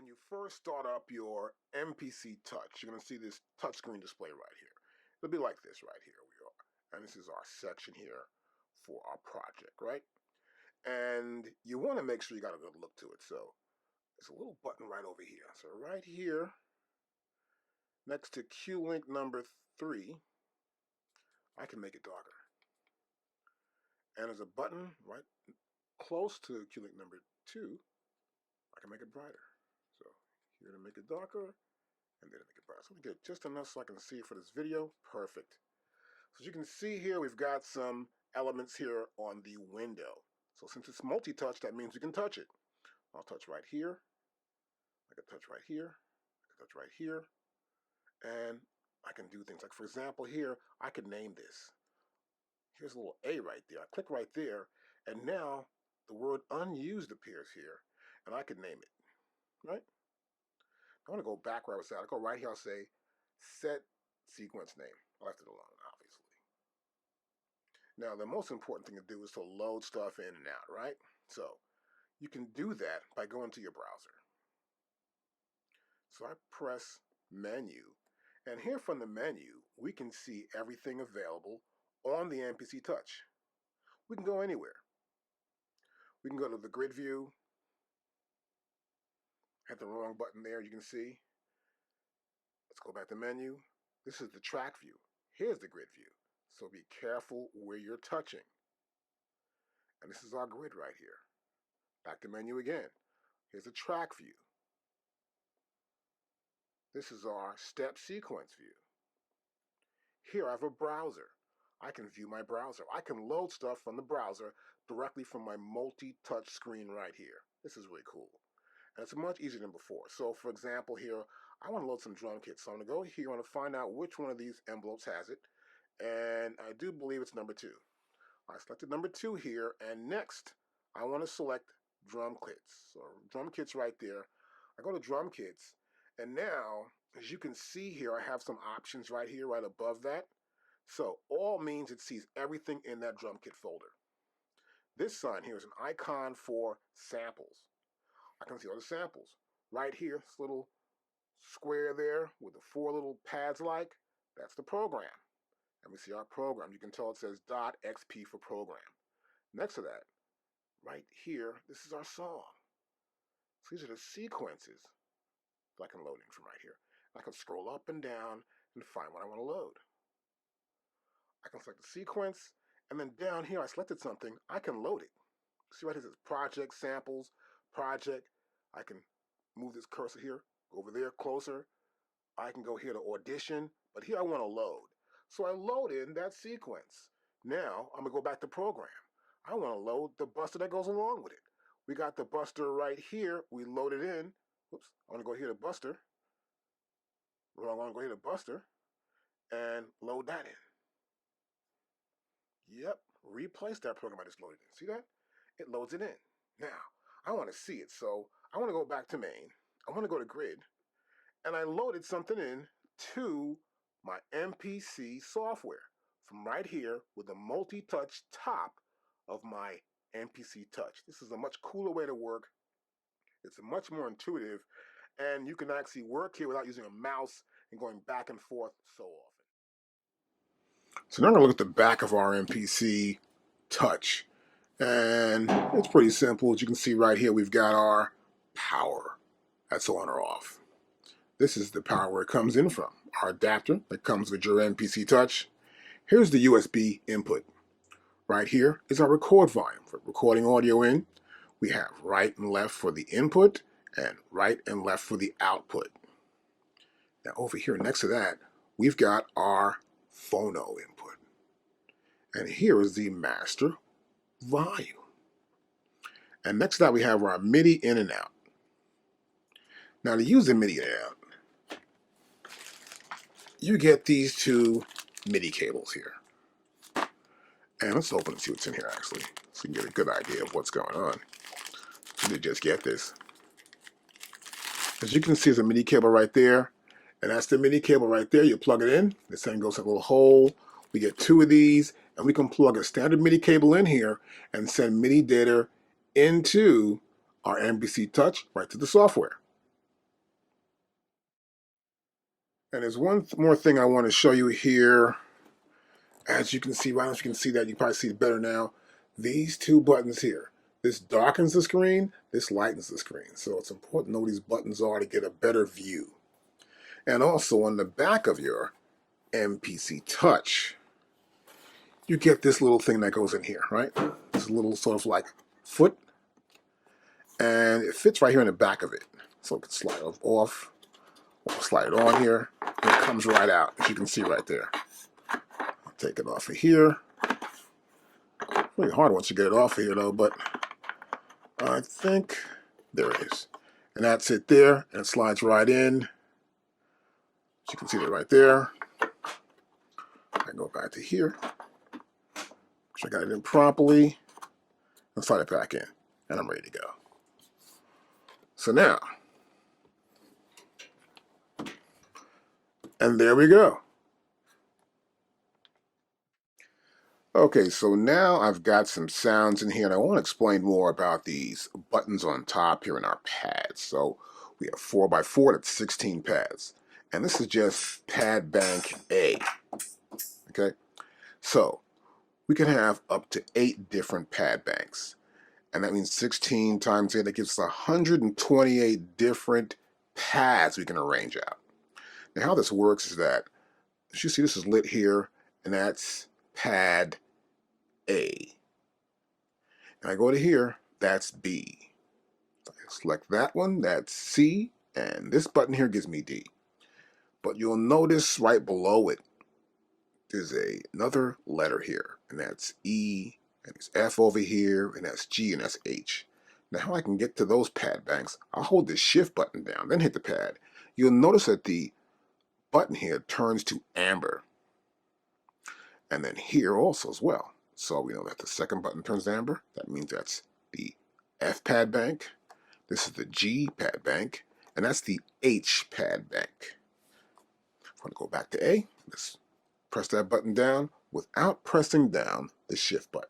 when you first start up your MPC Touch, you're going to see this touchscreen display right here. It'll be like this right here. We are. And this is our section here for our project, right? And you want to make sure you got a good look to it. So there's a little button right over here. So right here, next to Qlink number 3, I can make it darker. And there's a button right close to Qlink number 2. I can make it brighter. So here to make it darker, and then to make it brighter. So let me get just enough so I can see it for this video. Perfect. So as you can see here, we've got some elements here on the window. So since it's multi-touch, that means we can touch it. I'll touch right here. I can touch right here. I can touch right here. And I can do things like, for example, here, I could name this. Here's a little A right there. I click right there, and now the word unused appears here, and I could name it, right? I want to go back where I was at. I'll go right here. I'll say set sequence name. I left it alone, obviously. Now, the most important thing to do is to load stuff in and out, right? So you can do that by going to your browser. So I press menu, and here from the menu, we can see everything available on the MPC Touch. We can go anywhere. We can go to the grid view. Hit the wrong button there, you can see. Let's go back to menu. This is the track view. Here's the grid view. So be careful where you're touching. And this is our grid right here. Back to menu again. Here's the track view. This is our step sequence view. Here I have a browser. I can view my browser. I can load stuff from the browser directly from my multi-touch screen right here. This is really cool. And it's much easier than before. So for example here, I want to load some drum kits. So I'm going to go here, I want to find out which one of these envelopes has it. And I do believe it's number 2. I selected number 2 here, and next I want to select drum kits. So drum kits right there. I go to drum kits, and now as you can see here, I have some options right here, right above that. So all means it sees everything in that drum kit folder. This sign here is an icon for samples. I can see all the samples. Right here, this little square there with the 4 little pads like, that's the program. And we see our program. You can tell it says .xp for program. Next to that, right here, this is our song. So these are the sequences that I can load in from right here. I can scroll up and down and find what I want to load. I can select the sequence, and then down here I selected something, I can load it. See right here, it says project, samples, project. I can move this cursor here, go over there closer. I can go here to audition, but here I want to load. So I load in that sequence. Now I'm gonna go back to program. I want to load the buster that goes along with it. We got the buster right here. We load it in. Oops, I want to go here to buster. I want to go here to buster and load that in. Yep, replace that program I just loaded in. See that? It loads it in. Now, I want to see it, so I want to go back to main. I want to go to grid, and I loaded something in to my MPC software from right here with the multi-touch top of my MPC Touch. This is a much cooler way to work. It's much more intuitive, and you can actually work here without using a mouse and going back and forth so often. So now I'm going to look at the back of our MPC Touch, and it's pretty simple. As you can see right here, we've got our power. That's on or off. This is the power where it comes in from. Our adapter that comes with your MPC Touch. Here's the USB input. Right here is our record volume for recording audio in. We have right and left for the input and right and left for the output. Now over here next to that, we've got our phono input. And here is the master volume. And next to that, we have our MIDI in and out. Now to use the MIDI in and out, you get these 2 MIDI cables here. And let's open and see what's in here actually, so you can get a good idea of what's going on. You did just get this. As you can see, there's a MIDI cable right there, and that's the MIDI cable right there. You plug it in, this thing goes in a little hole. We get 2 of these, and we can plug a standard MIDI cable in here and send MIDI data into our MPC Touch right to the software. And there's one more thing I want to show you here. As you can see, right now, if you can see that, you probably see it better now. These two buttons here. This darkens the screen, this lightens the screen. So it's important to know what these buttons are to get a better view. And also on the back of your MPC Touch, you get this little thing that goes in here, right? This little sort of like foot. And it fits right here in the back of it. So it can slide off or slide it on here. And it comes right out, as you can see right there. I'll take it off of here. Really hard once you get it off of here though, but I think there it is. And that's it there, and it slides right in. You can see that right there. I go back to here. So I got it in properly, and slide it back in, and I'm ready to go. So now, and there we go. Okay, so now I've got some sounds in here, and I want to explain more about these buttons on top here in our pads. So we have 4x4, that's 16 pads. And this is just pad bank A. Okay, so we can have up to 8 different pad banks. And that means 16 times 8, that gives us 128 different pads we can arrange out. Now how this works is that, as you see, this is lit here, and that's pad A. And I go to here, that's B. So I select that one, that's C, and this button here gives me D. But you'll notice right below it, there's another letter here, and that's E, and there's F over here, and that's G, and that's H. Now how I can get to those pad banks, I'll hold the shift button down, then hit the pad. You'll notice that the button here turns to amber. And then here also as well. So we know that the second button turns to amber. That means that's the F pad bank. This is the G pad bank. And that's the H pad bank. If I want to go back to A, let's press that button down without pressing down the shift button.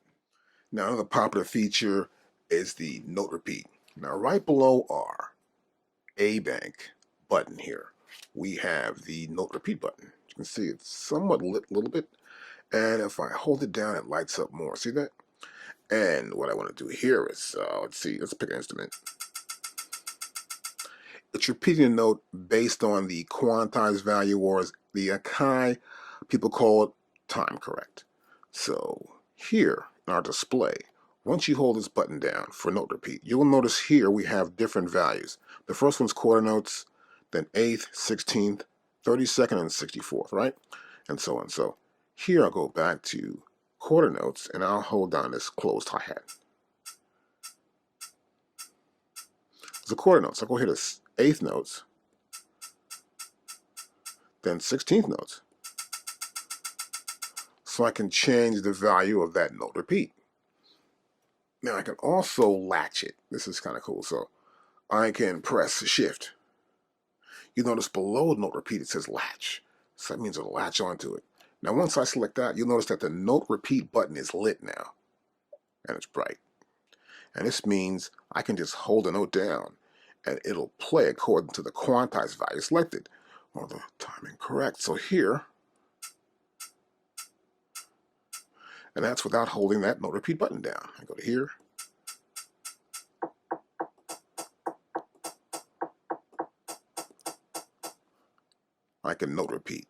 Now another popular feature is the note repeat. Now right below our A bank button here, we have the note repeat button. You can see it's somewhat lit a little bit. And if I hold it down, it lights up more. See that? And what I want to do here is, let's pick an instrument. It's repeating a note based on the quantized value, or as the AKAI people call it, time correct. So here in our display, once you hold this button down for note repeat, you'll notice here we have different values. The first one's quarter notes, then 8th, 16th, 32nd, and 64th, right? And so on. So here I'll go back to quarter notes, and I'll hold down this closed hi-hat. So quarter notes, I'll go hit the 8th notes, then 16th notes. So I can change the value of that note repeat. Now I can also latch it. This is kind of cool. So I can press shift. You notice below note repeat it says latch. So that means it'll latch onto it. Now once I select that, you'll notice that the note repeat button is lit now. And it's bright. And this means I can just hold a note down and it'll play according to the quantized value selected, or the timing correct. So here, and that's without holding that note repeat button down. I go to here. I can note repeat.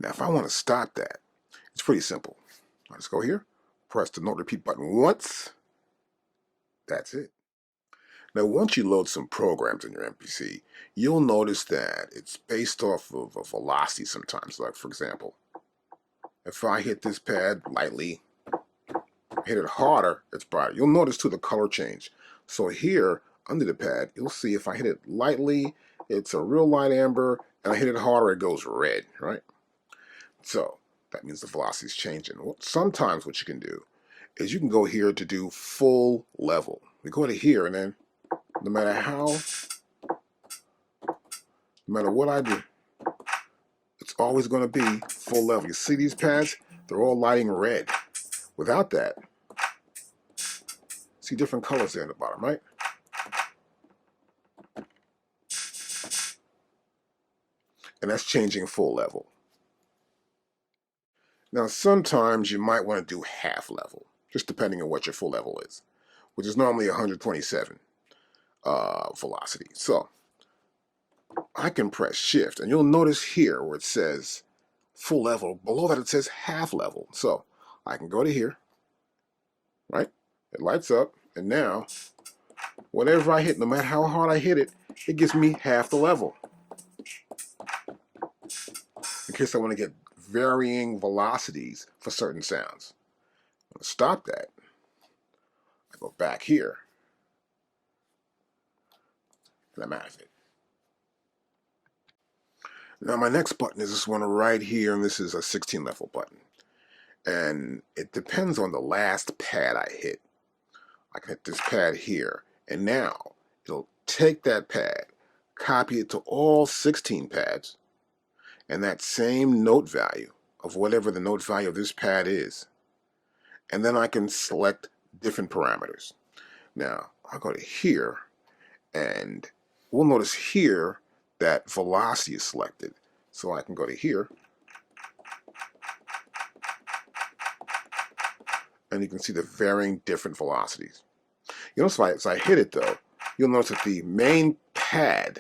Now if I want to stop that, it's pretty simple. I just go here, press the note repeat button once. That's it. Now once you load some programs in your MPC, you'll notice that it's based off of a velocity sometimes. Like for example, if I hit this pad lightly, hit it harder, it's brighter. You'll notice too the color change. So here under the pad, you'll see if I hit it lightly, it's a real light amber, and I hit it harder, it goes red, right? So that means the velocity is changing. Sometimes what you can do is you can go here to do full level. We go to here, and then no matter what I do, it's always going to be full level. You see these pads? They're all lighting red. Without that, see different colors there in the bottom, right? and that's changing full level. Now sometimes you might want to do half level, just depending on what your full level is, which is normally 127 velocity. So I can press shift, and you'll notice here where it says full level, below that it says half level. So I can go to here, right? It lights up, and now whatever I hit, no matter how hard I hit it, it gives me half the level. In case I want to get varying velocities for certain sounds. I'm going to stop that. I go back here, and I'm out of it. Now my next button is this one right here, and this is a 16 level button. And it depends on the last pad I hit. I can hit this pad here, and now it'll take that pad, copy it to all 16 pads, and that same note value of whatever the note value of this pad is. And then I can select different parameters. Now, I'll go to here, and we'll notice here that velocity is selected. So I can go to here, and you can see the varying different velocities. You notice as I hit it though, you'll notice that the main pad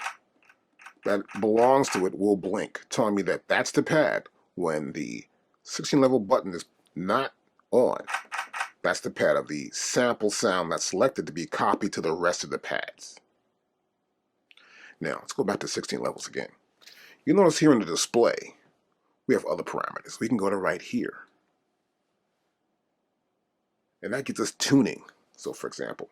that belongs to it will blink, telling me that that's the pad. When the 16 level button is not on, that's the pad of the sample sound that's selected to be copied to the rest of the pads. Now, let's go back to 16 levels again. You notice here in the display, we have other parameters. We can go to right here. And that gets us tuning. So for example,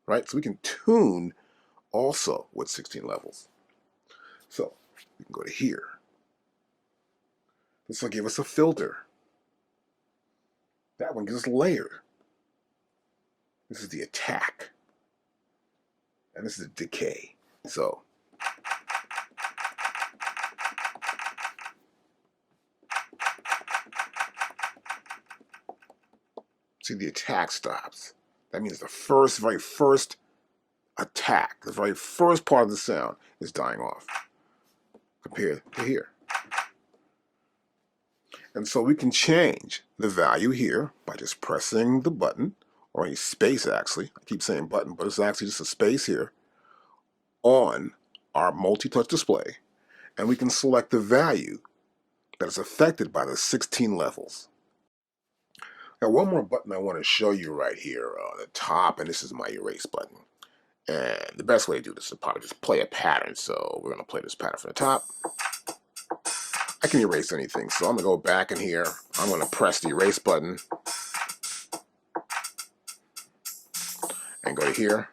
right? So we can tune also with 16 levels. So we can go to here. This will give us a filter. That one gives us layer. This is the attack. And this is the decay. So see, the attack stops. That means the very first attack, the very first part of the sound is dying off compared to here. And so we can change the value here by just pressing the button, or a space actually. I keep saying button, but it's actually just a space here on our multi-touch display. And we can select the value that is affected by the 16 levels. Now one more button I want to show you right here on the top, and this is my erase button. And the best way to do this is probably just play a pattern. So we're going to play this pattern from the top. I can erase anything, so I'm going to go back in here. I'm going to press the erase button and go to here.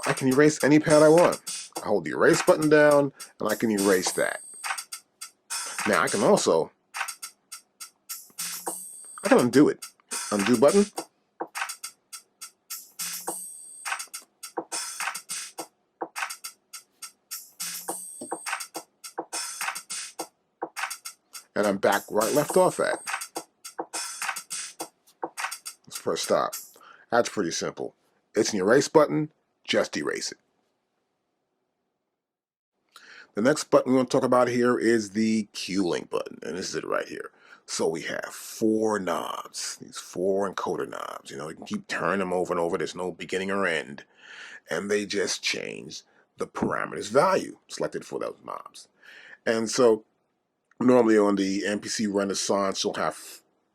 I can erase any pad I want. I hold the erase button down, and I can erase that. Now I can also, I can undo it. Undo button. And I'm back where I left off at. Let's press stop. That's pretty simple. It's an erase button, just erase it. The next button we want to talk about here is the Qlink button, and this is it right here. So we have 4 knobs, these 4 encoder knobs. You know, you can keep turning them over and over. There's no beginning or end. And they just change the parameters value selected for those knobs. And so normally on the MPC Renaissance, you'll have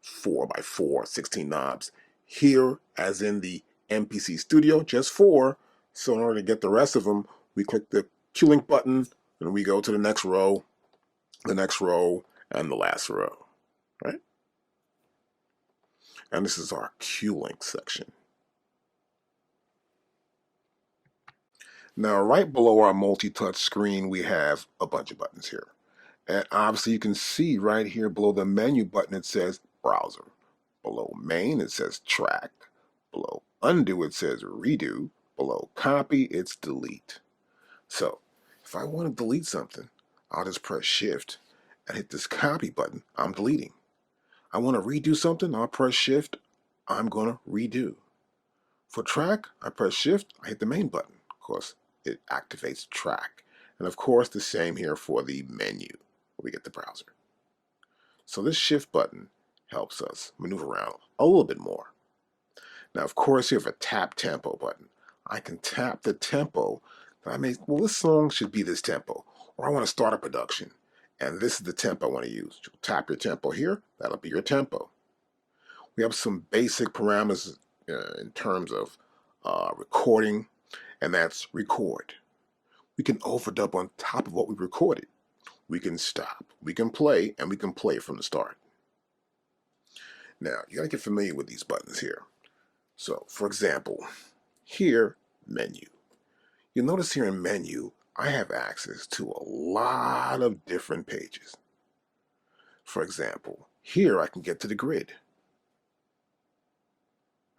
4x4, 16 knobs. Here, as in the MPC Studio, just 4. So in order to get the rest of them, we click the Qlink button, and we go to the next row, and the last row, right? And this is our Qlink section. Now, right below our multi-touch screen, we have a bunch of buttons here. And obviously, you can see right here below the menu button, it says Browser. Below Main, it says Track. Below Undo, it says Redo. Below Copy, it's Delete. So, if I want to delete something, I'll just press Shift and hit this Copy button. I'm deleting. I want to redo something, I'll press Shift, I'm going to redo. For track, I press Shift, I hit the main button. Of course, it activates track. And of course, the same here for the menu, where we get the browser. So this Shift button helps us maneuver around a little bit more. Now, of course, you have a tap tempo button. I can tap the tempo that I may, well, this song should be this tempo, or I want to start a production, and this is the tempo I want to use. You'll tap your tempo here, that'll be your tempo. We have some basic parameters in terms of recording, and that's record. We can overdub on top of what we recorded. We can stop, we can play, and we can play from the start. Now, you gotta get familiar with these buttons here. So, for example, here, menu. You'll notice here in menu, I have access to a lot of different pages. For example, here I can get to the grid.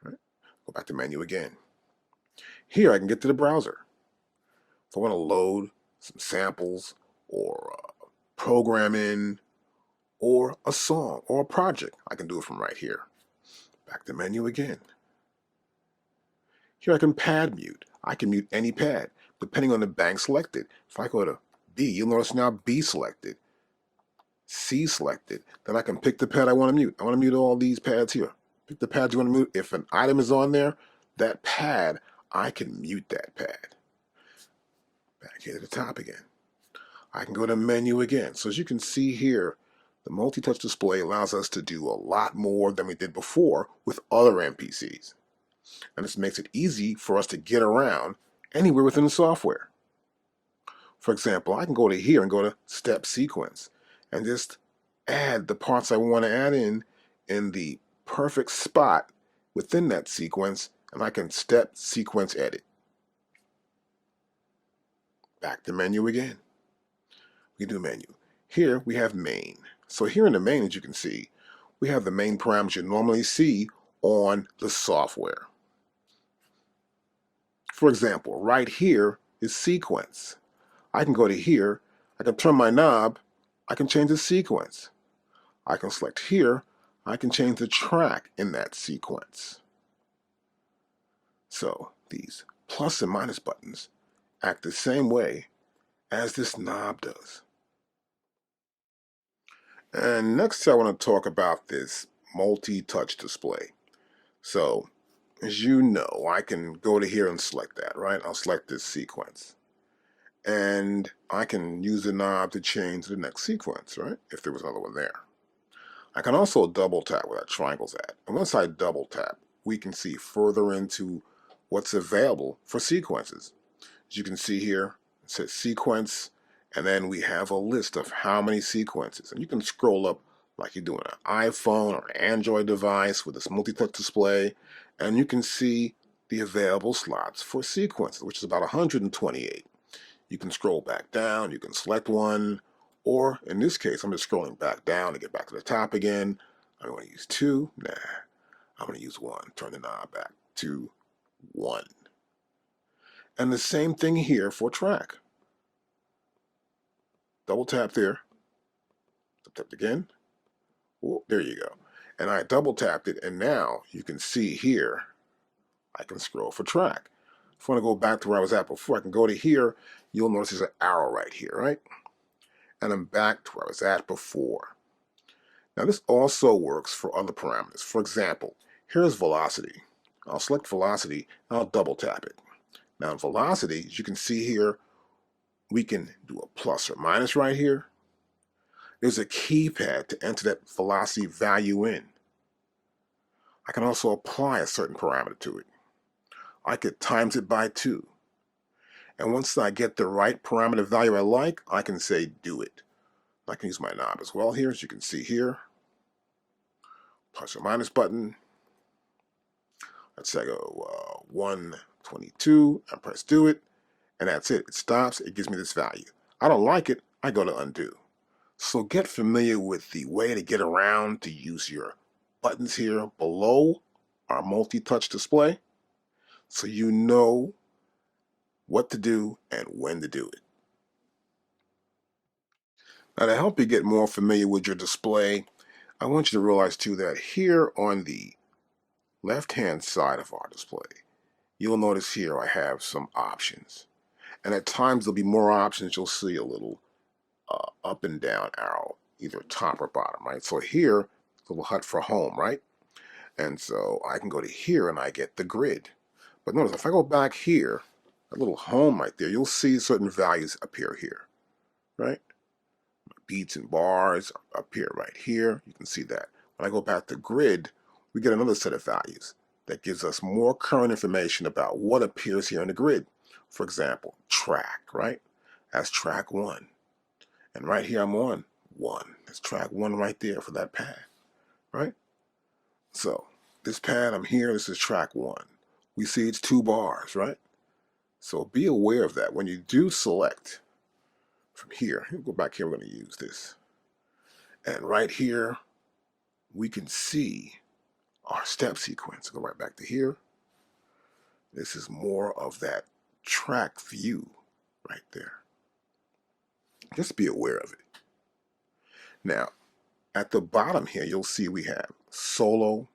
Right? Go back to menu again. Here I can get to the browser. If I want to load some samples or programming or a song or a project, I can do it from right here. Back to menu again. Here I can pad mute. I can mute any pad, depending on the bank selected. If I go to B, you'll notice now B selected, C selected. Then I can pick the pad I want to mute. I want to mute all these pads here. Pick the pads you want to mute. If an item is on there, that pad, I can mute that pad. Back here to the top again. I can go to menu again. So as you can see here, the multi-touch display allows us to do a lot more than we did before with other MPCs. And this makes it easy for us to get around anywhere within the software. For example, I can go to here and go to step sequence and just add the parts I want to add in the perfect spot within that sequence, and I can step sequence edit. Back to menu again. We do menu. Here we have main. So here in the main, as you can see, we have the main parameters you normally see on the software. For example, right here is sequence. I can go to here, I can turn my knob, I can change the sequence. I can select here, I can change the track in that sequence. So these plus and minus buttons act the same way as this knob does. And next I want to talk about this multi-touch display. So as you know, I can go to here and select that, right? I'll select this sequence. And I can use the knob to change the next sequence, right? If there was another one there. I can also double tap where that triangle's at. And once I double tap, we can see further into what's available for sequences. As you can see here, it says sequence, and then we have a list of how many sequences. And you can scroll up like you're doing an iPhone or an Android device with this multi-touch display, and you can see the available slots for sequences, which is about 128. You can scroll back down, you can select one, or in this case, I'm just scrolling back down to get back to the top again. I'm going to use 2. Nah, I'm going to use 1. Turn the knob back to 1. And the same thing here for track. Double tap there. Tap again. Oh, there you go. And I double tapped it, and now you can see here, I can scroll for track. If I want to go back to where I was at before, I can go to here. You'll notice there's an arrow right here, right? And I'm back to where I was at before. Now this also works for other parameters. For example, here's velocity. I'll select velocity, and I'll double tap it. Now in velocity, as you can see here, we can do a plus or minus right here. There's a keypad to enter that velocity value in. I can also apply a certain parameter to it. I could times it by 2. And once I get the right parameter value I like, I can say do it. I can use my knob as well here, as you can see here. Plus or minus button. Let's say I go 122, I press do it, and that's it. It stops, it gives me this value. I don't like it, I go to undo. So get familiar with the way to get around to use your buttons here below our multi-touch display, so you know what to do and when to do it. Now to help you get more familiar with your display, I want you to realize too that here on the left-hand side of our display, you'll notice here I have some options. And at times there'll be more options. You'll see a little up and down arrow, either top or bottom, right? So here, a little hut for home, right? And so I can go to here and I get the grid. But notice if I go back here, a little home right there, you'll see certain values appear here, right? Beats and bars appear right here. You can see that. When I go back to grid, we get another set of values that gives us more current information about what appears here in the grid. For example, track, right? That's track 1. And right here I'm on 1. That's track 1 right there for that pad, right? So this pad, I'm here, this is track 1. We see it's 2 bars, right? So be aware of that. When you do select from here, go back here, we're going to use this. And right here, we can see our step sequence. Go right back to here. This is more of that track view right there. Just be aware of it. Now, at the bottom here, you'll see we have solo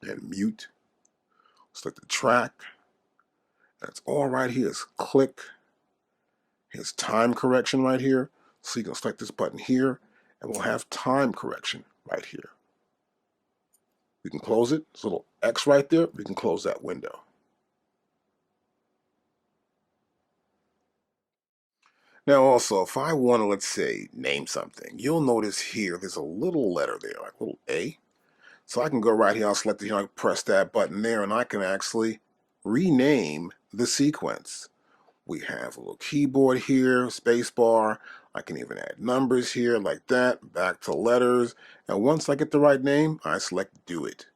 and mute. Select the track. That's all right here. It's click. Here's time correction right here. So you can select this button here, and we'll have time correction right here. We can close it. This little X right there, we can close that window. Now also, if I want to, let's say, name something, you'll notice here there's a little letter there, like a little A. So I can go right here, I'll select it here, I can press that button there, and I can actually rename the sequence. We have a little keyboard here, space bar. I can even add numbers here like that, back to letters. And once I get the right name, I select do it.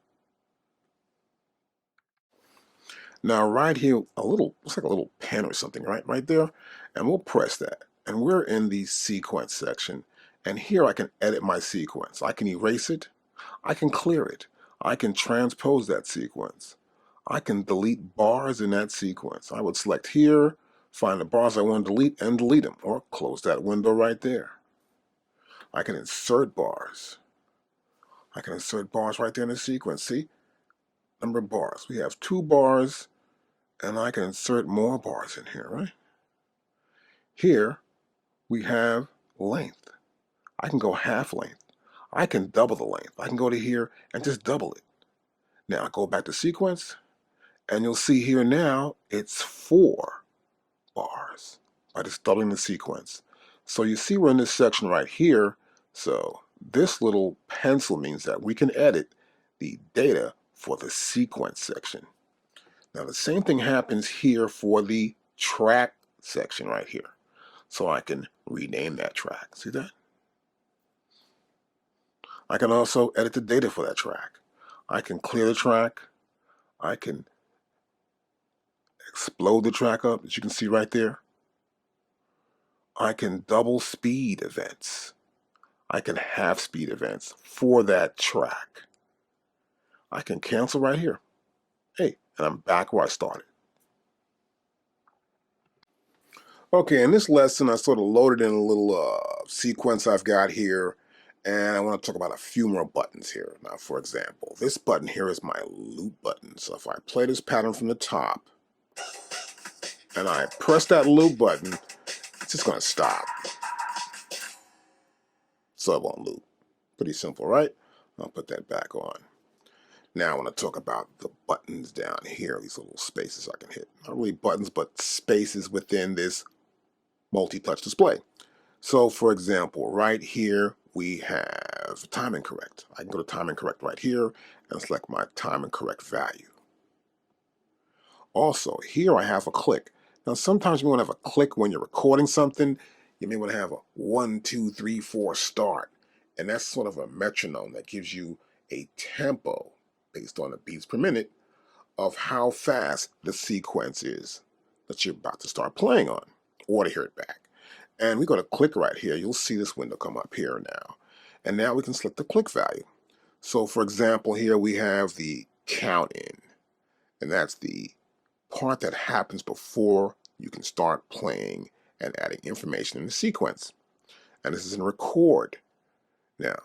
Now right here, looks like a little pen or something, right there. And we'll press that. And we're in the sequence section. And here I can edit my sequence. I can erase it. I can clear it. I can transpose that sequence. I can delete bars in that sequence. I would select here, find the bars I want to delete and delete them, or close that window right there. I can insert bars. I can insert bars right there in the sequence. See? Number of bars. We have 2 bars, and I can insert more bars in here, right? Here, we have length. I can go half length. I can double the length. I can go to here and just double it. Now, go back to sequence, and you'll see here now, it's 4 bars by just doubling the sequence. So you see we're in this section right here. So this little pencil means that we can edit the data for the sequence section. Now the same thing happens here for the track section right here. So I can rename that track. See that? I can also edit the data for that track. I can clear the track. I can explode the track up, as you can see right there. I can double speed events. I can half speed events for that track. I can cancel right here. Hey, and I'm back where I started. Okay, in this lesson, I sort of loaded in a little sequence I've got here, and I want to talk about a few more buttons here. Now, for example, this button here is my loop button. So if I play this pattern from the top, and I press that loop button, it's just going to stop. So it won't loop. Pretty simple, right? I'll put that back on. Now I want to talk about the buttons down here, these little spaces I can hit. Not really buttons, but spaces within this multi-touch display. So for example, right here we have time and correct. I can go to time and correct right here and select my time and correct value. Also, here I have a click. Now sometimes you want to have a click when you're recording something. You may want to have a 1, 2, 3, 4 start. And that's sort of a metronome that gives you a tempo based on the beats per minute of how fast the sequence is that you're about to start playing on, or to hear it back. And we're going to click right here. You'll see this window come up here now. And now we can select the click value. So for example, here we have the count in. And that's the part that happens before you can start playing and adding information in the sequence. And this is in record. Now,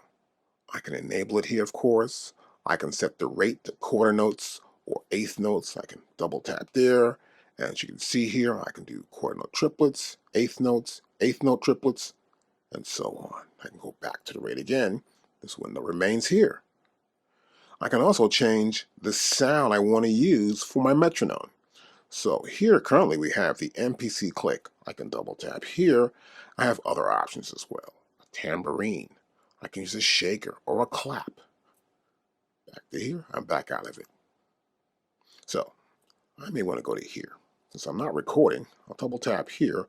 I can enable it here, of course. I can set the rate to quarter notes or eighth notes. I can double tap there. And as you can see here, I can do quarter note triplets, eighth notes, eighth note triplets, and so on. I can go back to the rate again. This window remains here. I can also change the sound I want to use for my metronome. So here currently we have the MPC click. I can double tap here. I have other options as well. A tambourine. I can use a shaker or a clap. Back to here, I'm back out of it. So I may want to go to here. Since I'm not recording, I'll double tap here.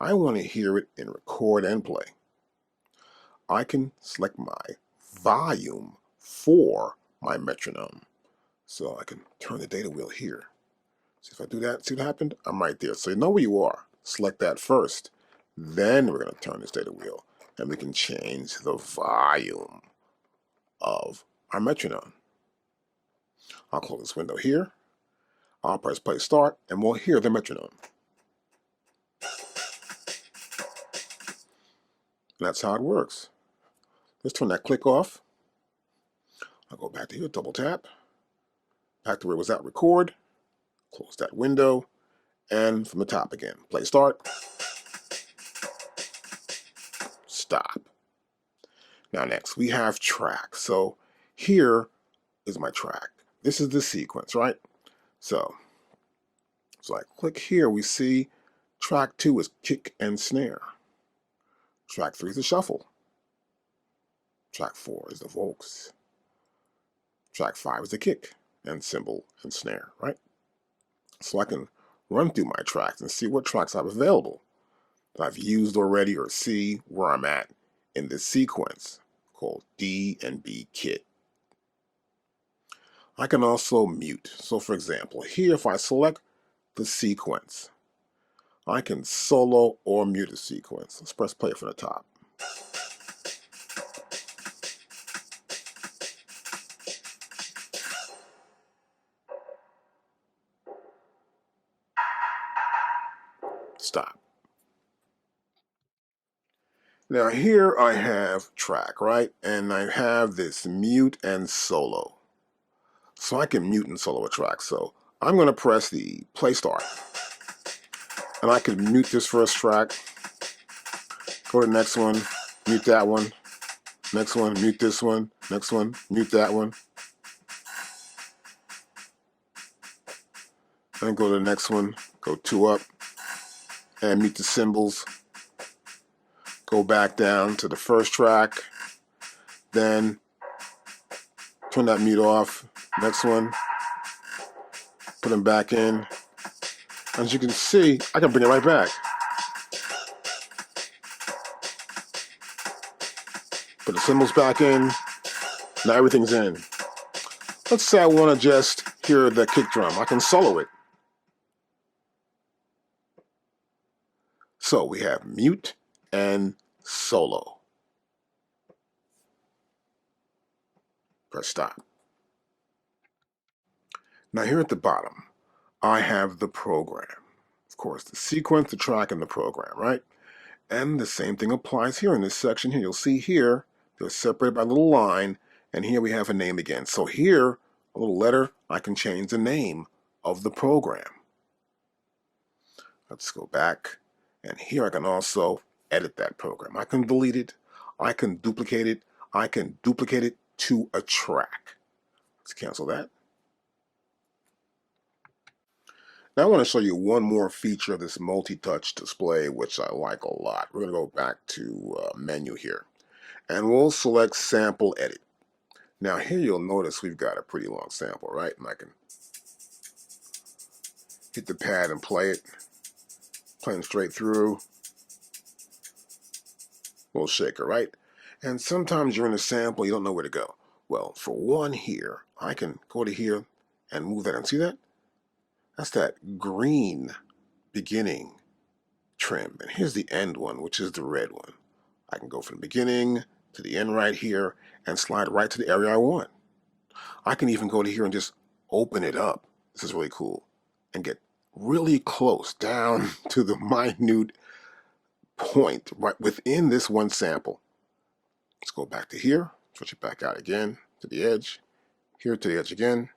I want to hear it in record and play. I can select my volume for my metronome. So I can turn the data wheel here. See if I do that, see what happened? I'm right there. So you know where you are. Select that first. Then we're going to turn this data wheel and we can change the volume of our metronome. I'll close this window here. I'll press play start and we'll hear the metronome. And that's how it works. Let's turn that click off. I'll go back to here, double tap. Back to where it was at, record. Close that window. And from the top again, play start. Stop. Now next, we have track. So here is my track. This is the sequence, right? So I click here, we see track 2 is kick and snare. Track 3 is the shuffle. Track 4 is the vocals. Track 5 is the kick and cymbal and snare, right? So I can run through my tracks and see what tracks I have available that I've used already, or see where I'm at in this sequence called D and B kit. I can also mute. So for example, here if I select the sequence, I can solo or mute a sequence. Let's press play from the top. Stop. Now here I have track, right? And I have this mute and solo. So I can mute and solo a track. So I'm going to press the play start. And I can mute this first track, go to the next one, mute that one, next one, mute this one, next one, mute that one. Then go to the next one, go 2 up, and mute the cymbals. Go back down to the first track, then turn that mute off, next one, put them back in. As you can see, I can bring it right back. Put the cymbals back in, now everything's in. Let's say I want to just hear the kick drum. I can solo it. So we have mute and solo. Press stop. Now here at the bottom, I have the program. Of course, the sequence, the track, and the program, right? And the same thing applies here in this section here. You'll see here, they're separated by a little line, and here we have a name again. So here, a little letter, I can change the name of the program. Let's go back, and here I can also edit that program. I can delete it, I can duplicate it, I can duplicate it to a track. Let's cancel that. Now I want to show you one more feature of this multi-touch display, which I like a lot. We're going to go back to menu here, and we'll select sample edit. Now here you'll notice we've got a pretty long sample, right? And I can hit the pad and play it, playing straight through. Little shaker, right? And sometimes you're in a sample, you don't know where to go. Well, for one here, I can go to here and move that, and see that? That's that green beginning trim. And here's the end one, which is the red one. I can go from the beginning to the end right here and slide right to the area I want. I can even go to here and just open it up. This is really cool. And get really close down to the minute point right within this one sample. Let's go back to here, Switch it back out again to the edge. Here to the edge again.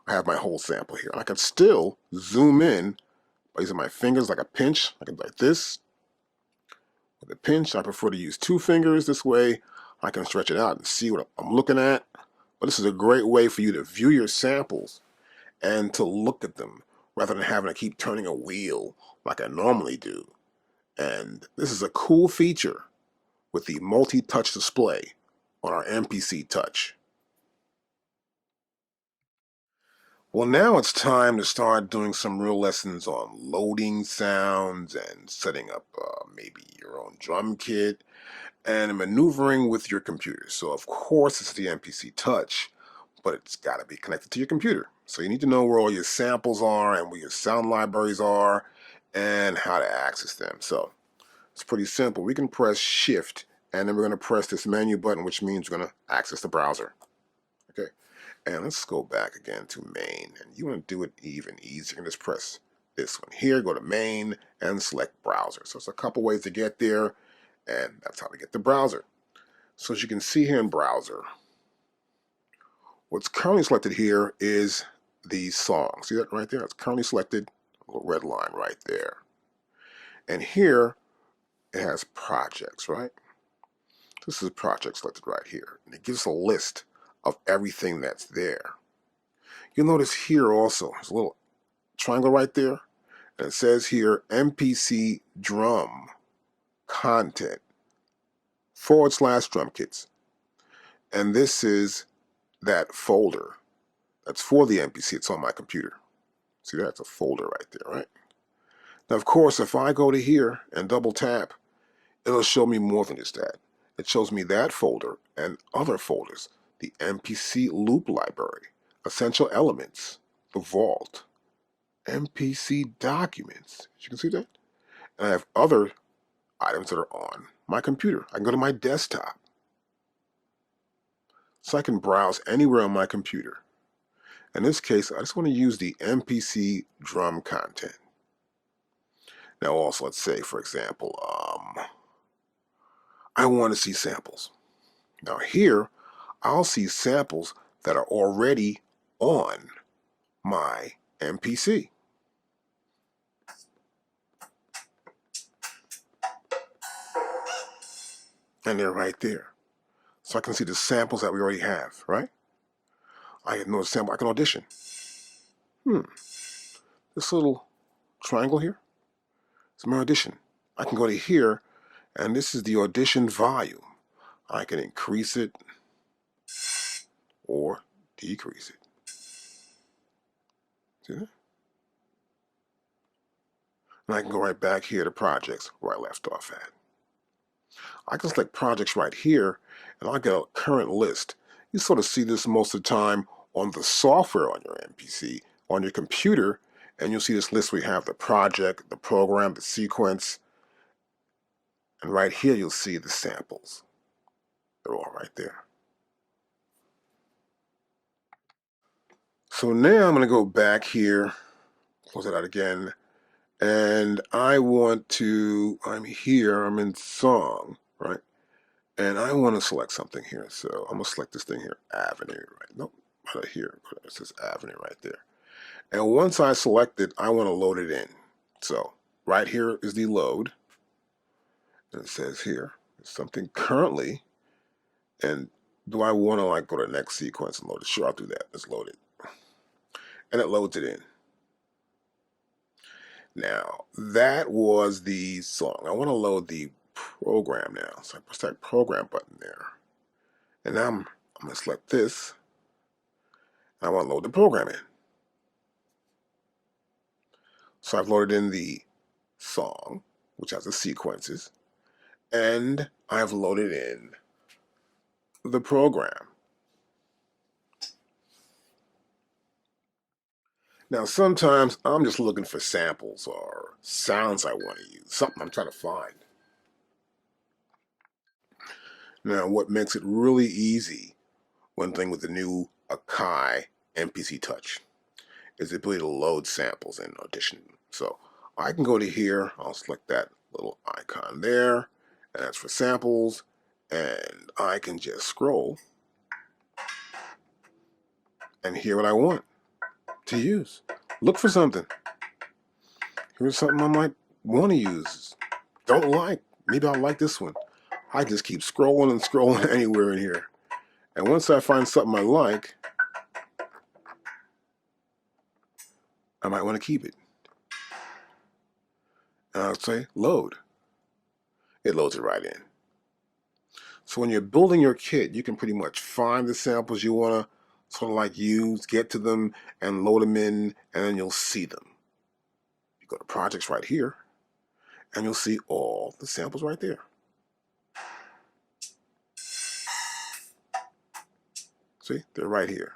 I have my whole sample here. I can still zoom in by using my fingers like a pinch. I can do like this. With a pinch, I prefer to use 2 fingers. This way, I can stretch it out and see what I'm looking at. But this is a great way for you to view your samples and to look at them rather than having to keep turning a wheel like I normally do. And this is a cool feature with the multi-touch display on our MPC Touch. Well, now it's time to start doing some real lessons on loading sounds and setting up maybe your own drum kit and maneuvering with your computer. So of course it's the MPC Touch, but it's got to be connected to your computer. So you need to know where all your samples are and where your sound libraries are and how to access them. So it's pretty simple. We can press Shift and then we're going to press this menu button, which means we're going to access the browser. Okay. And let's go back again to main. And you want to do it even easier. You can just press this one here, go to main, and select browser. So it's a couple ways to get there, and that's how we get the browser. So as you can see here in browser, what's currently selected here is the song. See that right there? It's currently selected, a little red line right there. And here it has projects, right? This is a project selected right here. And it gives us a list of everything that's there. You'll notice here also, there's a little triangle right there, and it says here MPC drum content / drum kits. And this is that folder that's for the MPC. It's on my computer. See, that's a folder right there, right? Now, of course, if I go to here and double tap, it'll show me more than just that. It shows me that folder and other folders, the MPC loop library, essential elements, the vault, MPC documents. You can see that? And I have other items that are on my computer. I can go to my desktop. So I can browse anywhere on my computer. In this case, I just want to use the MPC drum content. Now also, let's say, for example, I want to see samples. Now here, I'll see samples that are already on my MPC. And they're right there. So I can see the samples that we already have, right? I have no sample, I can audition. This little triangle here is my audition. I can go to here, and this is the audition volume. I can increase it or decrease it. See that? And I can go right back here to projects where I left off at. I can select projects right here, and I'll get a current list. You sort of see this most of the time on the software on your MPC, on your computer, and you'll see this list where you have the project, the program, the sequence, and right here you'll see the samples. They're all right there. So now I'm going to go back here, close it out again, and I'm here, I'm in song, right? And I want to select something here. So I'm going to select this thing here, Avenue, right? Nope, right here. It says Avenue right there. And once I select it, I want to load it in. So right here is the load. And it says here, something currently. And do I want to like go to the next sequence and load it? Sure, I'll do that. Let's load it. And it loads it in. Now, that was the song. I want to load the program now. So I press that program button there. And now I'm going to select this. I want to load the program in. So I've loaded in the song, which has the sequences, and I've loaded in the program. Now, sometimes I'm just looking for samples or sounds I want to use, something I'm trying to find. Now, what makes it really easy, one thing with the new AKAI MPC Touch, is the ability to load samples in Audition. So I can go to here, I'll select that little icon there, and that's for samples, And I can just scroll and hear what I want to use. Look for something. Here's something I might want to use. Don't like. Maybe I'll like this one. I just keep scrolling and scrolling anywhere in here. And once I find something I like, I might want to keep it. And I'll say load. It loads it right in. So when you're building your kit, you can pretty much find the samples you want to sort of like use, get to them, and load them in, and then you'll see them. You go to projects right here, and you'll see all the samples right there. See, they're right here.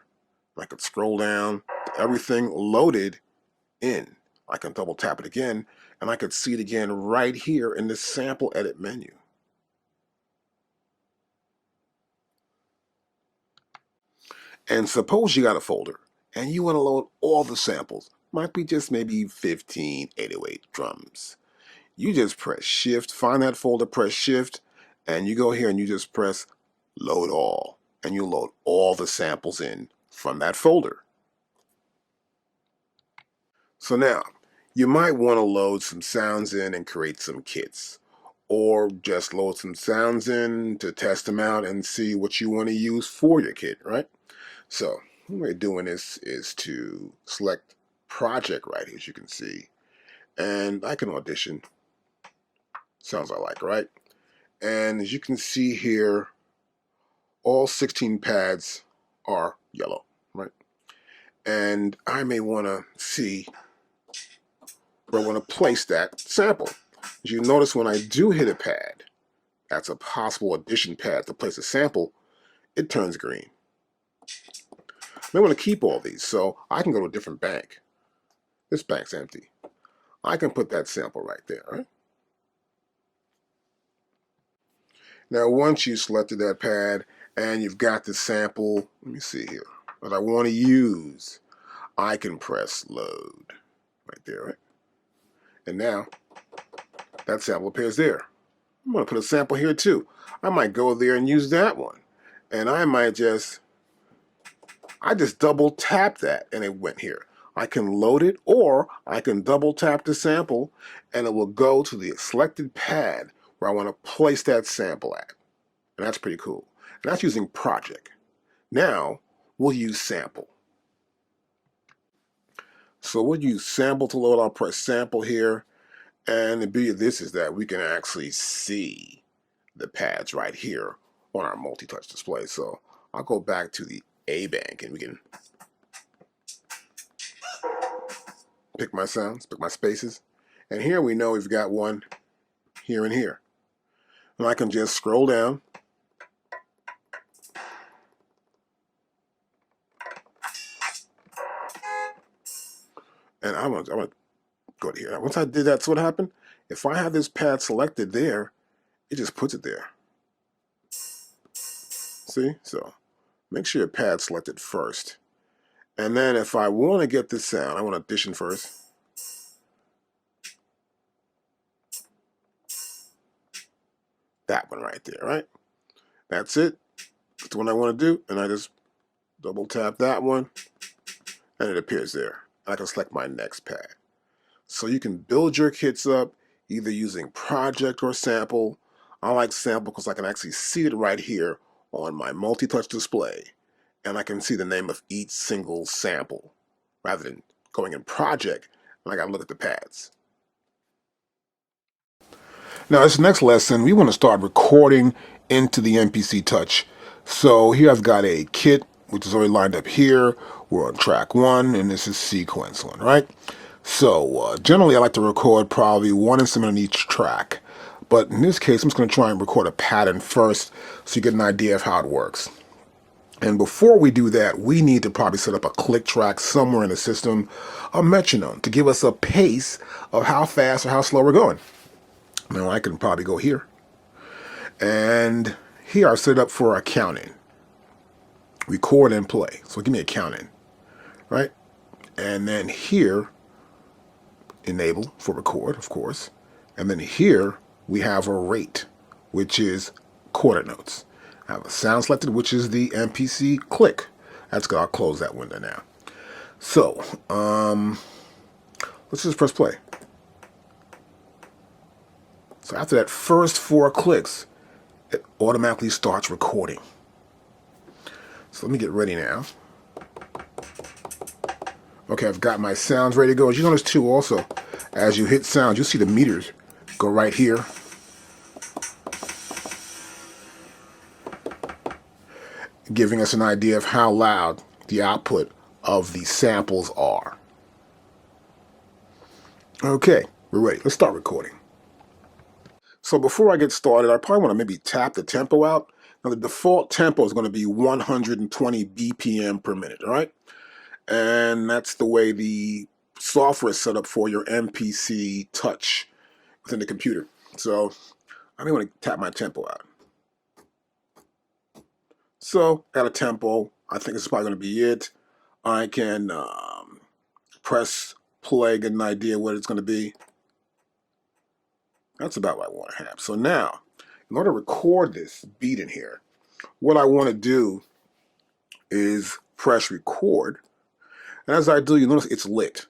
I could scroll down, everything loaded in. I can double tap it again, and I could see it again right here in the sample edit menu. And suppose you got a folder, and you want to load all the samples. Might be just maybe 15 808 drums. You just press Shift, find that folder, press Shift, and you go here and you just press Load All, and you load all the samples in from that folder. So now, you might want to load some sounds in and create some kits, or just load some sounds in to test them out and see what you want to use for your kit, right? So the way of doing this is to select Project right here, as you can see, and I can audition sounds I like, right? And as you can see here, all 16 pads are yellow, right? And I may want to see where I want to place that sample. As you notice, when I do hit a pad, that's a possible addition pad to place a sample, it turns green. I may want to keep all these, so I can go to a different bank. This bank's empty. I can put that sample right there, right? Now, once you selected that pad and you've got the sample, let me see here, that I want to use, I can press load right there, right? And now that sample appears there. I'm going to put a sample here too. I might go there and use that one. And I might just double tap that and it went here. I can load it, or I can double tap the sample and it will go to the selected pad where I want to place that sample at. And that's pretty cool. And that's using Project. Now we'll use Sample. So we'll use Sample to load. I'll press Sample here. And the beauty of this is that we can actually see the pads right here on our multi-touch display. So I'll go back to the A bank and we can pick my sounds, pick my spaces. And here we know we've got one here and here. And I can just scroll down. And I want to go to here. Once I did that, so what happened? If I have this pad selected there, it just puts it there. See? So make sure your pad's selected first. And then if I want to get this sound, I want to audition first. That one right there, right? That's it. That's the one I want to do. And I just double tap that one and it appears there. I can select my next pad. So you can build your kits up either using Project or Sample. I like Sample because I can actually see it right here on my multi-touch display. And I can see the name of each single sample rather than going in Project and I got to look at the pads. Now, this next lesson, we want to start recording into the MPC Touch. So here I've got a kit, which is already lined up here. We're on track 1, and this is sequence 1, right? So generally, I like to record probably one instrument on each track. But in this case, I'm just going to try and record a pattern first so you get an idea of how it works. And before we do that, we need to probably set up a click track somewhere in the system, a metronome, to give us a pace of how fast or how slow we're going. Now I can probably go here. And here I set up for a count-in. Record and play. So give me a count-in, right? And then here, enable for record, of course. And then here we have a rate, which is quarter notes. I have a sound selected, which is the MPC Qlink. That's good. I'll close that window now. So, let's just press play. So after that first 4 clicks, it automatically starts recording. So let me get ready now. Okay, I've got my sounds ready to go. As you notice too also, as you hit sound, you'll see the meters go right here. Giving us an idea of how loud the output of the samples are. Okay, we're ready. Let's start recording. So before I get started, I probably want to maybe tap the tempo out. Now the default tempo is going to be 120 BPM per minute, all right? And that's the way the software is set up for your MPC Touch within the computer. So I may want to tap my tempo out. So at a tempo, I think this is probably going to be it. I can press play, get an idea what it's going to be. That's about what I want to have. So now, in order to record this beat in here, what I want to do is press record. And as I do, you notice it's lit.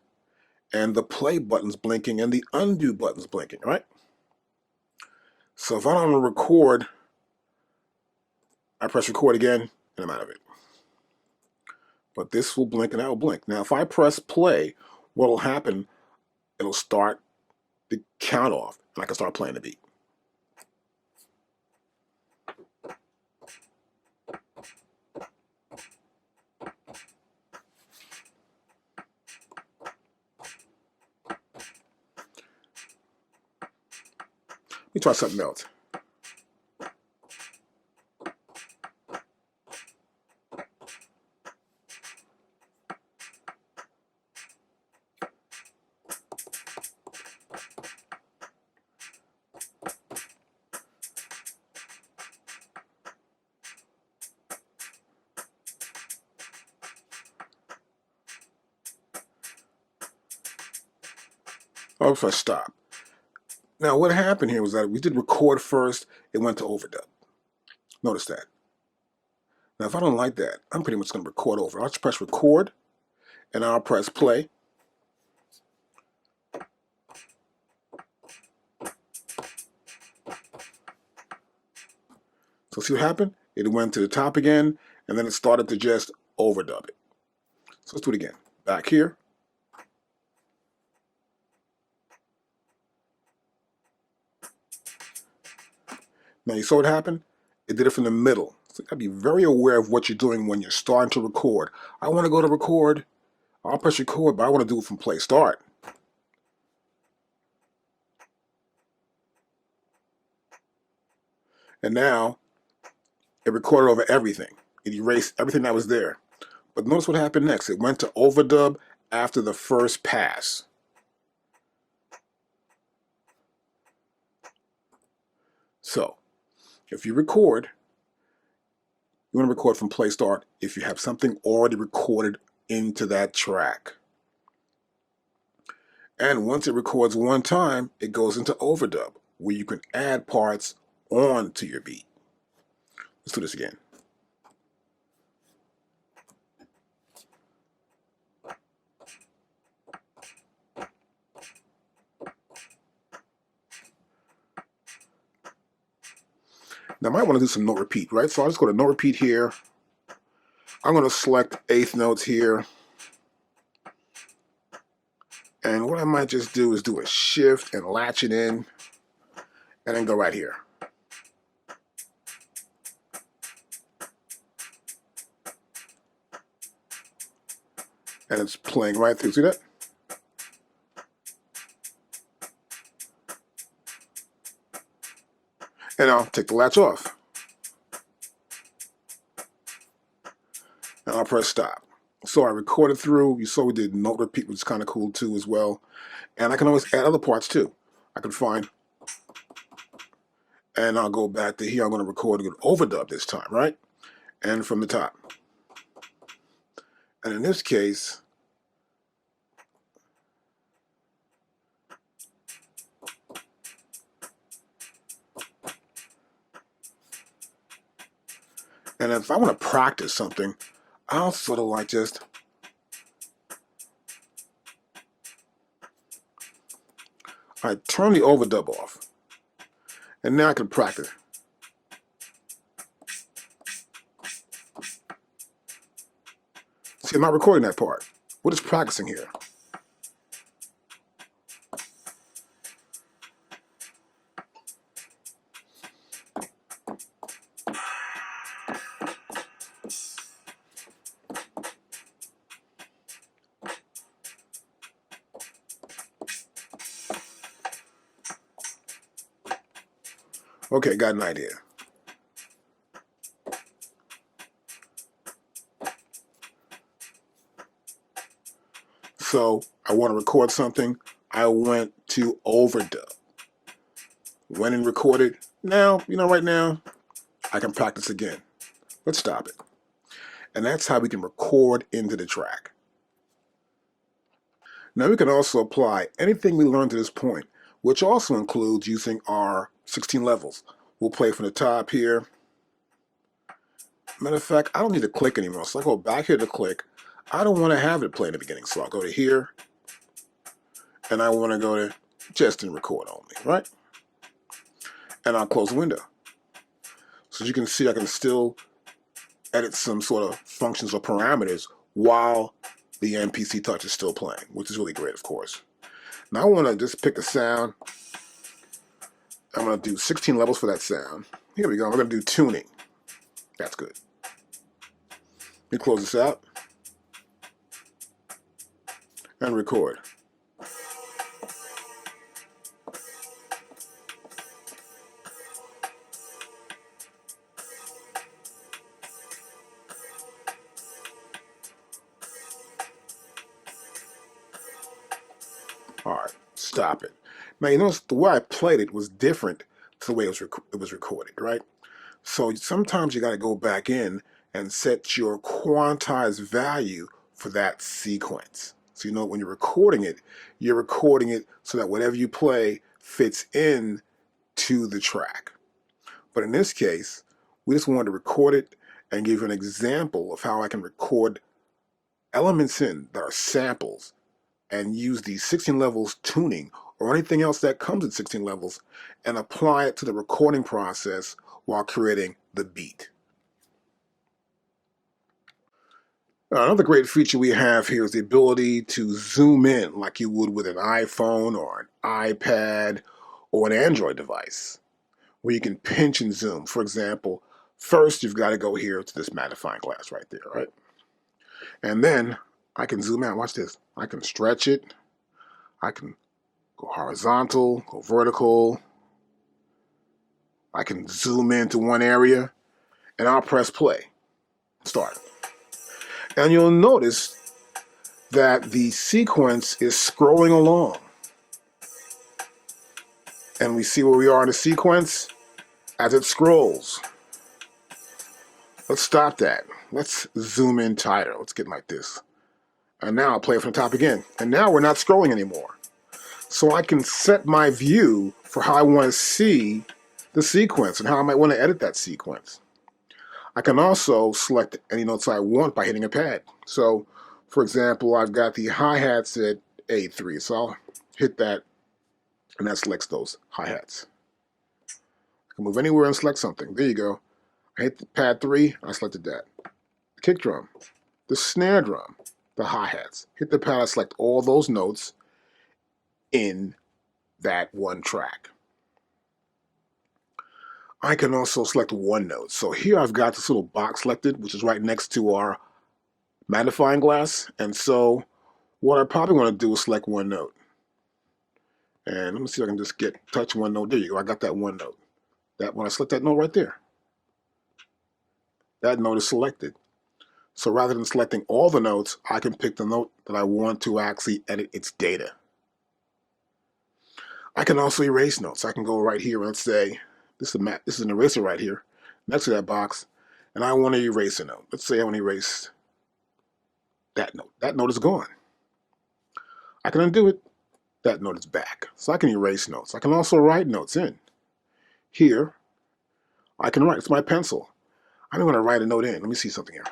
And the play button's blinking and the undo button's blinking, right? So if I don't want to record, I press record again, and I'm out of it. But this will blink and that will blink. Now, if I press play, what will happen, it'll start the count off, and I can start playing the beat. Let me try something else. Oh, if I stop. Now, what happened here was that we did record first, it went to overdub. Notice that. Now, if I don't like that, I'm pretty much going to record over. I'll just press record, and I'll press play. So see what happened? It went to the top again, and then it started to just overdub it. So let's do it again. Back here. Now you saw what happened? It did it from the middle. So you gotta be very aware of what you're doing when you're starting to record. I want to go to record. I'll press record, but I want to do it from play start. And now it recorded over everything. It erased everything that was there. But notice what happened next. It went to overdub after the first pass. So if you record, you want to record from play start if you have something already recorded into that track. And once it records one time, it goes into overdub, where you can add parts on to your beat. Let's do this again. Now I might want to do some note repeat, right? So I'll just go to note repeat here. I'm going to select eighth notes here. And what I might just do is do a shift and latch it in, and then go right here. And it's playing right through. See that? And I'll take the latch off. And I'll press stop. So I recorded through. You saw we did note repeat, which is kind of cool too as well. And I can always add other parts too. I can find, and I'll go back to here. I'm going to record a good overdub this time, right? And from the top. And in this case, And if I want to practice something, I'll sort of like just I turn the overdub off. And now I can practice. See, I'm not recording that part. We're just practicing here. Okay, got an idea. So I want to record something. I went to overdub. Went and recorded. Now, right now, I can practice again. Let's stop it. And that's how we can record into the track. Now we can also apply anything we learned to this point, which also includes using our 16 levels. We'll play from the top here. Matter of fact, I don't need to click anymore. So I go back here to click. I don't want to have it play in the beginning. So I'll go to here. And I want to go to just in record only, right? And I'll close the window. So as you can see, I can still edit some sort of functions or parameters while the MPC Touch is still playing, which is really great, of course. Now I want to just pick a sound. I'm going to do 16 levels for that sound. Here we go. I'm going to do tuning. That's good. Let me close this out and record. All right, stop it. Now you notice the way I played it was different to the way it was recorded, right? So sometimes you got to go back in and set your quantized value for that sequence. So when you're recording it so that whatever you play fits in to the track. But in this case, we just wanted to record it and give you an example of how I can record elements in that are samples and use the 16 levels tuning or anything else that comes in 16 levels and apply it to the recording process while creating the beat. Another great feature we have here is the ability to zoom in like you would with an iPhone or an iPad or an Android device, where you can pinch and zoom. For example, first you've got to go here to this magnifying glass right there, right? And then I can zoom out. Watch this. I can stretch it. I can go horizontal, go vertical. I can zoom into one area, and I'll press play. Start. And you'll notice that the sequence is scrolling along. And we see where we are in the sequence as it scrolls. Let's stop that. Let's zoom in tighter. Let's get like this. And now I'll play it from the top again. And now we're not scrolling anymore. So I can set my view for how I want to see the sequence and how I might want to edit that sequence. I can also select any notes I want by hitting a pad. So, for example, I've got the hi-hats at A3. So I'll hit that, and that selects those hi-hats. I can move anywhere and select something. There you go. I hit the pad 3, I selected that. The kick drum, the snare drum, the hi-hats. Hit the pad, I select all those notes in that one track. I can also select one note. So here I've got this little box selected, which is right next to our magnifying glass. And so what I probably want to do is select one note. And let me see if I can just touch one note. There you go. I got that one note. When I select that note right there, that note is selected. So rather than selecting all the notes, I can pick the note that I want to actually edit its data. I can also erase notes. I can go right here and let's say, this is an eraser right here, next to that box, and I want to erase a note. Let's say I want to erase that note. That note is gone. I can undo it. That note is back. So I can erase notes. I can also write notes in. Here, I can write. It's my pencil. I may want to write a note in. Let me see something here.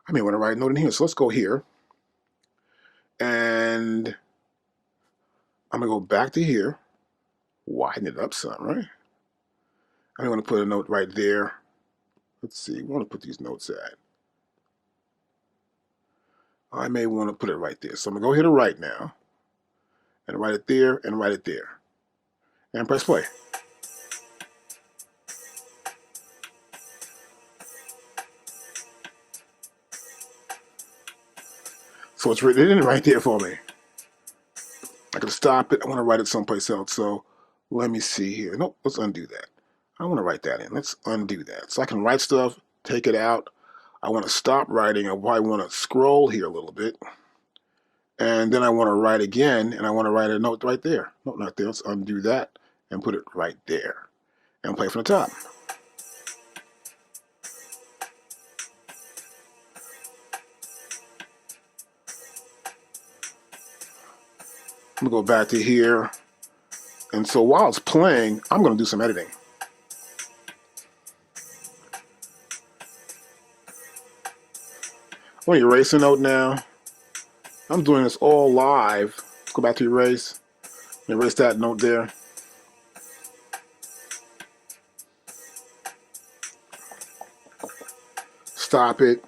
I may want to write a note in here. So let's go here. And I'm going to go back to here. Widen it up some, right? I want to put a note right there. Let's see. We want to put these notes at. I may want to put it right there. So I'm going to go here to write now. And write it there and write it there. And press play. So it's written in right there for me. I can stop it. I want to write it someplace else. So let me see here. Nope, let's undo that. I want to write that in. Let's undo that. So I can write stuff, take it out. I want to stop writing. I probably want to scroll here a little bit. And then I want to write again, and I want to write a note right there. Nope, not there. Let's undo that and put it right there. And play from the top. I'm going to go back to here. And so while it's playing, I'm going to do some editing. I want to erase a note now. I'm doing this all live. Let's go back to erase. Erase that note there. Stop it.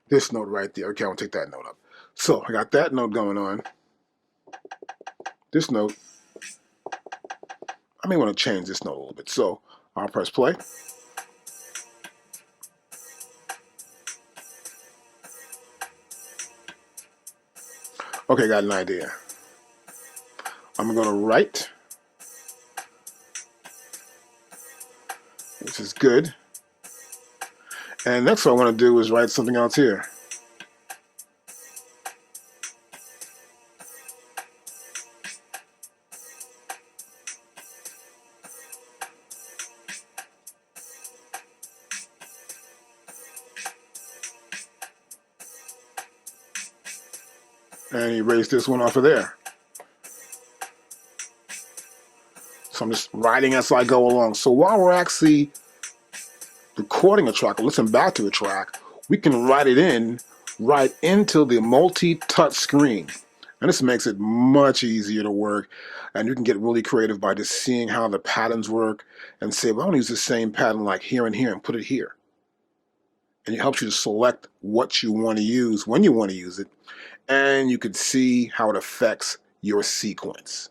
This note right there. Okay, I want to take that note up. So I got that note going on. This note. I may want to change this note a little bit. So I'll press play. Okay, got an idea. I'm going to write, which is good. And next what I want to do is write something else here. And erase this one off of there. So I'm just writing as I go along. So while we're actually recording a track or listening back to a track, we can write it in right into the multi-touch screen. And this makes it much easier to work. And you can get really creative by just seeing how the patterns work and say, well, I want to use the same pattern like here and here and put it here. And it helps you to select what you want to use when you want to use it. And you can see how it affects your sequence.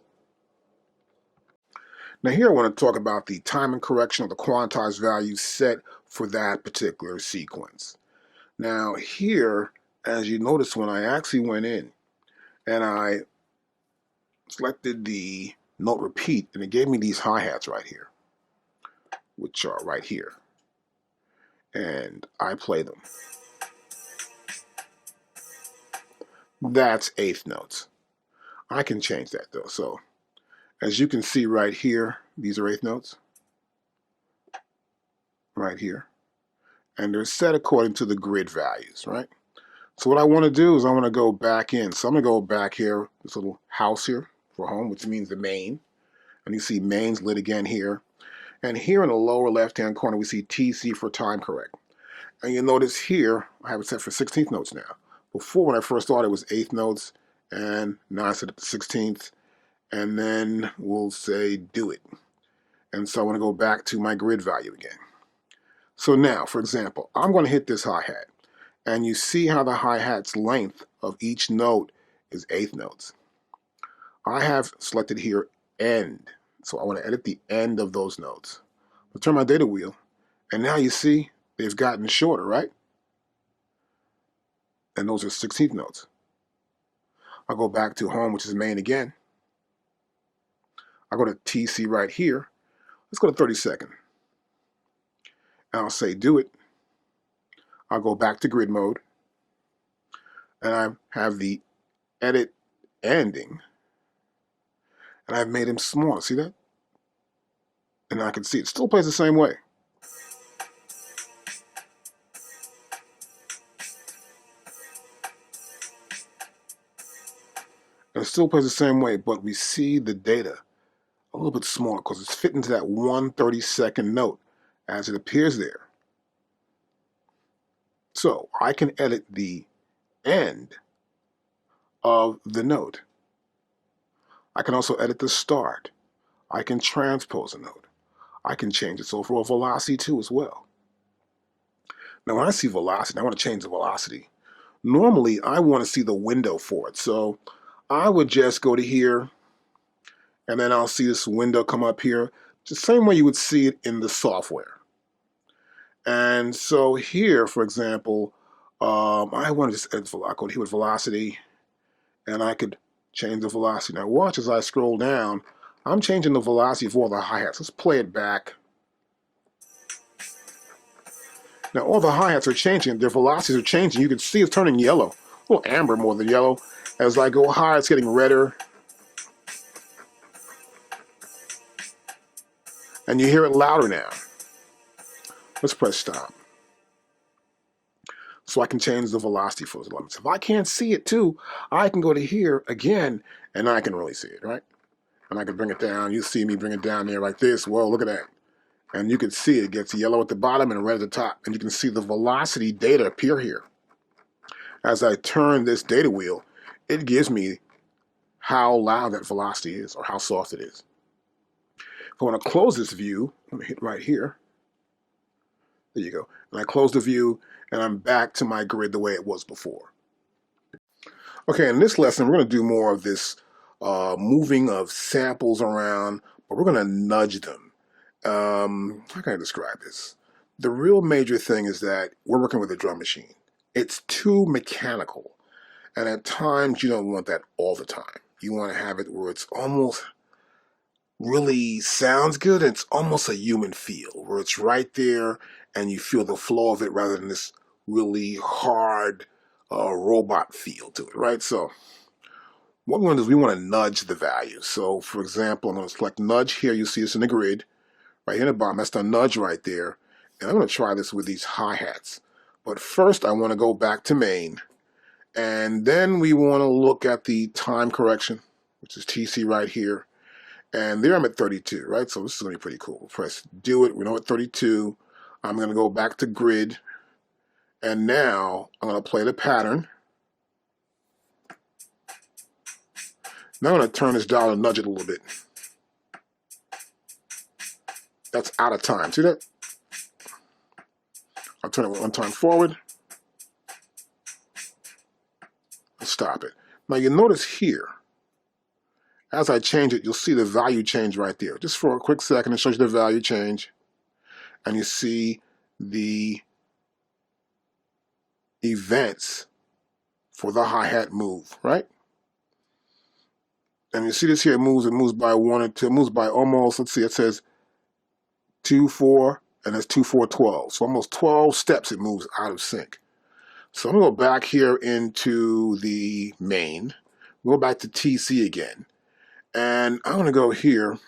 Now here I want to talk about the timing correction of the quantized value set for that particular sequence. Now here, as you notice, when I actually went in and I selected the note repeat, and it gave me these hi-hats right here, which are right here. And I play them. That's eighth notes. I can change that though. So as you can see right here, these are eighth notes. Right here. And they're set according to the grid values, right? So what I want to do is I want to go back in. So I'm going to go back here, this little house here for home, which means the main. And you see main's lit again here. And here in the lower left-hand corner, we see TC for time correct. And you'll notice here, I have it set for 16th notes now. Before, when I first started, it was 8th notes, and now I set it to 16th. And then we'll say do it. And so I want to go back to my grid value again. So now, for example, I'm going to hit this hi-hat. And you see how the hi-hat's length of each note is 8th notes. I have selected here end. So I want to edit the end of those notes. I'll turn my data wheel. And now you see they've gotten shorter, right? And those are 16th notes. I'll go back to home, which is main again. I'll go to TC right here. Let's go to 32nd. And I'll say do it. I'll go back to grid mode. And I have the edit ending. And I've made him smaller. See that? And I can see it still plays the same way. And it still plays the same way, but we see the data a little bit smaller because it's fit into that 1/32nd note as it appears there. So I can edit the end of the note. I can also edit the start. I can transpose a note. I can change its overall velocity too as well. Now when I see velocity, I want to change the velocity. Normally I want to see the window for it. So I would just go to here, and then I'll see this window come up here, the same way you would see it in the software. And so here, for example, I want to just edit, I go here with velocity, and I could change the velocity. Now watch as I scroll down, I'm changing the velocity of all the hi-hats. Let's play it back. Now all the hi-hats are changing, their velocities are changing. You can see it's turning yellow, a little amber more than yellow. As I go higher, it's getting redder. And you hear it louder now. Let's press stop. So I can change the velocity for those elements. If I can't see it too, I can go to here again, and I can really see it, right? And I can bring it down. You see me bring it down there like this. Whoa, look at that. And you can see it gets yellow at the bottom and red at the top. And you can see the velocity data appear here. As I turn this data wheel, it gives me how loud that velocity is or how soft it is. If I want to close this view, I'm going to hit right here. There you go. And I close the view, and I'm back to my grid the way it was before. Okay, in this lesson, we're going to do more of this moving of samples around, but we're going to nudge them. How can I describe this? The real major thing is that we're working with a drum machine. It's too mechanical, and at times you don't want that all the time. You want to have it where it's almost really sounds good, and it's almost a human feel, where it's right there and you feel the flow of it rather than this really hard robot feel to it, right? So what we want to do is we want to nudge the value. So for example, I'm going to select nudge here. You see this in the grid right here in the bottom. That's the nudge right there. And I'm going to try this with these hi-hats. But first I want to go back to main, and then we want to look at the time correction, which is TC right here. And there I'm at 32, right? So this is going to be pretty cool. Press do it. We know at 32. I'm going to go back to grid. And now I'm going to play the pattern. Now I'm going to turn this dial and nudge it a little bit. That's out of time. See that? I'll turn it one time forward. And stop it. Now you notice here, as I change it, you'll see the value change right there. Just for a quick second, it shows you the value change. And you see the events for the hi-hat move, right? And you see this here, it moves by 1 or 2, it moves by almost, let's see, it says 2, 4, and that's 2, 4, 12. So almost 12 steps it moves out of sync. So I'm gonna go back here into the main, go back to TC again, and I'm gonna go here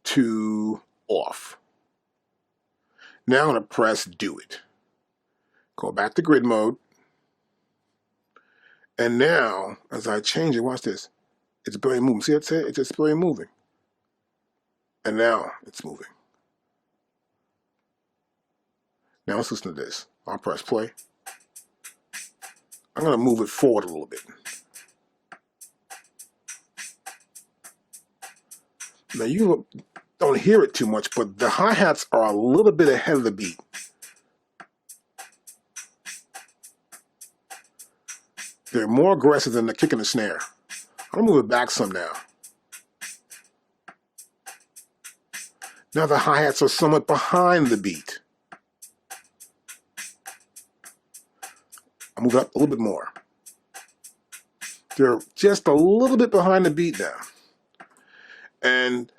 to off. Now I'm gonna press do it. Go back to grid mode. And now, as I change it, watch this. It's barely moving. See that? It's just barely moving. And now it's moving. Now let's listen to this. I'll press play. I'm going to move it forward a little bit. Now you don't hear it too much, but the hi-hats are a little bit ahead of the beat. They're more aggressive than the kick and the snare. I'm going to move it back some now. Now the hi-hats are somewhat behind the beat. I'll move it up a little bit more. They're just a little bit behind the beat now. And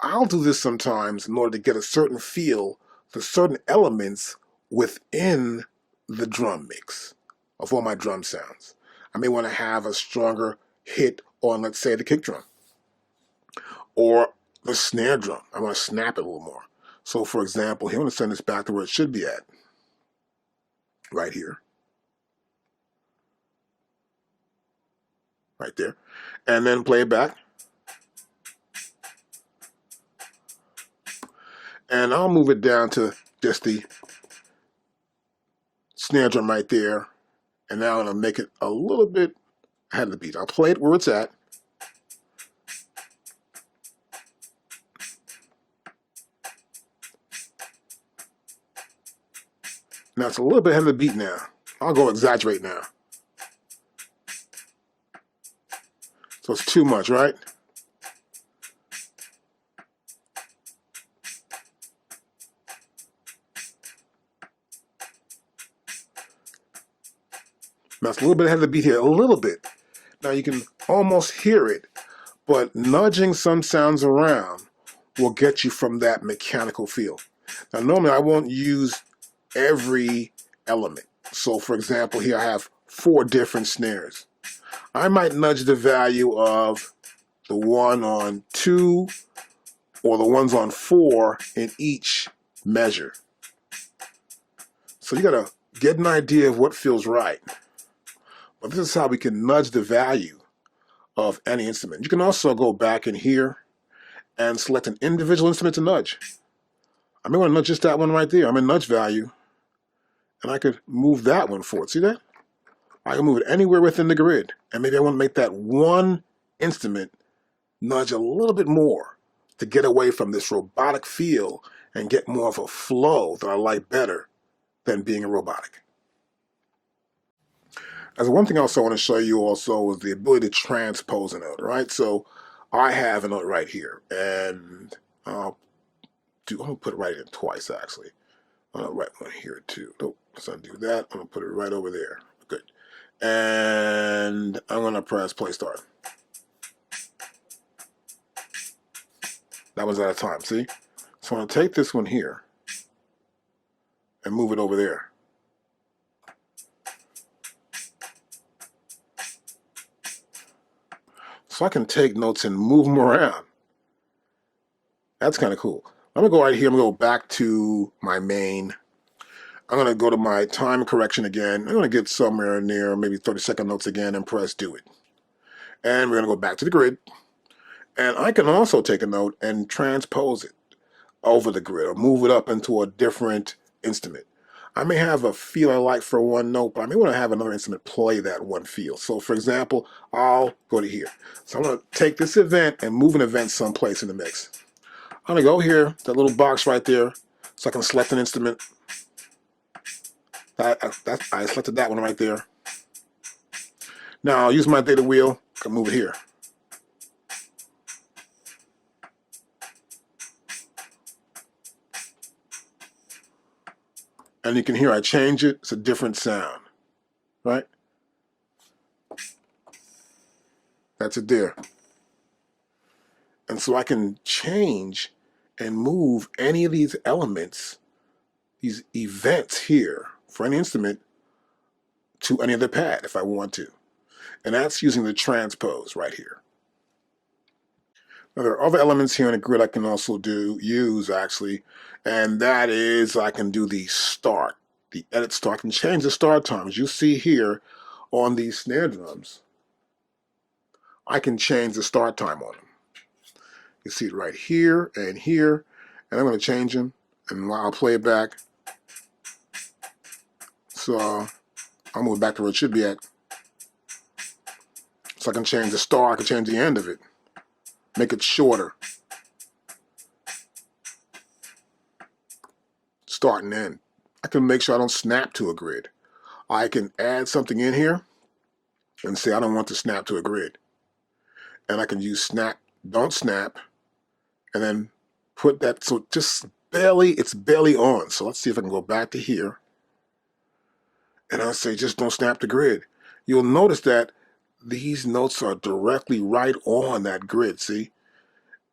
I'll do this sometimes in order to get a certain feel for certain elements within the drum mix of all my drum sounds. I may want to have a stronger hit on, let's say, the kick drum or the snare drum. I want to snap it a little more. So for example, here I'm going to send this back to where it should be at, right here. right there, and then play it back. And I'll move it down to just the snare drum right there. And now I'm going to make it a little bit ahead of the beat. I'll play it where it's at. Now it's a little bit ahead of the beat now. I'll go exaggerate now. So it's too much, right? Now it's a little bit ahead of the beat here, a little bit. Now you can almost hear it, but nudging some sounds around will get you from that mechanical feel. Now normally I won't use every element. So for example, here I have 4 different snares. I might nudge the value of the one on 2 or the ones on 4 in each measure. So you gotta get an idea of what feels right. But this is how we can nudge the value of any instrument. You can also go back in here and select an individual instrument to nudge. I may want to nudge just that one right there. I'm in nudge value, and I could move that one forward. See that? I can move it anywhere within the grid. And maybe I want to make that one instrument nudge a little bit more to get away from this robotic feel and get more of a flow that I like better than being a robotic. As one thing I also want to show you also is the ability to transpose a note, right? So I have a note right here, and I'm gonna put it right in twice actually. I'm gonna write one here too. Nope, let's undo that. I'm gonna put it right over there. Good. And I'm gonna press play start. That one's out of time, see? So I'm gonna take this one here and move it over there. So I can take notes and move them around. That's kind of cool. I'm gonna go right here, I'm gonna go back to my main. I'm gonna go to my time correction again. I'm gonna get somewhere in there, maybe 30-second notes again, and press do it. And we're gonna go back to the grid. And I can also take a note and transpose it over the grid or move it up into a different instrument. I may have a feel I like for one note, but I may want to have another instrument play that one feel. So for example, I'll go to here. So I'm going to take this event and move an event someplace in the mix. I'm going to go here, that little box right there, so I can select an instrument. I selected that one right there. Now I'll use my data wheel, I can move it here. And you can hear I change it, it's a different sound, right? That's it there. And so I can change and move any of these elements, these events here for any instrument to any other pad if I want to. And that's using the transpose right here. Now there are other elements here in the grid I can also use actually, and that is I can do the start, the edit start. I can change the start time. As you see here on these snare drums, I can change the start time on them. You see it right here, and I'm going to change them, and I'll play it back. So I'll move back to where it should be at. So I can change the start, I can change the end of it, make it shorter. Start and end. I can make sure I don't snap to a grid. I can add something in here and say I don't want to snap to a grid. And I can use snap, don't snap, and then put that, so just barely, it's barely on. So let's see if I can go back to here. And I'll say just don't snap the grid. You'll notice that these notes are directly right on that grid, see?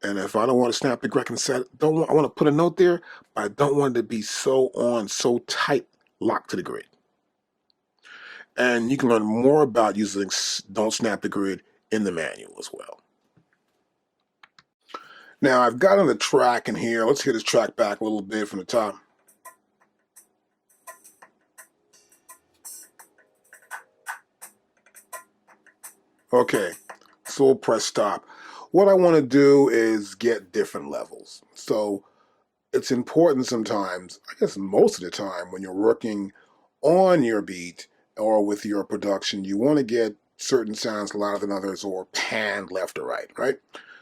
And if I don't want to snap the grid, I can set, I want to put a note there, but I don't want it to be so on, so tight, locked to the grid. And you can learn more about using don't snap the grid in the manual as well. Now I've got on the track in here. Let's hear this track back a little bit from the top. Okay, so we'll press stop. What I want to do is get different levels. So it's important sometimes, I guess most of the time, when you're working on your beat or with your production, you want to get certain sounds louder than others or panned left or right, right?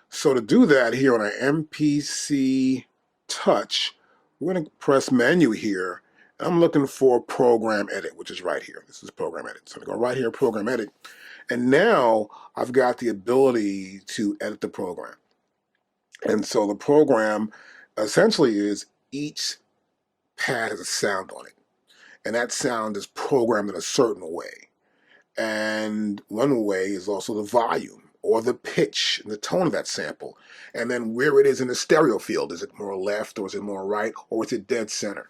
So to do that here on our MPC Touch, we're going to press menu here. And I'm looking for Program Edit, which is right here. This is Program Edit. So I'm going to go right here, Program Edit. And now I've got the ability to edit the program. And so the program essentially is each pad has a sound on it. And that sound is programmed in a certain way. And one way is also the volume or the pitch and the tone of that sample. And then where it is in the stereo field. Is it more left or is it more right or is it dead center?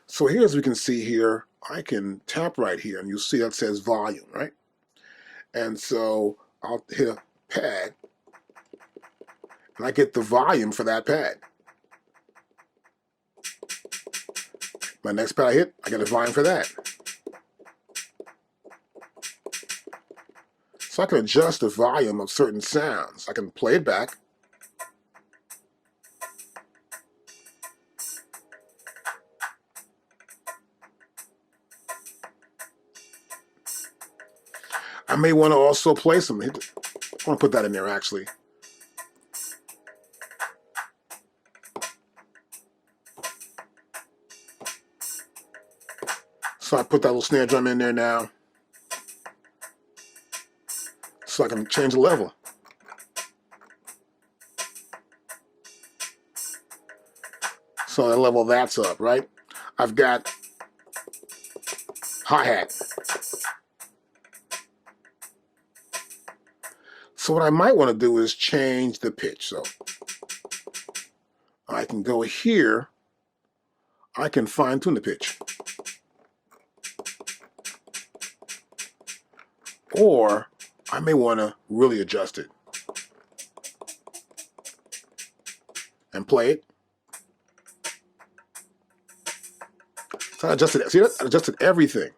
So here, as we can see here, I can tap right here and you'll see that says volume, right? And so I'll hit a pad and I get the volume for that pad. My next pad I hit, I get a volume for that. So I can adjust the volume of certain sounds. I can play it back. I may want to also play some. I want to put that in there actually. So I put that little snare drum in there now. So I can change the level. So the level that's up, right? I've got hi-hat. So what I might want to do is change the pitch. So I can go here. I can fine-tune the pitch. Or I may want to really adjust it and play it. So I adjusted it. See that? I adjusted everything.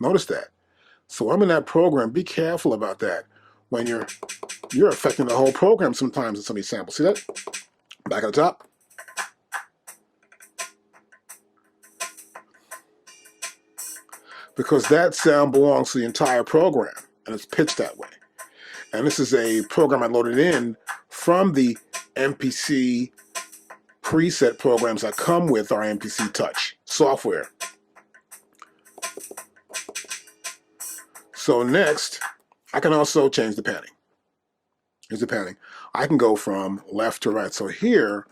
Notice that. So I'm in that program. Be careful about that. When you're affecting the whole program sometimes in some of these samples. See that? Back at the top. Because that sound belongs to the entire program and it's pitched that way. And this is a program I loaded in from the MPC preset programs that come with our MPC Touch software. So next, I can also change the panning. Here's the panning. I can go from left to right. So here,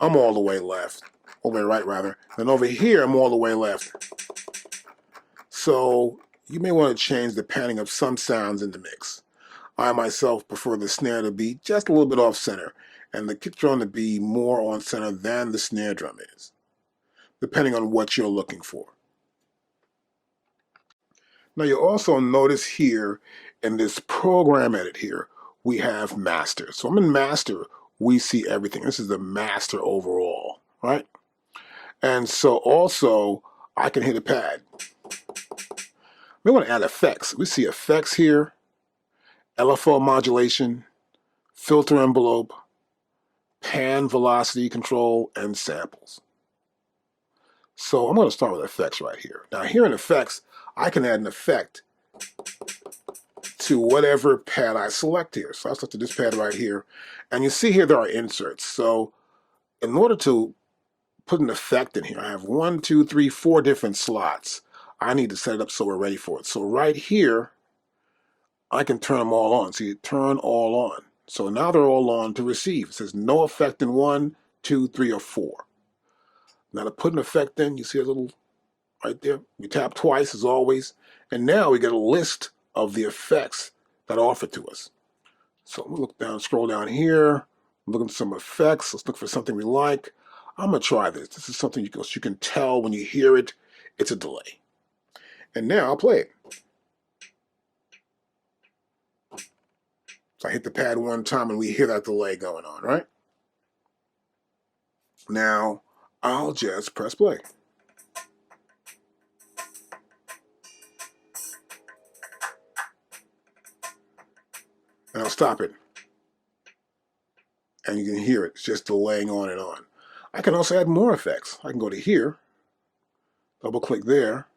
I'm all the way left, all the way right rather. And over here, I'm all the way left. So you may want to change the panning of some sounds in the mix. I myself prefer the snare to be just a little bit off center and the kick drum to be more on center than the snare drum is, depending on what you're looking for. Now you'll also notice here in this program edit here, we have master. So I'm in master, we see everything. This is the master overall, right? And so also I can hit a pad. We want to add effects. We see effects here, LFO modulation, filter envelope, pan velocity control, and samples. So I'm going to start with effects right here. Now here in effects, I can add an effect to whatever pad I select here. So I selected this pad right here. And you see here there are inserts. So in order to put an effect in here, I have 1, 2, 3, 4 different slots. I need to set it up so we're ready for it. So right here, I can turn them all on. See, turn all on. So now they're all on to receive. It says no effect in 1, 2, 3, or 4. Now to put an effect in, you see a little right there. We tap twice as always. And now we get a list of the effects that are offered to us. So we'll look down, scroll down here, look at some effects. Let's look for something we like. I'm going to try this. This is something you can tell when you hear it, it's a delay. And now I'll play it. So I hit the pad one time and we hear that delay going on, right? Now I'll just press play. And I'll stop it. And you can hear it. It's just delaying on and on. I can also add more effects. I can go to here, double click there.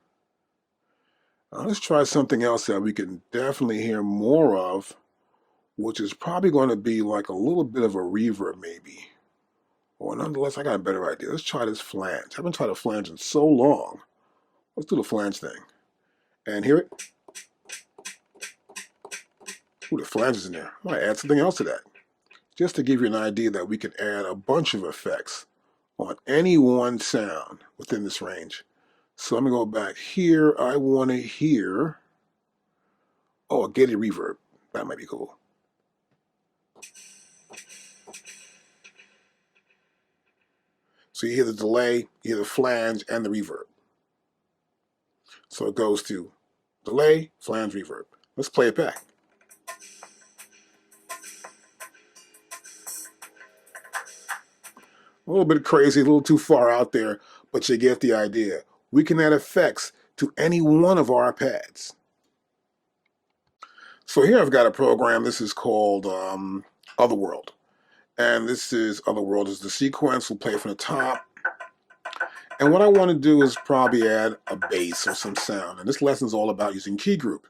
Now let's try something else that we can definitely hear more of, which is probably going to be like a little bit of a reverb maybe. Or nonetheless, I got a better idea. Let's try this flange. I haven't tried a flange in so long. Let's do the flange thing. And hear it. Ooh, the flange is in there. I might add something else to that. Just to give you an idea that we can add a bunch of effects on any one sound within this range. So let me go back here. I want to hear, oh, a gated reverb. That might be cool. So you hear the delay, you hear the flange, and the reverb. So it goes to delay, flange, reverb. Let's play it back. A little bit crazy, a little too far out there, but you get the idea. We can add effects to any one of our pads. So here I've got a program. This is called Otherworld. And this is Otherworld is the sequence. We'll play it from the top. And what I want to do is probably add a bass or some sound. And this lesson is all about using Keygroup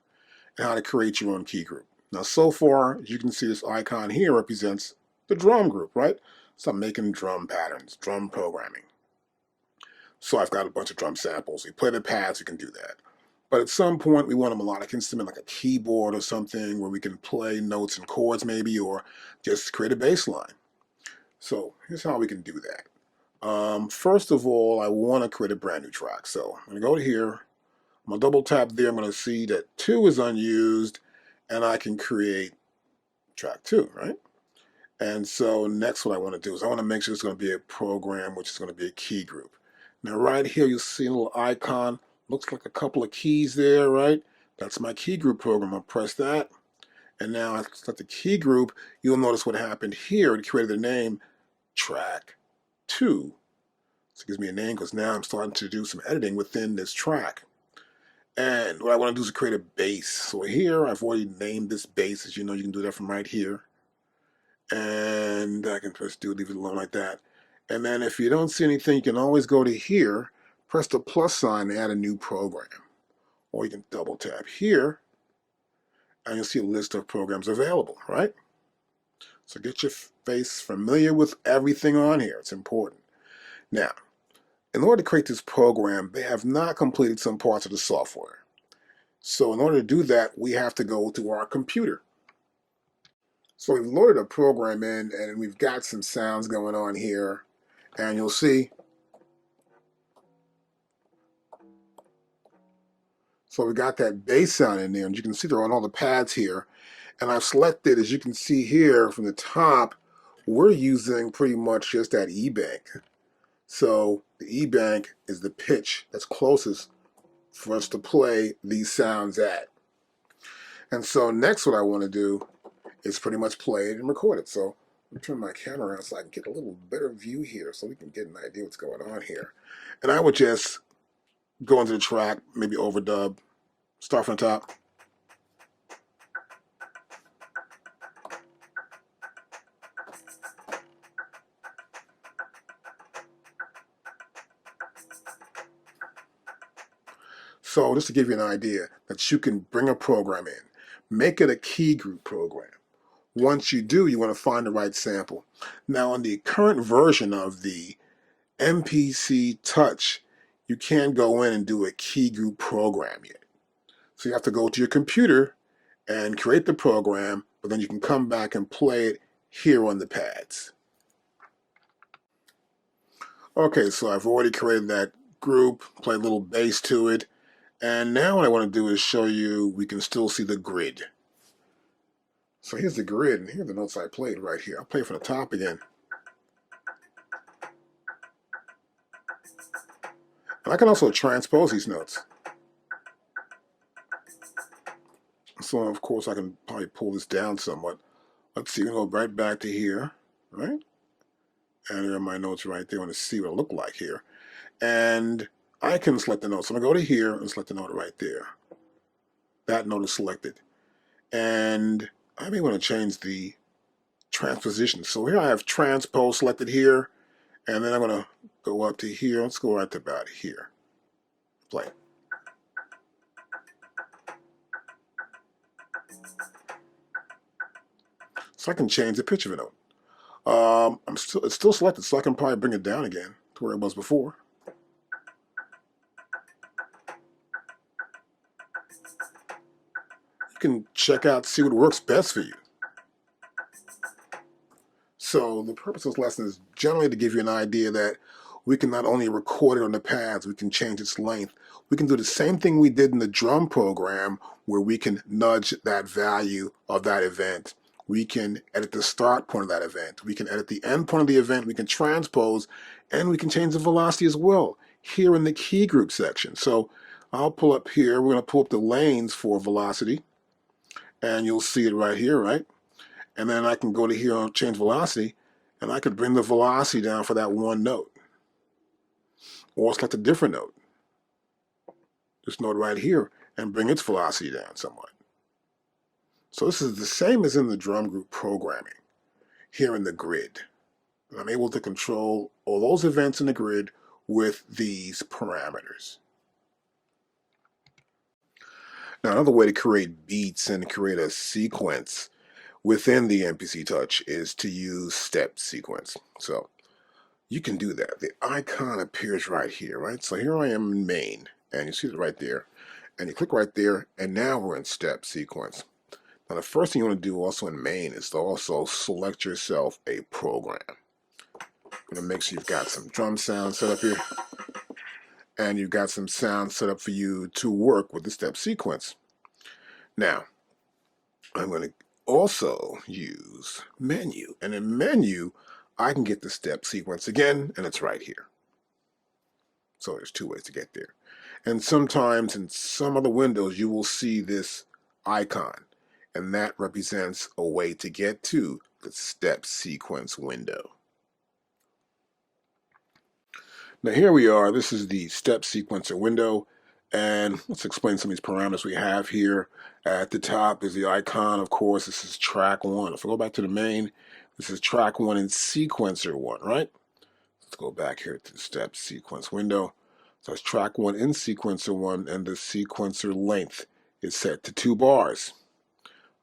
and how to create your own Keygroup. Now, so far, as you can see, this icon here represents the drum group, right? So I'm making drum patterns, drum programming. So I've got a bunch of drum samples. We play the pads, we can do that. But at some point, we want a melodic instrument like a keyboard or something where we can play notes and chords maybe, or just create a bass line. So here's how we can do that. First of all, I want to create a brand new track. So I'm going to go to here. I'm going to double tap there. I'm going to see that 2 is unused, and I can create track 2, right? And so next what I want to do is I want to make sure it's going to be a program, which is going to be a key group. Now right here, you see a little icon. Looks like a couple of keys there, right? That's my key group program. I'll press that. And now I select the key group. You'll notice what happened here. It created the name track 2. So it gives me a name because now I'm starting to do some editing within this track. And what I want to do is create a bass. So here I've already named this bass. As you know, you can do that from right here. And I can press do, leave it alone like that. And then if you don't see anything, you can always go to here, press the plus sign and add a new program. Or you can double tap here and you'll see a list of programs available, right? So get your face familiar with everything on here. It's important. Now, in order to create this program, they have not completed some parts of the software. So in order to do that, we have to go to our computer. So we've loaded a program in and we've got some sounds going on here. And you'll see, so we got that bass sound in there. And you can see they're on all the pads here. And I've selected, as you can see here from the top, we're using pretty much just that E-bank. So the E-bank is the pitch that's closest for us to play these sounds at. And so next what I want to do is pretty much play it and record it. So let me turn my camera around so I can get a little better view here so we can get an idea what's going on here. And I would just go into the track, maybe overdub, start from the top. So just to give you an idea that you can bring a program in, make it a key group program. Once you do, you want to find the right sample. Now on the current version of the MPC Touch, you can't go in and do a key group program yet. So you have to go to your computer and create the program, but then you can come back and play it here on the pads. Okay, so I've already created that group, played a little bass to it, and now what I want to do is show you we can still see the grid. So here's the grid, and here are the notes I played right here. I'll play from the top again. And I can also transpose these notes. So of course I can probably pull this down somewhat. Let's see, we can go right back to here, right? And here are my notes right there. I want to see what it look like here. And I can select the note. So I'm going to go to here and select the note right there. That note is selected. And I may want to change the transposition. So here I have transpose selected here, and then I'm going to go up to here. Let's go right to about here. Play. So I can change the pitch of a note. It's still selected, so I can probably bring it down again to where it was before. You can check out, see what works best for you. So the purpose of this lesson is generally to give you an idea that we can not only record it on the pads, we can change its length. We can do the same thing we did in the drum program where we can nudge that value of that event. We can edit the start point of that event. We can edit the end point of the event. We can transpose, and we can change the velocity as well here in the Keygroup section. So I'll pull up here. We're going to pull up the lanes for velocity, and you'll see it right here, right? And then I can go to here and change velocity, and I could bring the velocity down for that one note. Or select a different note, this note right here, and bring its velocity down somewhat. So this is the same as in the drum group programming here in the grid. I'm able to control all those events in the grid with these parameters. Now, another way to create beats and create a sequence within the MPC Touch is to use step sequence. So you can do that. The icon appears right here, right? So here I am in main, and you see it right there. And you click right there, and now we're in step sequence. Now the first thing you want to do also in main is to also select yourself a program. I'm going to make sure you've got some drum sounds set up here, and you've got some sounds set up for you to work with the step sequence. Now, I'm going to also use menu, and in menu, I can get the step sequence again, and it's right here. So there's two ways to get there. And sometimes in some other windows, you will see this icon, and that represents a way to get to the step sequence window. Now here we are. This is the step sequencer window, and let's explain some of these parameters we have here. At the top is the icon. Of course, this is track 1. If I go back to the main, this is track 1 in sequencer 1, right? Let's go back here to the step sequence window. So it's track 1 in sequencer 1, and the sequencer length is set to 2 bars.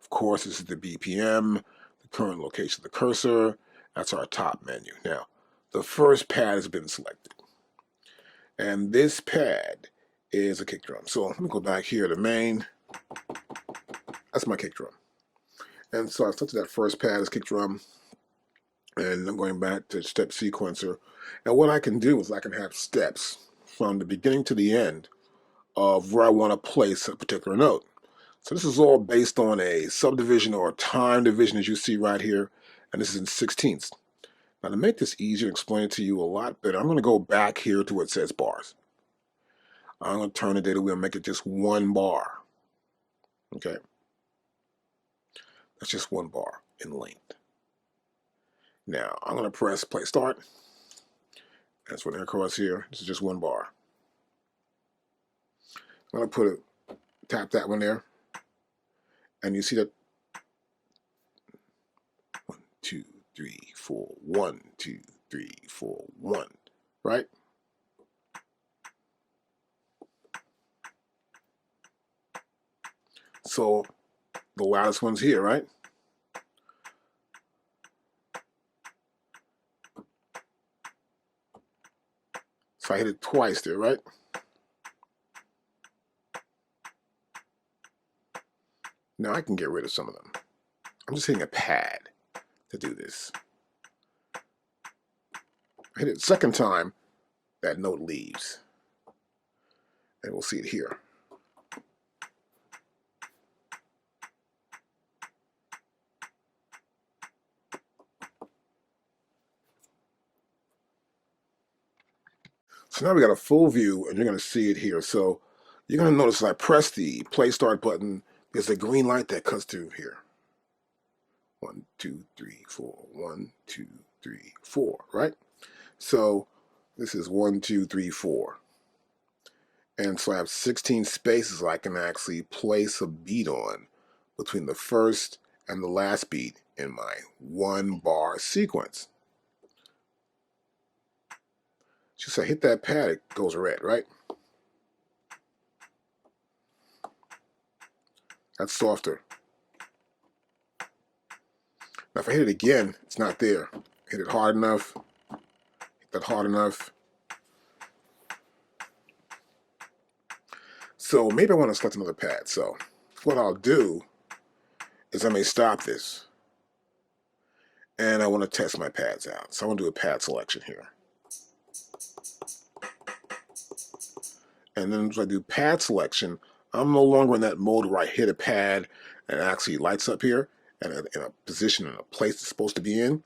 Of course, this is the BPM, the current location of the cursor. That's our top menu. Now, the first pad has been selected. And this pad is a kick drum. So let me go back here to main. That's my kick drum. And so I've selected that first pad as kick drum. And I'm going back to step sequencer. And what I can do is I can have steps from the beginning to the end of where I want to place a particular note. So this is all based on a subdivision or a time division, as you see right here. And this is in 16ths. Now to make this easier and explain it to you a lot better, I'm going to go back here to where it says bars. I'm going to turn the data wheel and make it just 1 bar. Okay? That's just 1 bar in length. Now I'm going to press play start. That's what across here. This is just 1 bar. I'm going to tap that one there. And you see that 1, 2, 3, 4, 1, 2, 3, 4, 1, right? So the loudest one's here, right? So I hit it twice there, right? Now I can get rid of some of them. I'm just hitting a pad to do this. I hit it the second time, that note leaves. And we'll see it here. So now we got a full view, and you're going to see it here. So you're going to notice as I press the play start button, there's a green light that cuts through here. 1, 2, 3, 4. 1, 2, 3, 4, right? So this is 1, 2, 3, 4. And so I have 16 spaces I can actually place a beat on between the first and the last beat in my 1-bar sequence. So I hit that pad, it goes red, right? That's softer. Now if I hit it again, it's not there. Hit it hard enough, hit that hard enough. So maybe I want to select another pad. So what I'll do is I may stop this, and I want to test my pads out. So I want to do a pad selection here. And then as I do pad selection, I'm no longer in that mode where I hit a pad and it actually lights up here and in a position, in a place it's supposed to be in.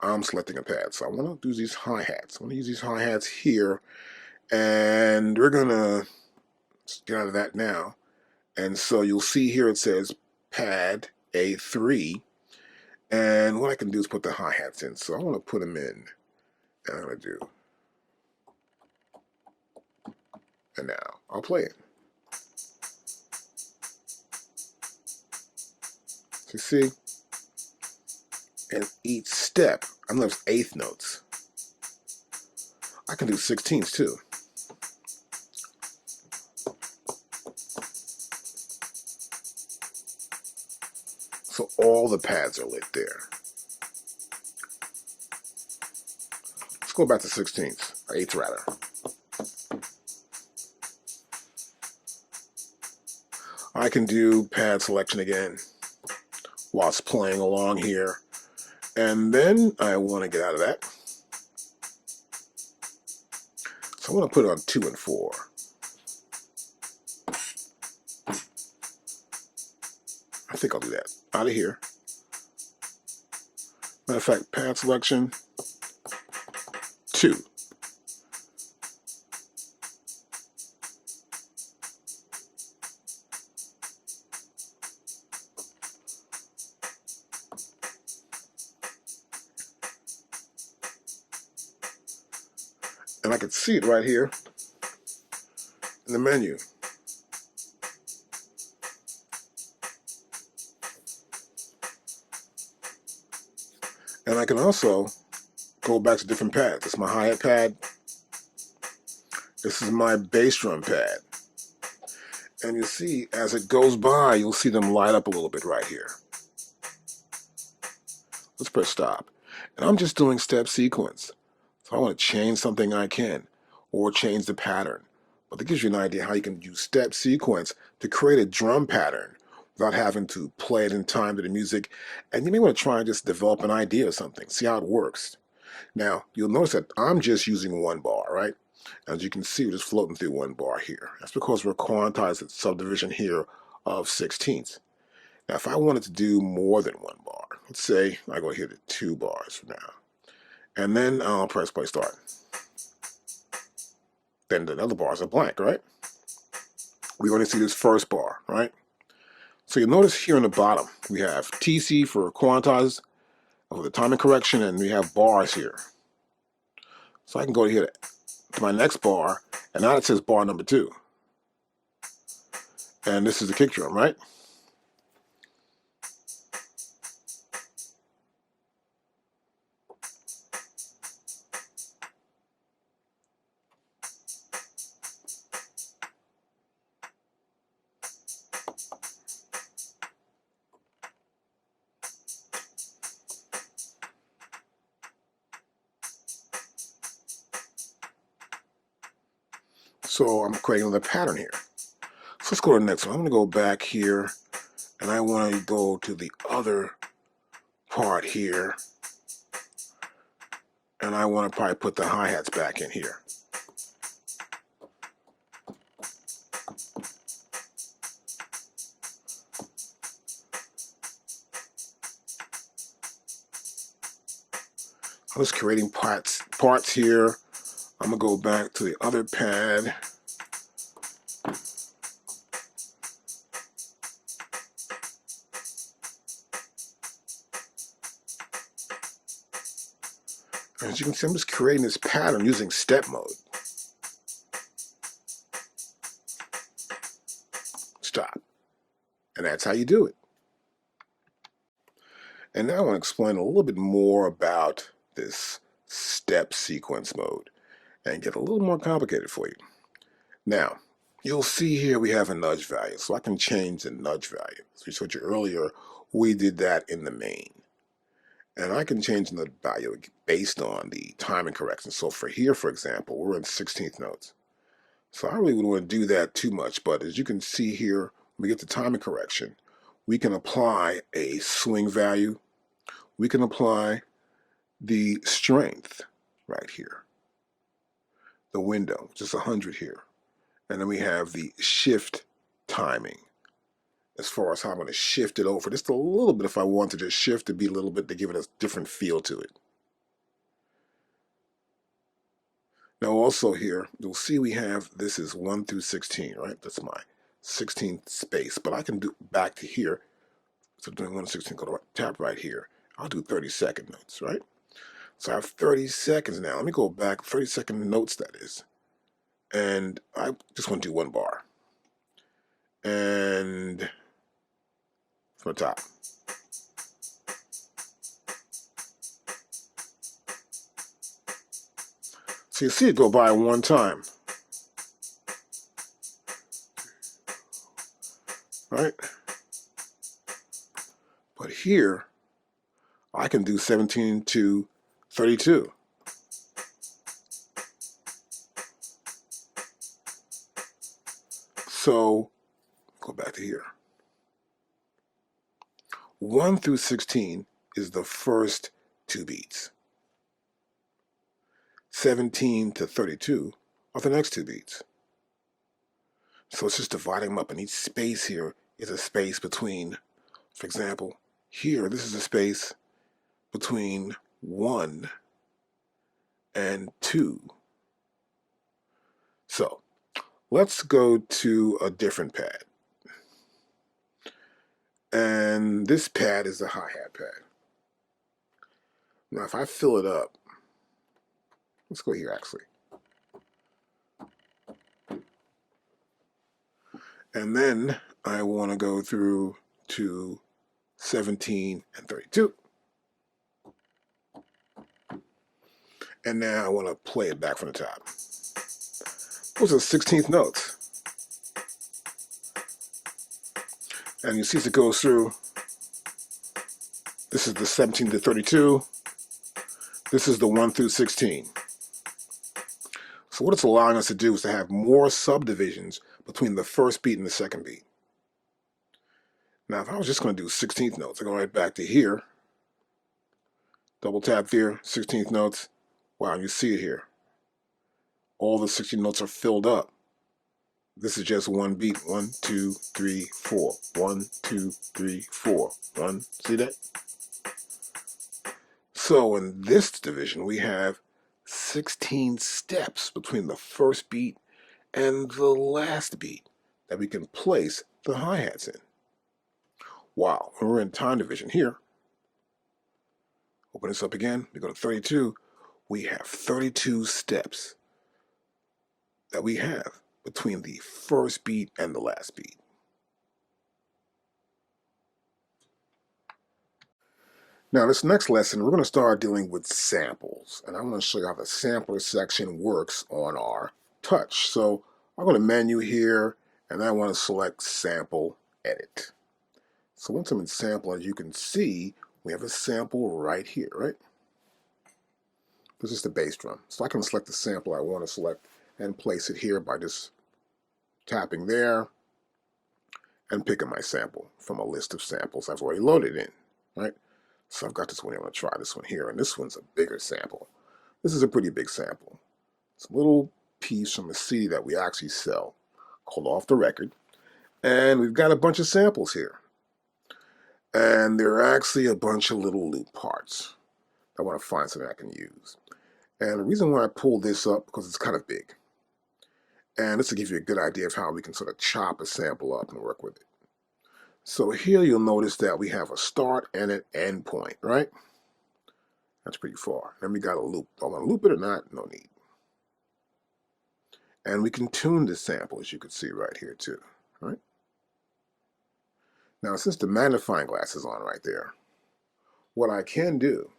I'm selecting a pad. So I want to do these hi-hats. I want to use these hi-hats here, and we're going to get out of that now. And so you'll see here it says pad A3, and what I can do is put the hi-hats in. So I want to put them in, and I'm going to do, and now I'll play it. So you see, in each step, I'm left 1/8 notes. I can do 16ths too. So all the pads are lit there. Let's go back to 16ths, or 8ths rather. I can do pad selection again while it's playing along here. And then I want to get out of that. So I want to put it on 2 and 4. I think I'll do that. Out of here. Matter of fact, pad selection, 2. And I can see it right here in the menu. And I can also go back to different pads. This is my hi-hat pad. This is my bass drum pad. And you see, as it goes by, you'll see them light up a little bit right here. Let's press stop. And I'm just doing step sequence. So I want to change something I can, or change the pattern. But that gives you an idea how you can use step sequence to create a drum pattern without having to play it in time to the music. And you may want to try and just develop an idea of something, see how it works. Now, you'll notice that I'm just using 1 bar, right? As you can see, we're just floating through 1 bar here. That's because we're quantized at subdivision here of 16ths. Now, if I wanted to do more than 1 bar, let's say I go here to 2 bars from now, and then I'll press play start. Then the other bars are blank, right? We only see this first bar, right? So you'll notice here in the bottom, we have TC for quantize, for the timing correction, and we have bars here. So I can go here to my next bar, and now it says bar number 2. And this is the kick drum, right? So I'm creating another pattern here. So let's go to the next one. I'm going to go back here, and I want to go to the other part here, and I want to probably put the hi-hats back in here. I was creating parts here. I'm going to go back to the other pad. As you can see, I'm just creating this pattern using step mode. Stop. And that's how you do it. And now I want to explain a little bit more about this step sequence mode and get a little more complicated for you. Now, you'll see here we have a nudge value, so I can change the nudge value. So we showed you earlier, we did that in the main. And I can change the nudge value based on the timing correction. So for here, for example, we're in 16th notes. So I really wouldn't want to do that too much, but as you can see here, when we get to timing correction, we can apply a swing value. We can apply the strength right here, the window, which is 100 here. And then we have the shift timing as far as how I'm going to shift it over just a little bit if I wanted to shift to be a little bit to give it a different feel to it. Now also here, you'll see we have, this is 1 through 16, right? That's my 16th space, but I can do back to here. So doing 1 to 16, go to right, tap right here. I'll do 30-second notes, right? So I have 30 seconds now. Let me go back, 30-second notes that is. And I just want to do 1 bar. And from the top. So you see it go by 1 time. Right? But here, I can do 17 to 32. So, go back to here. 1 through 16 is the first 2 beats. 17 to 32 are the next 2 beats. So it's just dividing them up, and each space here is a space between, for example, here, this is a space between 1 and 2. So let's go to a different pad. And this pad is a hi-hat pad. Now if I fill it up, let's go here actually. And then I want to go through to 17 and 32. And now I want to play it back from the top. Those are 16th notes. And you see as it goes through, this is the 17 to 32. This is the 1 through 16. So what it's allowing us to do is to have more subdivisions between the first beat and the second beat. Now, if I was just going to do 16th notes, I go right back to here. Double tap there, 16th notes. Wow, you see it here. All the 16 notes are filled up. This is just 1 beat. 1, 2, 3, 4. 1, 2, 3, 4. 1. See that? So in this division, we have 16 steps between the first beat and the last beat that we can place the hi-hats in. Wow, when we're in time division here, open this up again, we go to 32, we have 32 steps that we have between the first beat and the last beat. Now this next lesson, we're going to start dealing with samples, and I'm going to show you how the sampler section works on our touch. So I'm going to menu here, and I want to select sample edit. So once I'm in sample, as you can see, we have a sample right here, right? This is the bass drum. So I can select the sample I want to select and place it here by just tapping there and picking my sample from a list of samples I've already loaded in, right? So I've got this one here. I'm going to try this one here, and this one's a bigger sample. This is a pretty big sample. It's a little piece from a CD that we actually sell called Off the Record, and we've got a bunch of samples here. And there are actually a bunch of little loop parts. I want to find something I can use. And the reason why I pulled this up, because it's kind of big. And this will give you a good idea of how we can sort of chop a sample up and work with it. So here you'll notice that we have a start and an end point, right? That's pretty far. Then we got a loop. Do I want to loop it or not? No need. And we can tune this sample, as you can see right here too, right? Now, since the magnifying glass is on right there, what I can do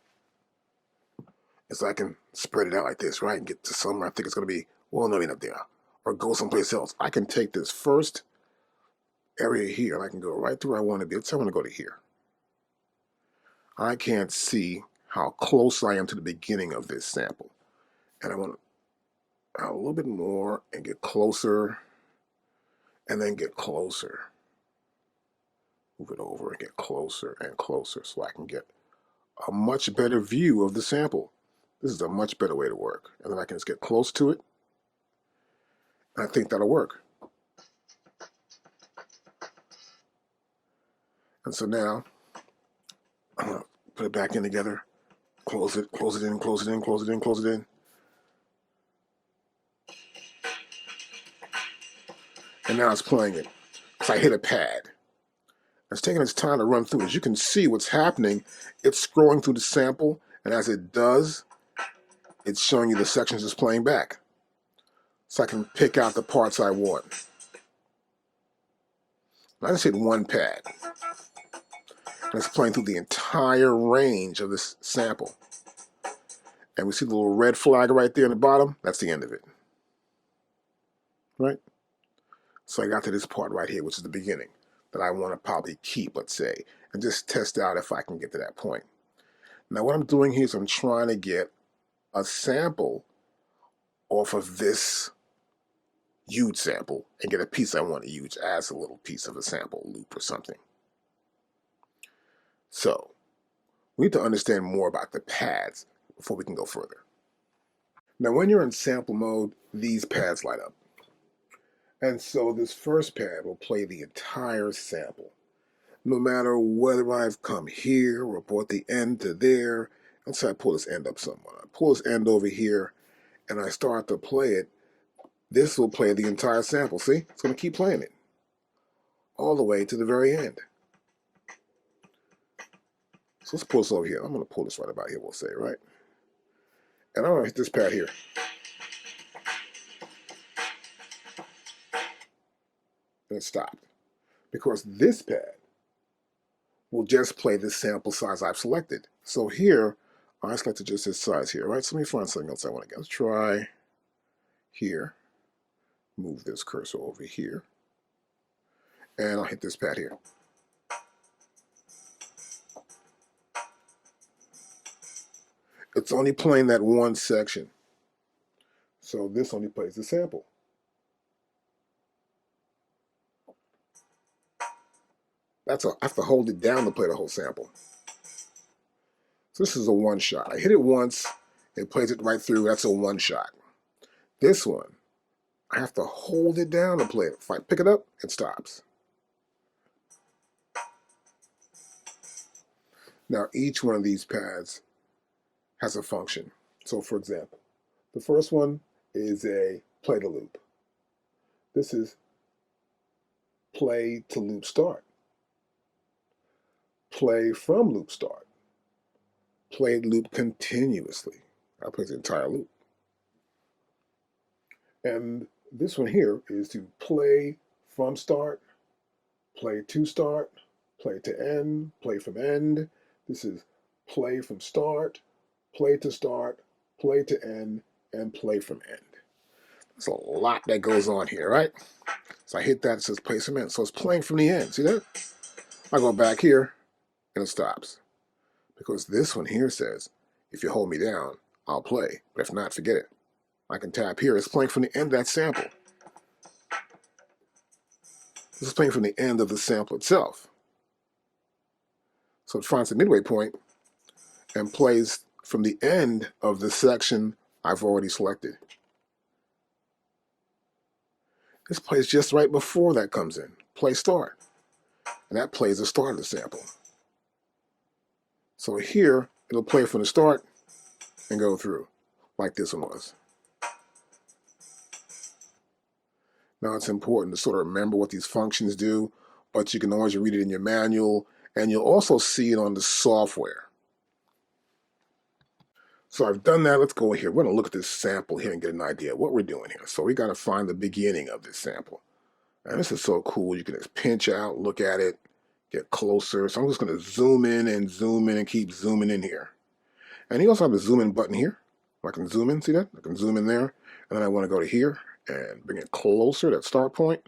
is I can spread it out like this, right? And get to somewhere I think it's going to be, well, no, up there. Or go someplace else. I can take this first area here and I can go right to where I want to be. Let's say I want to go to here. I can't see how close I am to the beginning of this sample. And I want to add a little bit more and get closer and then get closer. Move it over and get closer and closer so I can get a much better view of the sample. This is a much better way to work. And then I can just get close to it. And I think that'll work. And so now, I'm going to put it back in together. Close it in, close it in, close it in, close it in. And now it's playing it. So I hit a pad. It's taking its time to run through. As you can see what's happening, it's scrolling through the sample, and as it does, it's showing you the sections it's playing back. So I can pick out the parts I want. I just hit one pad. And it's playing through the entire range of this sample. And we see the little red flag right there in the bottom. That's the end of it. Right? So I got to this part right here, which is the beginning, that I want to probably keep, let's say, and just test out if I can get to that point. Now what I'm doing here is I'm trying to get a sample off of this huge sample and get a piece I want to use as a little piece of a sample loop or something. So we need to understand more about the pads before we can go further. Now when you're in sample mode, these pads light up. And so this first pad will play the entire sample. No matter whether I've come here or brought the end to there. Let's say I pull this end up somewhere. I pull this end over here and I start to play it. This will play the entire sample. See? It's going to keep playing it all the way to the very end. So let's pull this over here. I'm going to pull this right about here, we'll say, right? And I'm going to hit this pad here. And it stopped. Because this pad will just play the sample size I've selected. So here, I selected just this size here, right? So let me find something else I want to get. Let's try here. Move this cursor over here. And I'll hit this pad here. It's only playing that one section. So this only plays the sample. I have to hold it down to play the whole sample. So this is a one shot. I hit it once, it plays it right through. That's a one shot. This one, I have to hold it down to play it. If I pick it up, it stops. Now each one of these pads has a function. So for example, the first one is a play to loop. This is play to loop start. Play from loop start. Play loop continuously. I play the entire loop. And this one here is to play from start, play to start, play to end, play from end. This is play from start, play to start, play to end, and play from end. There's a lot that goes on here, right? So I hit that, it says play from end. So it's playing from the end, see that? I go back here, and it stops. Because this one here says, if you hold me down, I'll play. But if not, forget it. I can tap here. It's playing from the end of that sample. This is playing from the end of the sample itself. So it finds the midway point and plays from the end of the section I've already selected. This plays just right before that comes in. Play start. And that plays the start of the sample. So here, it'll play from the start and go through, like this one was. Now it's important to sort of remember what these functions do, but you can always read it in your manual, and you'll also see it on the software. So I've done that. Let's go here. We're going to look at this sample here and get an idea of what we're doing here. So we got to find the beginning of this sample. And this is so cool. You can just pinch out, look at it, get closer. So I'm just going to zoom in and keep zooming in here. And you also have the zoom in button here. I can zoom in, see that? I can zoom in there. And then I want to go to here and bring it closer, that start point.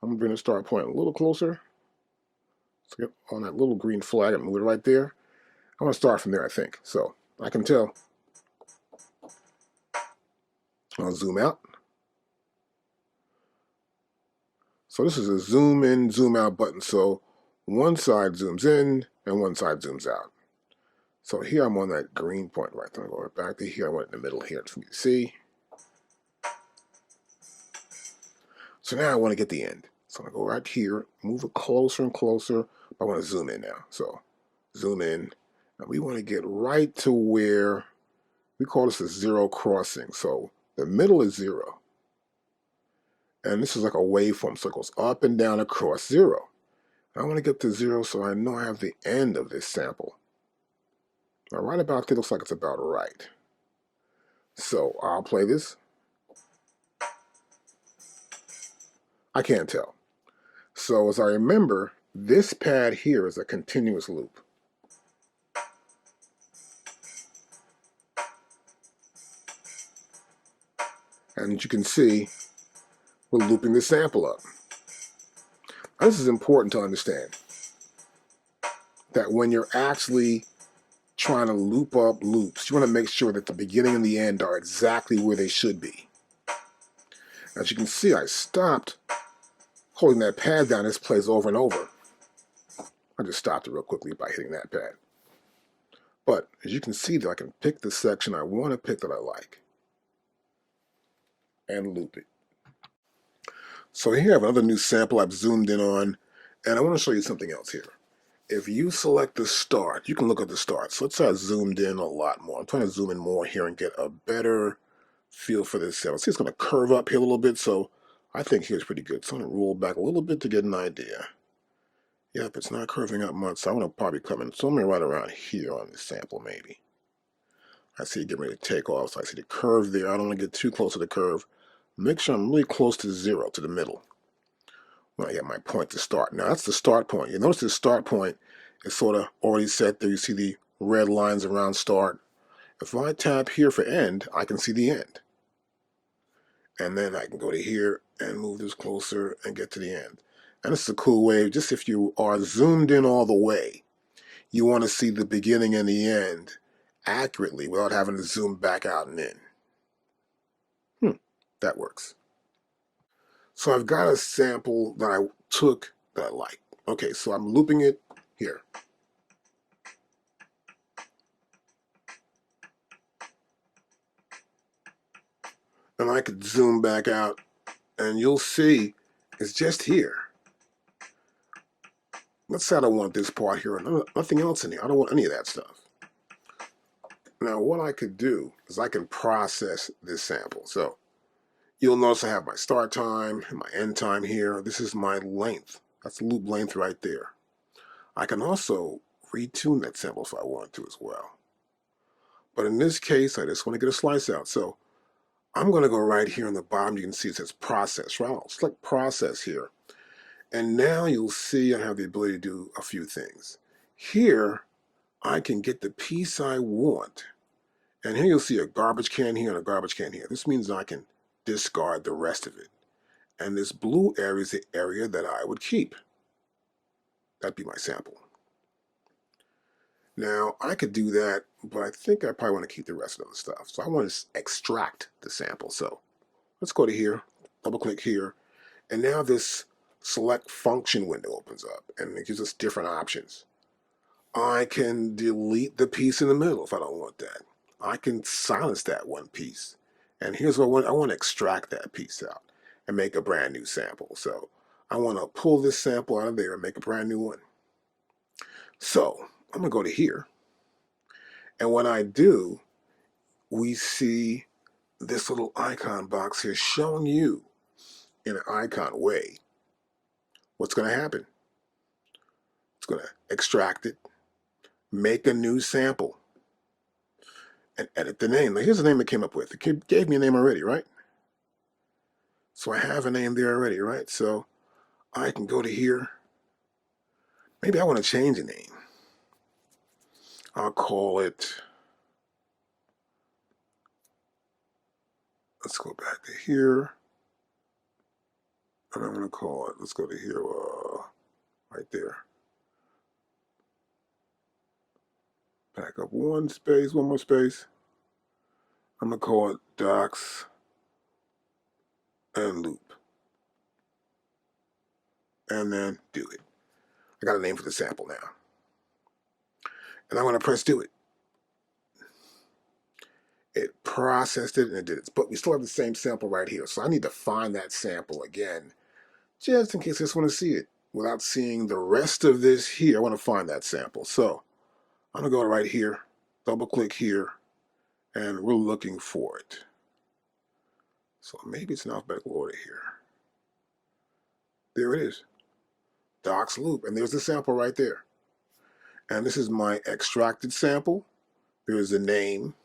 I'm going to bring the start point a little closer. So get on that little green flag and move it right there. I want to start from there, I think. So I can tell. I'll zoom out. So this is a zoom in, zoom out button. So one side zooms in and one side zooms out. So here I'm on that green point right there. I'm going back to here. I want it in the middle here for me to see. So now I want to get the end. So I'm going to go right here, move it closer and closer. I want to zoom in now. So zoom in. Now we want to get right to where we call this a zero crossing. So the middle is 0. And this is like a waveform. So it goes up and down across 0. I want to get to 0 so I know I have the end of this sample. Now right about there looks like it's about right. So I'll play this. I can't tell. So as I remember, this pad here is a continuous loop. And you can see we're looping the sample up. Now, this is important to understand, that when you're actually trying to loop up loops, you want to make sure that the beginning and the end are exactly where they should be. As you can see, I stopped holding that pad down. This plays over and over. I just stopped it real quickly by hitting that pad. But as you can see, that I can pick the section I want to pick that I like and loop it. So here I have another new sample I've zoomed in on, and I want to show you something else here. If you select the start, you can look at the start. So let's say I zoomed in a lot more. I'm trying to zoom in more here and get a better feel for this sample. See, it's going to curve up here a little bit, so I think here's pretty good. So I'm going to roll back a little bit to get an idea. Yep, it's not curving up much, so I'm going to probably come in somewhere right around here on this sample, maybe. I see it getting ready to take off, so I see the curve there. I don't want to get too close to the curve. Make sure I'm really close to 0, to the middle, when I get my point to start. Now, that's the start point. You notice the start point is sort of already set there. You see the red lines around start. If I tap here for end, I can see the end. And then I can go to here and move this closer and get to the end. And this is a cool way, just if you are zoomed in all the way, you want to see the beginning and the end accurately without having to zoom back out and in. That works. So I've got a sample that I took that I like. Okay, so I'm looping it here. And I could zoom back out and you'll see it's just here. Let's say I don't want this part here, nothing else in here. I don't want any of that stuff. Now what I could do is I can process this sample. So you'll notice I have my start time and my end time here. This is my length. That's the loop length right there. I can also retune that sample if I want to as well. But in this case, I just want to get a slice out. So I'm going to go right here on the bottom. You can see it says process, right? I'll select process here. And now you'll see I have the ability to do a few things. Here, I can get the piece I want. And here you'll see a garbage can here and a garbage can here. This means I can discard the rest of it. And this blue area is the area that I would keep. That'd be my sample. Now, I could do that, but I think I probably want to keep the rest of the stuff. So I want to extract the sample. So let's go to here, double click here, and now this select function window opens up, and it gives us different options. I can delete the piece in the middle if I don't want that. I can silence that one piece. And here's what I want to extract that piece out and make a brand new sample. So I want to pull this sample out of there and make a brand new one. So I'm going to go to here. And when I do, we see this little icon box here showing you in an icon way what's going to happen. It's going to extract it, make a new sample, and edit the name. Now here's the name it came up with. It gave me a name already, right? So I have a name there already, right? So I can go to here, Maybe I want to change the name. I'll call it, let's go back to here. And I'm going to call it, let's go to here, right there. Back up one more space. I'm going to call it docs and loop. And then do it. I got a name for the sample now. And I'm going to press do it. It processed it and it did it. But we still have the same sample right here. So I need to find that sample again, just in case I just want to see it. Without seeing the rest of this here, I want to find that sample. So I'm going to go right here, double click here, and we're looking for it. So maybe it's in alphabetical order here. There it is. Docs loop. And there's the sample right there. And this is my extracted sample. There's the name.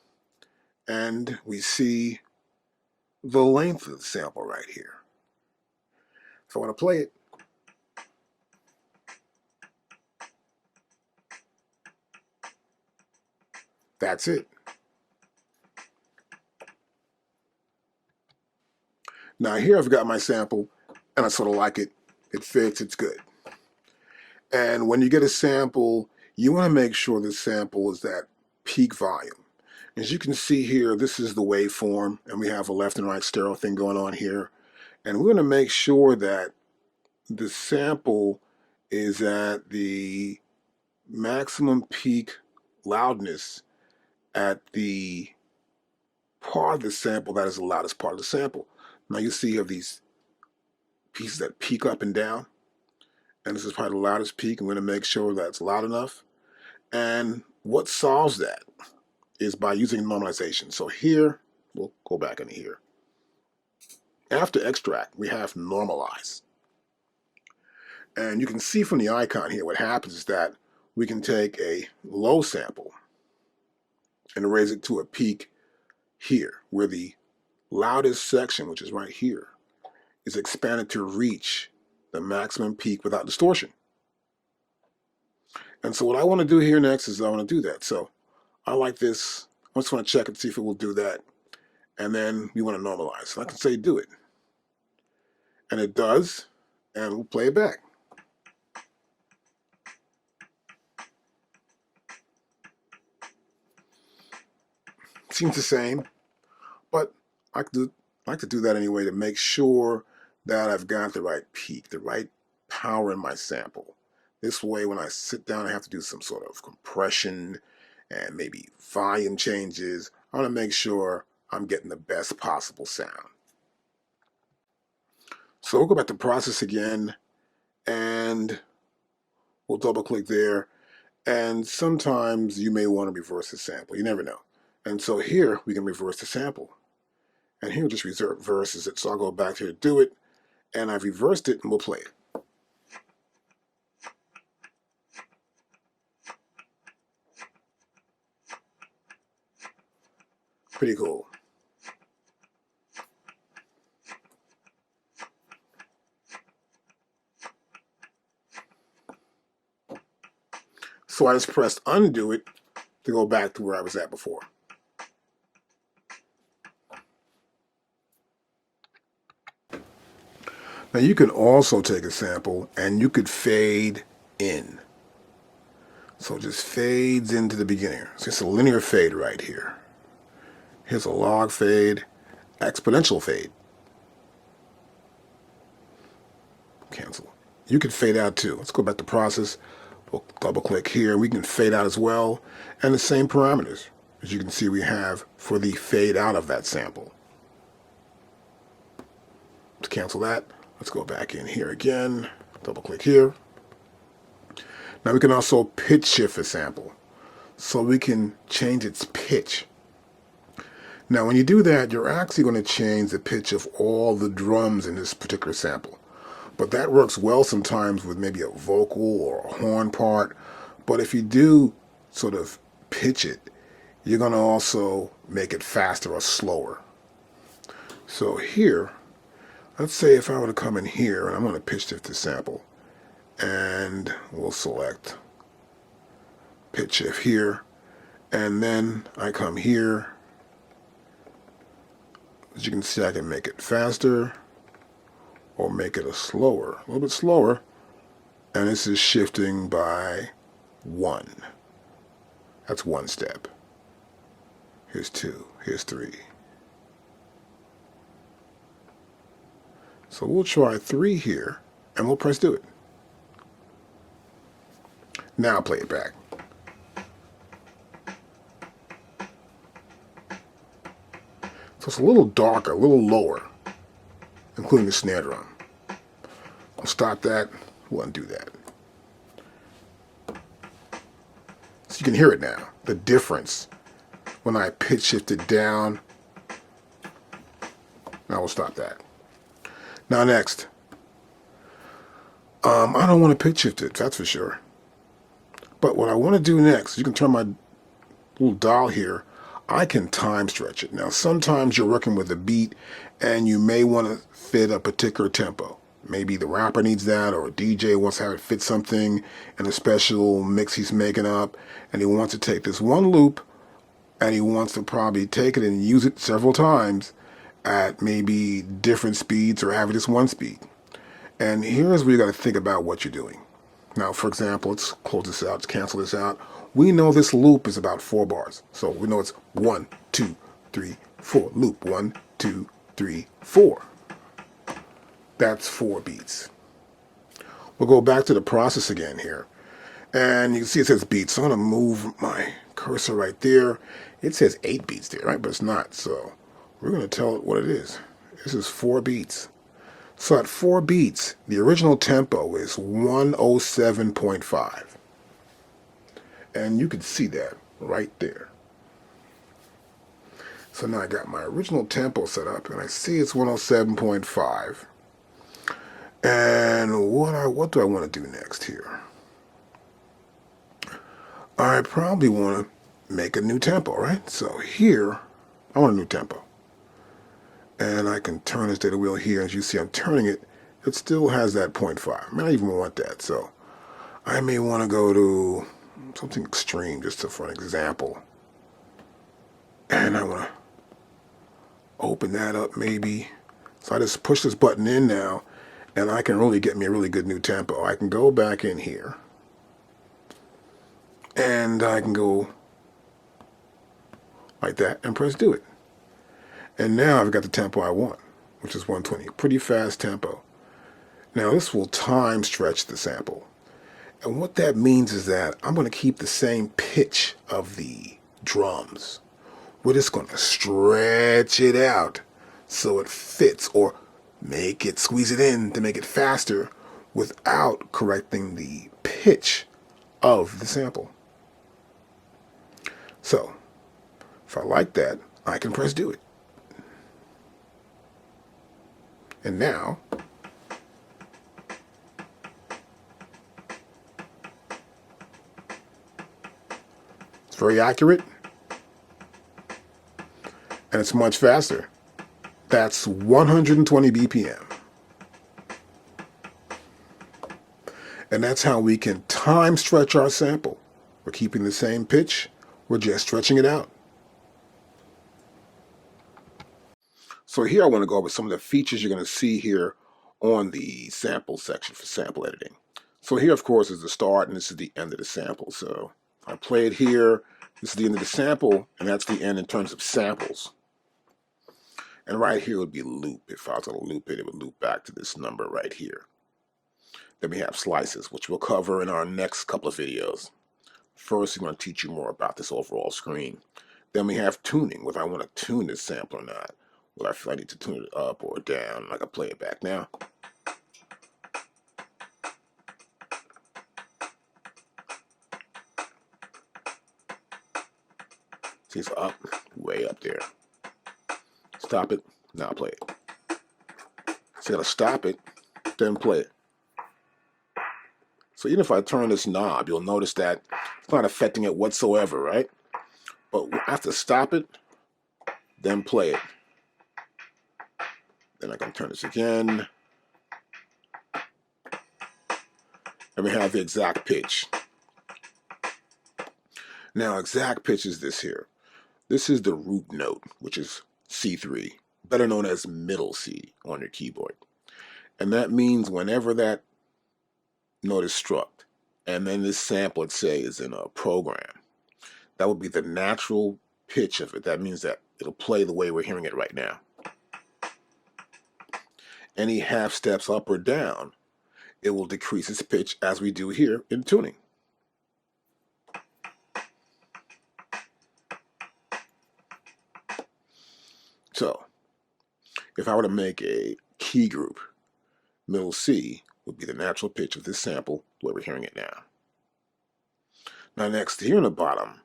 And we see the length of the sample right here. If I want to play it, that's it. Now here I've got my sample, and I sort of like it. It fits, it's good. And when you get a sample, you want to make sure the sample is that peak volume. As you can see here, this is the waveform, and we have a left and right stereo thing going on here. And we're going to make sure that the sample is at the maximum peak loudness at the part of the sample that is the loudest part of the sample. Now you see you have these pieces that peak up and down, and this is probably the loudest peak, and we're going to make sure that's loud enough. And what solves that is by using normalization. So here, we'll go back into here. After extract, we have normalize. And you can see from the icon here, what happens is that we can take a low sample and raise it to a peak here, where the loudest section, which is right here, is expanded to reach the maximum peak without distortion. And so what I want to do here next is I want to do that. So I like this. I just want to check and see if it will do that. And then we want to normalize. So I can say do it. And it does. And we'll play it back. Seems the same. But I like to do that anyway to make sure that I've got the right peak, the right power in my sample. This way, when I sit down, I have to do some sort of compression and maybe volume changes. I want to make sure I'm getting the best possible sound. So we'll go back to process again, and we'll double click there. And sometimes you may want to reverse the sample. You never know. And so here we can reverse the sample. And here just reverses it. So I'll go back here to do it, and I've reversed it, and we'll play it. Pretty cool. So I just pressed undo it to go back to where I was at before. Now you can also take a sample and you could fade in. So it just fades into the beginning. So it's a linear fade right here. Here's a log fade, exponential fade. Cancel. You can fade out too. Let's go back to process. We'll double click here. We can fade out as well. And the same parameters, as you can see, we have for the fade out of that sample. To cancel that, let's go back in here again. Double click here. Now we can also pitch shift a sample. So we can change its pitch. Now when you do that, you're actually going to change the pitch of all the drums in this particular sample. But that works well sometimes with maybe a vocal or a horn part. But if you do sort of pitch it, you're going to also make it faster or slower. So here, let's say if I were to come in here and I'm going to pitch shift this sample, and we'll select pitch shift here, and then I come here. As you can see, I can make it faster or make it a little bit slower, and this is shifting by 1. That's 1 step. Here's 2, here's 3. So we'll try 3 here, and we'll press do it. Now I'll play it back. So it's a little darker, a little lower, including the snare drum. I'll stop that. We'll undo that. So you can hear it now, the difference when I pitch shift it down. Now we'll stop that. Now next, I don't want to pitch shift it, that's for sure. But what I want to do next, you can turn my little dial here, I can time stretch it. Now sometimes you're working with a beat and you may want to fit a particular tempo. Maybe the rapper needs that, or a DJ wants to have it fit something in a special mix he's making up, and he wants to take this one loop and he wants to probably take it and use it several times at maybe different speeds, or have it just one speed. And here's where you got to think about what you're doing. Now, for example, let's close this out, let's cancel this out. We know this loop is about 4 bars. So we know it's 1, 2, 3, 4. Loop 1, 2, 3, 4. That's 4 beats. We'll go back to the process again here. And you can see it says beats. So I'm going to move my cursor right there. It says 8 beats there, right? But it's not. So we're going to tell it what it is. This is 4 beats. So at 4 beats, the original tempo is 107.5. And you can see that right there. So now I got my original tempo set up, and I see it's 107.5. And what do I want to do next here? I probably want to make a new tempo, right? So here, I want a new tempo. And I can turn this data wheel here. As you see, I'm turning it. It still has that 0.5. I mean, I even want that. So I may want to go to something extreme just for an example. And I want to open that up maybe. So I just push this button in now, and I can really get me a really good new tempo. I can go back in here, and I can go like that and press do it. And now I've got the tempo I want, which is 120. Pretty fast tempo. Now this will time stretch the sample. And what that means is that I'm going to keep the same pitch of the drums. We're just going to stretch it out so it fits, or squeeze it in to make it faster without correcting the pitch of the sample. So if I like that, I can press do it. And now, it's very accurate, and it's much faster. That's 120 BPM. And that's how we can time stretch our sample. We're keeping the same pitch, we're just stretching it out. So here I want to go over some of the features you're going to see here on the sample section for sample editing. So here, of course, is the start, and this is the end of the sample. So I play it here, this is the end of the sample, and that's the end in terms of samples. And right here would be loop. If I was going to loop it, it would loop back to this number right here. Then we have slices, which we'll cover in our next couple of videos. First, I'm going to teach you more about this overall screen. Then we have tuning, whether I want to tune this sample or not. Whether I feel I need to tune it up or down. I can play it back now. See, it's up, way up there. Stop it, now play it. So I gotta stop it, then play it. So even if I turn this knob, you'll notice that it's not affecting it whatsoever, right? But I have to stop it, then play it. Then I can turn this again. and we have the exact pitch. Now, exact pitch is this here. This is the root note, which is C3, better known as middle C on your keyboard. And that means whenever that note is struck, and then this sample, let's say, is in a program, that would be the natural pitch of it. That means that it'll play the way we're hearing it right now. Any half steps up or down, it will decrease its pitch as we do here in tuning. So, if I were to make a key group, middle C would be the natural pitch of this sample, the way we're hearing it now. Now next, here in the bottom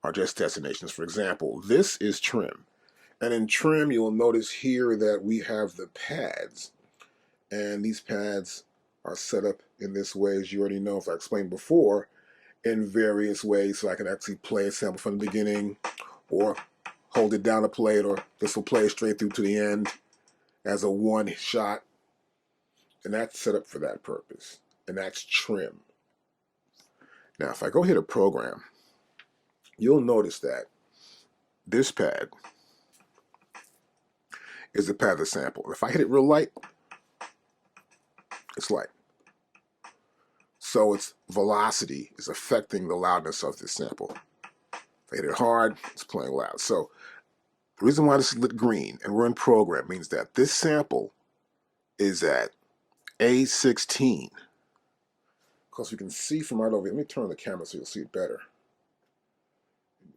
are just destinations. For example, this is trim. And in trim, you'll notice here that we have the pads. And these pads are set up in this way, as you already know, if I explained before, in various ways. So I can actually play a sample from the beginning, or hold it down to play it, or this will play straight through to the end as a one shot. And that's set up for that purpose. And that's trim. Now, if I go hit a program, you'll notice that this pad is the pad of the sample. If I hit it real light, it's light. So its velocity is affecting the loudness of this sample. If I hit it hard, it's playing loud. So the reason why this is lit green and we're in program means that this sample is at A16. Because we can see from right over here. Let me turn on the camera so you'll see it better.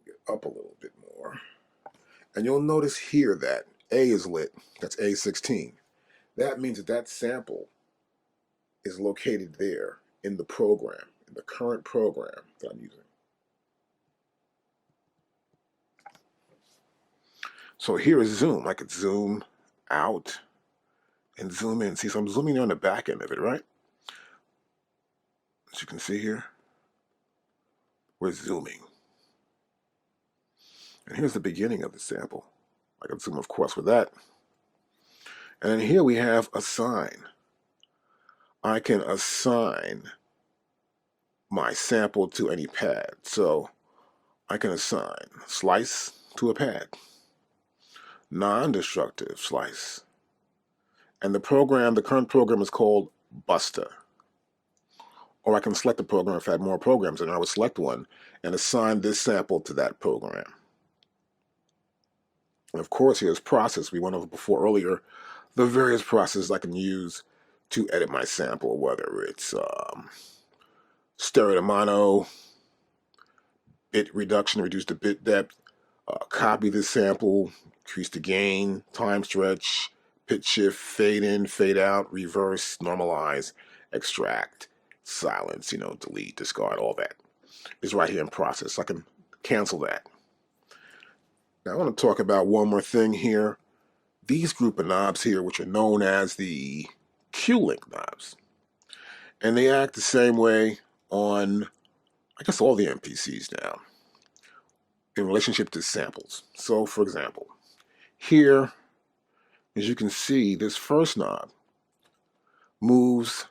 Get up a little bit more. And you'll notice here that A is lit. That's A16. That means that that sample is located there in the program, in the current program that I'm using. So here is zoom. I could zoom out and zoom in. See, so I'm zooming on the back end of it, right? As you can see here, we're zooming. And here's the beginning of the sample. I can zoom, of course, with that. And then here we have assign. I can assign my sample to any pad. So I can assign slice to a pad, non-destructive slice. And the current program is called Buster. Or I can select a program if I had more programs, and I would select one and assign this sample to that program. And of course, here's process. We went over before earlier the various processes I can use to edit my sample, whether it's stereo to mono, bit reduction, reduce the bit depth, copy the sample, increase the gain, time stretch, pitch shift, fade in, fade out, reverse, normalize, extract, silence, delete, discard, all that is right here in process. I can cancel that. Now I want to talk about one more thing here. These group of knobs here, which are known as the Qlink knobs, and they act the same way on, I guess, all the MPCs now in relationship to samples. So for example, here, as you can see, this first knob moves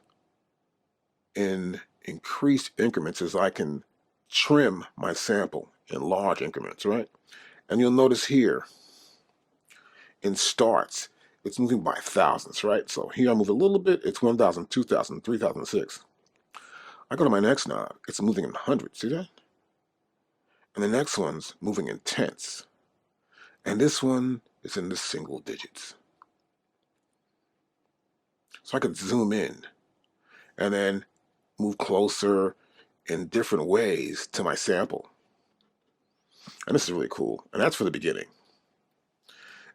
in increased increments as I can trim my sample in large increments, right? And you'll notice here in starts, it's moving by thousands, right? So here I move a little bit, it's 1,000, 2,000, 3,006. I go to my next knob, it's moving in hundreds, see that? And the next one's moving in tenths. And this one is in the single digits. So I could zoom in and then move closer in different ways to my sample. And this is really cool. And that's for the beginning.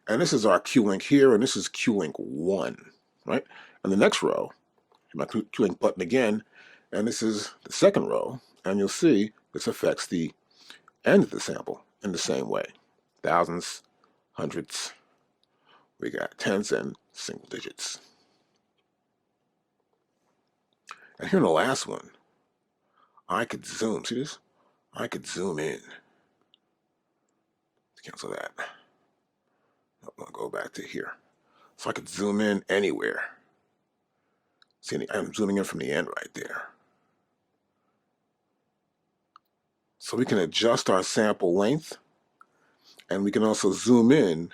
And this is our Qlink here, and this is Qlink 1, right? And the next row, my Qlink button again, and this is the second row, and you'll see this affects the end of the sample in the same way. Thousands, hundreds, we got tens and single digits. And here in the last one, I could zoom, see this? I could zoom in. Cancel that. I'll go back to here. So I could zoom in anywhere. See, I'm zooming in from the end right there. So we can adjust our sample length, and we can also zoom in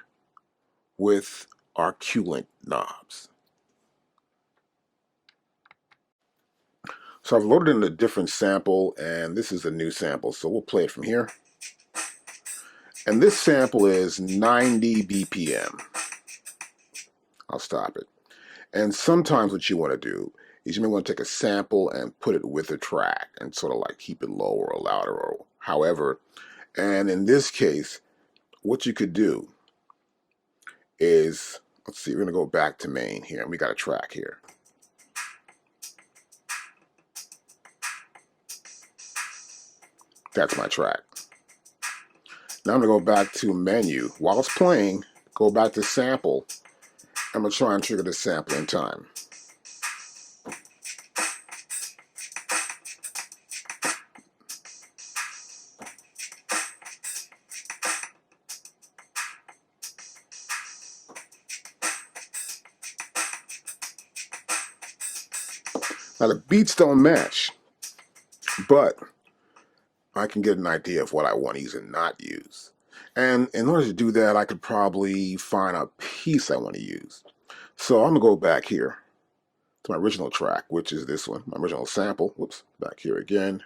with our Qlink knobs. So I've loaded in a different sample, and this is a new sample, so we'll play it from here. And this sample is 90 BPM. I'll stop it. And sometimes what you want to do is you may want to take a sample and put it with a track and sort of like keep it lower or louder or however. And in this case, what you could do is, let's see, we're going to go back to main here, and we got a track here. That's my track. Now I'm going to go back to menu. While it's playing, go back to sample. I'm going to try and trigger the sampling time. Now the beats don't match, but I can get an idea of what I want to use and not use. And in order to do that, I could probably find a piece I want to use. So I'm going to go back here to my original track, which is this one, my original sample. Whoops, back here again.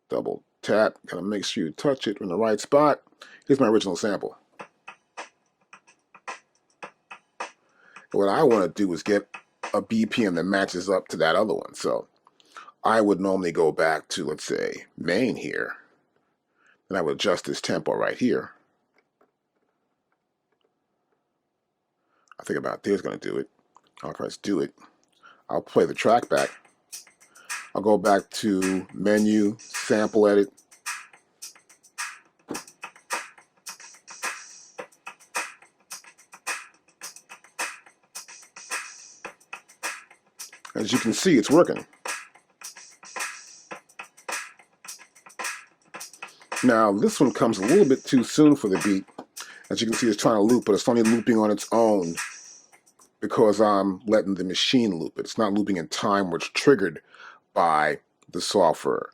Double tap, kind of make sure you touch it in the right spot. Here's my original sample. What I want to do is get a BPM that matches up to that other one. So I would normally go back to, let's say, main here, and I would adjust this tempo right here. I think about there's going to do it. I'll press do it. I'll play the track back. I'll go back to menu, sample edit. As you can see, it's working. Now, this one comes a little bit too soon for the beat. As you can see, it's trying to loop, but it's only looping on its own because I'm letting the machine loop it. It's not looping in time, which is triggered by the software.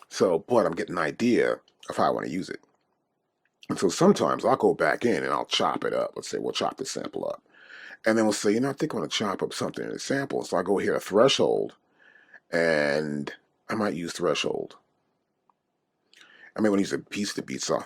So, but I'm getting an idea of how I want to use it. And so sometimes I'll go back in and I'll chop it up. Let's say we'll chop this sample up. And then we'll say, I think I want to chop up something in the sample. So I go here to threshold, and I might use threshold. I may want to use a piece of the beat saw.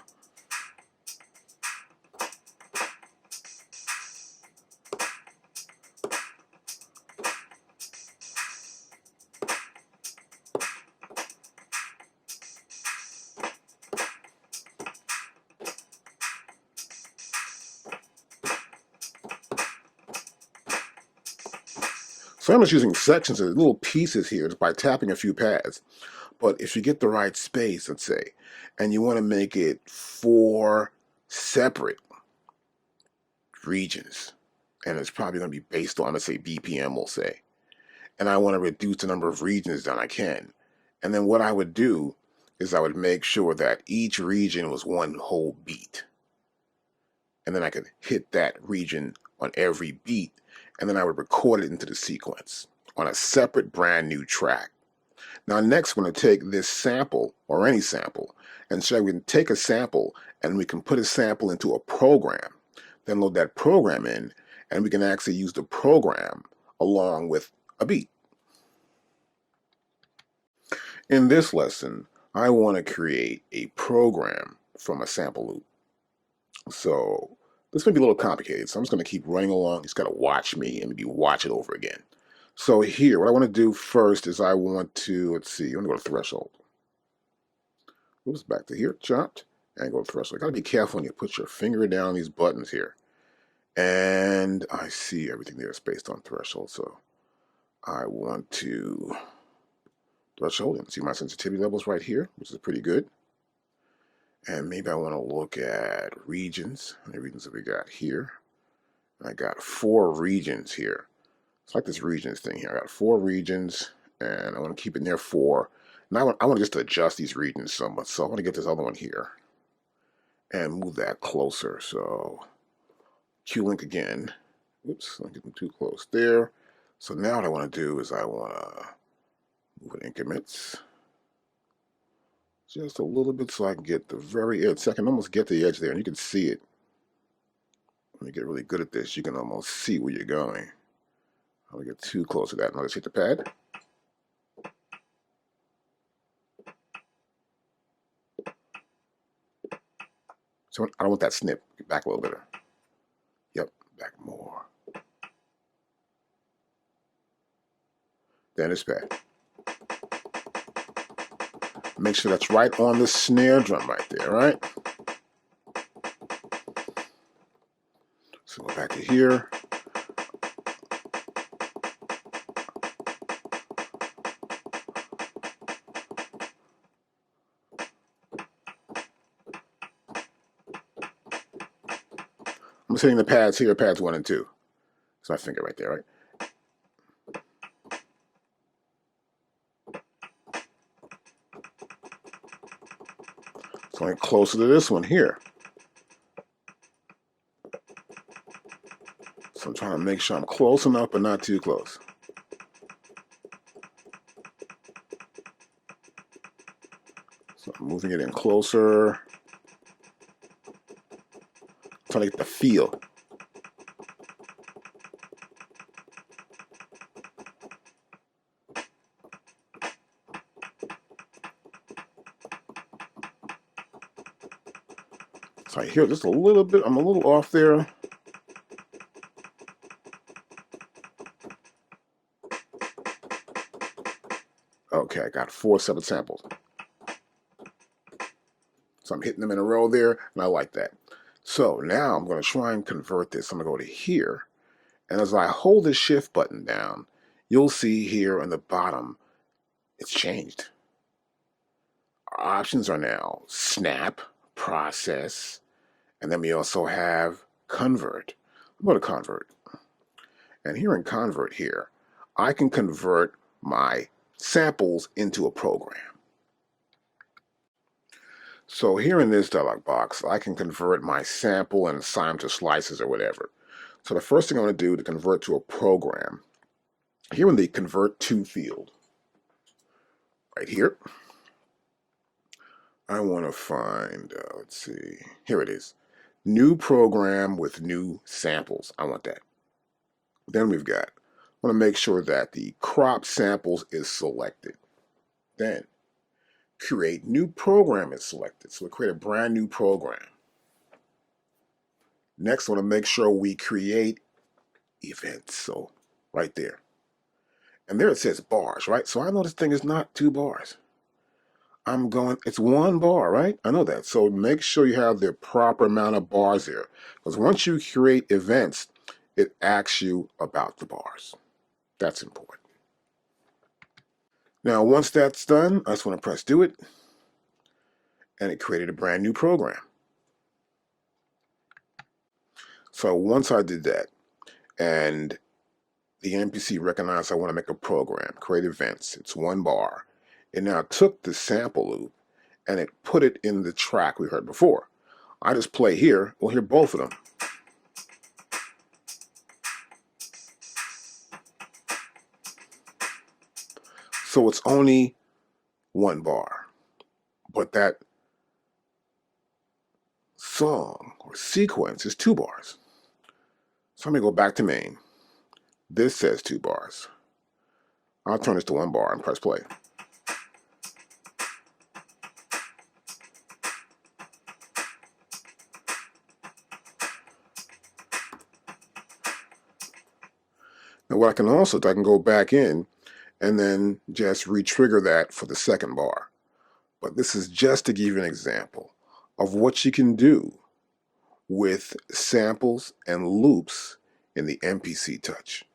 So I'm just using sections of little pieces here just by tapping a few pads. But if you get the right space, let's say, and you want to make it 4 separate regions, and it's probably going to be based on, let's say, BPM, we'll say, and I want to reduce the number of regions that I can. And then what I would do is I would make sure that each region was one whole beat. And then I could hit that region on every beat, and then I would record it into the sequence on a separate brand new track. Now next we're going to take this sample, or any sample, and so we can take a sample and we can put a sample into a program, then load that program in, and we can actually use the program along with a beat. In this lesson, I want to create a program from a sample loop. So this may be a little complicated, so I'm just going to keep running along. It's got to watch me and maybe watch it over again. So here, what I want to do first is I want to, let's see, I want to go to threshold. Oops, back to here, chopped, and go to threshold. You got to be careful when you put your finger down these buttons here. And I see everything there is based on threshold, so I want to threshold and see my sensitivity levels right here, which is pretty good. And maybe I want to look at regions. How many regions have we got here? I got 4 regions here. It's like this regions thing here. I got 4 regions, and I want to keep it near 4. Now I want to just adjust these regions somewhat. So I want to get this other one here and move that closer. So Qlink again. Oops, I'm getting too close there. So now what I want to do is I want to move it increments. Just a little bit so I can get the very edge. So I can almost get the edge there, and you can see it. When you get really good at this, you can almost see where you're going. I don't get too close to that. Now let's hit the pad. So I don't want that snip. Get back a little bit. Yep, back more. Then it's pad. Make sure that's right on the snare drum right there, right? So go back to here. I'm just hitting the pads here, pads 1 and 2. It's my finger right there, right? It's only closer to this one here. So I'm trying to make sure I'm close enough but not too close. So I'm moving it in closer. Trying to get the feel. So I hear just a little bit, I'm a little off there. Okay, I got 4 separate samples. So I'm hitting them in a row there, and I like that. So now I'm going to try and convert this. I'm going to go to here, and as I hold the shift button down, you'll see here on the bottom, it's changed. Our options are now snap, process, and then we also have convert. I'm going to convert. And here in convert here, I can convert my samples into a program. So here in this dialog box, I can convert my sample and assign them to slices or whatever. So the first thing I'm going to do to convert to a program, here in the convert to field, right here, I want to find, let's see, here it is. New program with new samples. I want that. Then we've got, I want to make sure that the crop samples is selected. Then create new program is selected. So we create a brand new program. Next, I want to make sure we create events. So right there. And there it says bars, right? So I know this thing is not 2 bars. It's 1 bar, right? I know that. So make sure you have the proper amount of bars there. Because once you create events, it asks you about the bars. That's important. Now, once that's done, I just want to press do it. And it created a brand new program. So once I did that, and the MPC recognized I want to make a program, create events, it's 1 bar. It now took the sample loop and it put it in the track we heard before. I just play here, we'll hear both of them. So it's only 1 bar, but that song or sequence is 2 bars. So I'm going to go back to main. This says 2 bars. I'll turn this to 1 bar and press play. Now what I can also do, I can go back in and then just re-trigger that for the 2nd bar. But this is just to give you an example of what you can do with samples and loops in the MPC Touch.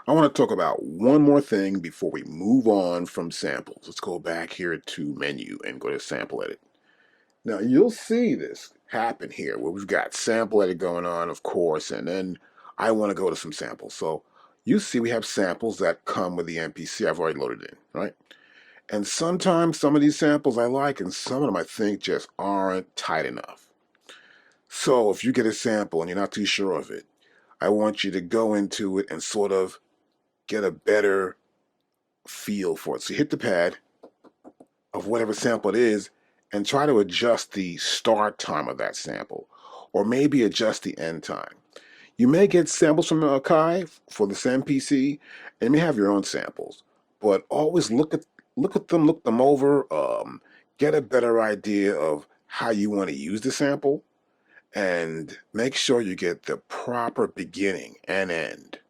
I want to talk about one more thing before we move on from samples. Let's go back here to menu and go to sample edit. Now you'll see this happen here where we've got sample edit going on, of course, and then I want to go to some samples. So you see we have samples that come with the MPC I've already loaded in, right? And sometimes some of these samples I like and some of them I think just aren't tight enough. So if you get a sample and you're not too sure of it, I want you to go into it and sort of get a better feel for it. So you hit the pad. of whatever sample it is and try to adjust the start time of that sample, or maybe adjust the end time. You may get samples from AKAI for this MPC, and you may have your own samples, but always look them over, get a better idea of how you want to use the sample, and make sure you get the proper beginning and end,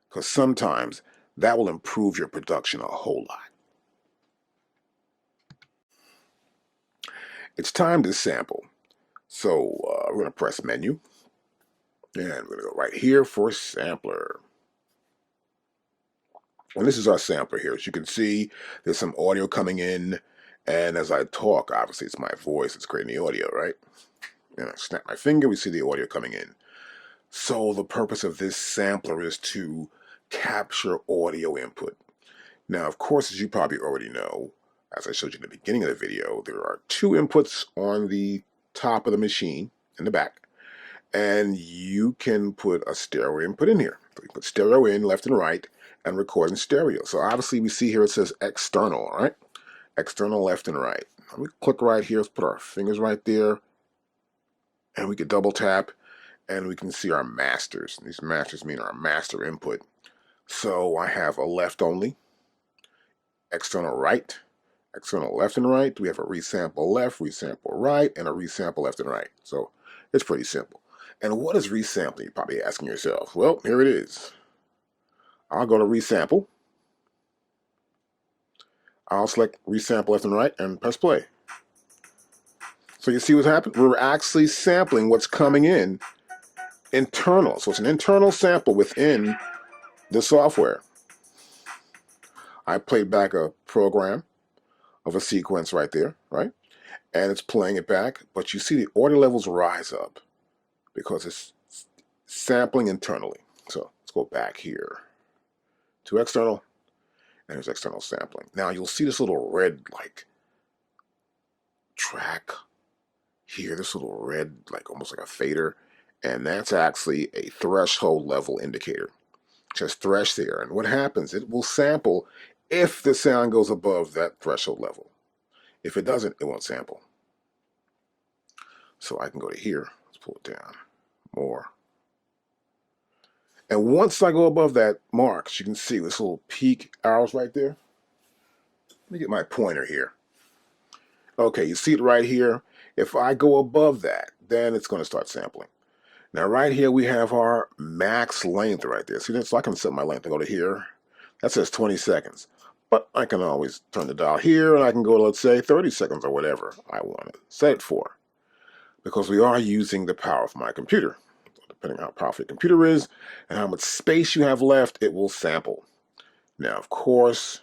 because sometimes that will improve your production a whole lot. It's time to sample. So we're going to press menu, and we're going to go right here for sampler. And this is our sampler here. As you can see, there's some audio coming in, and as I talk, obviously it's my voice that's creating the audio, right? And I snap my finger, we see the audio coming in. So the purpose of this sampler is to capture audio input. Now, of course, as you probably already know, as I showed you in the beginning of the video, there are two inputs on the top of the machine in the back, and you can put a stereo input in here. So you put stereo in left and right and record in stereo. So obviously we see here it says external, all right? External left and right. We click right here, let's put our fingers right there, and we can double tap, and we can see our masters. These masters mean our master input. So I have a left only, external right, external left and right. We have a resample left, resample right, and a resample left and right. So it's pretty simple. And what is resampling? You're probably asking yourself. Well, here it is. I'll go to resample. I'll select resample left and right and press play. So you see what's happened? We're actually sampling what's coming in internal. So it's an internal sample within the software. I played back a program of a sequence right there, right? And it's playing it back, but you see the audio levels rise up because it's sampling internally. So let's go back here to external, and there's external sampling. Now you'll see this little red like track here, this little red like almost like a fader, and that's actually a threshold level indicator. Just thresh there, and what happens, it will sample if the sound goes above that threshold level. If it doesn't, it won't sample. So I can go to here, let's pull it down more. And once I go above that mark, as you can see this little peak arrows right there. Let me get my pointer here. Okay, you see it right here. If I go above that, then it's going to start sampling. Now right here we have our max length right there. See that? So I can set my length and go to here. That says 20 seconds. But I can always turn the dial here and I can go to, let's say, 30 seconds or whatever I want to set it for. Because we are using the power of my computer. So depending on how powerful your computer is and how much space you have left, it will sample. Now, of course,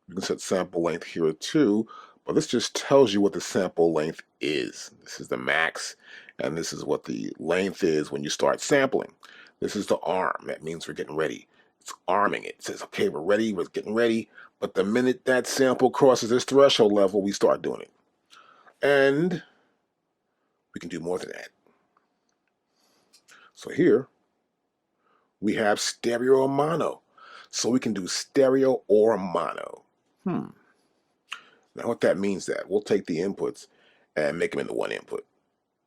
you can set sample length here too, but this just tells you what the sample length is. This is the max, and this is what the length is when you start sampling. This is the arm. That means we're getting ready. It's arming it. It says, okay, we're ready, we're getting ready, but the minute that sample crosses this threshold level, we start doing it. And we can do more than that. So here, we have stereo or mono. So we can do stereo or mono. Now what that means that we'll take the inputs and make them into one input.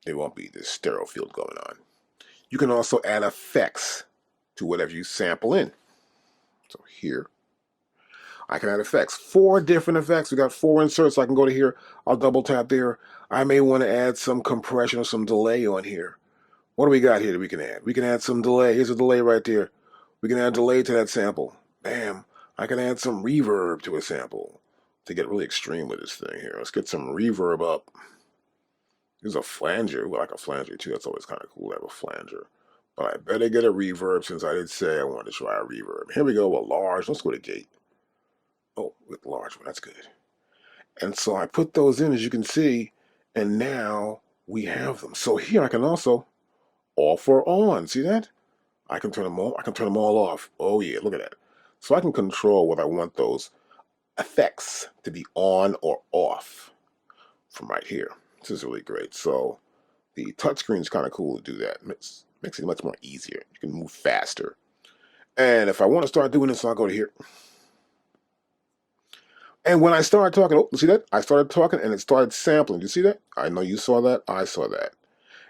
There won't be this stereo field going on. You can also add effects to whatever you sample in. So here, I can add effects. 4 different effects. We got 4 inserts. I can go to here. I'll double tap there. I may want to add some compression or some delay on here. What do we got here that we can add? We can add some delay. Here's a delay right there. We can add delay to that sample. Bam. I can add some reverb to a sample. To get really extreme with this thing here. Let's get some reverb up. There's a flanger. We like a flanger too. That's always kind of cool to have a flanger. But I better get a reverb since I did say I wanted to try a reverb. Here we go, a large. Let's go to gate. Oh, with large one. That's good. And so I put those in, as you can see, and now we have them. So here I can also off or on. See that? I can turn them on. I can turn them all off. Oh yeah, look at that. So I can control whether I want those effects to be on or off from right here. This is really great. So the touchscreen is kind of cool to do that. Makes it much more easier. You can move faster. And if I want to start doing this, I'll go to here. And when I started talking, oh, see that? I started talking and it started sampling. You see that? I know you saw that. I saw that.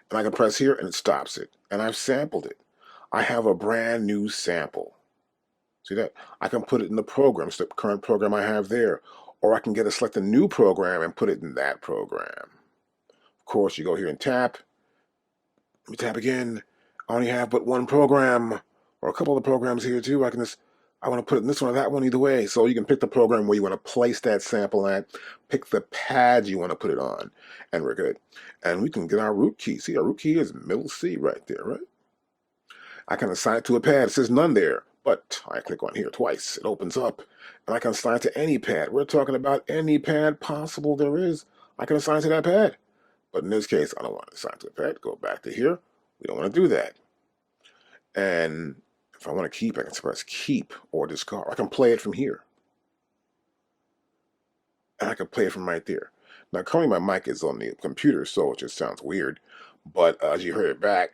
And I can press here and it stops it. And I've sampled it. I have a brand new sample. See that? I can put it in the program, it's the current program I have there. Or I can select a new program and put it in that program. Of course, you go here and tap. Let me tap again. I only have but one program, or a couple of programs here too. I want to put it in this one or that one, either way. So you can pick the program where you want to place that sample at, pick the pad you want to put it on, and we're good. And we can get our root key. See, our root key is middle C right there, right? I can assign it to a pad. It says none there, but I click on here twice. It opens up, and I can assign it to any pad. We're talking about any pad possible there is. I can assign it to that pad. But in this case, I don't want to assign to a pad. Go back to here. We don't want to do that. And if I want to keep, I can press keep or discard. I can play it from here. And I can play it from right there. Now, currently my mic is on the computer, so it just sounds weird. But as you heard it back,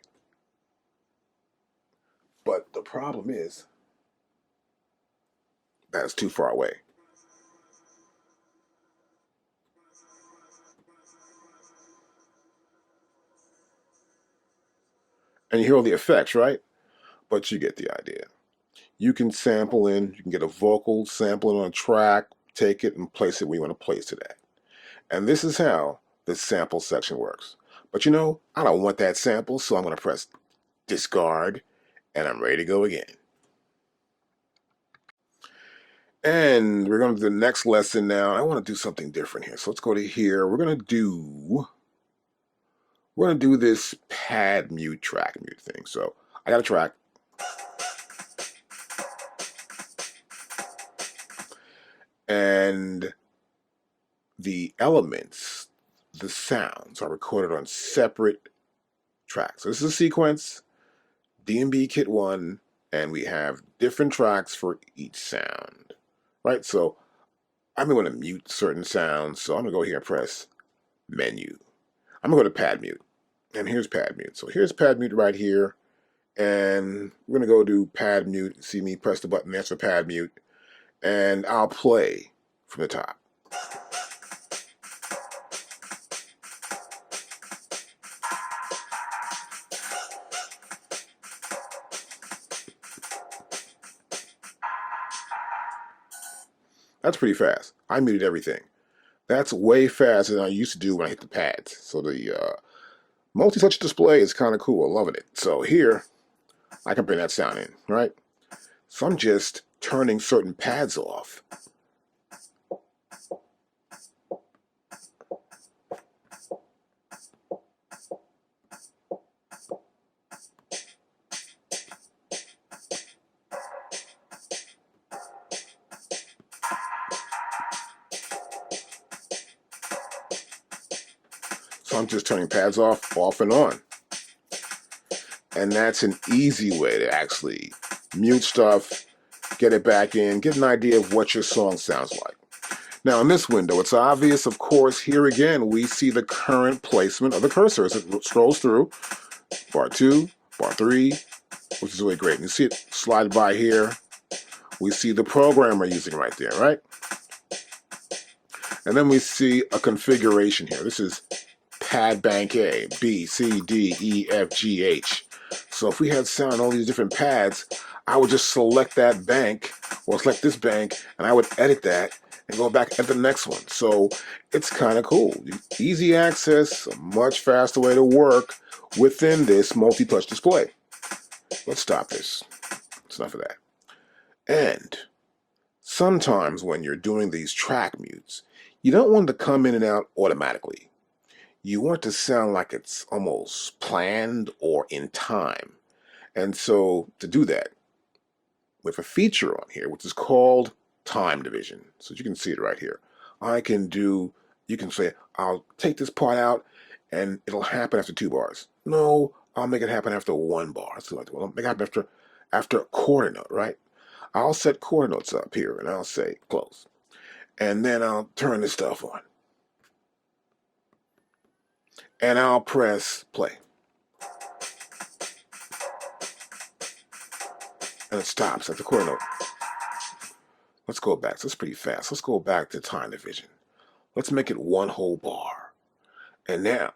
but the problem is that it's too far away. And you hear all the effects, right? But you get the idea. You can sample in, you can get a vocal, sample it on a track, take it and place it where you want to place it at. And this is how this sample section works. But you know, I don't want that sample, so I'm going to press discard, and I'm ready to go again. And we're going to do the next lesson now. I want to do something different here. So let's go to here. We're going to do this pad mute, track mute thing. So I got a track. And the elements, the sounds, are recorded on separate tracks. So this is a sequence, D&B Kit 1, and we have different tracks for each sound, right? So I'm going to mute certain sounds, so I'm going to go here and press menu. I'm going to go to pad mute, and here's pad mute. So here's pad mute right here, and we're going to go to pad mute. See me press the button, that's for pad mute, and I'll play from the top. That's pretty fast. I muted everything. That's way faster than I used to do when I hit the pads. So the multi-touch display is kind of cool. I'm loving it. So here, I can bring that sound in, right? So I'm just turning certain pads off. So I'm just turning pads off and on. And that's an easy way to actually mute stuff, get it back in, get an idea of what your song sounds like. Now in this window, it's obvious, of course, here again, we see the current placement of the cursor as it scrolls through. Bar 2, bar 3, which is really great. And you see it slide by here. We see the program we're using right there, right? And then we see a configuration here. This is pad bank A, B, C, D, E, F, G, H. So if we had sound on all these different pads, I would just select that bank, or select this bank, and I would edit that and go back at the next one. So it's kind of cool. Easy access, a much faster way to work within this multi-touch display. Let's stop this. It's enough of that. And sometimes when you're doing these track mutes, you don't want it to come in and out automatically. You want it to sound like it's almost planned or in time. And so to do that, we have a feature on here which is called time division. So you can see it right here. You can say, I'll take this part out and it'll happen after 2 bars. No, I'll make it happen after 1 bar. So I'll make it happen after a quarter note, right? I'll set quarter notes up here and I'll say close. And then I'll turn this stuff on. And I'll press play. And it stops at the quarter note. Let's go back. So it's pretty fast. Let's go back to time division. Let's make it one whole bar. And now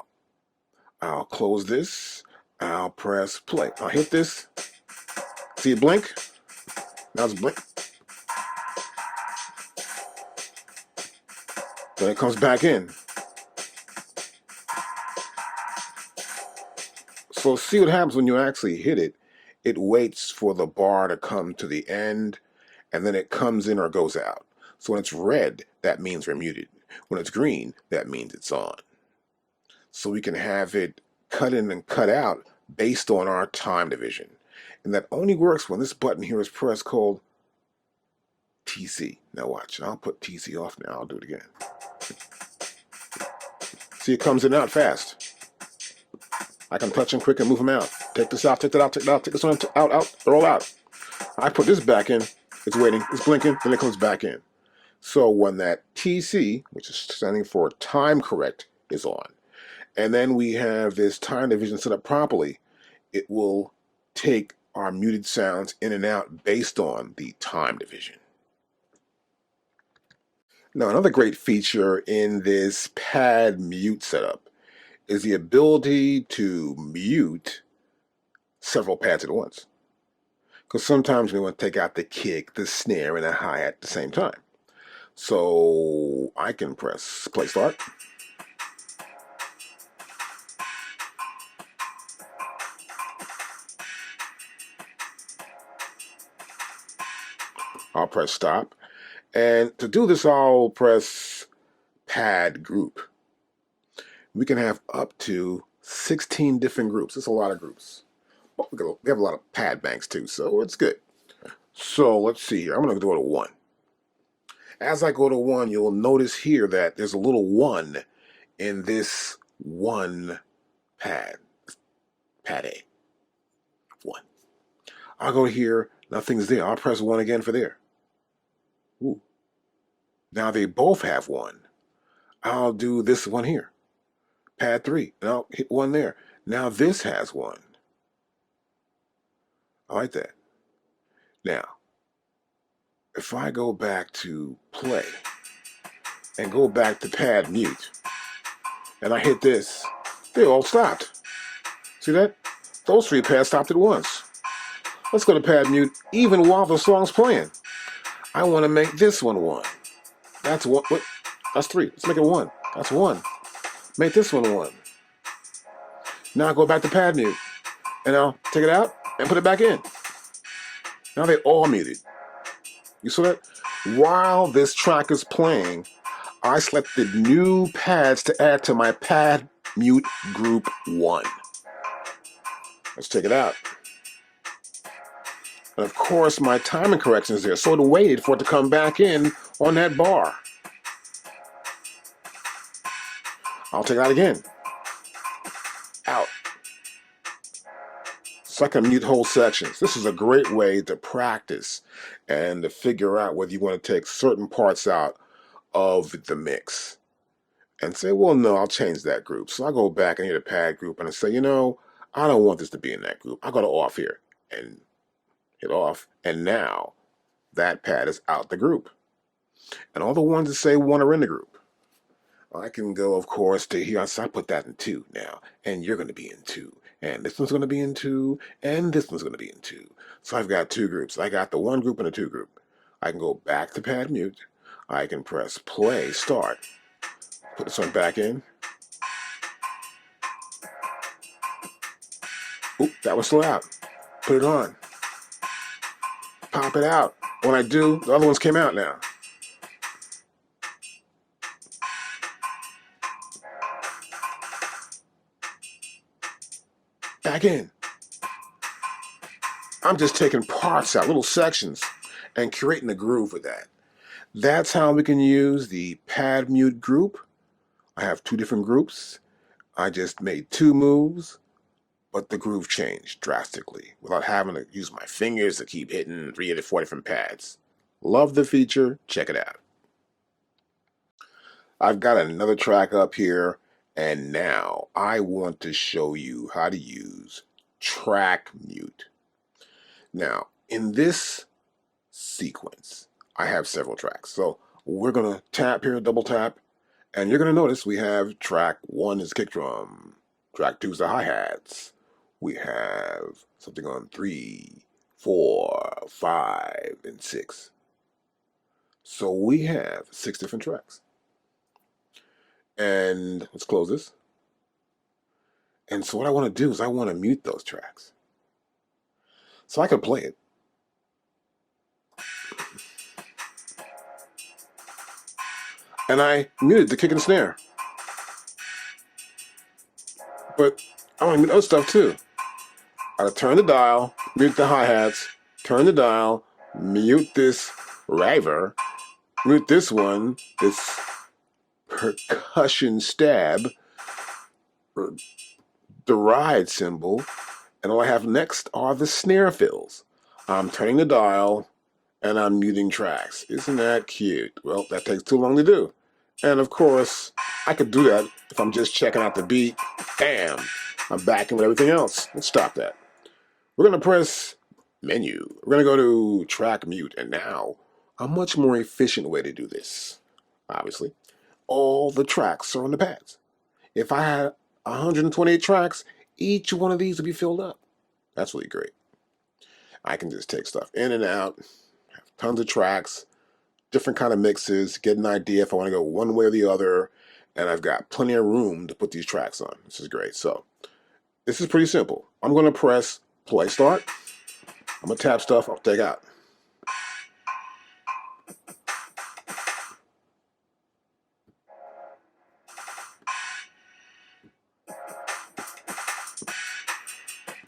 I'll close this. I'll press play. I'll hit this. See it blink? Now it's blink. Then it comes back in. So see what happens when you actually hit it. It waits for the bar to come to the end, and then it comes in or goes out. So when it's red, that means we're muted. When it's green, that means it's on. So we can have it cut in and cut out based on our time division. And that only works when this button here is pressed called TC. Now watch, I'll put TC off now. I'll do it again. See, it comes in and out fast. I can touch them quick and move them out. Take this out, take that out, take that out, take this one out, they're all out. I put this back in, it's waiting, it's blinking, then it comes back in. So when that TC, which is standing for time correct, is on, and then we have this time division set up properly, it will take our muted sounds in and out based on the time division. Now, another great feature in this pad mute setup is the ability to mute several pads at once. Because sometimes we want to take out the kick, the snare, and the hi-hat at the same time. So I can press play start. I'll press stop. And to do this, I'll press pad group. We can have up to 16 different groups. It's a lot of groups. We have a lot of pad banks too, so it's good. So let's see here. I'm going to go to 1. As I go to 1, you'll notice here that there's a little 1 in this 1 pad. Pad A. 1. I'll go here. Nothing's there. I'll press 1 again for there. Ooh. Now they both have 1. I'll do this one here. Pad 3. And I'll hit 1 there. Now this has 1. I like that. Now, if I go back to play and go back to pad mute and I hit this, they all stopped. See that? Those 3 pads stopped at once. Let's go to pad mute even while the song's playing. I want to make this one 1. That's 1. Wait, that's 3. Let's make it 1. That's 1. Make this one 1. Now I go back to pad mute and I'll take it out and put it back in. Now they're all muted. You saw that? While this track is playing, I selected new pads to add to my pad mute group 1. Let's take it out. And of course, my timing correction is there, so it waited for it to come back in on that bar. I'll take it out again. Out. So I can mute whole sections. This is a great way to practice and to figure out whether you want to take certain parts out of the mix. And say, well, no, I'll change that group. So I go back and hit a pad group and I say, you know, I don't want this to be in that group. I go to off here and hit off. And now that pad is out the group. And all the ones that say 1 are in the group. I can go, of course, to here. So I put that in 2 now. And you're going to be in 2. And this one's going to be in 2. And this one's going to be in 2. So I've got 2 groups. I got the 1 group and a 2 group. I can go back to pad mute. I can press play, start. Put this one back in. Oop, that was still out. Put it on. Pop it out. When I do, the other ones came out now. Back in. I'm just taking parts out, little sections, and creating a groove with that. That's how we can use the pad mute group. I have 2 different groups. I just made 2 moves, but the groove changed drastically without having to use my fingers to keep hitting 3 to 4 different pads. Love the feature. Check it out. I've got another track up here, and now I want to show you how to use track mute. Now, in this sequence, I have several tracks. So we're going to tap here, double tap, and you're going to notice we have track 1 is kick drum, track 2 is the hi-hats. We have something on 3, 4, 5, and 6. So we have 6 different tracks. And let's close this. And so what I want to do is I want to mute those tracks. So I can play it. And I muted the kick and snare. But I want to mute other stuff too. I turn the dial, mute the hi-hats, turn the dial, mute this raver, mute this one, this percussion stab, the ride cymbal, and all I have next are the snare fills. I'm turning the dial, and I'm muting tracks. Isn't that cute? Well, that takes too long to do. And of course, I could do that if I'm just checking out the beat. Bam! I'm back in with everything else. Let's stop that. We're going to press menu. We're going to go to track mute. And now, a much more efficient way to do this, obviously. All the tracks are on the pads. If I had 128 tracks, each one of these would be filled up. That's really great. I can just take stuff in and out, have tons of tracks, different kind of mixes, get an idea if I want to go one way or the other, and I've got plenty of room to put these tracks on. This is great. So this is pretty simple. I'm going to press play start. I'm going to tap stuff, I'll take out.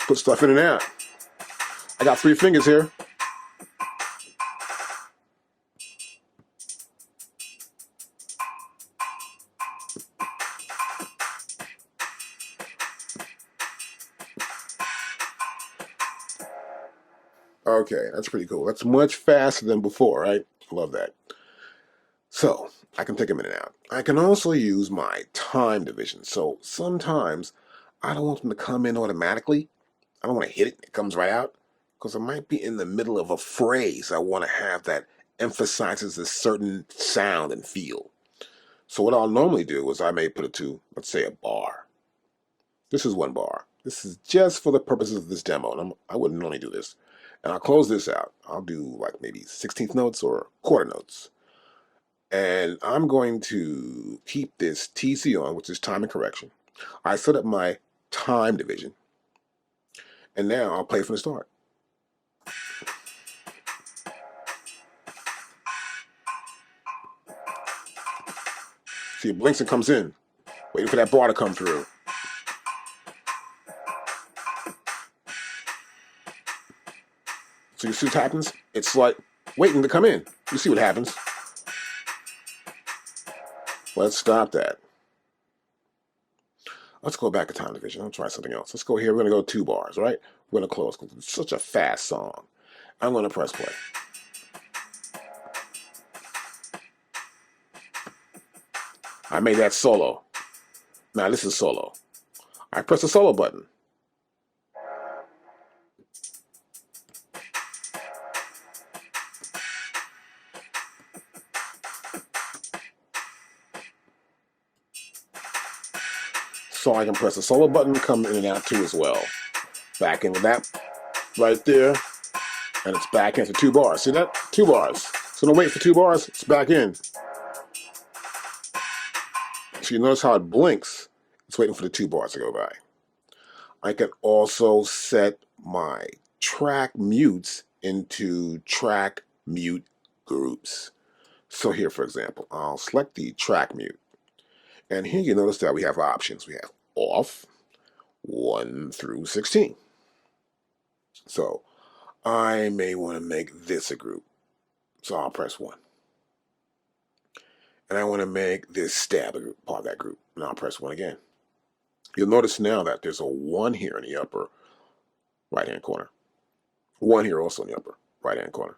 Put stuff in and out. I got 3 fingers here. Okay, that's pretty cool. That's much faster than before, right? Love that. So I can take them in and out. I can also use my time division. So sometimes I don't want them to come in automatically. I don't want to hit it, it comes right out. Because I might be in the middle of a phrase I want to have that emphasizes a certain sound and feel. So what I'll normally do is I may put it to, let's say, a bar. This is 1 bar. This is just for the purposes of this demo, and I wouldn't normally do this. And I'll close this out. I'll do like maybe 16th notes or quarter notes. And I'm going to keep this TC on, which is time and correction. I set up my time division. And now I'll play from the start. See, it blinks and comes in, waiting for that bar to come through. So you see what happens? It's like waiting to come in. You see what happens. Let's stop that. Let's go back to time division. I'll try something else. Let's go here. We're going to go 2 bars, right? We're going to close because it's such a fast song. I'm going to press play. I made that solo. Now this is solo. I press the solo button. So I can press the solo button, come in and out too as well. Back in with that right there. And it's back into 2 bars. See that? 2 bars. So don't wait for 2 bars, it's back in. So you notice how it blinks. It's waiting for the 2 bars to go by. I can also set my track mutes into track mute groups. So here, for example, I'll select the track mute. And here you notice that we have options. We have off, 1 through 16. So I may want to make this a group. So I'll press 1. And I want to make this stab a group, part of that group. And I'll press 1 again. You'll notice now that there's a 1 here in the upper right-hand corner. 1 here also in the upper right-hand corner.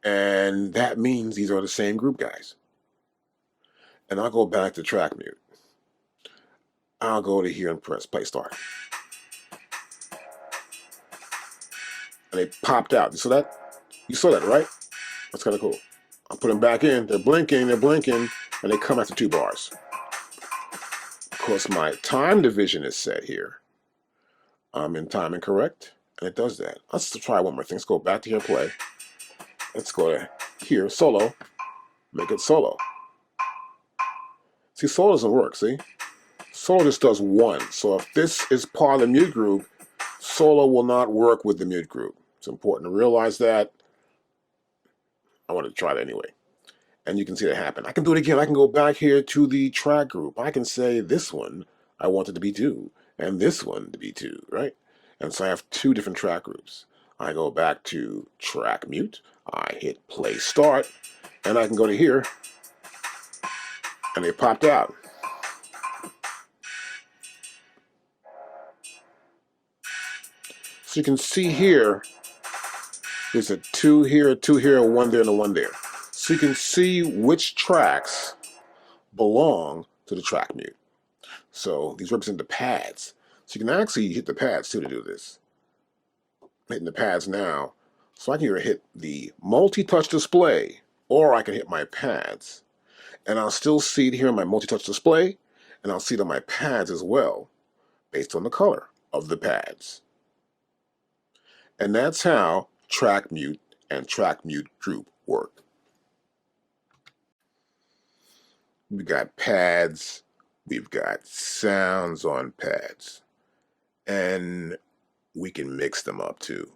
And that means these are the same group guys. And I'll go back to track mute. I'll go to here and press play start. And they popped out. You saw that? You saw that, right? That's kind of cool. I put them back in, they're blinking, and they come after 2 bars. Of course, my time division is set here. I'm in time incorrect, and it does that. Let's try one more thing. Let's go back to here, play. Let's go to here, solo, make it solo. See, solo doesn't work, see? Solo just does 1. So if this is part of the mute group, solo will not work with the mute group. It's important to realize that. I want to try it anyway. And you can see that happen. I can do it again. I can go back here to the track group. I can say this one, I want it to be 2, and this one to be 2, right? And so I have 2 different track groups. I go back to track mute. I hit play start, and I can go to here, and they popped out. So you can see here, there's a 2 here, a 2 here, a 1 there, and a 1 there. So you can see which tracks belong to the track mute. So these represent the pads. So you can actually hit the pads too to do this. I'm hitting the pads now. So I can either hit the multi-touch display, or I can hit my pads. And I'll still see it here in my multi-touch display, and I'll see it on my pads as well, based on the color of the pads. And that's how track mute and track mute group work. We've got pads, we've got sounds on pads, and we can mix them up too.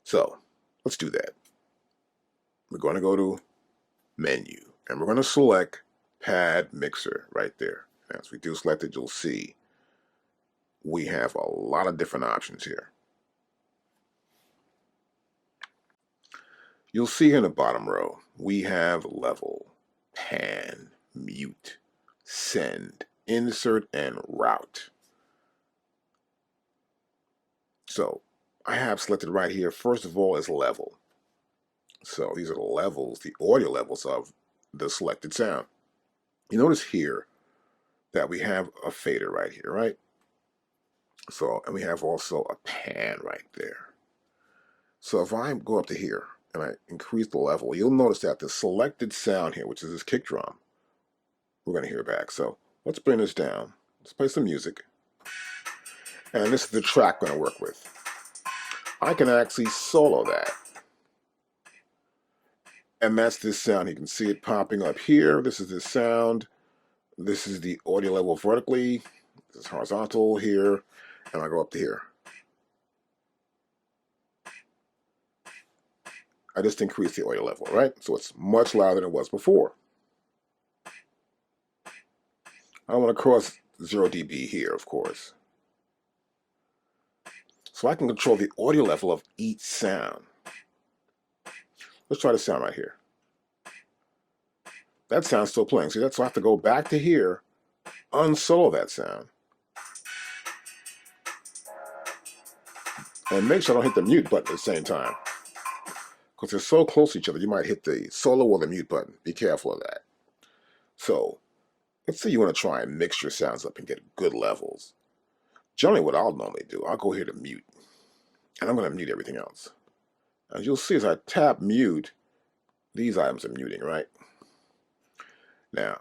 So let's do that. We're going to go to menu, and we're going to select pad mixer right there. As we do select it, you'll see we have a lot of different options here. You'll see here in the bottom row, we have level, pan, mute, send, insert, and route. So I have selected right here, first of all, is level. So these are the levels, the audio levels of the selected sound. You notice here that we have a fader right here, right? So, and we have also a pan right there. So if I go up to here and I increase the level, you'll notice that the selected sound here, which is this kick drum, we're going to hear back. So let's bring this down. Let's play some music. And this is the track I'm going to work with. I can actually solo that. And that's this sound. You can see it popping up here. This is the sound. This is the audio level vertically. This is horizontal here. And I go up to here. I just increased the audio level, right? So it's much louder than it was before. I want to cross 0 dB here, of course. So I can control the audio level of each sound. Let's try the sound right here. That sound's still playing. See, that's why I have to go back to here, unsolo that sound, and make sure I don't hit the mute button at the same time. Because they're so close to each other, you might hit the solo or the mute button. Be careful of that. So, let's say you want to try and mix your sounds up and get good levels. Generally, what I'll normally do, I'll go here to mute, and I'm going to mute everything else. As you'll see, as I tap mute, these items are muting, right? Now,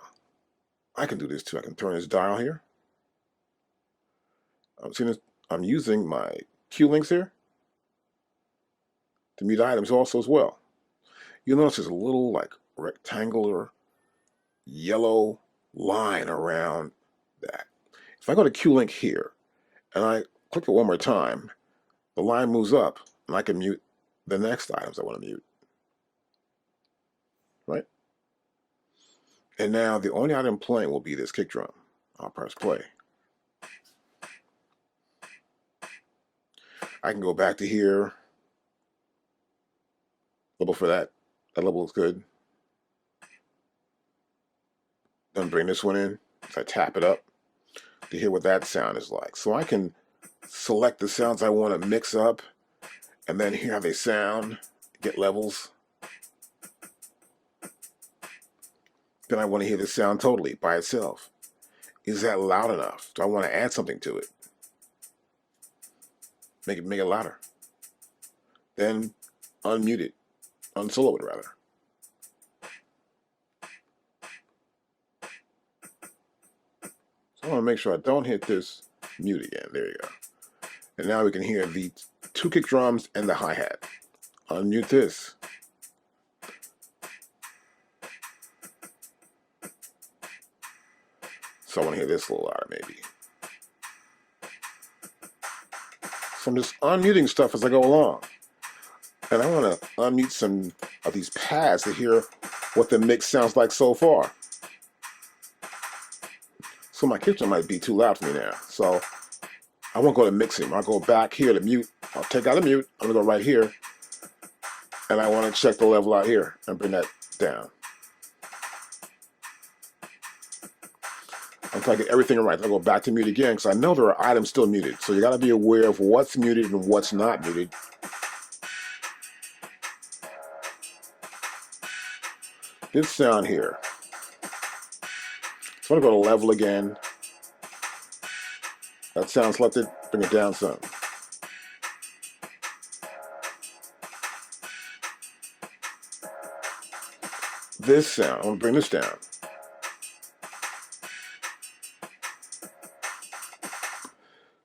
I can do this too. I can turn this dial here. I'm using my Qlinks here to mute items also as well. You'll notice there's a little like rectangular yellow line around that. If I go to Qlink here and I click it one more time, the line moves up and I can mute the next items I want to mute. Right? And now the only item playing will be this kick drum. I'll press play. I can go back to here. Level for that. That level is good. Then bring this one in. So I tap it up to hear what that sound is like. So I can select the sounds I want to mix up and then hear how they sound, get levels. Then I want to hear the sound totally by itself. Is that loud enough? Do I want to add something to it? Make it louder. Then unmute it. unsolo it rather. So I want to make sure I don't hit this mute again. There you go. And now we can hear the 2 kick drums and the hi-hat. Unmute this. So I want to hear this a little louder maybe. So I'm just unmuting stuff as I go along. And I want to unmute some of these pads to hear what the mix sounds like so far. So my kick drum might be too loud for me now. So I won't go to mixing. I'll go back here to mute. I'll take out the mute. I'm going to go right here. And I want to check the level out here and bring that down. Until I get everything right. I'll go back to mute again because I know there are items still muted. So you got to be aware of what's muted and what's not muted. This sound here. So I'm going to go to level again. That sound selected. Bring it down some. This sound. I'm going to bring this down.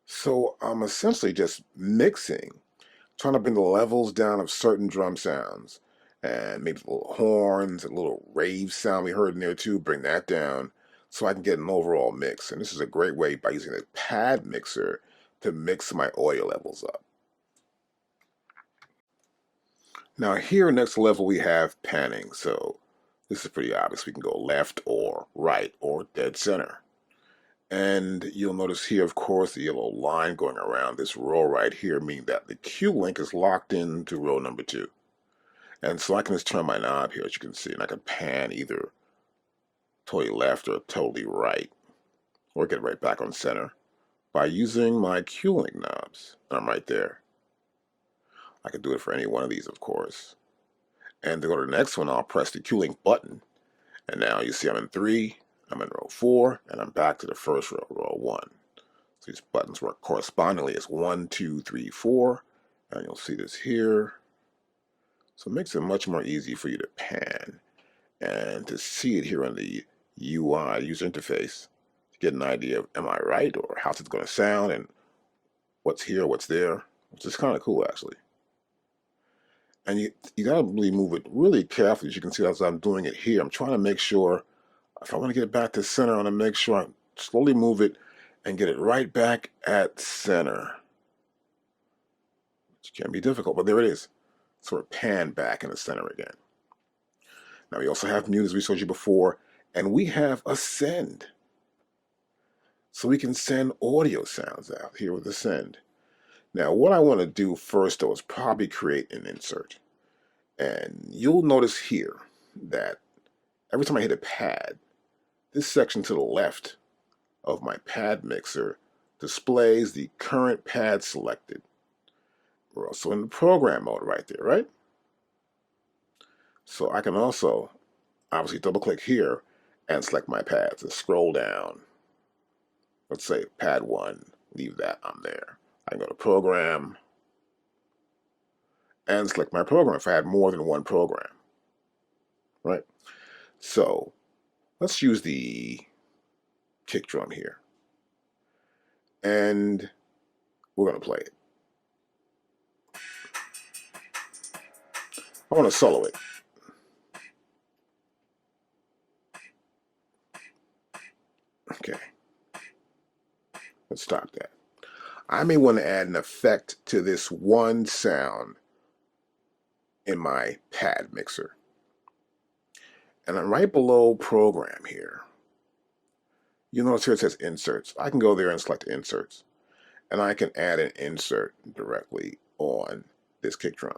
So I'm essentially just mixing, trying to bring the levels down of certain drum sounds, and maybe little horns, a little rave sound we heard in there too, bring that down so I can get an overall mix. And this is a great way by using a pad mixer to mix my audio levels up. Now here, next level, we have panning. So this is pretty obvious. We can go left or right or dead center. And you'll notice here, of course, the yellow line going around this row right here, meaning that the Qlink is locked into row number 2. And so I can just turn my knob here, as you can see, and I can pan either totally left or totally right, or get right back on center by using my Qlink knobs. And I'm right there. I can do it for any one of these, of course. And to go to the next one, I'll press the Qlink button. And now you see I'm in 3. I'm in row 4, and I'm back to the first row, row 1. So these buttons work correspondingly as 1, 2, 3, 4, and you'll see this here. So it makes it much more easy for you to pan and to see it here on the UI, user interface, to get an idea of am I right or how's it going to sound and what's here, what's there, which is kind of cool actually. And you got to really move it really carefully. As you can see, as I'm doing it here, I'm trying to make sure, if I want to get it back to center, I want to make sure I slowly move it and get it right back at center. Which can be difficult, but there it is. Sort of pan back in the center again. Now we also have mute, as we showed you before, and we have a send. So we can send audio sounds out here with the send. Now what I want to do first though is probably create an insert. And you'll notice here that every time I hit a pad, this section to the left of my pad mixer displays the current pad selected. We're also in the program mode right there, right? So I can also obviously double click here and select my pads and scroll down. Let's say pad 1, leave that on there. I can go to program and select my program if I had more than one program, right? So let's use the kick drum here. And we're going to play it. I want to solo it. Okay. Let's stop that. I may want to add an effect to this one sound in my pad mixer. And I'm right below program here. You'll notice here it says inserts. I can go there and select inserts. And I can add an insert directly on this kick drum.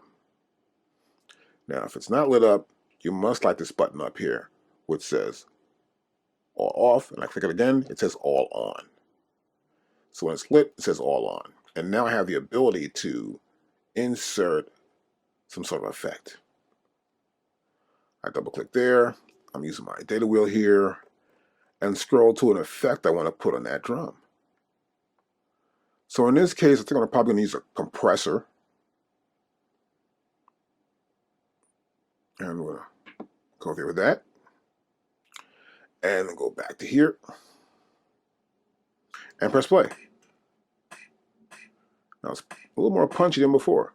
Now, if it's not lit up, you must light this button up here, which says all off, and I click it again, it says all on. So when it's lit, it says all on. And now I have the ability to insert some sort of effect. I double click there, I'm using my data wheel here, and scroll to an effect I want to put on that drum. So in this case, I think I'm probably going to use a compressor. And we'll go there with that. And then go back to here. And press play. Now it's a little more punchy than before.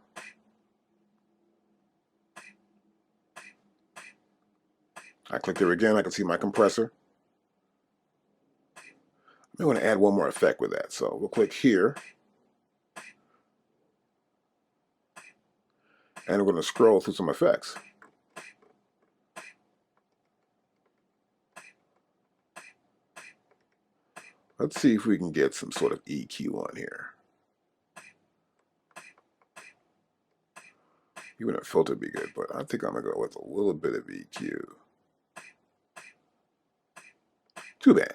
I click there again, I can see my compressor. I'm going to add one more effect with that. So we'll click here. And we're going to scroll through some effects. Let's see if we can get some sort of EQ on here. Even a filter would be good, but I think I'm going to go with a little bit of EQ. Too bad.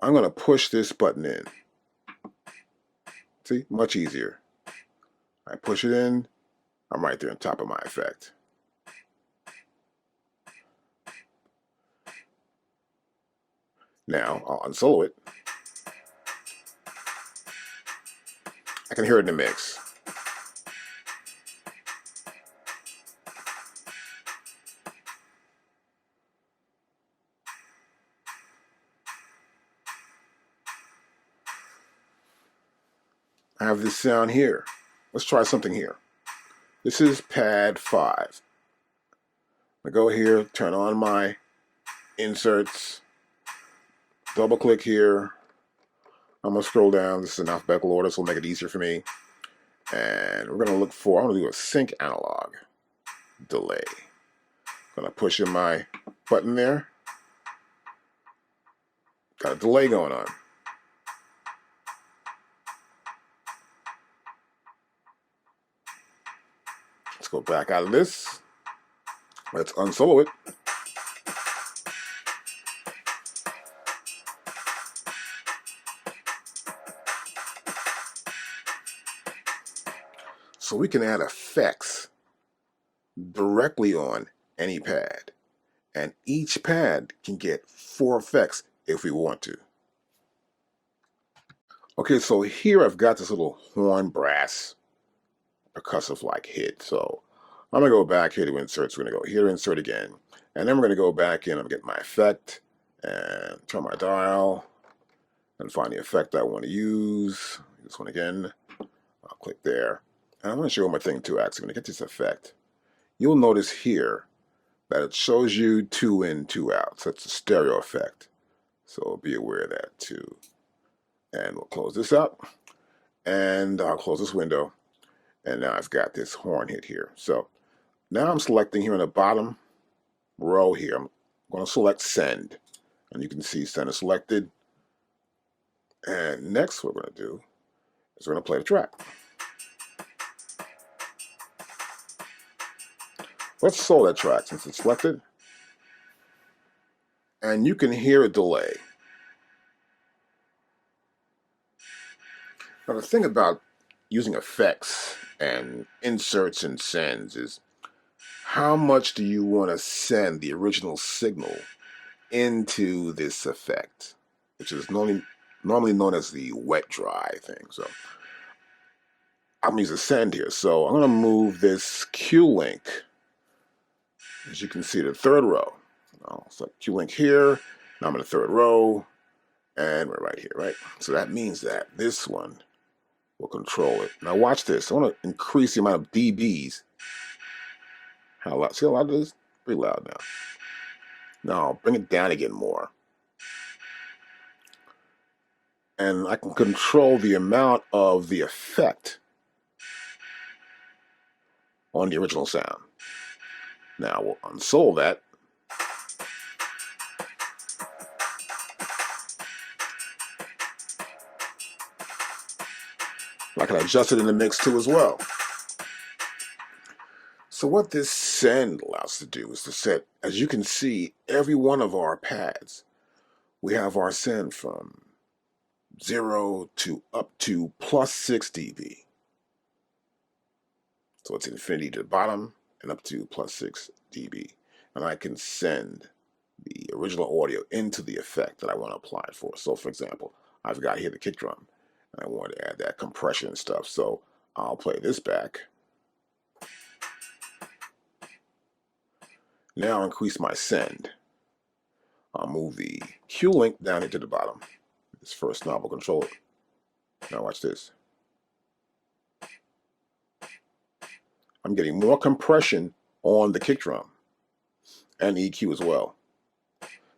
I'm going to push this button in. See, much easier. I push it in, I'm right there on top of my effect. Now, I'll unsolo it. I can hear it in the mix. I have this sound here. Let's try something here. This is pad 5. I go here, turn on my inserts, double click here. I'm going to scroll down. This is in alphabetical order, so it'll make it easier for me. And we're going to look for, I'm going to do a sync analog delay. I'm going to push in my button there. Got a delay going on. Let's go back out of this. Let's unsolo it. So we can add effects directly on any pad. And each pad can get 4 effects if we want to. Okay, so here I've got this little horn brass percussive like hit. So I'm going to go back here to inserts. We're going to go here to insert again. And then we're going to go back in and get my effect and turn my dial and find the effect I want to use. This one again. I'll click there. And I want to show you one more thing too, actually. When I get this effect, you'll notice here that it shows you 2 in, 2 out. So it's a stereo effect. So be aware of that too. And we'll close this up. And I'll close this window. And now I've got this horn hit here. So now I'm selecting here in the bottom row here. I'm going to select send. And you can see send is selected. And next what we're going to do is we're going to play the track. Let's solo that track since it's selected. And you can hear a delay. Now the thing about using effects and inserts and sends is how much do you want to send the original signal into this effect, which is normally known as the wet dry thing. So I'm going to use a send here. So I'm going to move this Qlink, as you can see, the 3rd row. I'll select Qlink here. Now I'm in the 3rd row, and we're right here, right? So that means that this one will control it. Now watch this. I want to increase the amount of dBs. How loud? See how loud it is? Pretty loud now. Now bring it down again more. And I can control the amount of the effect on the original sound. Now we'll unsolo that. I can adjust it in the mix too as well. So what this send allows us to do is to set, as you can see, every one of our pads, we have our send from 0 to up to +6 dB. So it's infinity to the bottom and up to +6 dB. And I can send the original audio into the effect that I want to apply it for. So for example, I've got here the kick drum, and I want to add that compression and stuff. So I'll play this back. Now I'll increase my send. I'll move the Qlink down into the bottom. This first knob will control it. Now watch this. I'm getting more compression on the kick drum and the EQ as well.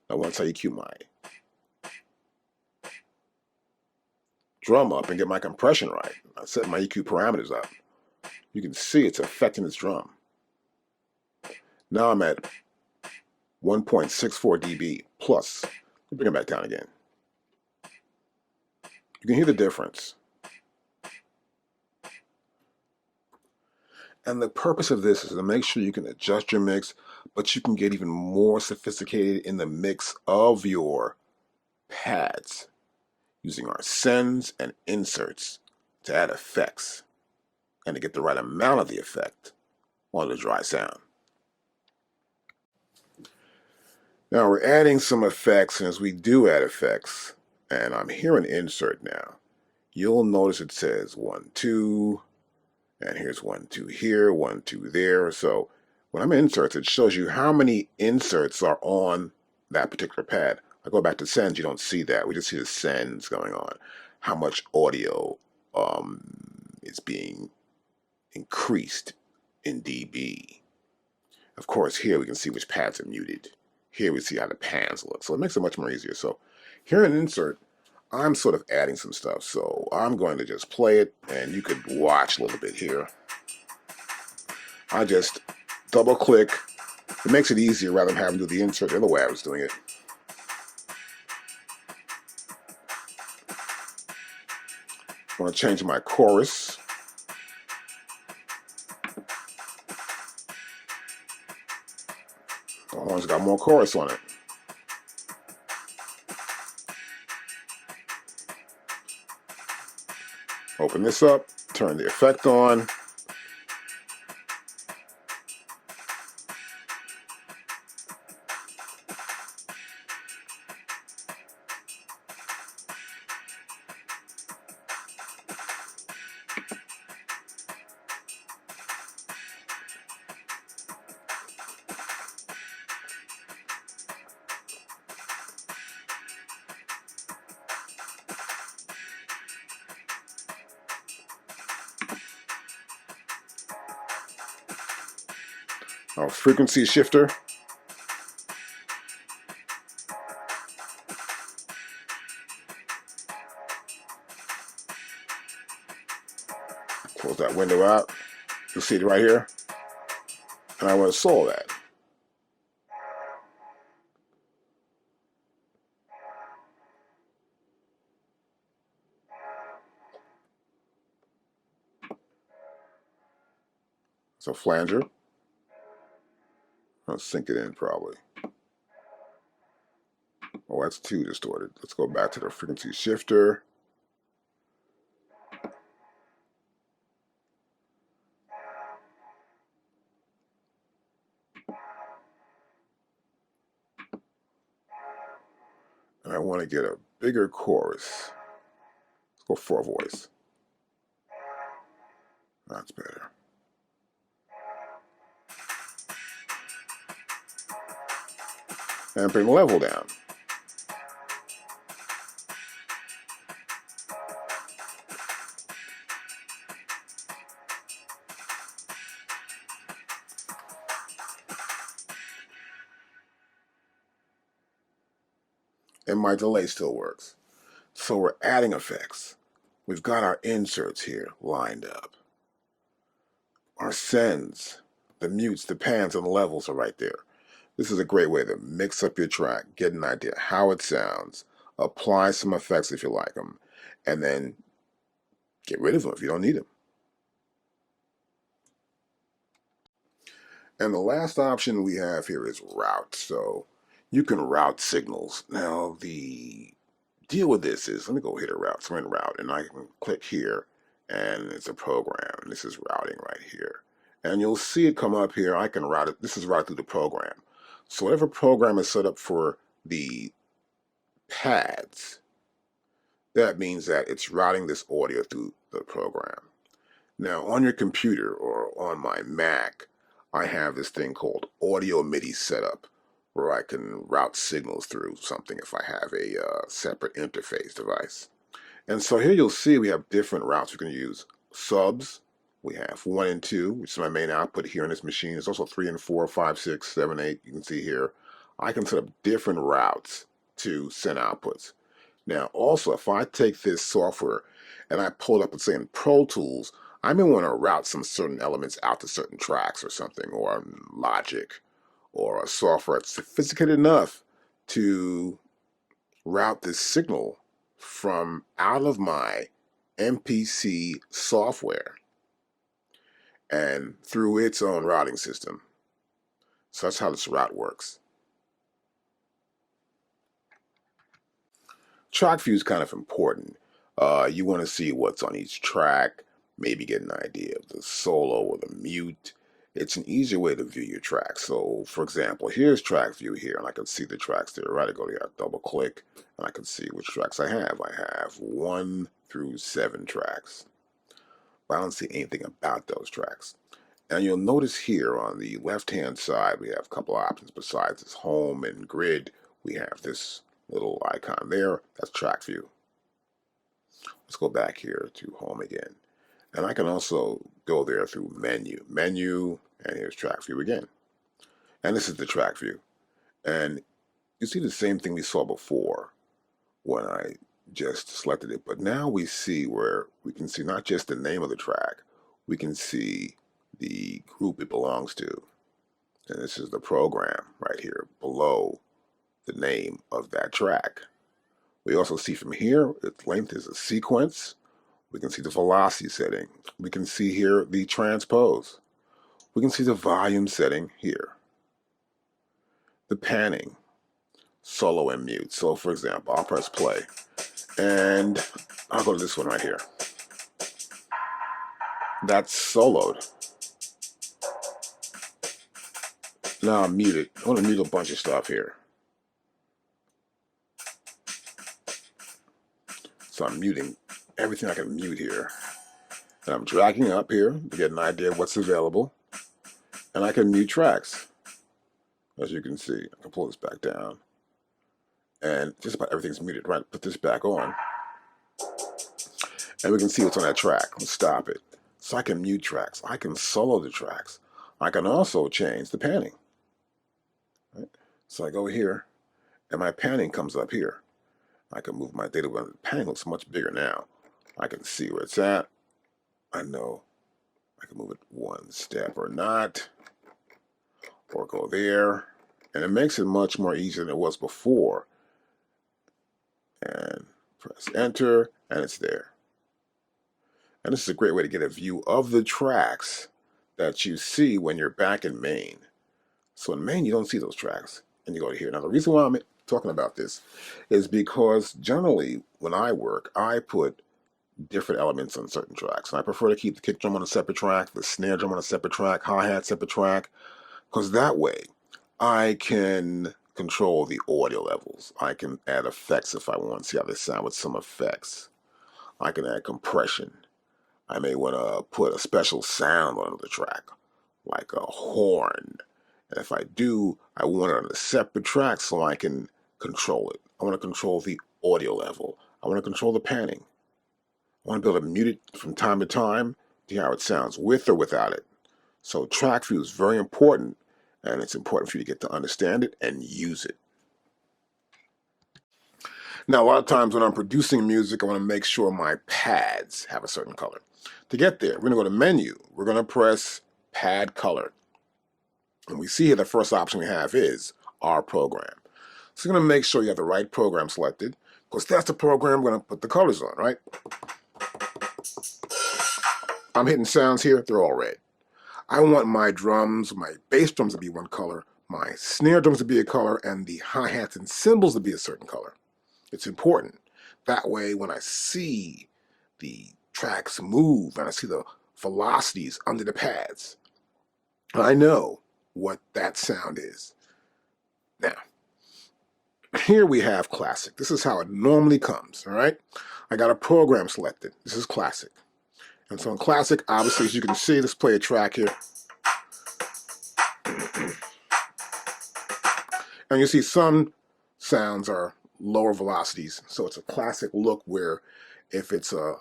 Now once I EQ my drum up and get my compression right, I set my EQ parameters up. You can see it's affecting this drum. Now I'm at 1.64 dB plus. Bring it back down again. You can hear the difference. And the purpose of this is to make sure you can adjust your mix, but you can get even more sophisticated in the mix of your pads using our sends and inserts to add effects and to get the right amount of the effect on the dry sound. Now we're adding some effects, and as we do add effects, and I'm hearing insert now, you'll notice it says 1, 2, and here's 1, 2 here, 1, 2 there. So when I'm in inserts, it shows you how many inserts are on that particular pad. I go back to sends, you don't see that. We just see the sends going on. How much audio is being increased in dB. Of course, here we can see which pads are muted. Here we see how the pans look. So it makes it much more easier. So here in insert, I'm sort of adding some stuff. So I'm going to just play it, and you could watch a little bit here. I just double click. It makes it easier rather than having to do the insert the other way I was doing it. I want to change my chorus. The horn's got more chorus on it. Open this up, turn the effect on. Our frequency shifter. Close that window out. You'll see it right here. And I want to solve that. So flanger. I'll sync it in probably. Oh, that's too distorted. Let's go back to the frequency shifter. And I want to get a bigger chorus. Let's go 4 voice. That's better. And bring the level down. And my delay still works. So we're adding effects. We've got our inserts here lined up. Our sends, the mutes, the pans, and the levels are right there. This is a great way to mix up your track, get an idea how it sounds, apply some effects if you like them, and then get rid of them if you don't need them. And the last option we have here is route. So you can route signals. Now the deal with this is, let me go hit a route. So I'm in route, and I can click here, and it's a program, and this is routing right here. And you'll see it come up here. I can route it. This is routed through the program. So whatever program is set up for the pads, that means that it's routing this audio through the program. Now on your computer or on my Mac, I have this thing called audio MIDI setup, where I can route signals through something if I have a separate interface device. And so here you'll see we have different routes we can use. Subs, we have 1 and 2, which is my main output here in this machine. There's also 3 and 4, 5, 6, 7, 8. You can see here. I can set up different routes to send outputs. Now, also, if I take this software and I pull it up and say in Pro Tools, I may want to route some certain elements out to certain tracks or something, or Logic, or a software that's sophisticated enough to route this signal from out of my MPC software and through its own routing system. So that's how this route works. Track view is kind of important. You want to see what's on each track, maybe get an idea of the solo or the mute. It's an easier way to view your tracks. So, for example, here's track view here, and I can see the tracks there. Right, I go here, I double click, and I can see which tracks I have. I have 1 through 7 tracks, but I don't see anything about those tracks. And you'll notice here on the left-hand side, we have a couple of options besides this home and grid. We have this little icon there. That's track view. Let's go back here to home again. And I can also go there through menu, and here's track view again. And this is the track view. And you see the same thing we saw before when I just selected it. But now we see where we can see not just the name of the track, we can see the group it belongs to. And this is the program right here below the name of that track. We also see from here, its length is a sequence. We can see the velocity setting. We can see here the transpose. We can see the volume setting here. The panning, solo and mute. So for example, I'll press play and I'll go to this one right here. That's soloed. Now I'm muted. I want to mute a bunch of stuff here. So I'm muting everything I can mute here. And I'm dragging up here to get an idea of what's available. And I can mute tracks. As you can see, I can pull this back down. And just about everything's muted, right? Put this back on. And we can see what's on that track. Let's stop it. So I can mute tracks. I can solo the tracks. I can also change the panning. Right? So I go here, and my panning comes up here. I can move my data when the panning looks much bigger now. I can see where it's at. I know I can move it one step or not, or go there. And it makes it much more easier than it was before. And press enter, and it's there. And this is a great way to get a view of the tracks that you see when you're back in main. So in main, you don't see those tracks, and you go to here. Now, the reason why I'm talking about this is because generally when I work, I put different elements on certain tracks. And I prefer to keep the kick drum on a separate track, the snare drum on a separate track, hi-hat separate track, because that way I can control the audio levels. I can add effects if I want to see how they sound with some effects. I can add compression. I may want to put a special sound on the track, like a horn. And if I do, I want it on a separate track so I can control it. I want to control the audio level. I want to control the panning. I want to be able to mute it from time to time to hear how it sounds with or without it. So track view is very important, and it's important for you to get to understand it and use it. Now, a lot of times when I'm producing music, I want to make sure my pads have a certain color. To get there, we're going to go to menu. We're going to press pad color. And we see here the first option we have is our program. So you're going to make sure you have the right program selected, because that's the program we're going to put the colors on, right? I'm hitting sounds here, they're all red. I want my drums, my bass drums to be one color, my snare drums to be a color, and the hi-hats and cymbals to be a certain color. It's important. That way, when I see the tracks move and I see the velocities under the pads, I know what that sound is. Now, here we have classic. This is how it normally comes, all right? I got a program selected. This is classic. And so in classic, obviously, as you can see, let's play a track here. And you see some sounds are lower velocities. So it's a classic look where if it's a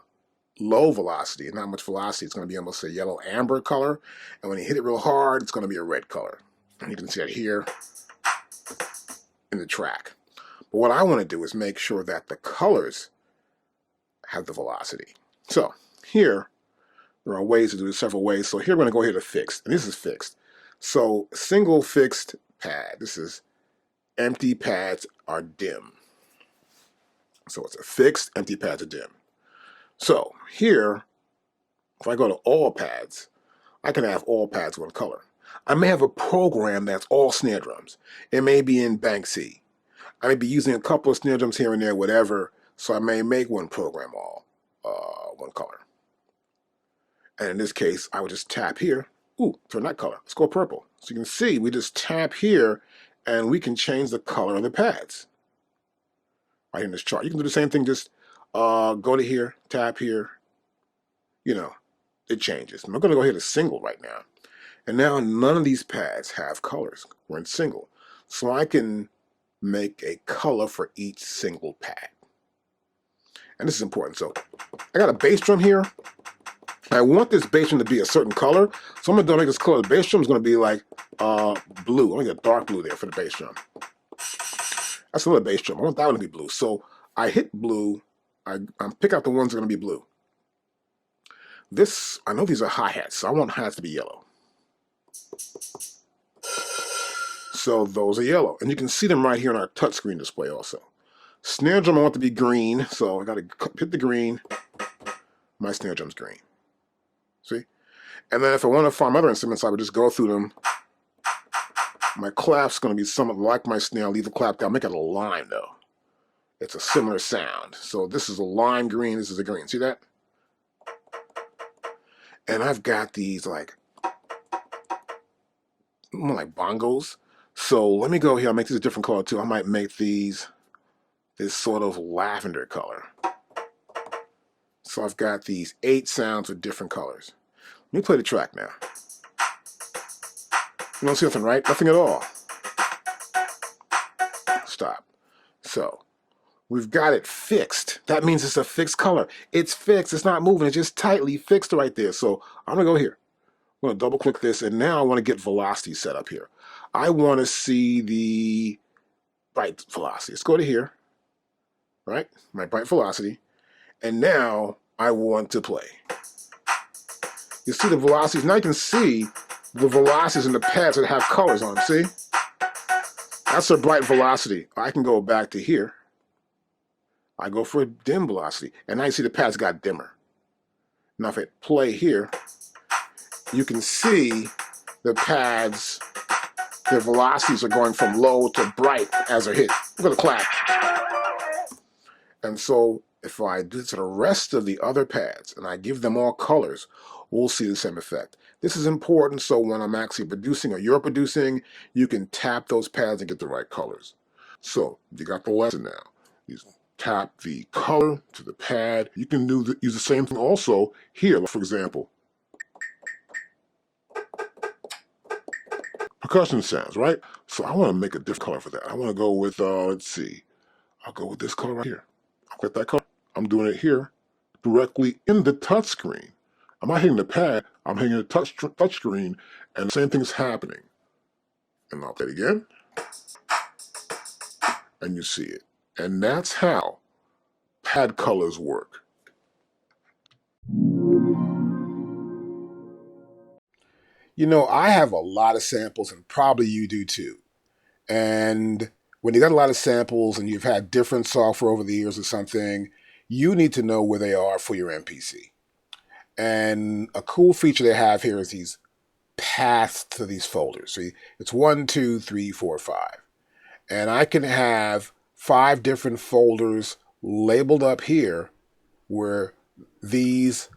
low velocity and not much velocity, it's going to be almost a yellow amber color. And when you hit it real hard, it's going to be a red color. And you can see that here in the track. But what I want to do is make sure that the colors have the velocity. So here, there are ways to do this several ways. So here we're going to go here to fixed. And this is fixed. So single fixed pad. This is empty pads are dim. So it's a fixed, empty pads are dim. So here, if I go to all pads, I can have all pads one color. I may have a program that's all snare drums. It may be in Banksy. I may be using a couple of snare drums here and there, whatever, so I may make one program all one color. And in this case, I would just tap here. Ooh, turn that color. Let's go purple. So you can see we just tap here, and we can change the color of the pads right in this chart. You can do the same thing, just go to here, tap here, you know, it changes. I'm going to go here to single right now. And now none of these pads have colors. We're in single. So I can make a color for each single pad. And this is important. So I got a bass drum here. I want this bass drum to be a certain color. So I'm going to make this color. The bass drum is going to be like blue. I'm going to get dark blue there for the bass drum. That's another bass drum. I want that one to be blue. So I hit blue. I pick out the ones that are going to be blue. This, I know these are hi-hats, so I want hi-hats to be yellow. So those are yellow. And you can see them right here on our touchscreen display also. Snare drum I want to be green, so I got to hit the green. My snare drum's green. See? And then if I want to find other instruments, I would just go through them. My clap's going to be somewhat like my snare. I'll leave the clap down. Make it a lime, though. It's a similar sound. So this is a lime green. This is a green. See that? And I've got these like, more like bongos. So let me go here. I'll make these a different color, too. I might make these this sort of lavender color. So I've got these 8 sounds with different colors. Let me play the track now. You don't see nothing, right? Nothing at all. Stop. So we've got it fixed. That means it's a fixed color. It's fixed. It's not moving. It's just tightly fixed right there. So I'm going to go here. I'm going to double click this, and now I want to get velocity set up here. I want to see the byte velocity. Let's go to here, right? My byte velocity. And now I want to play. You see the velocities. Now you can see the velocities in the pads that have colors on them. See? That's a bright velocity. I can go back to here. I go for a dim velocity. And now you see the pads got dimmer. Now if I play here, you can see the pads, their velocities are going from low to bright as they're hit. Look at the clap. And so if I do it to the rest of the other pads and I give them all colors, we'll see the same effect. This is important so when I'm actually producing or you're producing, you can tap those pads and get the right colors. So you got the lesson now. You tap the color to the pad. You can use the same thing also here, for example. Percussion sounds, right? So I want to make a different color for that. I want to go with, let's see. I'll go with this color right here. I'll get that color. I'm doing it here directly in the touch screen. I'm not hitting the pad. I'm hitting the touch screen, and the same thing's happening. And I'll play it again. And you see it. And that's how pad colors work. You know, I have a lot of samples, and probably you do too. And when you got a lot of samples and you've had different software over the years or something, you need to know where they are for your MPC. And a cool feature they have here is these paths to these folders. See, it's 1, 2, 3, 4, 5. And I can have 5 different folders labeled up here where these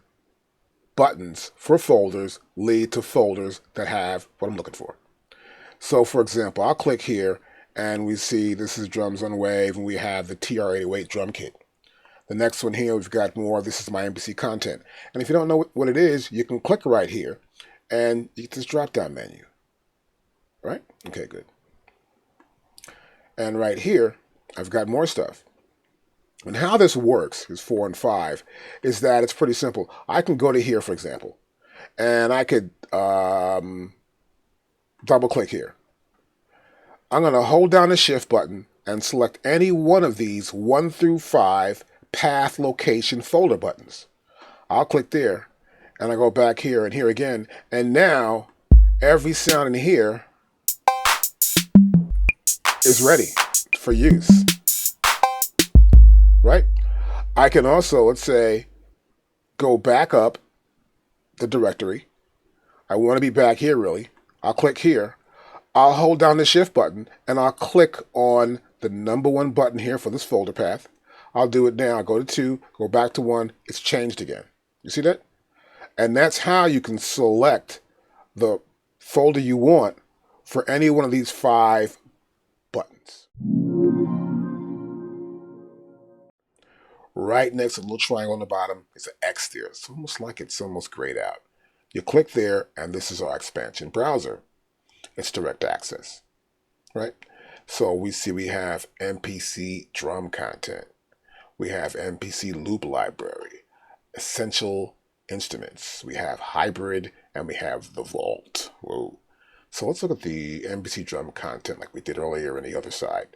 buttons for folders lead to folders that have what I'm looking for. So for example, I'll click here and we see this is drums on wave and we have the TR-808 drum kit. The next one here, we've got more, this is my MPC content. And if you don't know what it is, you can click right here and you get this drop-down menu. Right? Okay, good. And right here, I've got more stuff. And how this works is 4 and 5 is that it's pretty simple. I can go to here, for example, and I could double click here. I'm going to hold down the shift button and select any one of these 1 through 5 path location folder buttons. I'll click there and I go back here and here again. And now every sound in here is ready for use, right? I can also, let's say, go back up the directory. I want to be back here really. I'll click here. I'll hold down the shift button and I'll click on the number 1 button here for this folder path. I'll do it now. Go to 2, go back to 1. It's changed again. You see that? And that's how you can select the folder you want for any one of these 5 buttons. Right next to the little triangle on the bottom is an X there. It's almost grayed out. You click there and this is our expansion browser. It's direct access, right? So we see we have MPC drum content. We have MPC loop library, essential instruments. We have hybrid and we have the vault. Whoa. So let's look at the MPC drum content like we did earlier on the other side.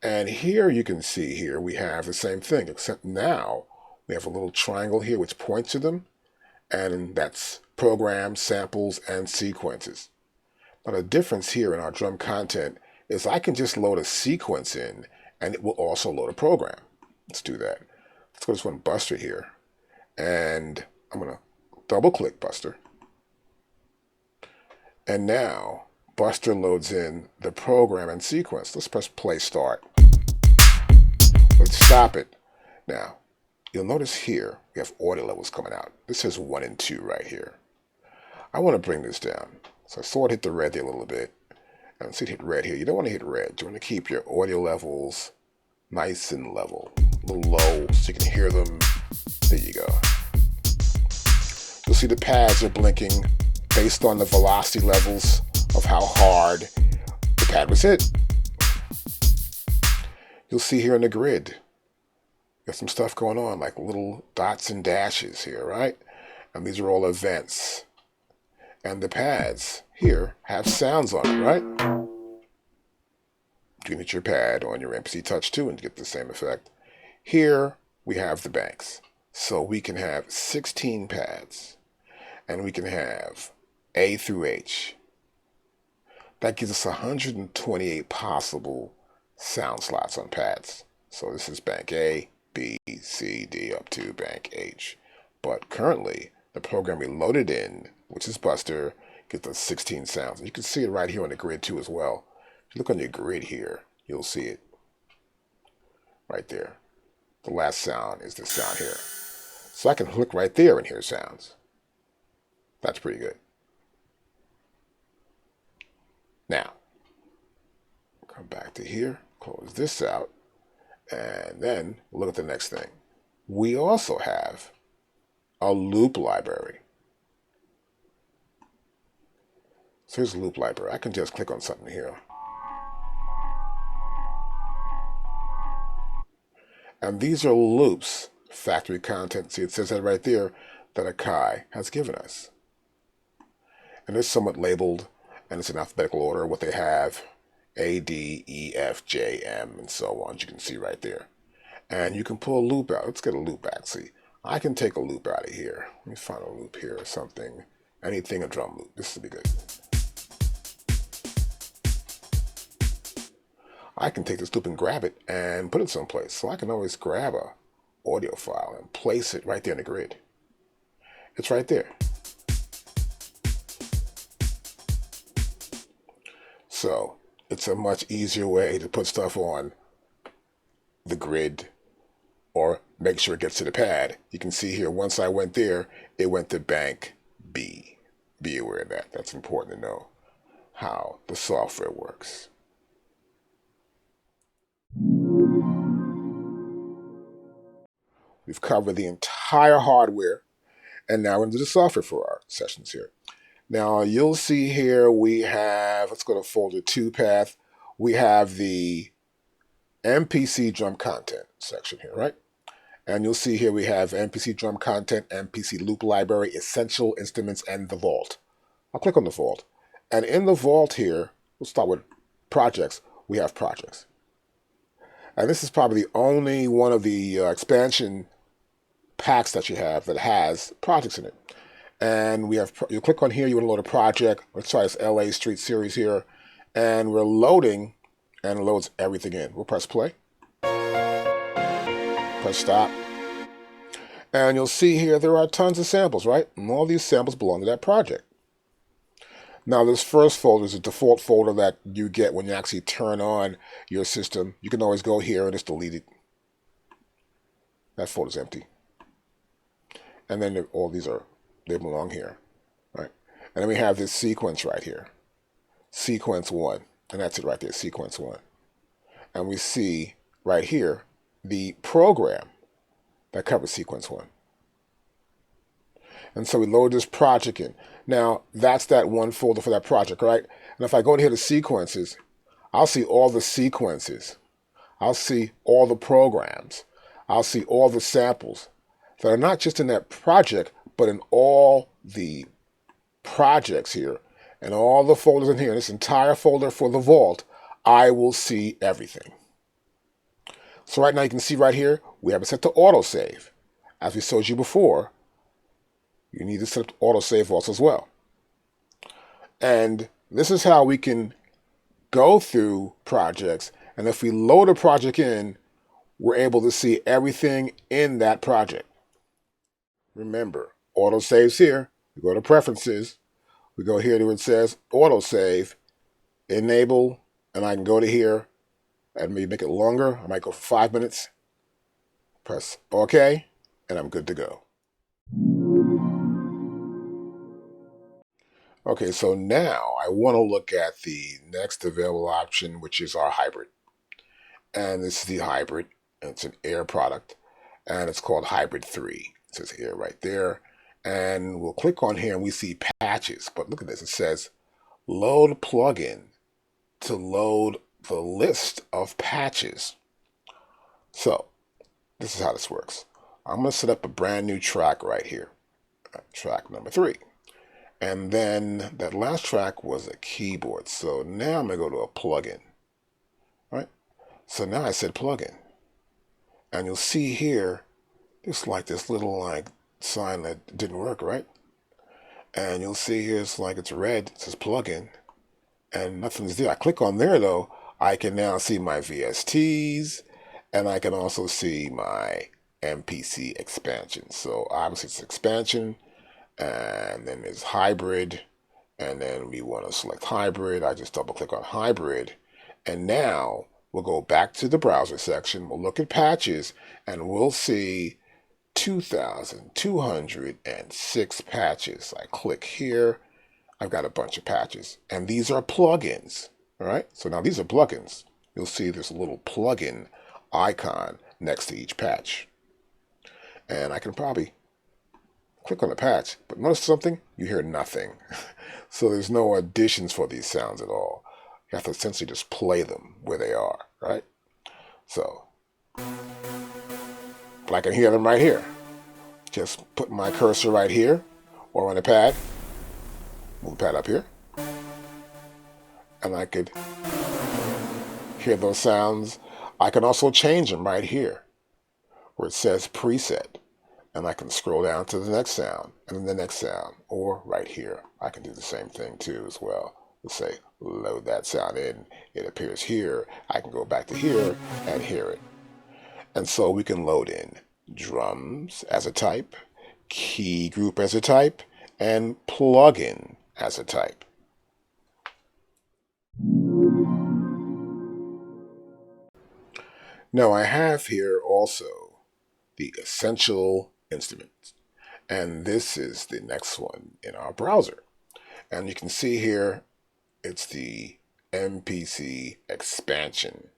And here you can see here we have the same thing, except now we have a little triangle here which points to them, and that's programs, samples, and sequences. Now the difference here in our drum content is I can just load a sequence in and it will also load a program. Let's do that. Let's go to this one Buster here. And I'm going to double click Buster. And now Buster loads in the program and sequence. Let's press play start. Let's stop it. Now, you'll notice here we have audio levels coming out. This says 1 and 2 right here. I want to bring this down. So I saw it hit the red there a little bit. And see it hit red here. You don't want to hit red. You want to keep your audio levels nice and level. A little low so you can hear them. There you go. You'll see the pads are blinking based on the velocity levels of how hard the pad was hit. You'll see here in the grid, got some stuff going on like little dots and dashes here, right? And these are all events. And the pads here have sounds on it, right? You can hit your pad on your MPC Touch 2 and get the same effect. Here we have the banks. So we can have 16 pads. And we can have A through H. That gives us 128 possible sound slots on pads. So this is bank A, B, C, D up to bank H. But currently, the program we loaded in, which is Buster, gets us 16 sounds. You can see it right here on the grid too as well. If you look on your grid here, you'll see it right there. The last sound is this sound here. So I can look right there and hear sounds. That's pretty good. Now, come back to here, close this out, and then look at the next thing. We also have a loop library. So here's the loop library. I can just click on something here. And these are loops, factory content. See, it says that right there, that AKAI has given us. And it's somewhat labeled, and it's in alphabetical order, what they have, A, D, E, F, J, M, and so on. You can see right there. And you can pull a loop out. Let's get a loop back. See, I can take a loop out of here. Let me find a loop here or something. Anything a drum loop. This will be good. I can take this loop and grab it and put it someplace. So I can always grab a audio file and place it right there in the grid. It's right there. So it's a much easier way to put stuff on the grid or make sure it gets to the pad. You can see here, once I went there, it went to bank B. Be aware of that. That's important to know how the software works. We've covered the entire hardware, and now into the software for our sessions here. Now you'll see here we have, let's go to folder 2 path. We have the MPC drum content section here, right? And you'll see here we have MPC drum content, MPC loop library, essential instruments, and the vault. I'll click on the vault. And in the vault here, we'll start with projects. We have projects. And this is probably the only one of the expansion packs that you have that has projects in it. And we have, you click on here, you want to load a project. Let's try this LA Street series here. And we're loading, and it loads everything in. We'll press play. Press stop. And you'll see here there are tons of samples, right? And all these samples belong to that project. Now, this first folder is a default folder that you get when you actually turn on your system. You can always go here and just delete it. That folder's empty. And then all these they belong here, right? And then we have this sequence right here. Sequence 1. And that's it right there, sequence 1. And we see right here the program that covers sequence 1. And so we load this project in. Now, that's that one folder for that project, right? And if I go in here to sequences, I'll see all the sequences. I'll see all the programs. I'll see all the samples that are not just in that project, but in all the projects here and all the folders in here. This entire folder for the vault, I will see everything. So right now you can see right here, we have it set to autosave. As we showed you before, you need to set up autosave also as well. And this is how we can go through projects. And if we load a project in, we're able to see everything in that project. Remember, autosave's here. We go to preferences. We go here to where it says autosave, enable, and I can go to here and maybe make it longer. I might go for 5 minutes. Press OK, and I'm good to go. Okay, so now I want to look at the next available option, which is our hybrid. And this is the hybrid. It's an Air product, and it's called Hybrid 3. It says Air right there. And we'll click on here, and we see patches. But look at this. It says load plugin to load the list of patches. So this is how this works. I'm going to set up a brand new track right here. Track number 3. And then that last track was a keyboard. So now I'm going to go to a plugin. Right? So now I said plugin. And you'll see here, it's like this little sign that didn't work, right? And you'll see here it's like it's red. It says plugin. And nothing's there. I click on there though. I can now see my VSTs. And I can also see my MPC expansion. So obviously it's expansion. And then there's hybrid, and then we want to select hybrid. I just double click on hybrid, and now we'll go back to the browser section. We'll look at patches, and we'll see 2,206 patches. I click here. I've got a bunch of patches, and these are plugins. All right, so now these are plugins. You'll see this little plugin icon next to each patch, and I can probably click on the patch, but notice something? You hear nothing. So there's no additions for these sounds at all. You have to essentially just play them where they are, right? So, but I can hear them right here. Just put my cursor right here, or on the pad, move the pad up here, and I could hear those sounds. I can also change them right here, where it says preset. And I can scroll down to the next sound, and then the next sound, or right here. I can do the same thing too as well. Let's say, load that sound in. It appears here. I can go back to here and hear it. And so we can load in drums as a type, Keygroup as a type, and plugin as a type. Now I have here also the essential instruments. And this is the next one in our browser. And you can see here, it's the MPC expansion.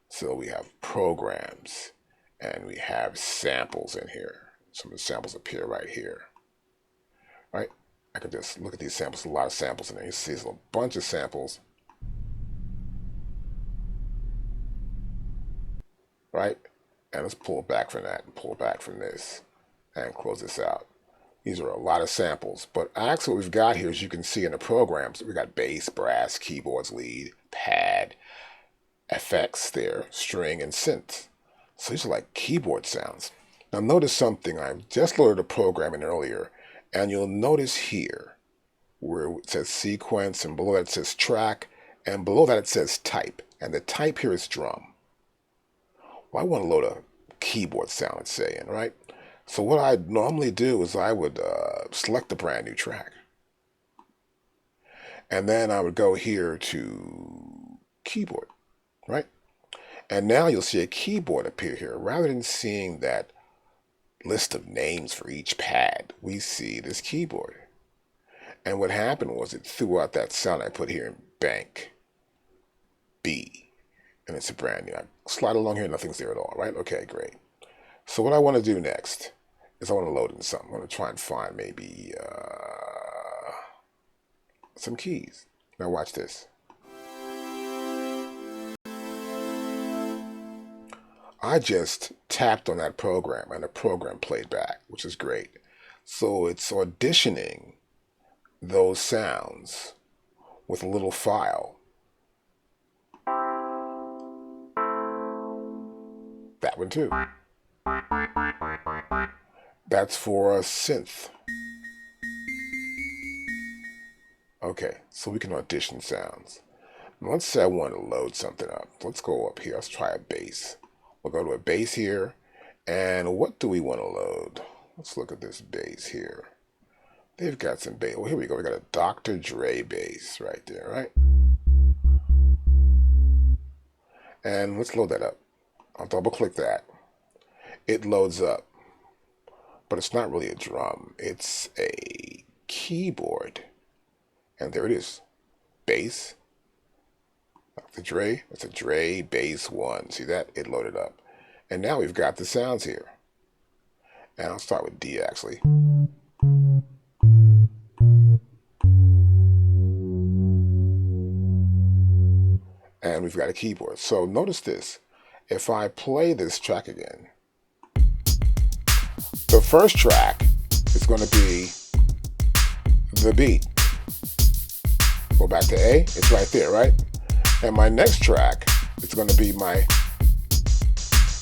So we have programs and we have samples in here. Some of the samples appear right here. Right? I can just look at these samples, a lot of samples in there. You see there's a bunch of samples. right? And let's pull back from that and pull back from this and close this out. These are a lot of samples, but actually what we've got here, as you can see in the programs, we got bass, brass, keyboards, lead, pad, effects there, string, and synth. So these are like keyboard sounds. Now notice something. I just loaded a program in earlier, and you'll notice here where it says sequence, and below that it says track, and below that it says type. And the type here is drum. Well, I want to load a keyboard sound, it's saying, right? So what I'd normally do is I would select a brand new track. And then I would go here to keyboard, right? And now you'll see a keyboard appear here. Rather than seeing that list of names for each pad, we see this keyboard. And what happened was it threw out that sound I put here in bank B. And it's a brand new. I slide along here, nothing's there at all, right? Okay, great. So what I want to do next is I want to load in something. I'm going to try and find maybe some keys. Now watch this. I just tapped on that program and the program played back, which is great. So it's auditioning those sounds with a little file. That one too. That's for a synth. Okay, so we can audition sounds. Now let's say I want to load something up. Let's go up here. Let's try a bass. We'll go to a bass here. And what do we want to load? Let's look at this bass here. They've got some bass. Well, here we go. We got a Dr. Dre bass right there, right? And let's load that up. I'll double click that. It loads up. But it's not really a drum. It's a keyboard. And there it is. Bass. Dr. Dre. That's a Dre bass 1. See that? It loaded up. And now we've got the sounds here. And I'll start with D actually. And we've got a keyboard. So notice this. If I play this track again, the first track is going to be the beat. Go back to A, it's right there, right? And my next track is going to be my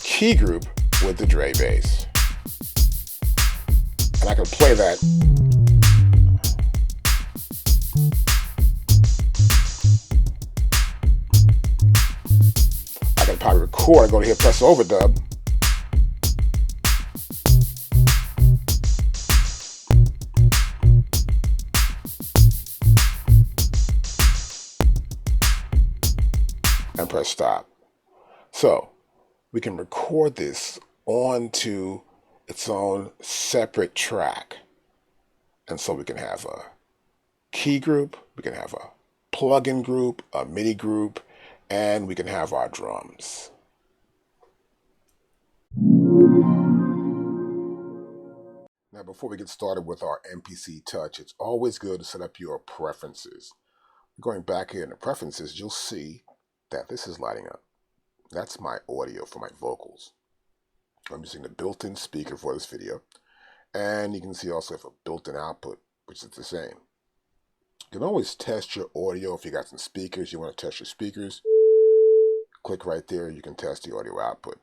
Keygroup with the Dre bass. And I can play that. I can probably record, I go to here, press overdub. And press stop. So we can record this onto its own separate track. And so we can have a key group, we can have a plugin group, a MIDI group, and we can have our drums. Now before we get started with our MPC Touch, it's always good to set up your preferences. Going back here in the preferences, you'll see that this is lighting up. That's my audio for my vocals. I'm using the built-in speaker for this video. And you can see also have a built-in output, which is the same. You can always test your audio if you got some speakers. You want to test your speakers. Click right there. You can test the audio output.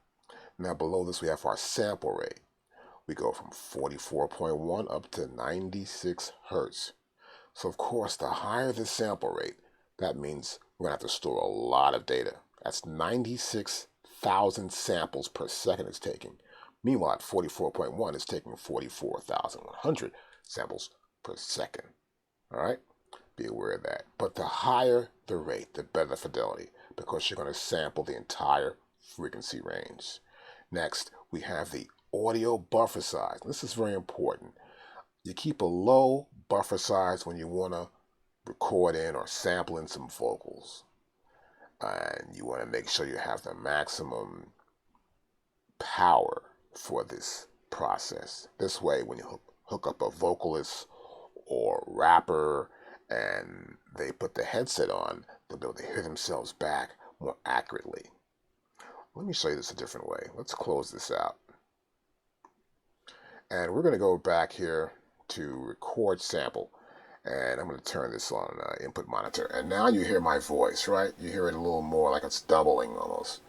Now below this we have our sample rate. We go from 44.1 up to 96 hertz. So of course, the higher the sample rate, that means we're going to have to store a lot of data. That's 96,000 samples per second it's taking. Meanwhile, at 44.1, it's taking 44,100 samples per second. All right? Be aware of that. But the higher the rate, the better the fidelity, because you're going to sample the entire frequency range. Next, we have the audio buffer size. This is very important. You keep a low buffer size when you want to record in or sample in some vocals. And you want to make sure you have the maximum power for this process. This way, when you hook up a vocalist or rapper and they put the headset on, they'll be able to hear themselves back more accurately. Let me show you this a different way. Let's close this out. And we're going to go back here to record sample. And I'm going to turn this on input monitor. And now you hear my voice, right? You hear it a little more like it's doubling almost.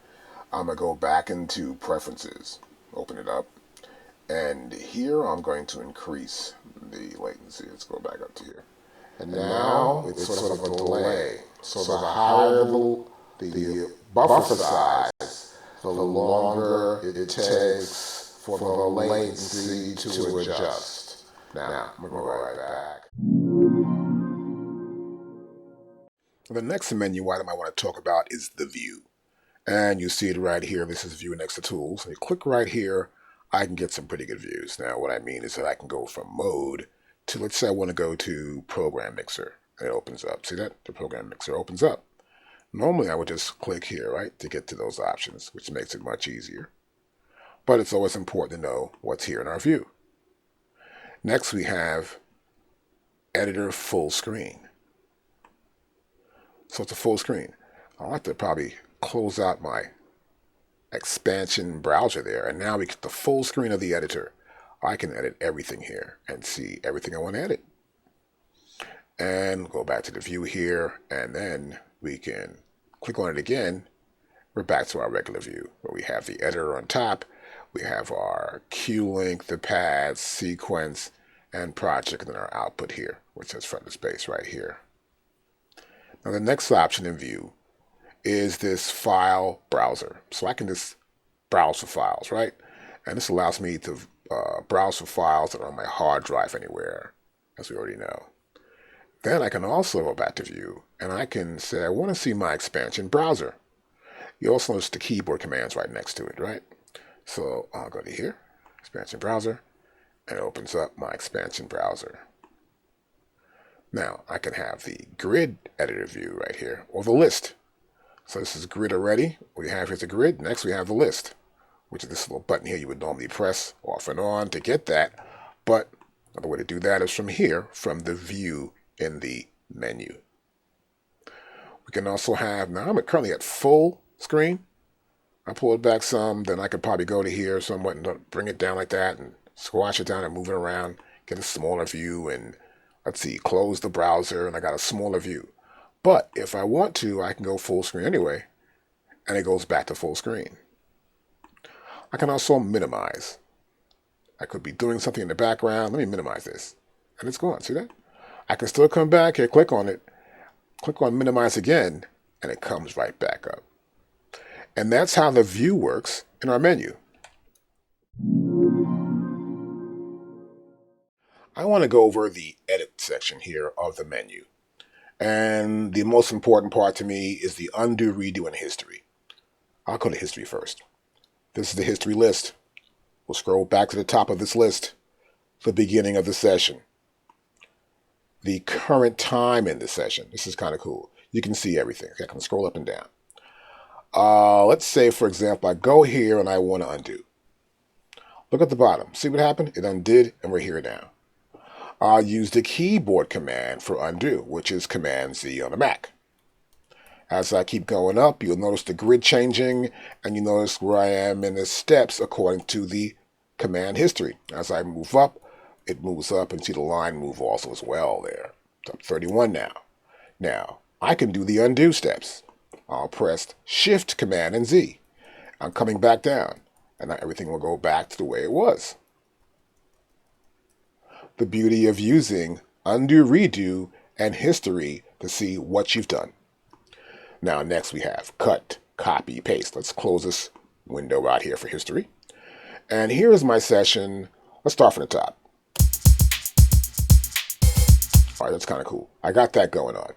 I'm going to go back into preferences, open it up. And here I'm going to increase the latency. Let's go back up to here. And now it's sort of a delay. So the higher the buffer size, the longer it takes for the latency to adjust. Now, I'm going to go right back. The next menu item I want to talk about is the view. And you see it right here. This is view next to tools. And you click right here, I can get some pretty good views. Now, what I mean is that I can go from mode to, let's say I want to go to program mixer. And it opens up. See that? The program mixer opens up. Normally, I would just click here, right, to get to those options, which makes it much easier. But it's always important to know what's here in our view. Next, we have editor full screen. So it's a full screen. I'll have to probably close out my expansion browser there. And now we get the full screen of the editor. I can edit everything here and see everything I want to edit. And go back to the view here, and then we can click on it again. We're back to our regular view where we have the editor on top. We have our Qlink, the paths, sequence, and project, and then our output here, which says front of space right here. Now the next option in view is this file browser. So I can just browse for files, right? And this allows me to browse for files that are on my hard drive anywhere, as we already know. Then I can also go back to view, and I can say I want to see my expansion browser. You also notice the keyboard commands right next to it, right? So I'll go to here, expansion browser, and it opens up my expansion browser. Now I can have the grid editor view right here, or the list. So this is grid already. What we have here is a grid. Next we have the list, which is this little button here you would normally press off and on to get that. But another way to do that is from here, from the view in the menu. We can also have, now I'm currently at full screen. I pull it back some, then I could probably go to here somewhat and bring it down like that and squash it down and move it around, get a smaller view, and let's see, close the browser, and I got a smaller view. But if I want to, I can go full screen anyway, and it goes back to full screen. I can also minimize. I could be doing something in the background. Let me minimize this. And it's gone. See that? I can still come back here, click on it, click on minimize again, and it comes right back up. And that's how the view works in our menu. I want to go over the edit section here of the menu. And the most important part to me is the undo, redo, and history. I'll go to history first. This is the history list. We'll scroll back to the top of this list, the beginning of the session, the current time in the session. This is kind of cool. You can see everything. I can scroll up and down. Let's say, for example, I go here and I want to undo. Look at the bottom. See what happened? It undid, and we're here now. I'll use the keyboard command for undo, which is Command Z on the Mac. As I keep going up, you'll notice the grid changing, and you notice where I am in the steps according to the command history. As I move up, it moves up, and see the line move also as well there. It's up 31 now. Now, I can do the undo steps. I'll press Shift, Command, and Z. I'm coming back down, and now everything will go back to the way it was. The beauty of using undo, redo, and history to see what you've done. Now next we have cut, copy, paste. Let's close this window right here for history. And here is my session. Let's start from the top. All right, that's kind of cool. I got that going on.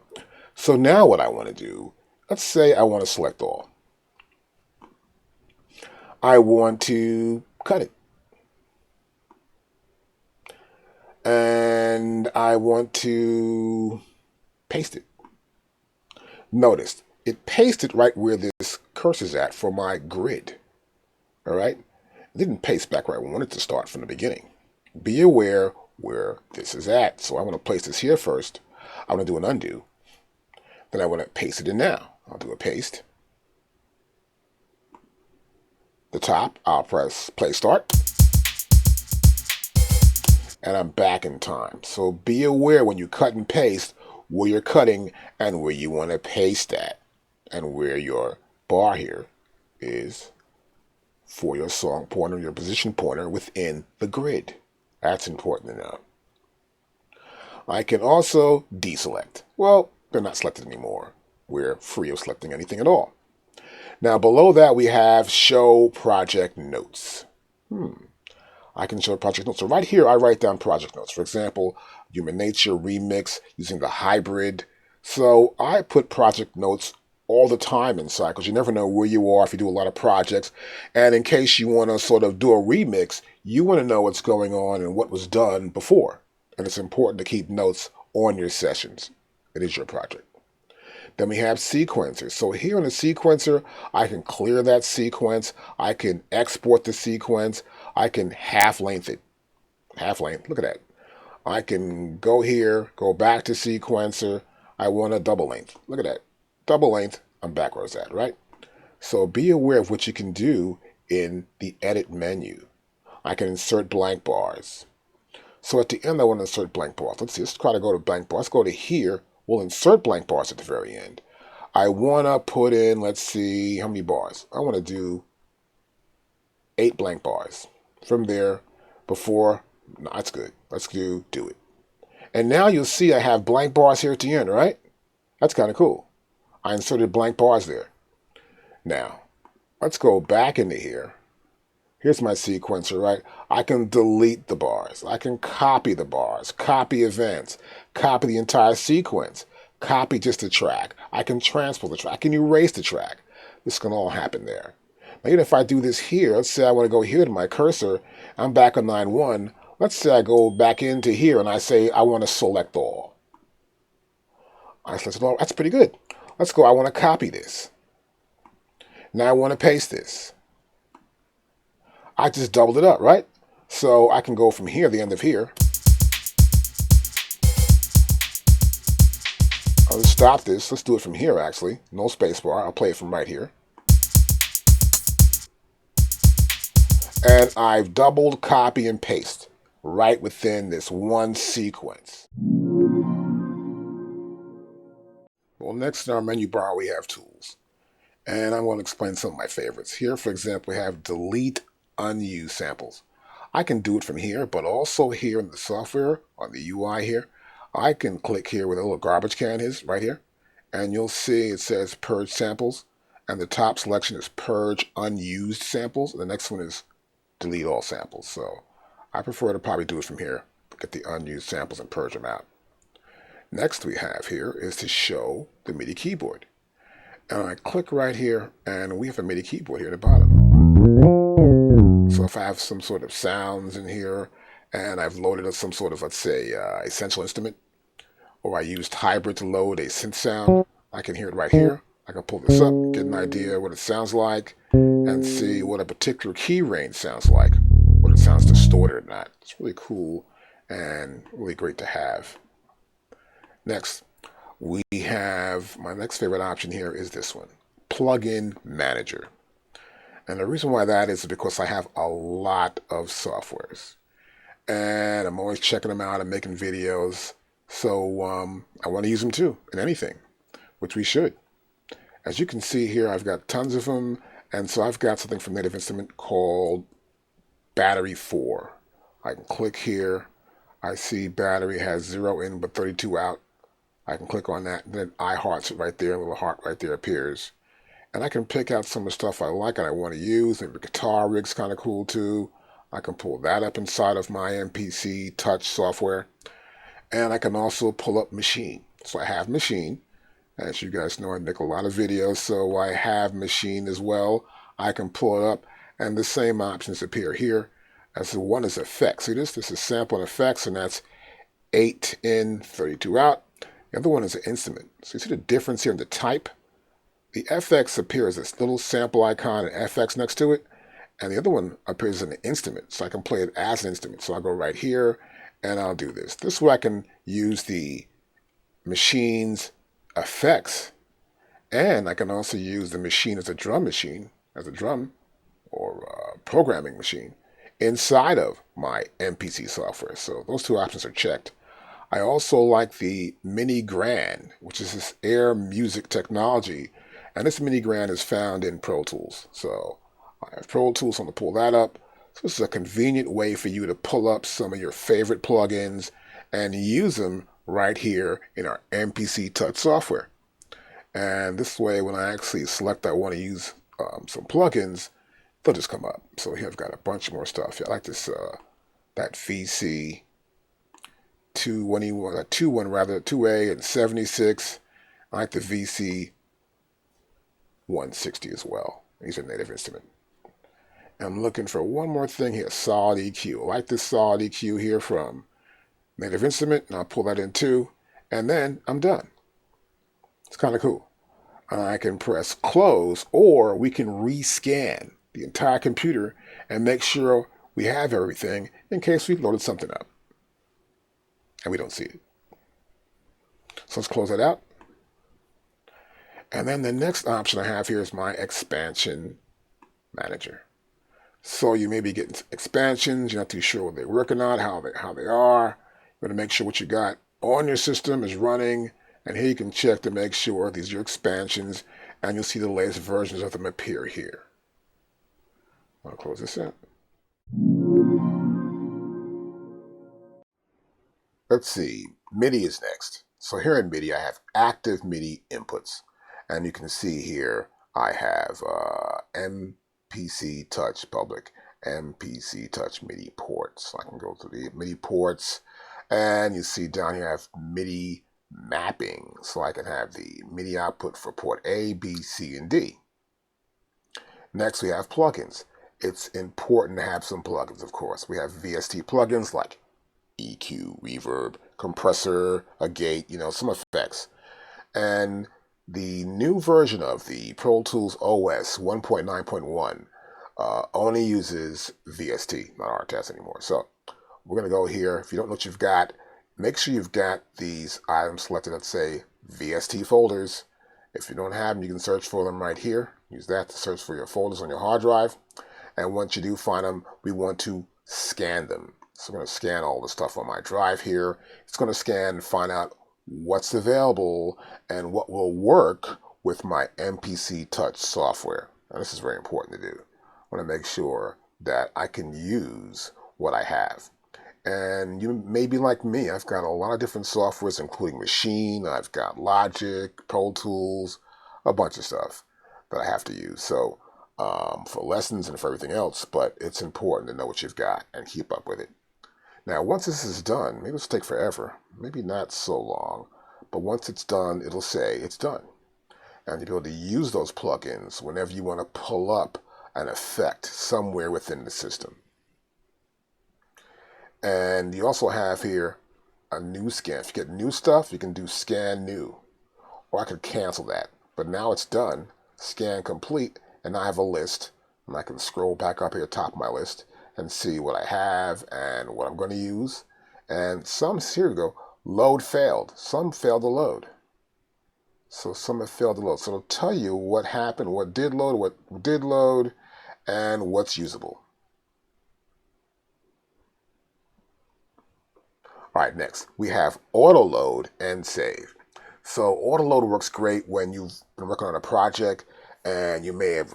So now what I want to do, let's say I want to select all. I want to cut it. And I want to paste it. Notice, it pasted right where this cursor's at for my grid. All right? It didn't paste back where I wanted to start from the beginning. Be aware where this is at. So I want to place this here first. I want to do an undo. Then I want to paste it in now. I'll do a paste. the top, I'll press play start, and I'm back in time. So be aware when you cut and paste where you're cutting and where you want to paste at, and where your bar here is for your song pointer, your position pointer within the grid. That's important to know. I can also deselect. Well, they're not selected anymore. We're free of selecting anything at all. Now below that we have show project notes. I can show project notes. So right here I write down project notes. For example, Human Nature remix using the hybrid. So I put project notes all the time inside because you never know where you are if you do a lot of projects. And in case you want to sort of do a remix, you want to know what's going on and what was done before. And it's important to keep notes on your sessions. It is your project. Then we have sequencers. So here in the sequencer, I can clear that sequence. I can export the sequence. I can half length it. Half length, look at that. I can go here, go back to sequencer. I want a double length. Look at that. Double length, I'm back where it's at, right? So be aware of what you can do in the edit menu. I can insert blank bars. So at the end, I want to insert blank bars. Let's see, let's try to go to blank bars. Let's go to here. We'll insert blank bars at the very end. I want to put in, let's see, how many bars? I want to do 8 blank bars. From there, before, no, that's good. Let's do it. And now you'll see I have blank bars here at the end, right? That's kind of cool. I inserted blank bars there. Now, let's go back into here. Here's my sequencer, right? I can delete the bars. I can copy the bars, copy events, copy the entire sequence, copy just the track. I can transpose the track. I can erase the track. This can all happen there. Now, even if I do this here, let's say I want to go here to my cursor. I'm back on 9.1. Let's say I go back into here and I say I want to select all. I select all. That's pretty good. Let's go. I want to copy this. Now I want to paste this. I just doubled it up, right? So I can go from here, the end of here. I'll just stop this. Let's do it from here, actually. No spacebar. I'll play it from right here. And I've doubled, copy, and paste right within this one sequence. Well, next in our menu bar, we have tools. And I want to explain some of my favorites. Here, for example, we have delete unused samples. I can do it from here, but also here in the software, on the UI here, I can click here where the little garbage can is, right here, and you'll see it says purge samples, and the top selection is purge unused samples, and the next one is delete all samples. So I prefer to probably do it from here, get the unused samples and purge them out. Next we have here is to show the MIDI keyboard. And I click right here, and we have a MIDI keyboard here at the bottom. So if I have some sort of sounds in here, and I've loaded up some sort of, let's say, essential instrument, or I used hybrid to load a synth sound, I can hear it right here. I can pull this up, get an idea what it sounds like, and see what a particular key range sounds like, whether it sounds distorted or not. It's really cool and really great to have. Next, we have, my next favorite option here is this one, Plugin Manager. And the reason why that is because I have a lot of softwares. And I'm always checking them out and making videos. So I want to use them too, in anything, which we should. As you can see here, I've got tons of them. And so I've got something from Native Instrument called Battery 4. I can click here. I see battery has 0 in but 32 out. I can click on that, and then iHeart's right there, a little heart right there appears. And I can pick out some of the stuff I like and I want to use. Maybe guitar rig's kind of cool too. I can pull that up inside of my MPC Touch software. And I can also pull up Machine. So I have Machine. As you guys know, I make a lot of videos, so I have Machine as well. I can pull it up, and the same options appear here. As the one is effects. See this? This is sample and effects, and that's 8 in, 32 out. The other one is an instrument. So you see the difference here in the type? The FX appears as this little sample icon and FX next to it, and the other one appears as an instrument, so I can play it as an instrument. So I'll go right here, and I'll do this. This way I can use the machine's effects, and I can also use the machine as a drum machine, as a drum, programming machine inside of my MPC software. So those two options are checked. I also like the Mini Grand, which is this air music technology. And this Mini Grand is found in Pro Tools. So I have Pro Tools, so I'm going to pull that up. So this is a convenient way for you to pull up some of your favorite plugins and use them right here in our MPC Touch software. And this way, when I actually select I want to use some plugins, they'll just come up. So here I've got a bunch more stuff. I like this, that VC 2A and 76. I like the VC 160 as well. These are Native Instrument. I'm looking for one more thing here, solid EQ. I like this solid EQ here from Native Instrument, and I'll pull that in too, and then I'm done. It's kind of cool. And I can press close, or we can rescan the entire computer and make sure we have everything in case we've loaded something up and we don't see it. So let's close that out. And then the next option I have here is my expansion manager. So you may be getting expansions, you're not too sure what they work or not, how they are. You want to make sure what you got on your system is running, and here you can check to make sure these are your expansions, and you'll see the latest versions of them appear here. I'll close this out. Let's see, MIDI is next. So here in MIDI, I have active MIDI inputs. And you can see here, I have MPC Touch Public, MPC Touch MIDI ports. So I can go through the MIDI ports, and you see down here I have MIDI mapping. So I can have the MIDI output for port A, B, C, and D. Next, we have plugins. It's important to have some plugins, of course. We have VST plugins like EQ, reverb, compressor, a gate, some effects. And the new version of the Pro Tools OS 1.9.1 only uses VST, not RTS anymore. So we're going to go here. If you don't know what you've got, make sure you've got these items selected that say VST folders. If you don't have them, you can search for them right here. Use that to search for your folders on your hard drive. And once you do find them, we want to scan them. So I'm going to scan all the stuff on my drive here. It's going to scan and find out what's available and what will work with my MPC Touch software. Now, this is very important to do. I want to make sure that I can use what I have. And you may be like me. I've got a lot of different softwares, including Machine. I've got Logic, Pro Tools, a bunch of stuff that I have to use. So for lessons and for everything else, but it's important to know what you've got and keep up with it. Now, once this is done, maybe it'll take forever, maybe not so long, but once it's done, it'll say it's done. And you'll be able to use those plugins whenever you want to pull up an effect somewhere within the system. And you also have here a new scan. If you get new stuff, you can do scan new, or I could cancel that. But now it's done, scan complete, and I have a list, and I can scroll back up here at the top of my list and see what I have and what I'm going to use. And here we go, load failed. Some failed to load. So some have failed to load. So it'll tell you what happened, what did load, and what's usable. All right, next, we have auto load and save. So auto load works great when you've been working on a project and you may have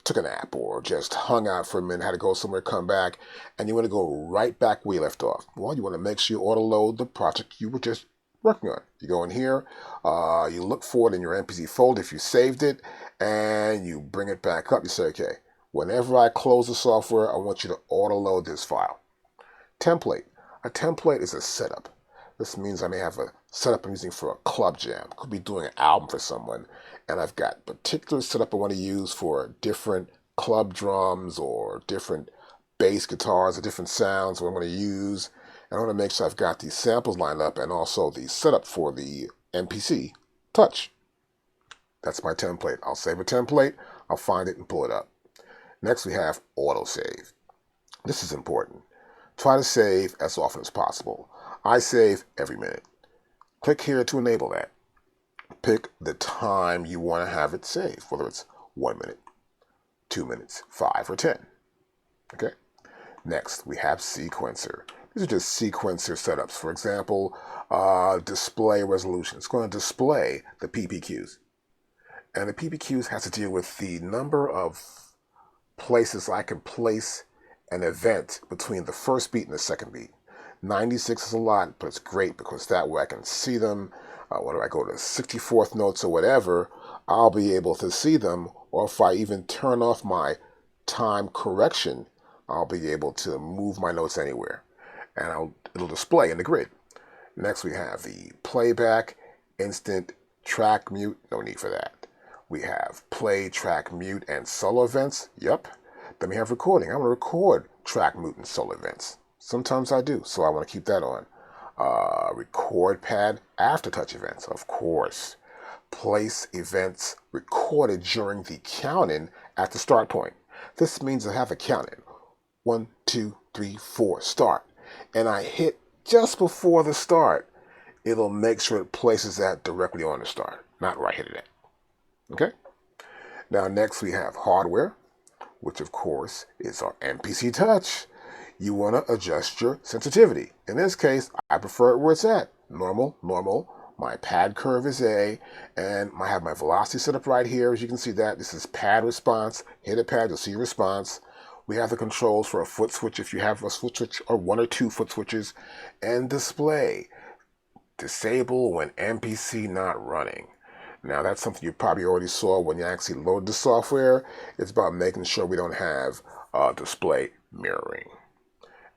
took a nap or just hung out for a minute, had to go somewhere, come back, and you want to go right back where you left off. Well, you want to make sure you auto load the project you were just working on. You go in here, you look for it in your MPC folder if you saved it, and you bring it back up. You say, okay, whenever I close the software, I want you to auto load this file. Template. A template is a setup. This means I may have a setup I'm using for a club jam. Could be doing an album for someone, and I've got particular setup I want to use for different club drums or different bass guitars or different sounds what I'm going to use. And I want to make sure I've got these samples lined up and also the setup for the MPC Touch. That's my template. I'll save a template, I'll find it and pull it up. Next we have autosave. This is important. Try to save as often as possible. I save every minute. Click here to enable that. Pick the time you want to have it saved, whether it's 1 minute, 2 minutes, 5 or 10. Okay. Next, we have sequencer. These are just sequencer setups. For example, display resolution. It's going to display the PPQs. And the PPQs has to deal with the number of places I can place an event between the first beat and the second beat. 96 is a lot, but it's great because that way I can see them. Whether I go to 64th notes or whatever, I'll be able to see them. Or if I even turn off my time correction, I'll be able to move my notes anywhere. And it'll display in the grid. Next we have the playback, instant, track mute. No need for that. We have play, track, mute, and solo events. Yep. Then we have recording. I want to record track, mute, and solo events. Sometimes I do, so I want to keep that on. Record pad, aftertouch events, of course. Place events recorded during the count-in at the start point. This means I have a count-in. 1, 2, 3, 4, start. And I hit just before the start. It'll make sure it places that directly on the start, not where I hit it at. Okay? Now next we have hardware, which of course is our MPC Touch. You want to adjust your sensitivity. In this case, I prefer it where it's at. Normal, normal. My pad curve is A, and I have my velocity set up right here. As you can see that, this is pad response. Hit a pad, you'll see response. We have the controls for a foot switch if you have a foot switch, or 1 or 2 foot switches, and display. Disable when MPC not running. Now that's something you probably already saw when you actually load the software. It's about making sure we don't have display mirroring.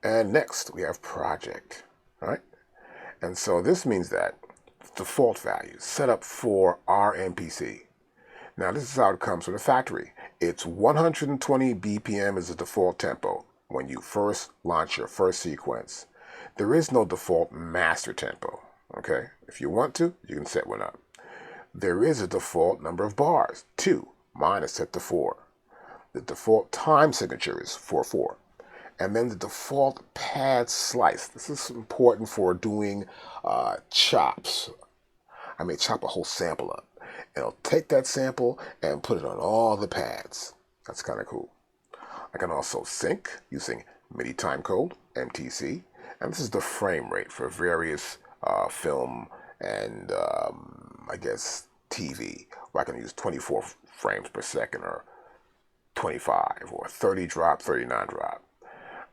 And next we have project, right? And so this means that default values set up for our MPC. Now this is how it comes from the factory. It's 120 BPM is the default tempo when you first launch your first sequence. There is no default master tempo, okay? If you want to, you can set one up. There is a default number of bars, 2. Mine is set to 4. The default time signature is 4/4. And then the default pad slice. This is important for doing chops. I may chop a whole sample up. And I'll take that sample and put it on all the pads. That's kind of cool. I can also sync using MIDI timecode, MTC. And this is the frame rate for various film and I guess TV, where I can use 24 frames per second or 25 or 30 drop, 39 drop.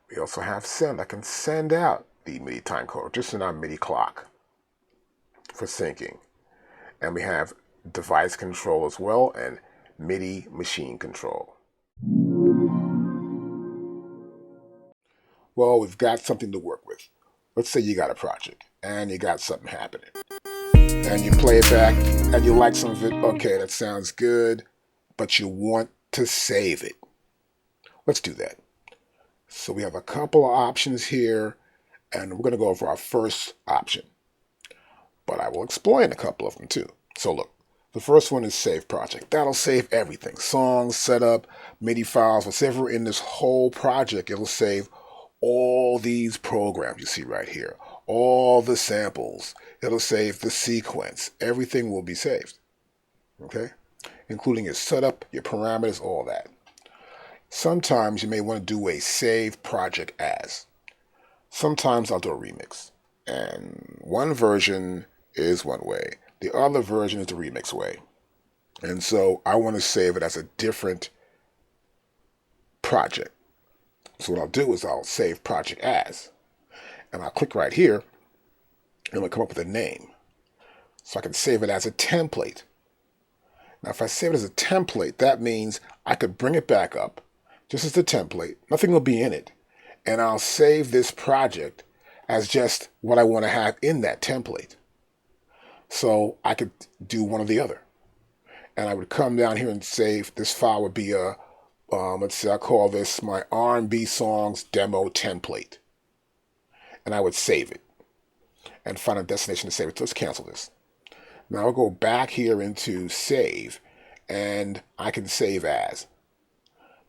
We also have send. I can send out the MIDI timecode just in our MIDI clock for syncing. And we have device control as well and MIDI machine control. Well, we've got something to work with. Let's say you got a project and you got something happening. And you play it back and you like some of it. Okay, that sounds good, but you want to save it. Let's do that. So we have a couple of options here, and we're going to go over our first option. But I will explain a couple of them too. So look, the first one is Save Project. That'll save everything. Songs, setup, MIDI files, whatever in this whole project. It'll save all these programs you see right here. All the samples. It'll save the sequence. Everything will be saved. Okay? Including your setup, your parameters, all that. Sometimes you may want to do a Save Project As. Sometimes I'll do a remix. And one version is one way. The other version is the remix way. And so I want to save it as a different project. So what I'll do is I'll save Project As. And I'll click right here and it'll come up with a name. So I can save it as a template. Now if I save it as a template, that means I could bring it back up just as the template. Nothing will be in it. And I'll save this project as just what I want to have in that template. So I could do one or the other. And I would come down here and save, this file would be a, let's see, I'll call this my R&B songs demo template. And I would save it and find a destination to save it. So let's cancel this. Now I'll go back here into save and I can save as.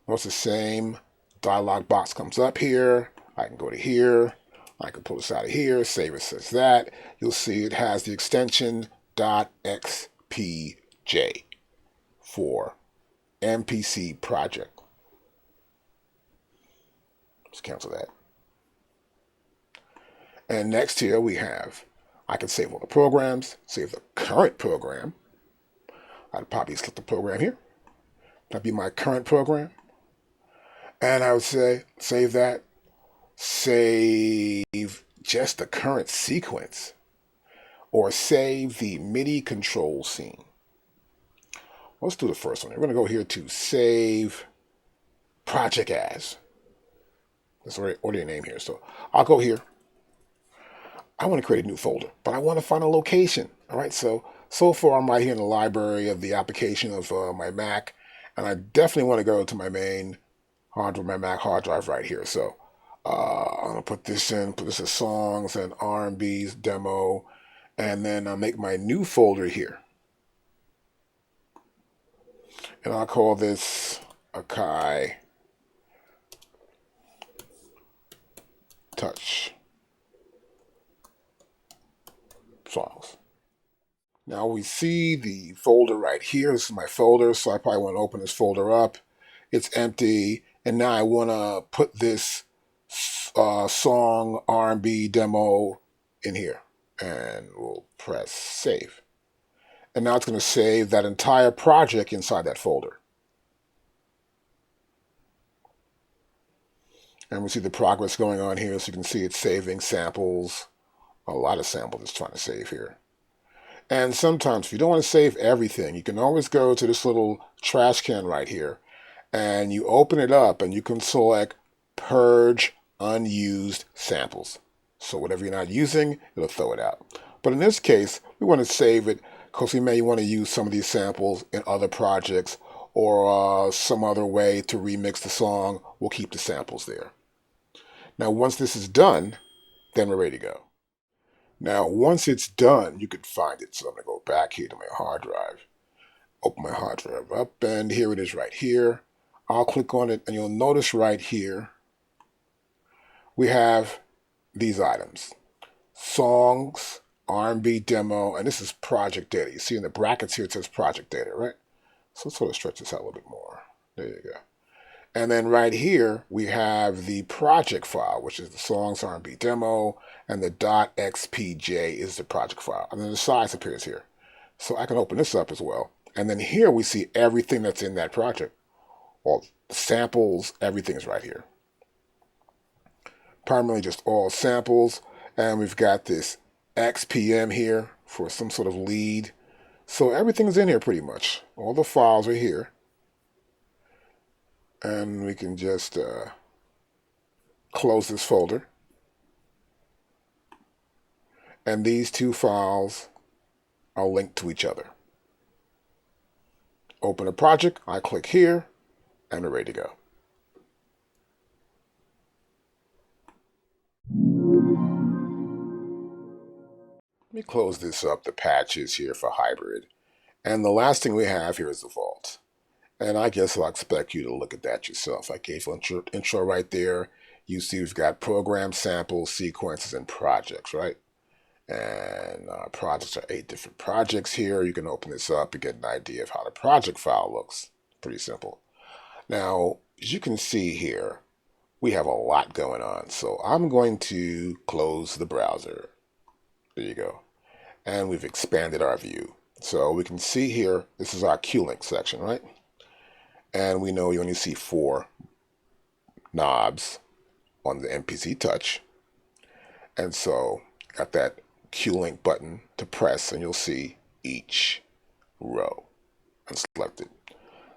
Notice the same dialog box comes up here. I can go to here. I can pull this out of here, save it as that. You'll see it has the extension .xpj for MPC project. Let's cancel that. And next here we have, I can save all the programs, save the current program. I'd probably select the program here. That'd be my current program. And I would say, save that. Save just the current sequence. Or save the MIDI control scene. Let's do the first one. We're going to go here to Save Project As. That's already a name here. So I'll go here. I want to create a new folder, but I want to find a location. All right, so far I'm right here in the library of the application of my Mac, and I definitely want to go to my main hard drive, my Mac hard drive right here. So I'm going to put this as songs and R&B's demo, and then I'll make my new folder here. And I'll call this AKAI Touch Songs. Now we see the folder right here. This is my folder, so I probably want to open this folder up. It's empty, and now I want to put this song R&B demo in here, and we'll press save. And now it's going to save that entire project inside that folder. And we see the progress going on here, so you can see it's saving samples. A lot of samples it's trying to save here. And sometimes, if you don't want to save everything, you can always go to this little trash can right here, and you open it up, and you can select Purge Unused Samples. So whatever you're not using, it'll throw it out. But in this case, we want to save it because we may want to use some of these samples in other projects or some other way to remix the song. We'll keep the samples there. Now, once this is done, then we're ready to go. Now, once it's done, you can find it. So I'm going to go back here to my hard drive, open my hard drive up, and here it is right here. I'll click on it, and you'll notice right here, we have these items: songs, R&B demo, and this is project data. You see in the brackets here, it says project data, right? So let's sort of stretch this out a little bit more. There you go. And then right here, we have the project file, which is the songs R&B demo, and the .xpj is the project file. And then the size appears here. So I can open this up as well. And then here we see everything that's in that project. All the samples, everything is right here. Primarily just all samples. And we've got this XPM here for some sort of lead. So everything's in here pretty much. All the files are here. And we can just close this folder. And these two files are linked to each other. Open a project, I click here, and we're ready to go. Let me close this up, the patches here for hybrid. And the last thing we have here is the vault. And I guess I'll expect you to look at that yourself. I gave an intro right there. You see we've got programs, samples, sequences, and projects, right? And projects are 8 different projects here. You can open this up and get an idea of how the project file looks. Pretty simple. Now, as you can see here, we have a lot going on. So I'm going to close the browser. There you go. And we've expanded our view. So we can see here, this is our Qlink section, right? And we know you only see 4 knobs on the MPC Touch. And so got that Qlink button to press, and you'll see each row unselected.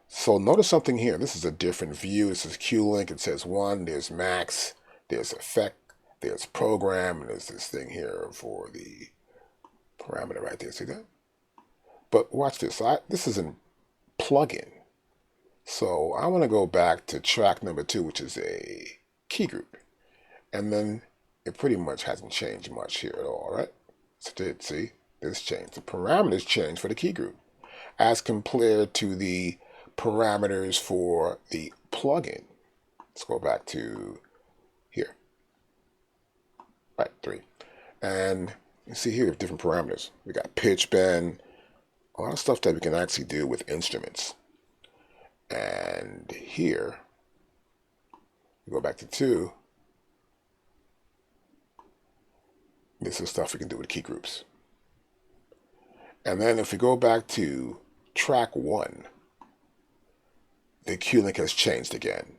So notice something here. This is a different view. This is Qlink. It says 1, there's max, there's effect, there's program, and there's this thing here for the parameter right there. See that? But watch this. This is a plugin. So I want to go back to track number 2, which is a Keygroup. And then it pretty much hasn't changed much here at all, right? So see, this changed. The parameters changed for the Keygroup as compared to the parameters for the plugin. Let's go back to here. Right, 3. And you see here we have different parameters. We got pitch bend, a lot of stuff that we can actually do with instruments. And here, we go back to 2, This is stuff we can do with key groups. And then if we go back to track 1, the Qlink has changed again.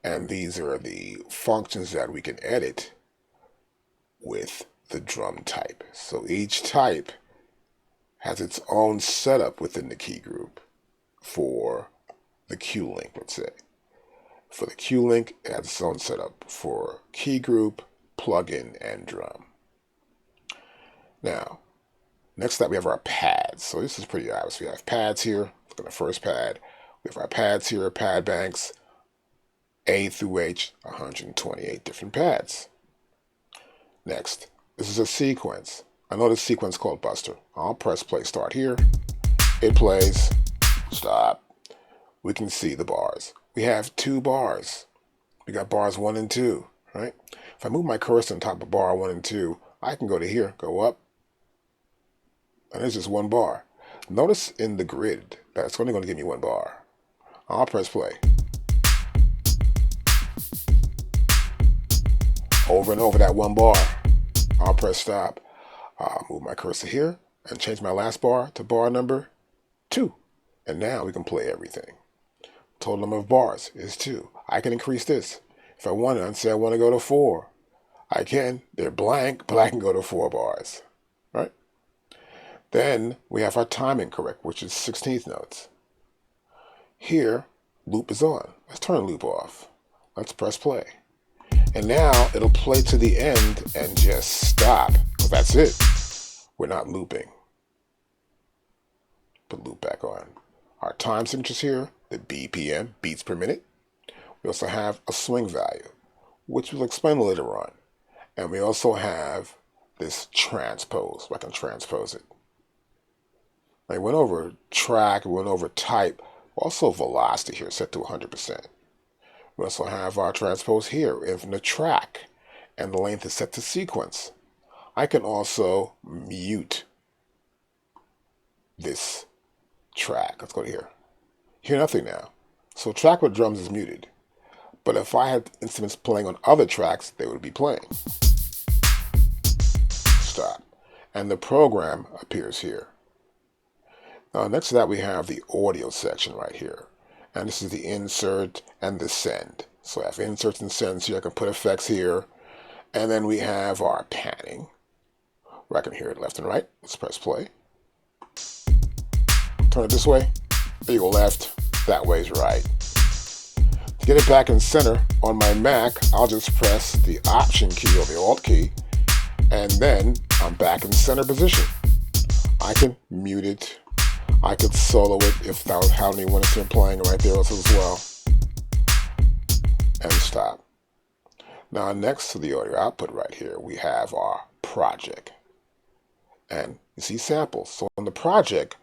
And these are the functions that we can edit with the drum type. So each type has its own setup within the key group for the Qlink, let's say. For the Qlink, it has its own setup for key group, plugin, and drum. Now, next up we have our pads. So this is pretty obvious. We have pads here. Look at the first pad. We have our pads here, pad banks, A through H, 128 different pads. Next, this is a sequence. I know this sequence called Buster. I'll press play start here. It plays. Stop. We can see the bars. We have 2 bars. We got bars 1 and 2, right? If I move my cursor on top of bar 1 and 2, I can go to here, go up, and there's just 1 bar. Notice in the grid that it's only going to give me 1 bar. I'll press play. Over and over that 1 bar. I'll press stop. I'll move my cursor here and change my last bar to bar number 2. And now we can play everything. Total number of bars is 2. I can increase this. If I want to, say I want to go to 4. I can. They're blank, but I can go to 4 bars. Right? Then we have our timing correct, which is 16th notes. Here, loop is on. Let's turn loop off. Let's press play. And now it'll play to the end and just stop. Well, that's it. We're not looping. Put loop back on. Our time signatures here, the BPM, beats per minute. We also have a swing value, which we'll explain later on. And we also have this transpose. I can transpose it. I went over track, we went over type, also velocity here set to 100%. We also have our transpose here in the track, and the length is set to sequence. I can also mute this track. Let's go to here. Hear nothing now. So track with drums is muted. But if I had instruments playing on other tracks, they would be playing. Stop. And the program appears here. Now next to that we have the audio section right here. And this is the insert and the send. So I have inserts and sends here. I can put effects here. And then we have our panning, where I can hear it left and right. Let's press play. Turn it this way. There you go left. That way's right. To get it back in center on my Mac, I'll just press the Option key or the Alt key. And then I'm back in center position. I can mute it. I could solo it if that was how many minutes I'm playing right there as well. And stop. Now next to the audio output right here, we have our project. And you see samples. So in the project,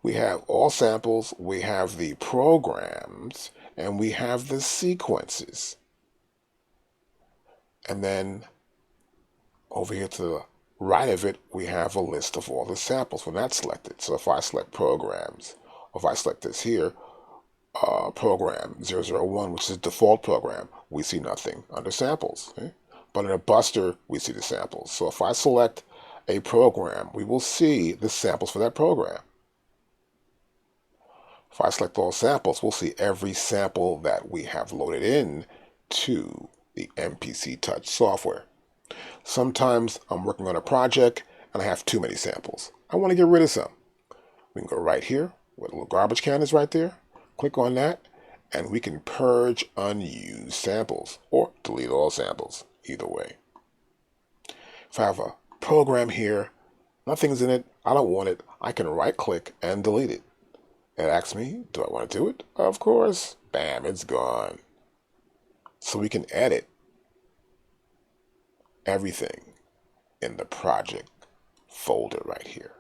we have all samples, we have the programs, and we have the sequences. And then over here to the right of it, we have a list of all the samples when that's selected. So if I select programs, or if I select this here, program 001, which is the default program, we see nothing under samples. Okay? But in a Buster, we see the samples. So if I select a program, we will see the samples for that program. If I select all samples, we'll see every sample that we have loaded in to the MPC Touch software. Sometimes I'm working on a project and I have too many samples. I want to get rid of some. We can go right here where the little garbage can is right there. Click on that and we can purge unused samples or delete all samples, either way. If I have a program here, nothing's in it, I don't want it, I can right click and delete it. It asks me, do I want to do it? Of course. Bam, it's gone. So we can edit everything in the project folder right here.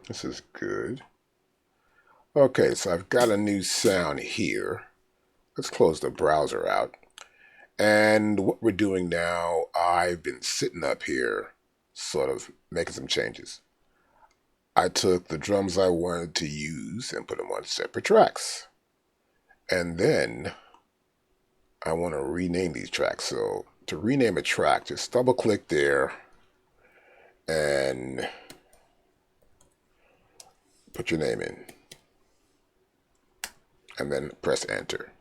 This is good. Okay, so I've got a new sound here. Let's close the browser out. And what we're doing now, I've been sitting up here sort of making some changes. I took the drums I wanted to use and put them on separate tracks. And then I want to rename these tracks. So to rename a track, just double click there and put your name in. And then press enter.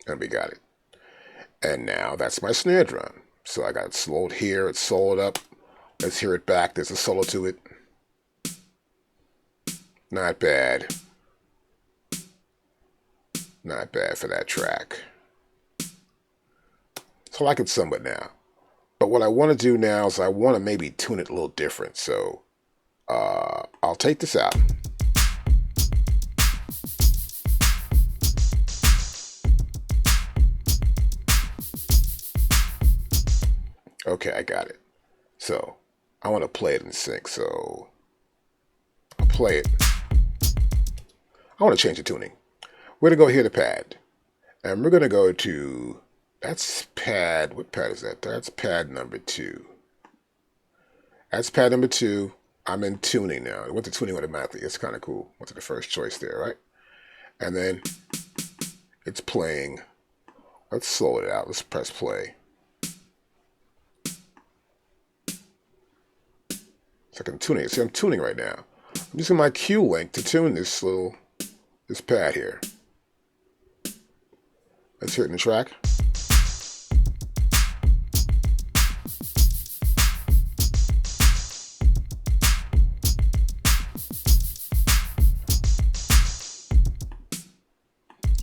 And we got it. And now that's my snare drum. So I got it slowed here, it's soloed up. Let's hear it back. There's a solo to it. Not bad. Not bad for that track. So I like it somewhat now. But what I want to do now is I want to maybe tune it a little different. So I'll take this out. Okay, I got it. So I want to play it in sync. So I'll play it. I want to change the tuning. We're going to go here to pad. And we're going to go to, that's pad, what pad is that? That's pad number 2. That's pad number 2. I'm in tuning now. It went to tuning automatically. It's kind of cool. Went to the first choice there, right? And then it's playing. Let's slow it out. Let's press play. So I can tune it. See, I'm tuning right now. I'm using my Qlink to tune this pad here. Let's hear it in the track.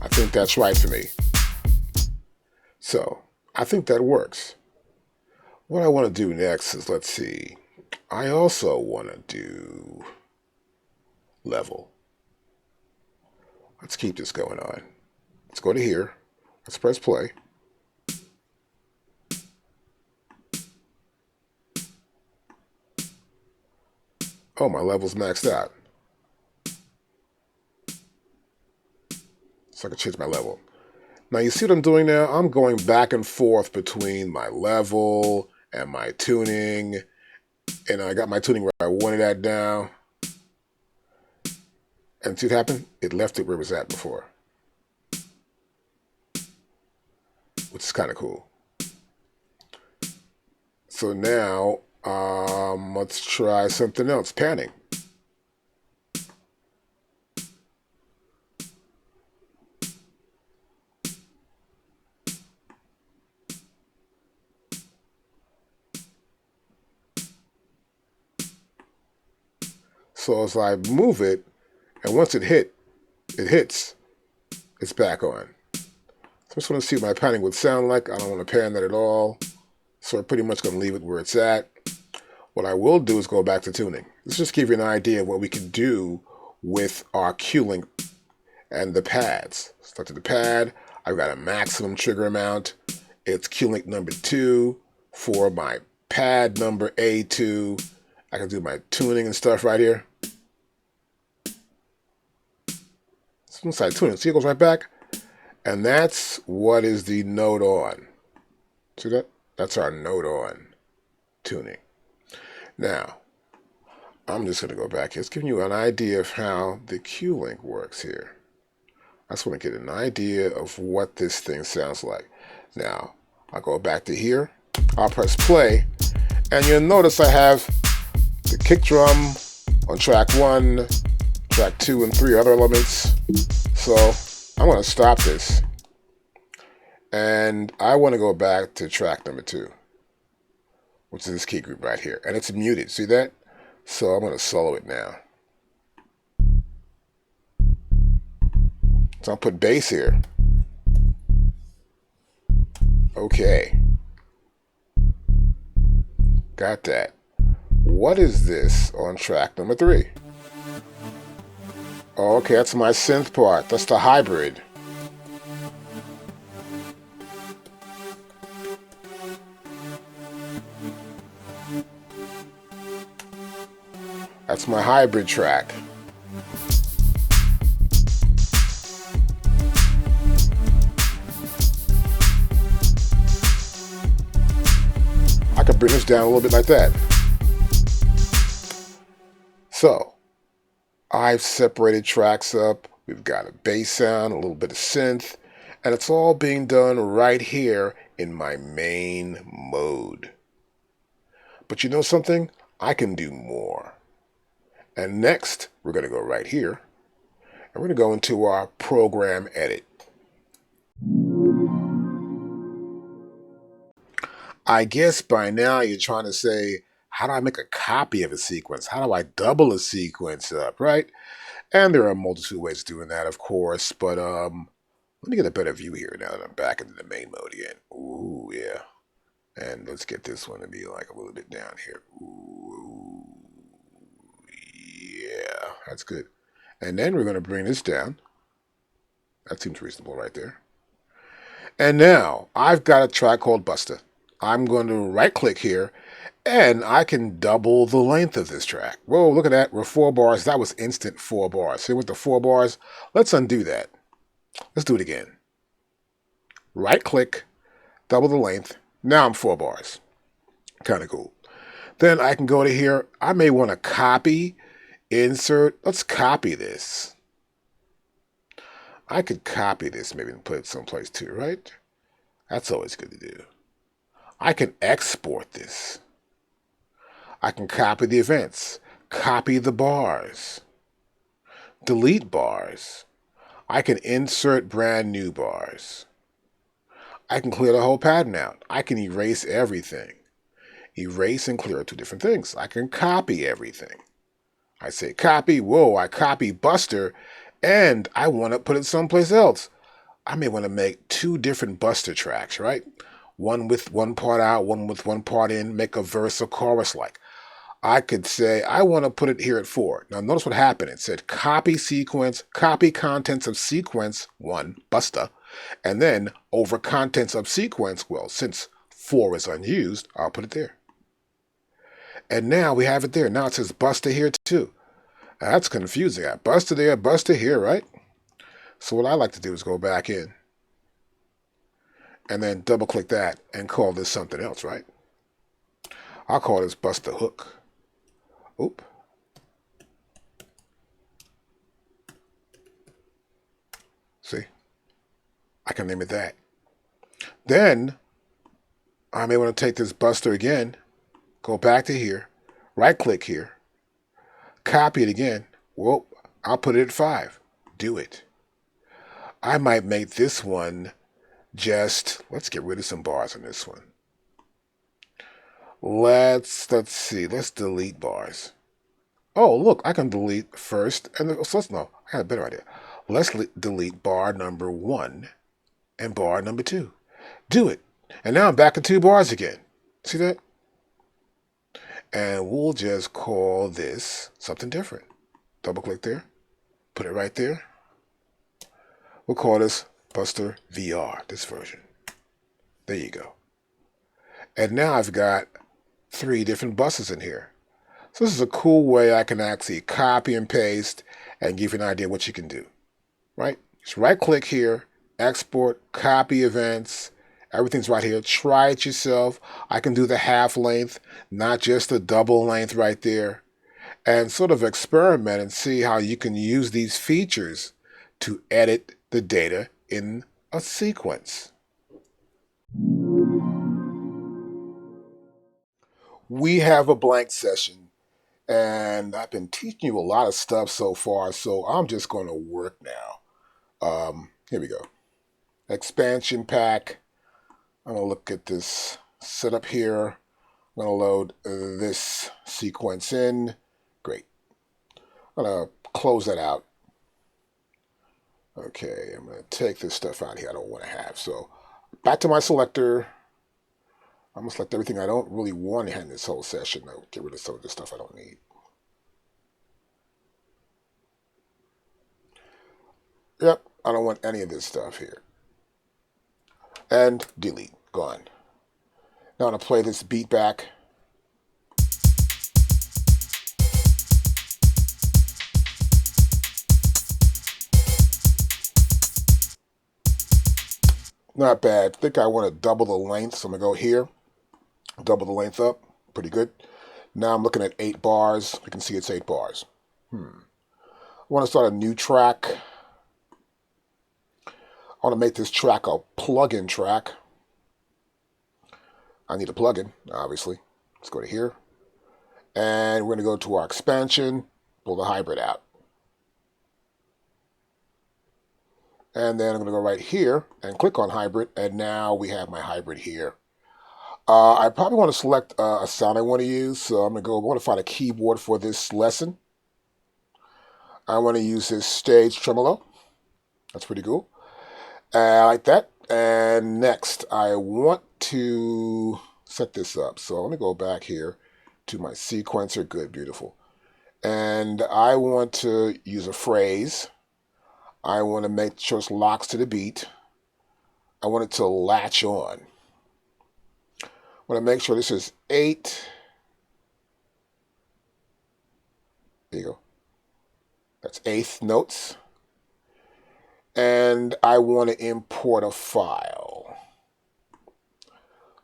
I think that's right for me. So I think that works. What I want to do next is, let's see. I also want to do level. Let's keep this going on. Let's go to here. Let's press play. Oh, my level's maxed out. So I can change my level. Now you see what I'm doing now? I'm going back and forth between my level and my tuning. And I got my tuning where I wanted that now. And see what happened? It left it where it was at before. Which is kind of cool. So now, let's try something else. Panning. So as I move it, and once it hits, it's back on. So I just want to see what my panning would sound like. I don't want to pan that at all. So I'm pretty much going to leave it where it's at. What I will do is go back to tuning. Let's just give you an idea of what we can do with our Qlink and the pads. Start to the pad. I've got a maximum trigger amount. It's Qlink number 2 for my pad number A2. I can do my tuning and stuff right here. So inside tuning, see it goes right back. And that's what is the note on. See that? That's our note on tuning. Now, I'm just going to go back here. It's giving you an idea of how the Qlink works here. I just want to get an idea of what this thing sounds like. Now, I'll go back to here. I'll press play. And you'll notice I have the kick drum on track 1, track 2 and 3 other elements. So I'm going to stop this. And I want to go back to track number 2, which is this key group right here. And it's muted. See that? So I'm going to solo it now. So I'll put bass here. Okay. Got that. What is this on track number 3? Oh, okay, that's my synth part. That's the hybrid. That's my hybrid track. I could bring this down a little bit like that. So, I've separated tracks up. We've got a bass sound, a little bit of synth, And it's all being done right here in my main mode. But you know something? I can do more. And next, we're going to go right here, and we're going to go into our program edit. I guess by now you're trying to say, how do I make a copy of a sequence? How do I double a sequence up, right? And there are a multitude of ways of doing that, of course, but let me get a better view here now that I'm back into the main mode again. Ooh, yeah. And let's get this one to be like a little bit down here. Ooh, yeah, that's good. And then we're going to bring this down. That seems reasonable right there. And now I've got a track called Buster. I'm going to right click here and I can double the length of this track. Whoa, look at that. We're 4 bars. That was instant 4 bars. See with the 4 bars? Let's undo that. Let's do it again. Right click, double the length. Now I'm 4 bars. Kind of cool. Then I can go to here. I may want to copy, insert. Let's copy this. I could copy this maybe and put it someplace too, right? That's always good to do. I can export this. I can copy the events, copy the bars, delete bars. I can insert brand new bars. I can clear the whole pattern out. I can erase everything. Erase and clear are 2 different things. I can copy everything. I say copy, whoa, I copy Buster, and I want to put it someplace else. I may want to make 2 different Buster tracks, right? One with one part out, one with one part in, make a verse or chorus like. I could say, I want to put it here at 4. Now notice what happened. It said copy sequence, copy contents of sequence 1, Buster, and then over contents of sequence, well, since 4 is unused, I'll put it there. And now we have it there. Now it says Buster here too. Now that's confusing. I got Buster there, Buster here, right? So what I like to do is go back in and then double click that and call this something else, right? I'll call this Buster Hook. Oop. See? I can name it that. Then I may want to take this Buster again, go back to here, right click here, copy it again. Well, I'll put it at 5. Do it. I might make this one let's get rid of some bars on this one. Let's see, let's delete bars. Oh, look, I can delete first, and no, I had a better idea. Let's delete bar number 1 and bar number 2. Do it. And now I'm back at 2 bars again. See that? And we'll just call this something different. Double click there, put it right there. We'll call this Buster VR, this version. There you go. And now I've got 3 different buses in here. So this is a cool way I can actually copy and paste and give you an idea what you can do, right? Just right click here, export, copy events, everything's right here. Try it yourself. I can do the half length, not just the double length right there, and sort of experiment and see how you can use these features to edit the data in a sequence. We have a blank session, and I've been teaching you a lot of stuff so far, so I'm just going to work now. Here we go. Expansion pack. I'm going to look at this setup here. I'm going to load this sequence in. Great. I'm going to close that out. Okay, I'm going to take this stuff out here I don't want to have. So back to my selector. I'm going to select everything I don't really want to have in this whole session. I'll get rid of some of this stuff I don't need. Yep, I don't want any of this stuff here. And delete. Gone. Now I'm going to play this beat back. Not bad. I think I want to double the length, so I'm going to go here. Double the length up. Pretty good. Now I'm looking at 8 bars. You can see it's 8 bars. I want to start a new track. I want to make this track a plugin track. I need a plugin, obviously. Let's go to here. And we're going to go to our expansion, pull the hybrid out. And then I'm going to go right here and click on hybrid. And now we have my hybrid here. I probably want to select a sound I want to use. So I'm going to go, I want to find a keyboard for this lesson. I want to use this stage tremolo. That's pretty cool. I like that. And next, I want to set this up. So I'm going to go back here to my sequencer. Good, beautiful. And I want to use a phrase. I want to make sure it locks to the beat. I want it to latch on. I want to make sure this is 8. There you go. That's 8th notes. And I want to import a file.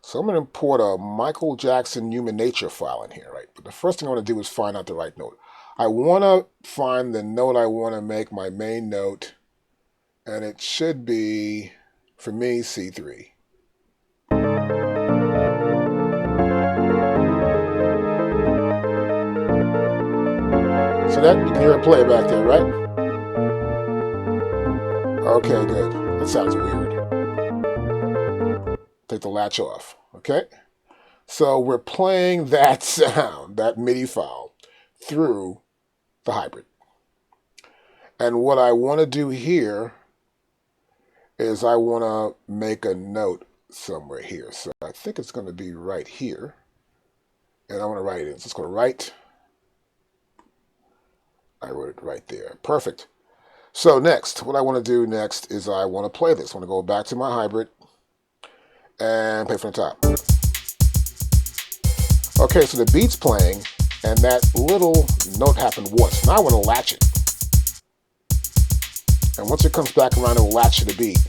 So I'm going to import a Michael Jackson Human Nature file in here, right? But the first thing I want to do is find out the right note. I want to find the note I want to make my main note. And it should be, for me, C3. So that, you can hear it play back there, right? Okay, good. That sounds weird. Take the latch off, okay? So we're playing that sound, that MIDI file, through the hybrid. And what I want to do here is I want to make a note somewhere here. So I think it's going to be right here. And I want to write it in. So let's go to right. I wrote it right there. Perfect. So next, what I want to do next is I want to play this. I want to go back to my hybrid and play from the top. Okay, so the beat's playing, and that little note happened once. Now I want to latch it. And once it comes back around, it will latch to the beat.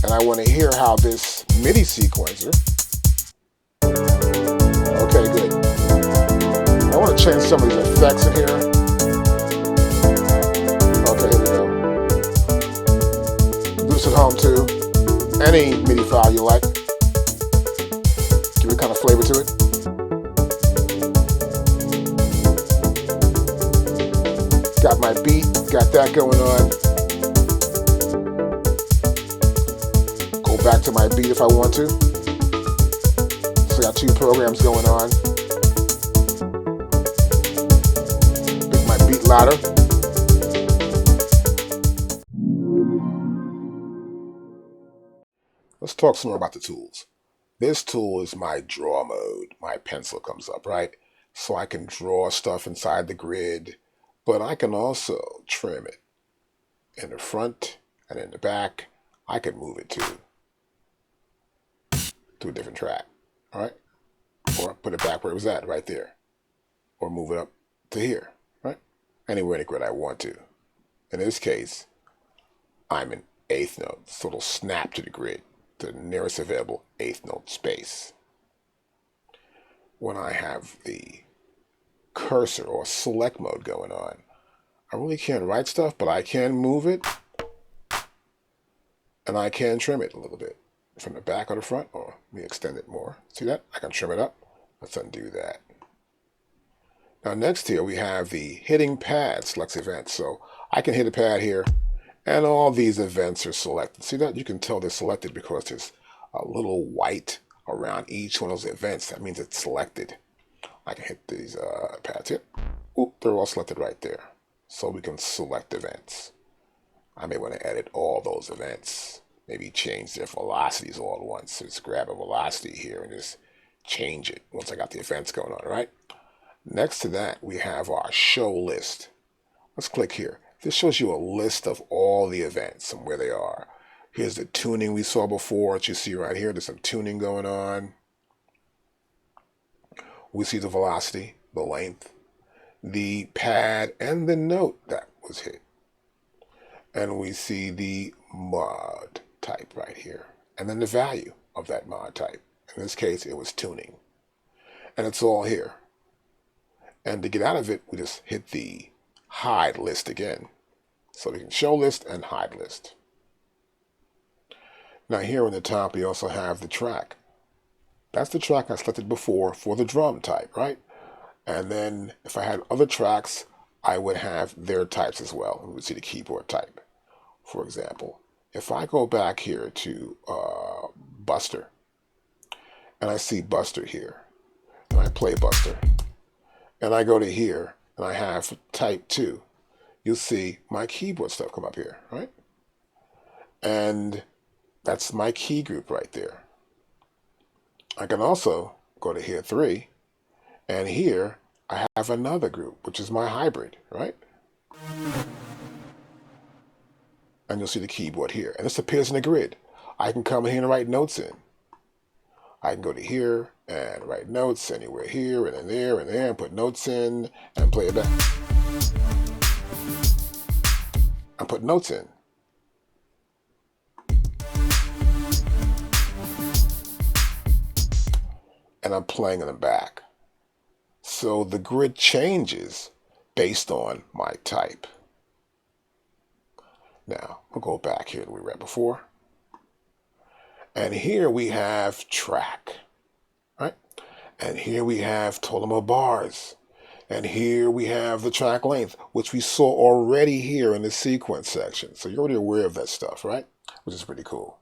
And I want to hear how this MIDI sequencer. Okay, good. I want to change some of these effects in here. Okay, here we go. Do this at home too. Any MIDI file you like. Give it kind of flavor to it. Got my beat, got that going on. Go back to my beat if I want to. So I got 2 programs going on. Make my beat louder. Let's talk some more about the tools. This tool is my draw mode. My pencil comes up, right? So I can draw stuff inside the grid, but I can also trim it in the front and in the back. I can move it to a different track, all right? Or put it back where it was at, right there. Or move it up to here, right? Anywhere in the grid I want to. In this case, I'm in 8th note, so it'll snap to the grid, to the nearest available 8th note space. When I have the cursor or select mode going on, I really can't write stuff, but I can move it, and I can trim it a little bit from the back or the front, or let me extend it more. See that? I can trim it up. Let's undo that. Now next here we have the hitting pad selects events. So I can hit a pad here, and all these events are selected. See that? You can tell they're selected because there's a little white around each one of those events. That means it's selected. I can hit these pads here. Oop, they're all selected right there. So we can select events. I may want to edit all those events. Maybe change their velocities all at once. So just grab a velocity here and just change it once I got the events going on, right? Next to that, we have our show list. Let's click here. This shows you a list of all the events and where they are. Here's the tuning we saw before, that you see right here. There's some tuning going on. We see the velocity, the length, the pad, and the note that was hit. And we see the mod type right here. And then the value of that mod type. In this case, it was tuning. And it's all here. And to get out of it, we just hit the hide list again. So we can show list and hide list. Now here in the top, we also have the track. That's the track I selected before for the drum type, right? And then if I had other tracks, I would have their types as well. We would see the keyboard type. For example, if I go back here to Buster, and I see Buster here, and I play Buster, and I go to here, and I have type 2, you'll see my keyboard stuff come up here, right? And that's my key group right there. I can also go to here 3, and here I have another group, which is my hybrid, right? And you'll see the keyboard here. And this appears in the grid. I can come in here and write notes in. I can go to here and write notes anywhere here and there and put notes in and play it back. And put notes in. And I'm playing in the back. So the grid changes based on my type. Now, we'll go back here that we read before. And here we have track, right? And here we have total of bars. And here we have the track length, which we saw already here in the sequence section. So you're already aware of that stuff, right? Which is pretty cool.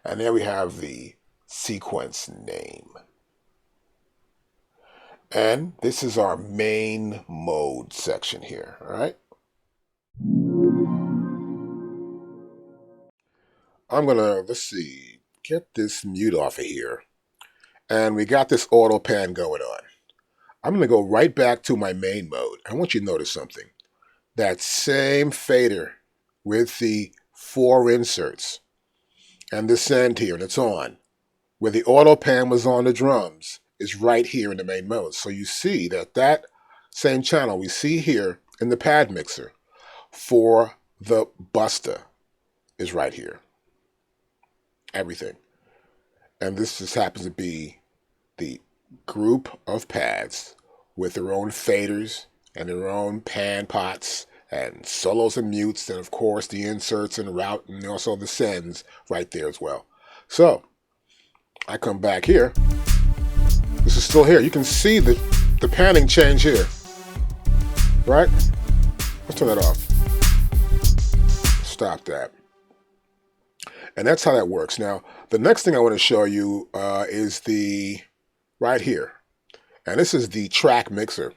And there we have the sequence name. And this is our main mode section here, all right? I'm gonna, let's see, get this mute off of here. And we got this auto pan going on. I'm gonna go right back to my main mode. I want you to notice something. That same fader with the 4 inserts and the send here, and it's on, where the auto pan was on the drums, is right here in the main mode. So you see that that same channel we see here in the pad mixer for the Buster is right here. Everything. And this just happens to be the group of pads with their own faders and their own pan pots and solos and mutes, and of course the inserts and route and also the sends right there as well. So I come back here. This is still here. You can see the panning change here, right? Let's turn that off. Stop that. And that's how that works. Now, the next thing I want to show you is the right here. And this is the track mixer.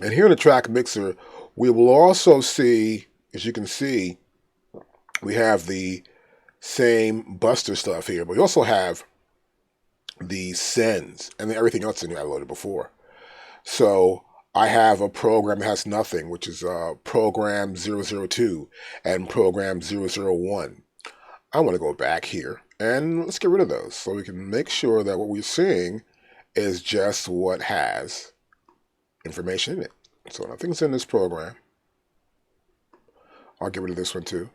And here in the track mixer, we will also see, as you can see, we have the same Buster stuff here, but we also have the sends and everything else in here I loaded before. So I have a program that has nothing, which is program 002 and program 001. I want to go back here and let's get rid of those so we can make sure that what we're seeing is just what has information in it. So nothing's in this program. I'll get rid of this one too.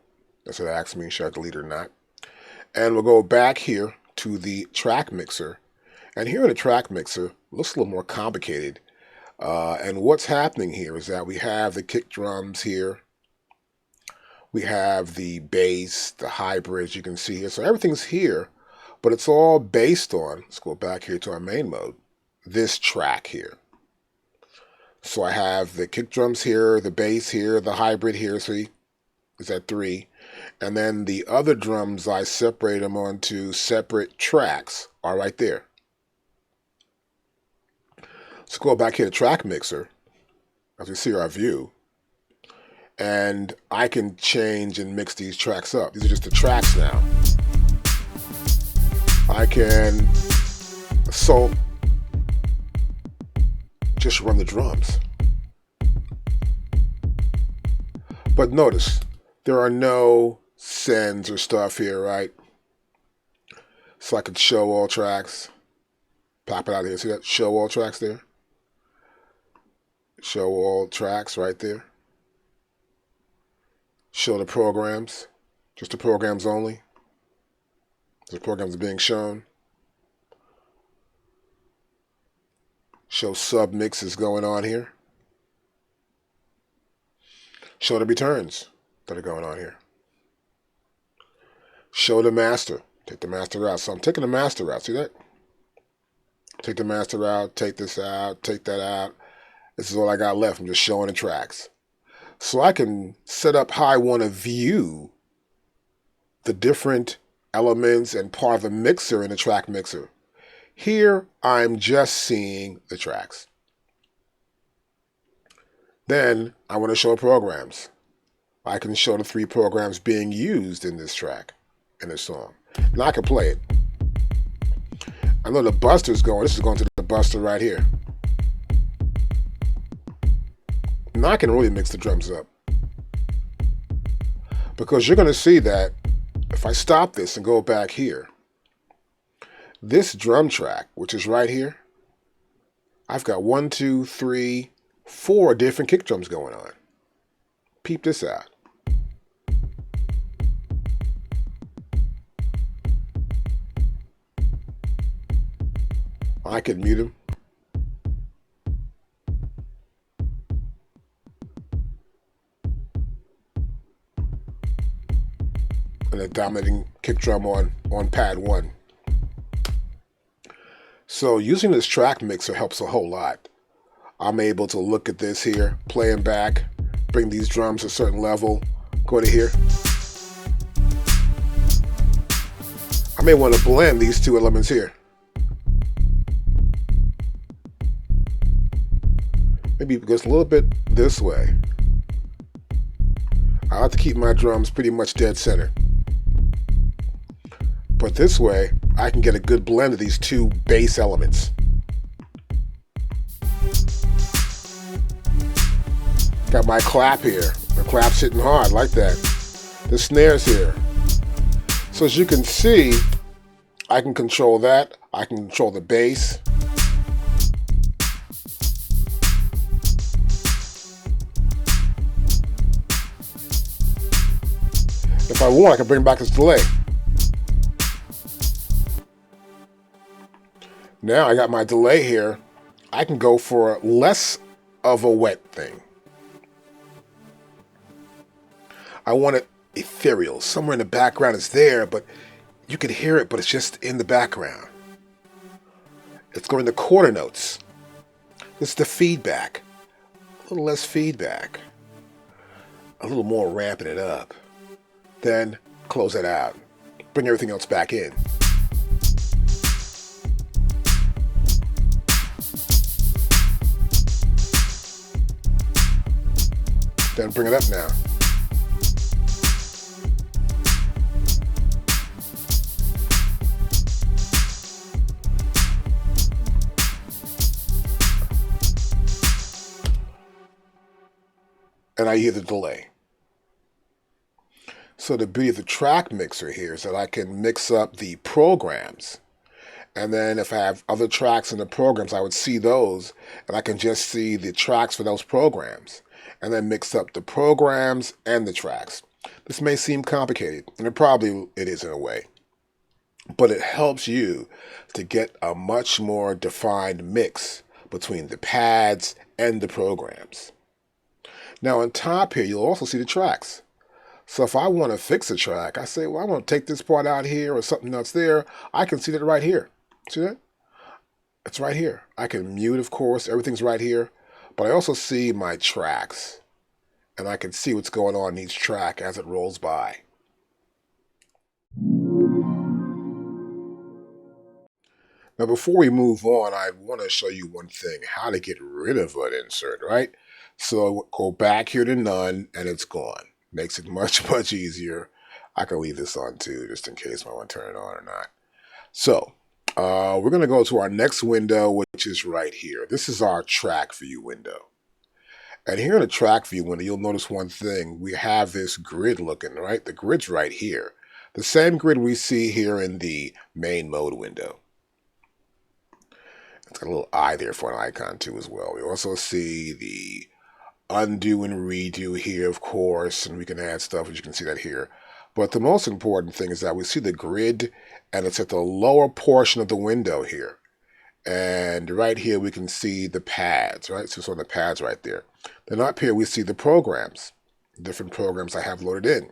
That's what it asks me, should I delete it or not. And we'll go back here to the track mixer. And here in the track mixer, it looks a little more complicated. And what's happening here is that we have the kick drums here. We have the bass, the hybrids you can see here. So everything's here, but it's all based on, let's go back here to our main mode, this track here. So I have the kick drums here, the bass here, the hybrid here, see, is at 3. And then the other drums, I separate them onto separate tracks, are right there. Let's go back here to track mixer, as we see our view. And I can change and mix these tracks up. These are just the tracks now. I can just run the drums. But notice, there are no sends or stuff here, right? So I could show all tracks. Pop it out here. See that? Show all tracks there. Show all tracks right there. Show the programs, just the programs only. The programs are being shown. Show sub mixes going on here. Show the returns that are going on here. Show the master. Take the master out. So I'm taking the master out. See that? Take the master out, take this out, take that out. This is all I got left. I'm just showing the tracks. So I can set up how I want to view the different elements and part of the mixer in the track mixer. Here, I'm just seeing the tracks. Then I want to show programs. I can show the 3 programs being used in this track, in this song. Now I can play it. I know the buster's going. This is going to the buster right here. Now I can really mix the drums up. Because you're going to see that if I stop this and go back here, this drum track, which is right here, I've got 1, 2, 3, 4 different kick drums going on. Peep this out. I can mute them. And a dominating kick drum on pad 1. So using this track mixer helps a whole lot. I'm able to look at this here, play them back, bring these drums to a certain level, go to here. I may want to blend these 2 elements here. Maybe it goes a little bit this way. I have to keep my drums pretty much dead center. But this way, I can get a good blend of these 2 bass elements. Got my clap here. The clap's hitting hard like that. The snare's here. So as you can see, I can control that. I can control the bass. If I want, I can bring back this delay. Now I got my delay here. I can go for less of a wet thing. I want it ethereal. Somewhere in the background it's there, but you can hear it, but it's just in the background. It's going to quarter notes. This is the feedback. A little less feedback. A little more ramping it up. Then close it out. Bring everything else back in. Then bring it up now. And I hear the delay. So the beauty of the track mixer here is that I can mix up the programs. And then if I have other tracks in the programs, I would see those, and I can just see the tracks for those programs, and then mix up the programs and the tracks. This may seem complicated, and it is in a way, but it helps you to get a much more defined mix between the pads and the programs. Now on top here, you'll also see the tracks. So if I want to fix a track, I say, well, I want to take this part out here or something that's there. I can see that right here. See that? It's right here. I can mute, of course. Everything's right here. But I also see my tracks. And I can see what's going on in each track as it rolls by. Now, before we move on, I want to show you one thing, how to get rid of an insert, right? So go back here to none, and it's gone. Makes it much, much easier. I can leave this on too, just in case I want to turn it on or not. So we're going to go to our next window, which is right here. This is our track view window. And here in the track view window, you'll notice one thing. We have this grid looking, right? The grid's right here. The same grid we see here in the main mode window. It's got a little eye there for an icon too as well. We also see the undo and redo here, of course, and we can add stuff, as you can see that here. But the most important thing is that we see the grid, and it's at the lower portion of the window here. And right here we can see the pads, right? So it's on the pads right there. Then up here we see the programs, different programs I have loaded in.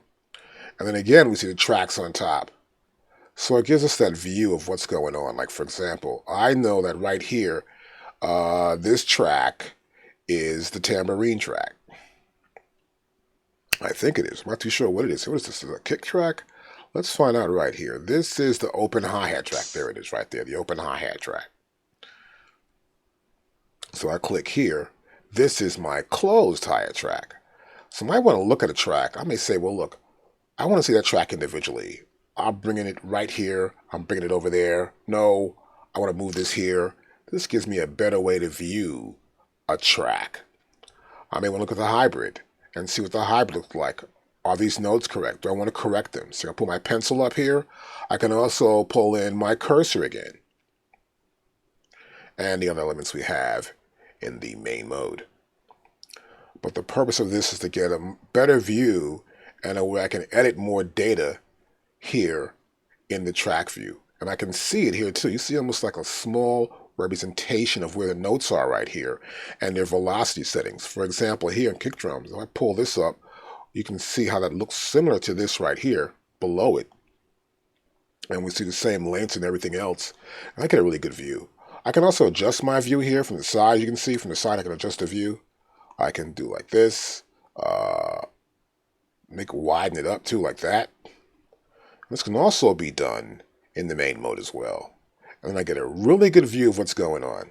And then again, we see the tracks on top. So it gives us that view of what's going on. Like, for example, I know that right here, this track is the tambourine track. I think it is. I'm not too sure what it is. What is this? Is it a kick track? Let's find out right here. This is the open hi-hat track. There it is right there, the open hi-hat track. So I click here. This is my closed hi-hat track. So I might want to look at a track. I may say, well, look, I want to see that track individually. I'm bringing it right here. I'm bringing it over there. No, I want to move this here. This gives me a better way to view a track. I may want to look at the hybrid and see what the hybrid looks like. Are these notes correct? Do I want to correct them? So I put my pencil up here. I can also pull in my cursor again. And the other elements we have in the main mode. But the purpose of this is to get a better view and a way I can edit more data here in the track view. And I can see it here too. You see almost like a small representation of where the notes are right here and their velocity settings. For example, here in kick drums, if I pull this up, you can see how that looks similar to this right here below it. And we see the same lengths and everything else. And I get a really good view. I can also adjust my view here from the side. You can see from the side I can adjust the view. I can do like this, widen it up too like that. This can also be done in the main mode as well. And then I get a really good view of what's going on.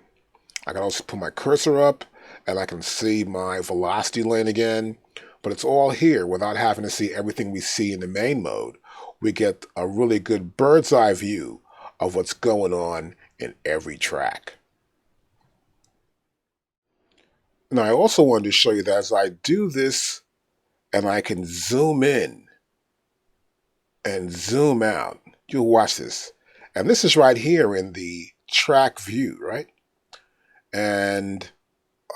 I can also put my cursor up and I can see my velocity lane again, but it's all here without having to see everything we see in the main mode. We get a really good bird's eye view of what's going on in every track. Now I also wanted to show you that as I do this and I can zoom in and zoom out, you'll watch this. And this is right here in the track view, right? And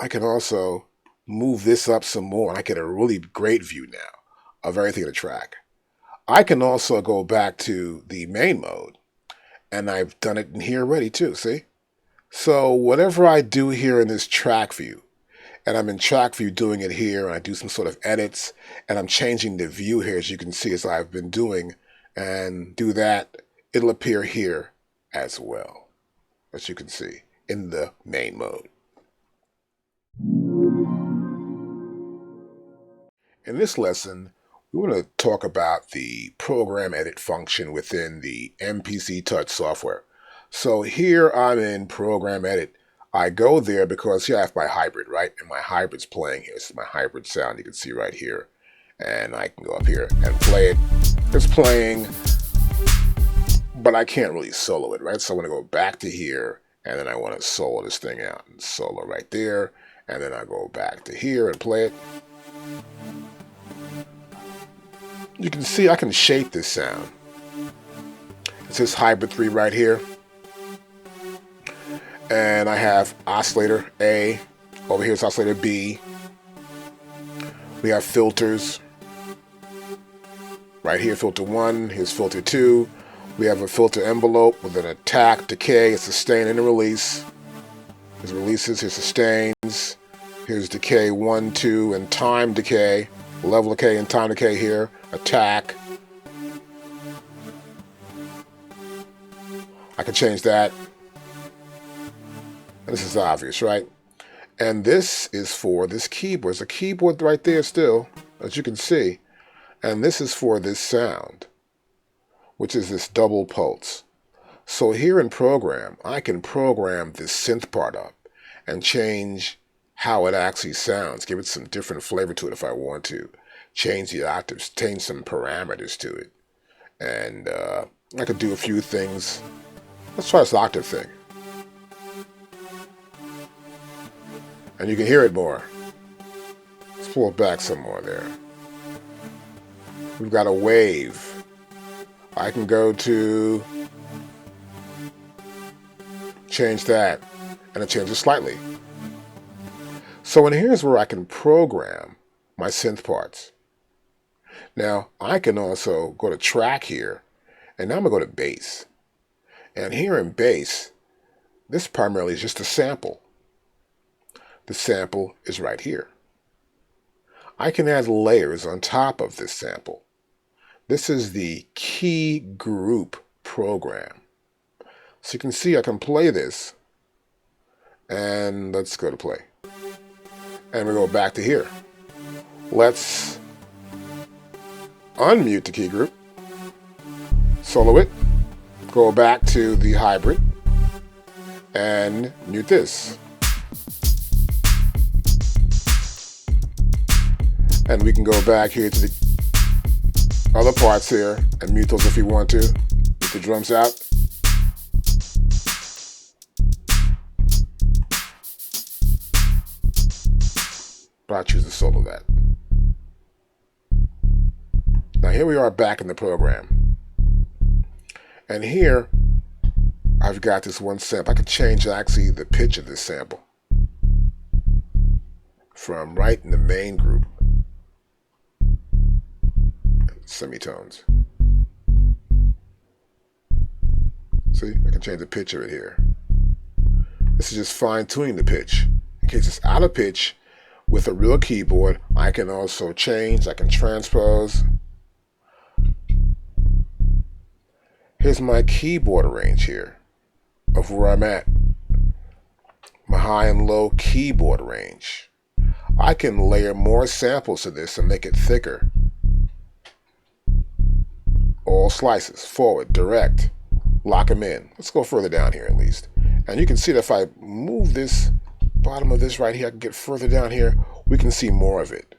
I can also move this up some more and I get a really great view now of everything in the track. I can also go back to the main mode and I've done it in here already too, see? So whatever I do here in this track view, and I'm in track view doing it here, and I do some sort of edits, and I'm changing the view here, as you can see, as I've been doing, and do that, it'll appear here as well, as you can see, in the main mode. In this lesson, we want to talk about the program edit function within the MPC Touch software. So here I'm in program edit. I go there because here I have my hybrid, right? And my hybrid's playing here. This is my hybrid sound you can see right here. And I can go up here and play it. It's playing, but I can't really solo it, right? So I want to go back to here, and then I want to solo this thing out. And solo right there, and then I go back to here and play it. You can see I can shape this sound. It says hybrid 3 right here. And I have oscillator A, over here is oscillator B. We have filters. Right here, filter 1, here's filter 2. We have a filter envelope with an attack, decay, a sustain, and a release. Here's releases, here's sustains. Here's decay 1, 2, and time decay. Level decay and time decay here. Attack. I can change that. This is obvious, right? And this is for this keyboard. There's a keyboard right there still, as you can see. And this is for this sound, which is this double pulse. So here in program, I can program this synth part up and change how it actually sounds, give it some different flavor to it if I want to, change the octaves, change some parameters to it. And I could do a few things. Let's try this octave thing. And you can hear it more. Let's pull it back some more there. We've got a wave. I can go to change that, and it changes slightly. So in here's where I can program my synth parts. Now I can also go to track here, and now I'm gonna go to bass. And here in bass, this primarily is just a sample. The sample is right here. I can add layers on top of this sample. This is the Keygroup program. So you can see I can play this, and let's go to play. And we go back to here. Let's unmute the Keygroup, solo it, go back to the hybrid, and mute this. And we can go back here to the other parts here and mute those if we want to. Get the drums out. But I choose to solo that. Now here we are back in the program. And here I've got this one sample. I can change actually the pitch of this sample from right in the main group. Semitones. See, I can change the pitch of it here. This is just fine-tuning the pitch. In case it's out of pitch, with a real keyboard, I can also change, I can transpose. Here's my keyboard range here of where I'm at. My high and low keyboard range. I can layer more samples to this and make it thicker. All slices, forward, direct, lock them in. Let's go further down here at least. And you can see that if I move this bottom of this right here, I can get further down here, we can see more of it.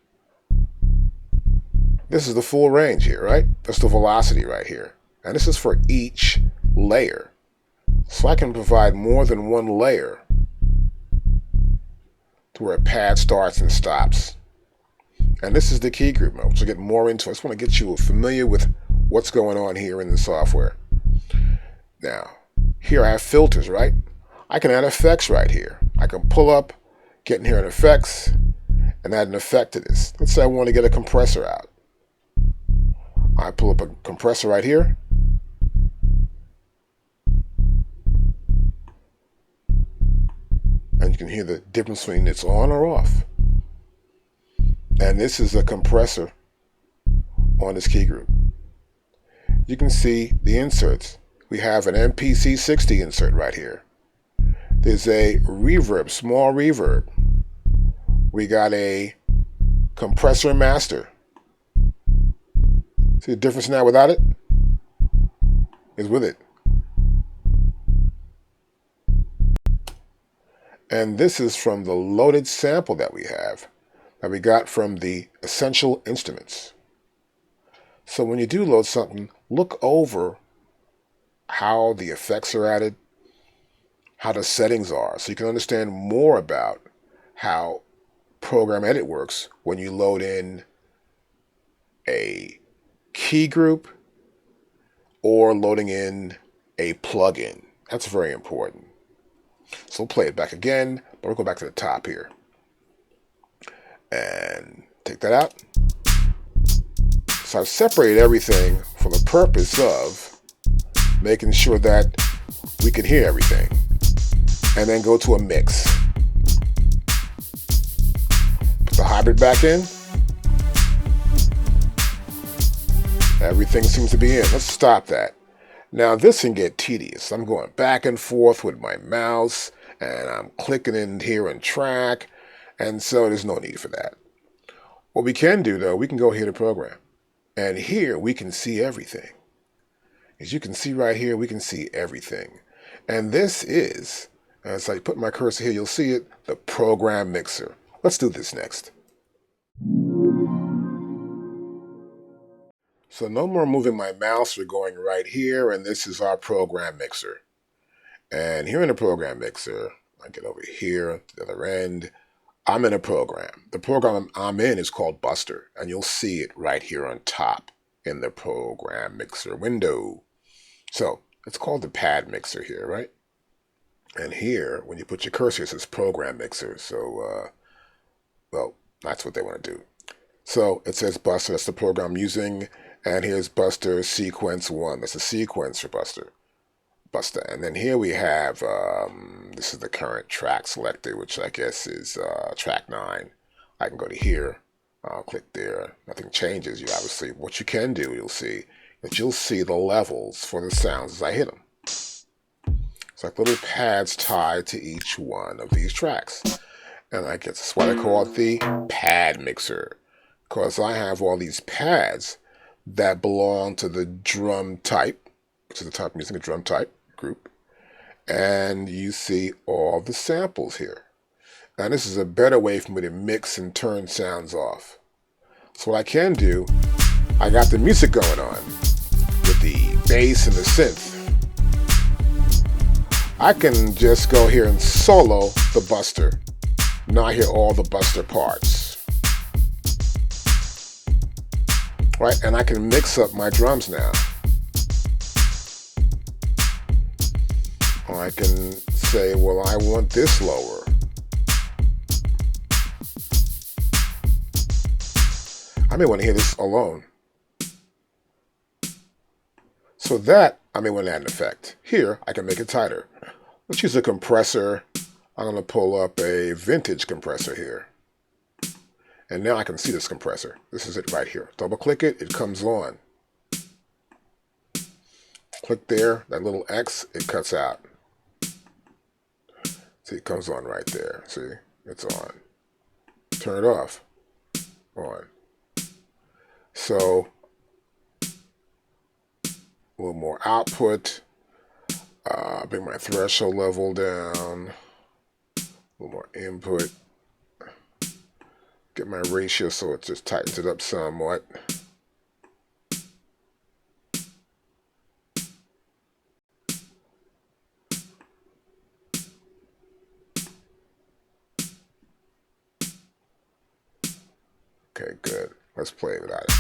This is the full range here, right? That's the velocity right here. And this is for each layer. So I can provide more than one layer to where a pad starts and stops. And this is the Keygroup mode, which I'll get more into. I just want to get you familiar with what's going on here in the software. Now, here I have filters, right? I can add effects right here. I can pull up, get in here in effects, and add an effect to this. Let's say I want to get a compressor out. I pull up a compressor right here. And you can hear the difference between it's on or off. And this is a compressor on this Keygroup. You can see the inserts. We have an MPC 60 insert right here. There's a reverb, small reverb. We got a compressor master. See the difference now without it? Is with it. And this is from the loaded sample that we have, that we got from the Essential Instruments. So when you do load something, look over how the effects are added, how the settings are, so you can understand more about how Program Edit works when you load in a Keygroup or loading in a plugin. That's very important. So we'll play it back again, but we'll go back to the top here. And take that out. So I've separated everything for the purpose of making sure that we can hear everything. And then go to a mix. Put the hybrid back in. Everything seems to be in. Let's stop that. Now this can get tedious. I'm going back and forth with my mouse and I'm clicking in here and track, and so there's no need for that. What we can do though, we can go here to program, and here we can see everything. As you can see right here, we can see everything. And this is, as I put my cursor here, you'll see it, the program mixer. Let's do this next. So no more moving my mouse, we're going right here, and this is our program mixer. And here in the program mixer, I get over here to the other end, I'm in a program. The program I'm in is called Buster, and you'll see it right here on top in the program mixer window. So it's called the pad mixer here, right? And here, when you put your cursor, it says program mixer. So, well, that's what they want to do. So it says Buster, that's the program I'm using. And here's Buster sequence 1. That's a sequence for Buster. And then here we have, this is the current track selected, which I guess is track 9. I can go to here. I'll click there. Nothing changes. You obviously, what you can do, you'll see the levels for the sounds as I hit them. It's like little pads tied to each one of these tracks. And that's why I call it the pad mixer, because I have all these pads that belong to the drum type, which is the type I'm using, a drum type group. And you see all the samples here. Now this is a better way for me to mix and turn sounds off. So what I can do, I got the music going on with the bass and the synth. I can just go here and solo the buster. Now I hear all the buster parts. Right, and I can mix up my drums now. Or I can say, well, I want this lower. I may want to hear this alone. So that, I may want to add an effect. Here, I can make it tighter. Let's use a compressor. I'm going to pull up a vintage compressor here. And now I can see this compressor. This is it right here. Double click it, it comes on. Click there, that little X, it cuts out. See, it comes on right there. See, it's on. Turn it off. On. So, a little more output. Bring my threshold level down. A little more input. Get my ratio so it just tightens it up somewhat. Okay, good. Let's play without it.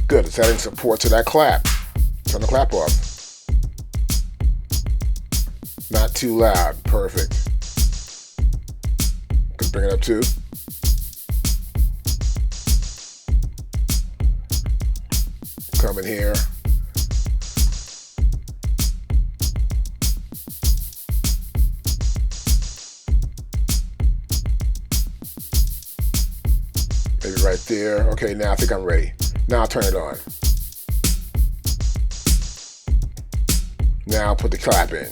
Good, it's adding support to that clap. Turn the clap off. Not too loud, perfect. Could bring it up too. Come in here. Maybe right there. Okay, now I think I'm ready. Now I'll turn it on. Now I'll put the clap in.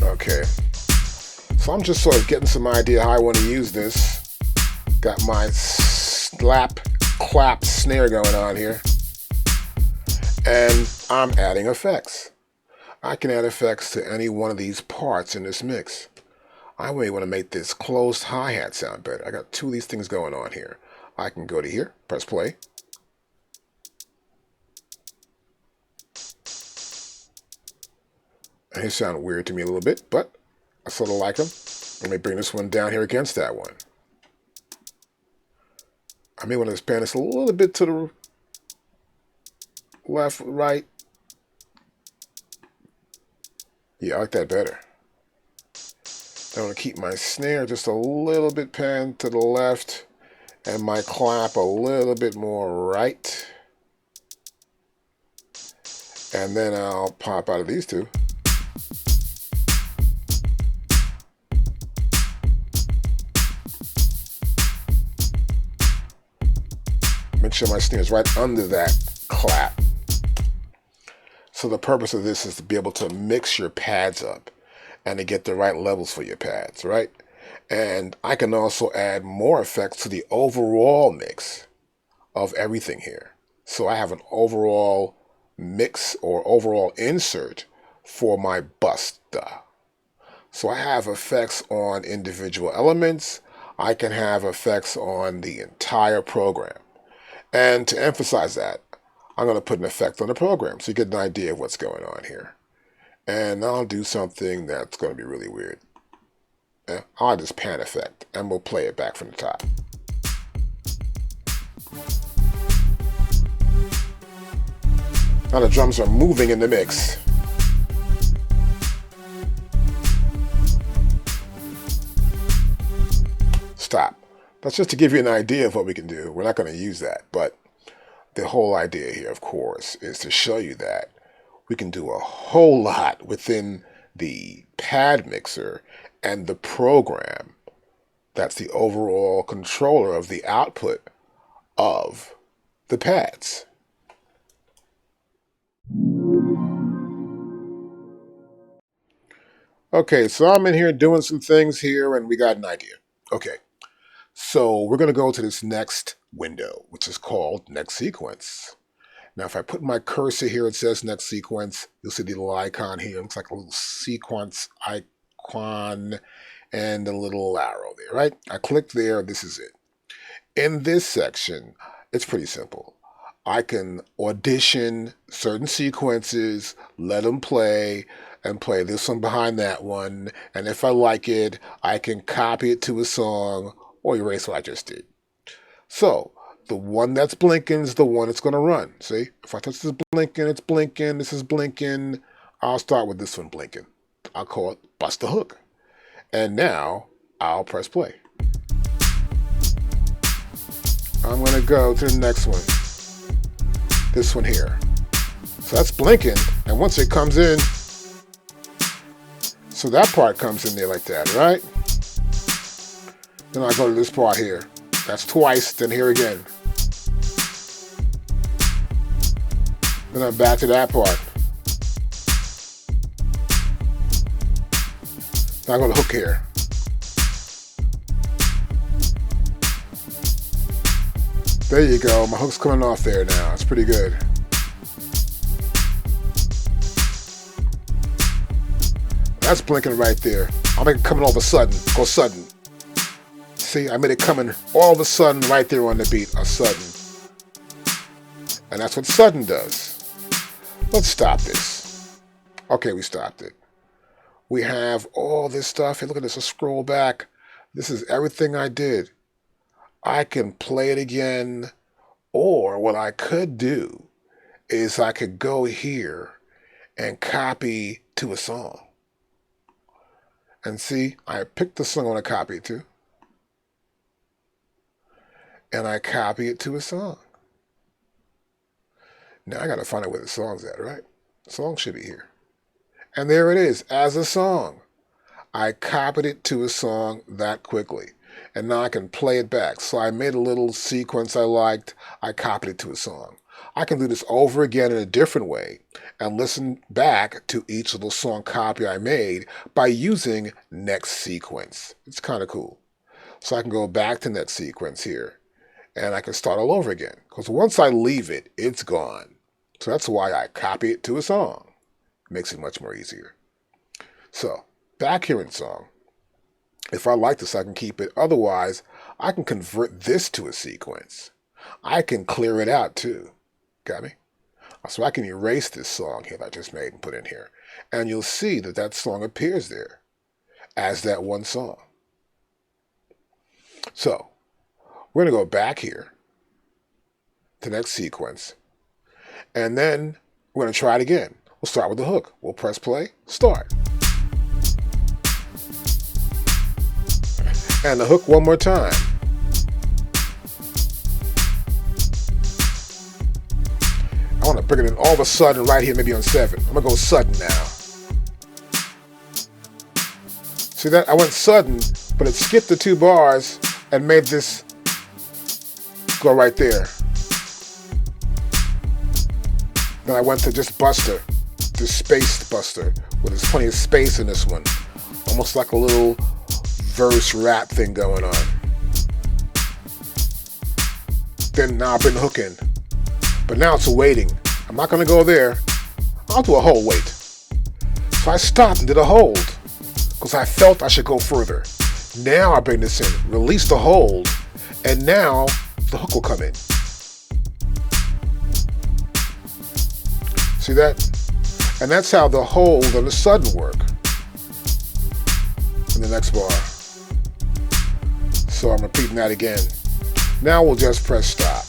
Okay. So I'm just sort of getting some idea how I want to use this. Got my slap, clap, snare going on here. And I'm adding effects. I can add effects to any one of these parts in this mix. I may want to make this closed hi-hat sound better. I got two of these things going on here. I can go to here, press play. They sound weird to me a little bit, but I sort of like them. Let me bring this one down here against that one. I may want to expand this a little bit to the left, right. Yeah, I like that better. I want to keep my snare just a little bit panned to the left and my clap a little bit more right. And then I'll pop out of these two. Make sure my snare is right under that clap. So the purpose of this is to be able to mix your pads up and to get the right levels for your pads, right? And I can also add more effects to the overall mix of everything here. So I have an overall mix or overall insert for my buster. So I have effects on individual elements. I can have effects on the entire program. And to emphasize that, I'm going to put an effect on the program so you get an idea of what's going on here. And I'll do something that's going to be really weird. I'll add this pan effect, and we'll play it back from the top. Now the drums are moving in the mix. Stop. That's just to give you an idea of what we can do. We're not going to use that, but the whole idea here, of course, is to show you that We can do a whole lot within the pad mixer and the program that's the overall controller of the output of the pads. Okay, so I'm in here doing some things here and we got an idea. Okay, so we're going to go to this next window, which is called Next Sequence. Now, if I put my cursor here, it says Next Sequence. You'll see the little icon here. It looks like a little sequence icon and a little arrow there, right? I click there. This is it. In this section, it's pretty simple. I can audition certain sequences, let them play, and play this one behind that one. And if I like it, I can copy it to a song or erase what I just did. So the one that's blinking is the one that's going to run. See, if I touch this blinking, it's blinking. This is blinking. I'll start with this one blinking. I'll call it Bust the Hook. And now I'll press play. I'm going to go to the next one. This one here. So that's blinking. And once it comes in, so that part comes in there like that, right? Then I go to this part here. That's twice, then here again. Then I'm back to that part. Now I go to hook here. There you go, my hook's coming off there now. It's pretty good. That's blinking right there. I'll make it coming all of a sudden. Go sudden. See, I made it coming all of a sudden right there on the beat. A sudden. And that's what sudden does. Let's stop this. Okay, we stopped it. We have all this stuff. Hey, look at this. Let's scroll back. This is everything I did. I can play it again. Or what I could do is I could go here and copy to a song. And see, I picked the song I want to copy it to. And I copy it to a song. Now I got to find out where the song's at, right? The song should be here. And there it is, as a song. I copied it to a song that quickly. And now I can play it back. So I made a little sequence I liked. I copied it to a song. I can do this over again in a different way and listen back to each little song copy I made by using Next Sequence. It's kind of cool. So I can go back to Next Sequence here and I can start all over again. Because once I leave it, it's gone. So that's why I copy it to a song. Makes it much more easier. So back here in song. If I like this, I can keep it. Otherwise, I can convert this to a sequence. I can clear it out too. Got me? So I can erase this song here that I just made and put in here. And you'll see that that song appears there as that one song. So we're going to go back here to the next sequence. And then we're going to try it again. We'll start with the hook. We'll press play, start. And the hook one more time. I want to bring it in all of a sudden right here, maybe on 7. I'm going to go sudden now. See that? I went sudden, but it skipped the 2 bars and made this go right there. Then I went to just Buster, just spaced Buster, where there's plenty of space in this one. Almost like a little verse rap thing going on. Then now I bring the hook in. But now it's a waiting. I'm not going to go there. I'll do a hold wait. So I stopped and did a hold because I felt I should go further. Now I bring this in, release the hold, and now the hook will come in. See that? And that's how the hold and the sudden work in the next bar. So I'm repeating that again. Now we'll just press stop.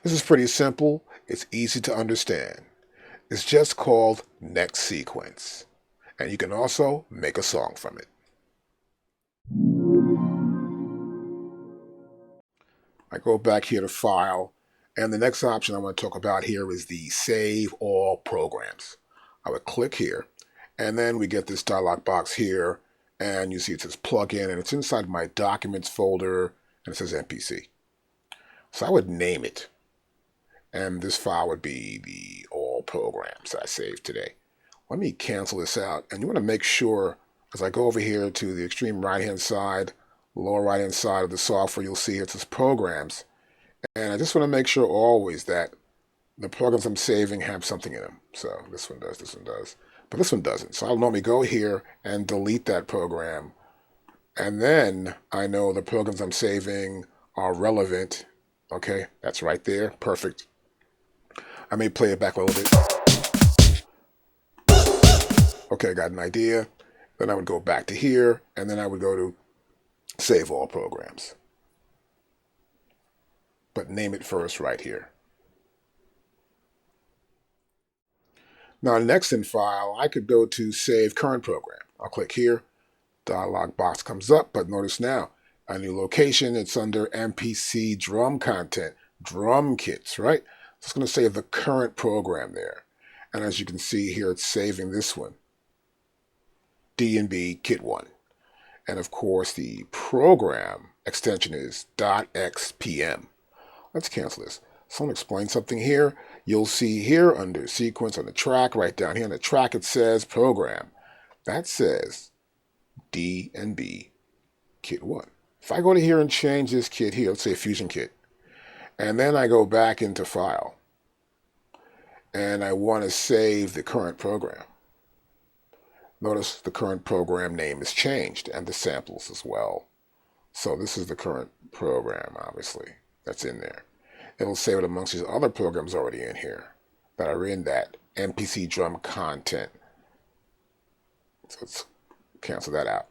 This is pretty simple. It's easy to understand. It's just called Next Sequence. And you can also make a song from it. I go back here to File, And the next option I want to talk about here is the Save All Programs. I would click here, and then we get this dialog box here, and you see it says plugin, and it's inside my Documents folder, and it says MPC. So I would name it, and this file would be the all programs that I saved today. Let me cancel this out, and you want to make sure, as I go over here to the extreme right-hand side, lower right-hand side of the software, you'll see it says programs, and I just want to make sure always that the programs I'm saving have something in them. So this one does, but this one doesn't. So I'll normally go here and delete that program, and then I know the programs I'm saving are relevant. Okay, that's right there, perfect. I may play it back a little bit. Okay, I got an idea. Then I would go back to here, and then I would go to Save All Programs. But name it first right here. Now, next in File, I could go to Save Current Program. I'll click here. Dialog box comes up, but notice now, a new location, it's under MPC Drum Content, Drum Kits, right? So it's going to save the current program there. And as you can see here, it's saving this one, D&B Kit 1. And of course, the program extension is .xpm. Let's cancel this. So I'm going to explain something here. You'll see here under sequence on the track, right down here on the track, it says program. That says D&B Kit 1. If I go to here and change this kit here, let's say Fusion Kit, and then I go back into File, and I want to save the current program. Notice the current program name is changed, and the samples as well. So this is the current program, obviously, that's in there. It'll save it amongst these other programs already in here that are in that MPC Drum Content. So let's cancel that out.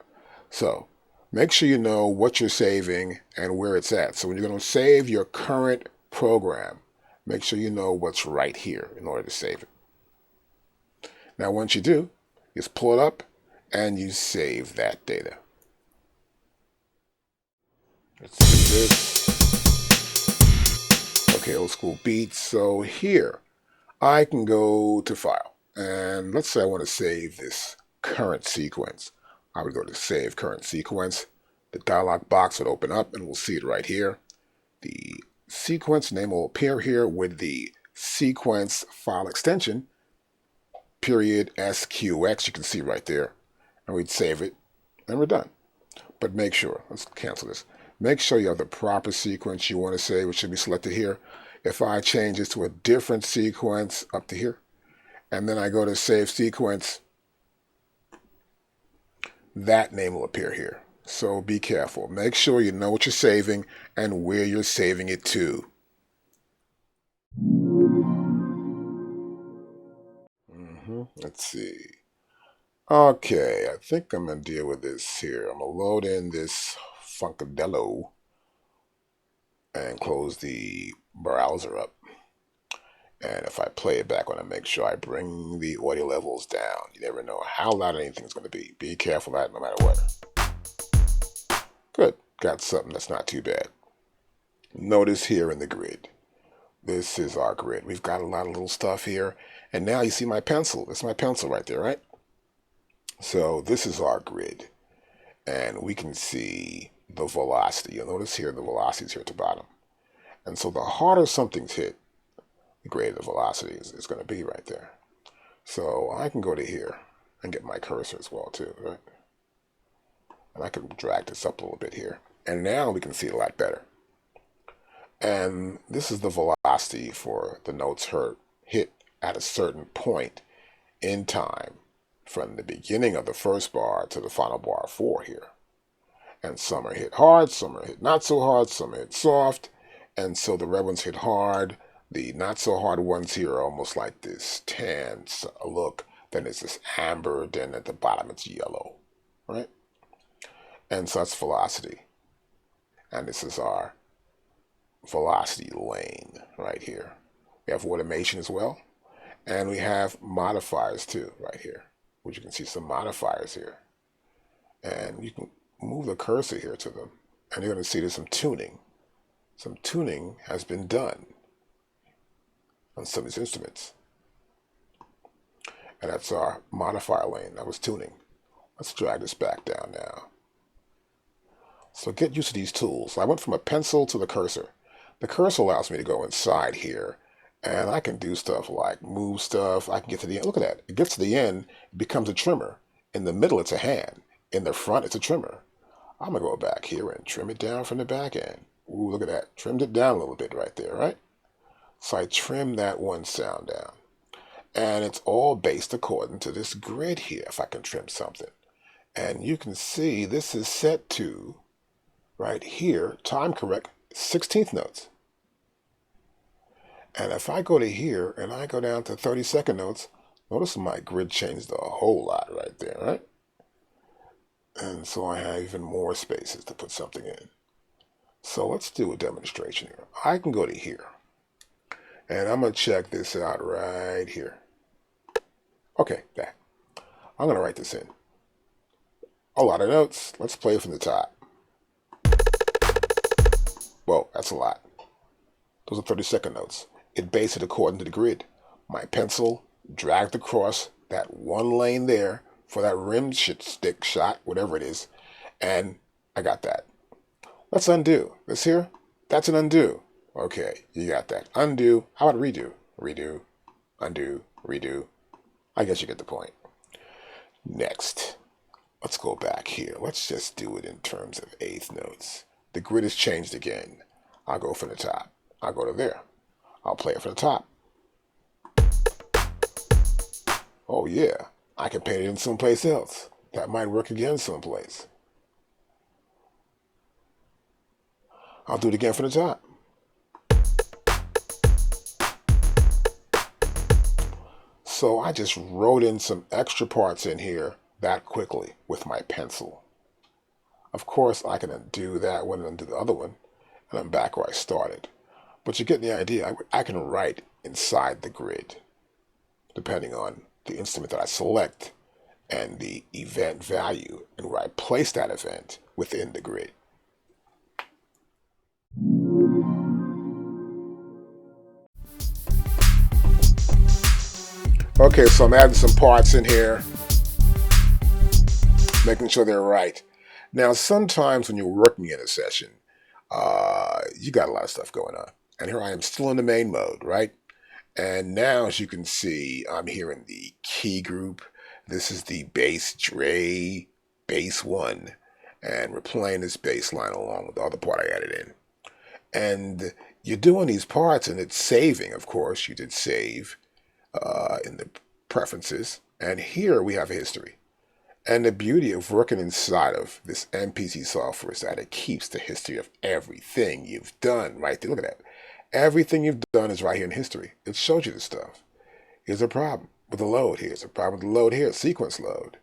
So make sure you know what you're saving and where it's at. So when you're going to save your current program, make sure you know what's right here in order to save it. Now once you do, just pull it up and you save that data. Let's do this. Okay, old school beats. So here, I can go to File, and let's say I want to save this current sequence. I would go to Save Current Sequence. The dialog box would open up, and we'll see it right here. The sequence name will appear here with the sequence file extension, period SQX, you can see right there. And we'd save it, and we're done. But make sure, let's cancel this. Make sure you have the proper sequence you want to save, which should be selected here. If I change this to a different sequence up to here, and then I go to Save Sequence, that name will appear here. So be careful. Make sure you know what you're saving and where you're saving it to. Let's see. Okay, I think I'm going to deal with this here. I'm going to load in this Funkadello and close the browser up. And if I play it back, I want to make sure I bring the audio levels down. You never know how loud anything's going to be. Be careful of that no matter what. Good. Got something that's not too bad. Notice here in the grid. This is our grid. We've got a lot of little stuff here. And now you see my pencil. That's my pencil right there, right? So this is our grid. And we can see the velocity. You'll notice here the velocity is here at the bottom. And so the harder something's hit, the greater the velocity is going to be right there. So I can go to here and get my cursor as well too, right? And I can drag this up a little bit here. And now we can see it a lot better. And this is the velocity for the notes hit at a certain point in time from the beginning of the first bar to the final bar 4 here. And some are hit hard, some are hit not so hard, some are hit soft. And so the red ones hit hard. The not so hard ones here are almost like this tan look. Then it's this amber, then at the bottom it's yellow, right? And so that's velocity. And this is our velocity lane right here. We have automation as well. And we have modifiers too right here, which you can see some modifiers here. And you can move the cursor here to them. And you're going to see there's some tuning. Some tuning has been done on some of these instruments. And that's our modifier lane I was tuning. Let's drag this back down now. So get used to these tools. I went from a pencil to the cursor. The cursor allows me to go inside here, and I can do stuff like move stuff. I can get to the end. Look at that. It gets to the end, it becomes a trimmer. In the middle, it's a hand. In the front, it's a trimmer. I'm going to go back here and trim it down from the back end. Ooh, look at that. Trimmed it down a little bit right there, right? So I trimmed that one sound down. And it's all based according to this grid here, if I can trim something. And you can see this is set to, right here, time correct, 16th notes. And if I go to here and I go down to 32nd notes, notice my grid changed a whole lot right there, right? And so I have even more spaces to put something in. So let's do a demonstration here. I can go to here. And I'm going to check this out right here. Okay, back. I'm going to write this in. A lot of notes. Let's play from the top. Whoa, that's a lot. Those are 32nd notes. It based it according to the grid. My pencil dragged across that one lane there for that rim stick shot, whatever it is, and I got that. Let's undo. This here, that's an undo. Okay, you got that. Undo. How about redo? Redo, undo, redo. I guess you get the point. Next, let's go back here. Let's just do it in terms of eighth notes. The grid has changed again. I'll go from the top. I'll go to there. I'll play it from the top. Oh yeah, I can paint it in someplace else. That might work again someplace. I'll do it again from the top. So I just wrote in some extra parts in here that quickly with my pencil. Of course, I can undo that one and undo the other one, and I'm back where I started. But you get the idea. I can write inside the grid, depending on the instrument that I select and the event value and where I place that event within the grid. Okay, so I'm adding some parts in here, making sure they're right. Now, sometimes when you're working in a session, you got a lot of stuff going on. And here I am still in the main mode, right? And now, as you can see, I'm here in the Keygroup. This is the bass Dre, bass 1. And we're playing this bass line along with the other part I added in. And you're doing these parts, and it's saving, of course. You did save in the preferences. And here we have a history. And the beauty of working inside of this MPC software is that it keeps the history of everything you've done right there. Look at that. Everything you've done is right here in history. It shows you the stuff. Here's a problem with the load here. Here's a problem with the load here, sequence load.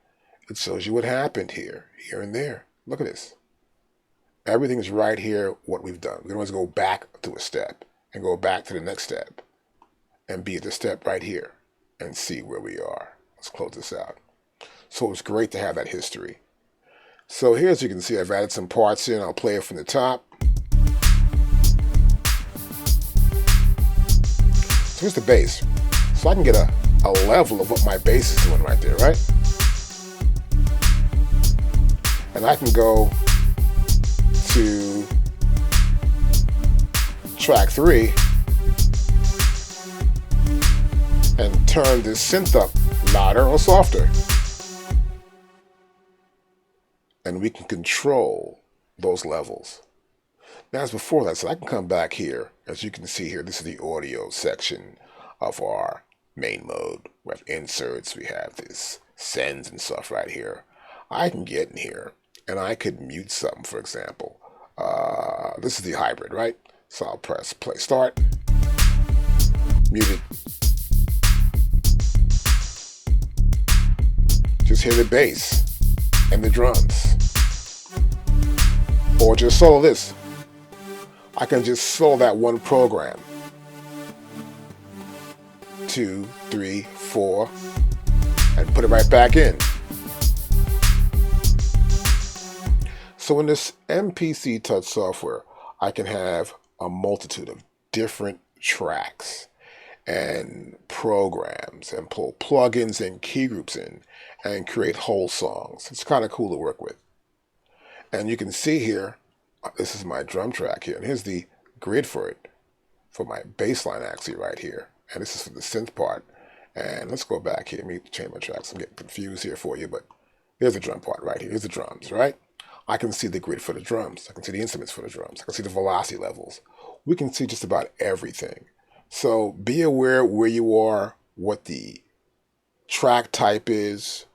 It shows you what happened here and there. Look at this. Everything is right here, what we've done. We can always go back to a step and go back to the next step and be at the step right here and see where we are. Let's close this out. So it's great to have that history. So here, as you can see, I've added some parts in. I'll play it from the top. So here's the bass. So I can get a level of what my bass is doing right there, right? And I can go to track 3 and turn this synth up louder or softer. And we can control those levels. Now, as before that, so I can come back here. As you can see here, this is the audio section of our main mode. We have inserts, we have this sends and stuff right here. I can get in here and I could mute something, for example. This is the hybrid, right? So I'll press play start, mute it. Just hear the bass and the drums. Or just solo this. I can just solo that one program. 2, 3, 4, and put it right back in. So in this MPC Touch software, I can have a multitude of different tracks. and programs and pull plugins and keygroups in and create whole songs. It's kind of cool to work with. And you can see here, this is my drum track here, and here's the grid for it, for my bass line actually right here. And this is for the synth part. And let's go back here. Let me change my tracks. I'm getting confused here for you, but here's the drum part right here. Here's the drums, right? I can see the grid for the drums. I can see the instruments for the drums. I can see the velocity levels. We can see just about everything. So be aware where you are, what the track type is,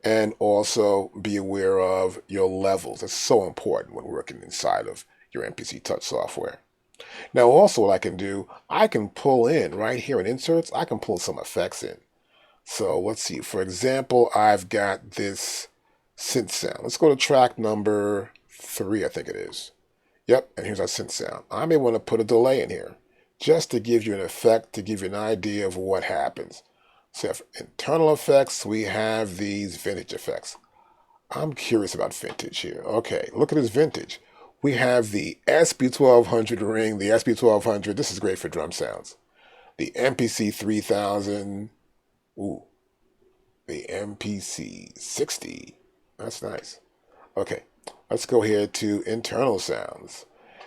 and also be aware of your levels. It's so important when working inside of your MPC Touch software. Now also what I can do, I can pull in right here in inserts, I can pull some effects in. So let's see, for example, I've got this synth sound. Let's go to track number 3, I think it is. Yep, and here's our synth sound. I may want to put a delay in here just to give you an effect, to give you an idea of what happens. So for internal effects, we have these vintage effects. I'm curious about vintage here. Okay, look at this vintage. We have the SB1200 ring, the SB1200. This is great for drum sounds. The MPC 3000. Ooh, the MPC 60. That's nice. Okay, let's go here to internal sounds.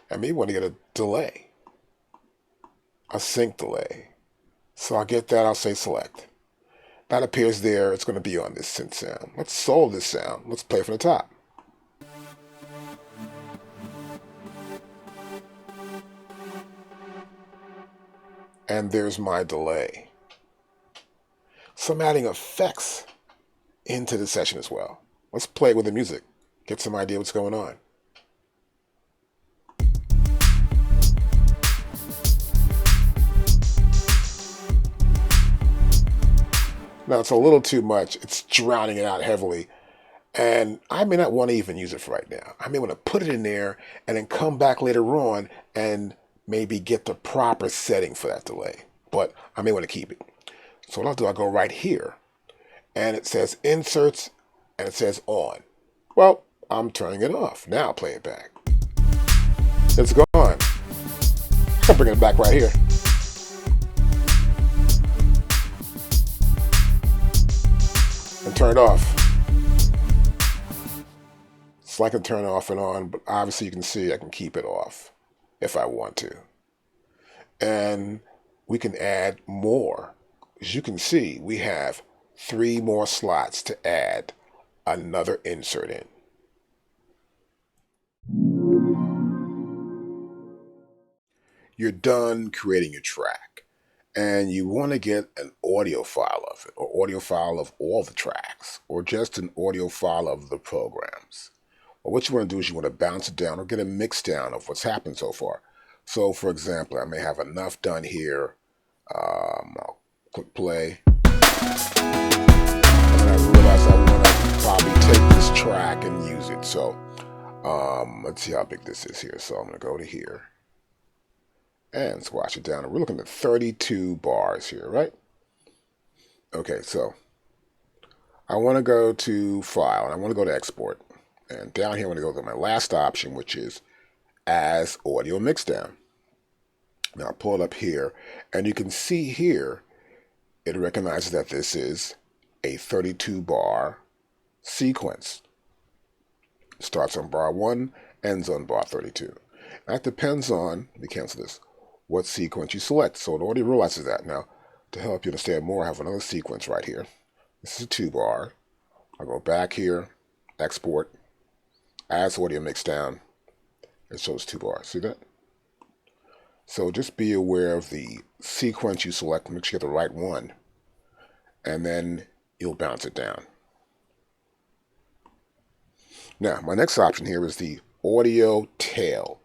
I may want to get a delay, a sync delay. So I'll get that, I'll say select. That appears there, it's going to be on this synth sound. Let's solo this sound. Let's play from the top. And there's my delay. So I'm adding effects into the session as well. Let's play with the music, get some idea what's going on. Now it's a little too much. It's drowning it out heavily. And I may not want to even use it for right now. I may want to put it in there and then come back later on and maybe get the proper setting for that delay. But I may want to keep it. So what I'll do, I'll go right here. And it says inserts and it says on. Well, I'm turning it off. Now I'll play it back. It's gone. I'm bringing it back right here. And turn it off. So I can turn it off and on, but obviously you can see I can keep it off if I want to. And we can add more. As you can see, we have 3 more slots to add another insert in. You're done creating your track, and you want to get an audio file of it, or audio file of all the tracks, or just an audio file of the programs. Well, what you want to do is you want to bounce it down or get a mix down of what's happened so far. So, for example, I may have enough done here. I'll click play. And I realize I want to probably take this track and use it. So, let's see how big this is here. So I'm going to go to here and squash it down. And we're looking at 32 bars here, right? Okay, so I want to go to File, and I want to go to Export. And down here, I want to go to my last option, which is As Audio Mixdown. Now, I'll pull it up here, and you can see here, it recognizes that this is a 32-bar sequence. It starts on bar 1, ends on bar 32. That depends on, let me cancel this, what sequence you select. So it already realizes that. Now, to help you understand more, I have another sequence right here. This is a 2-bar. I'll go back here, Export, As Audio Mixdown. It shows 2 bars. See that? So just be aware of the sequence you select, make sure you get the right one, and then you'll bounce it down. Now, my next option here is the audio tail.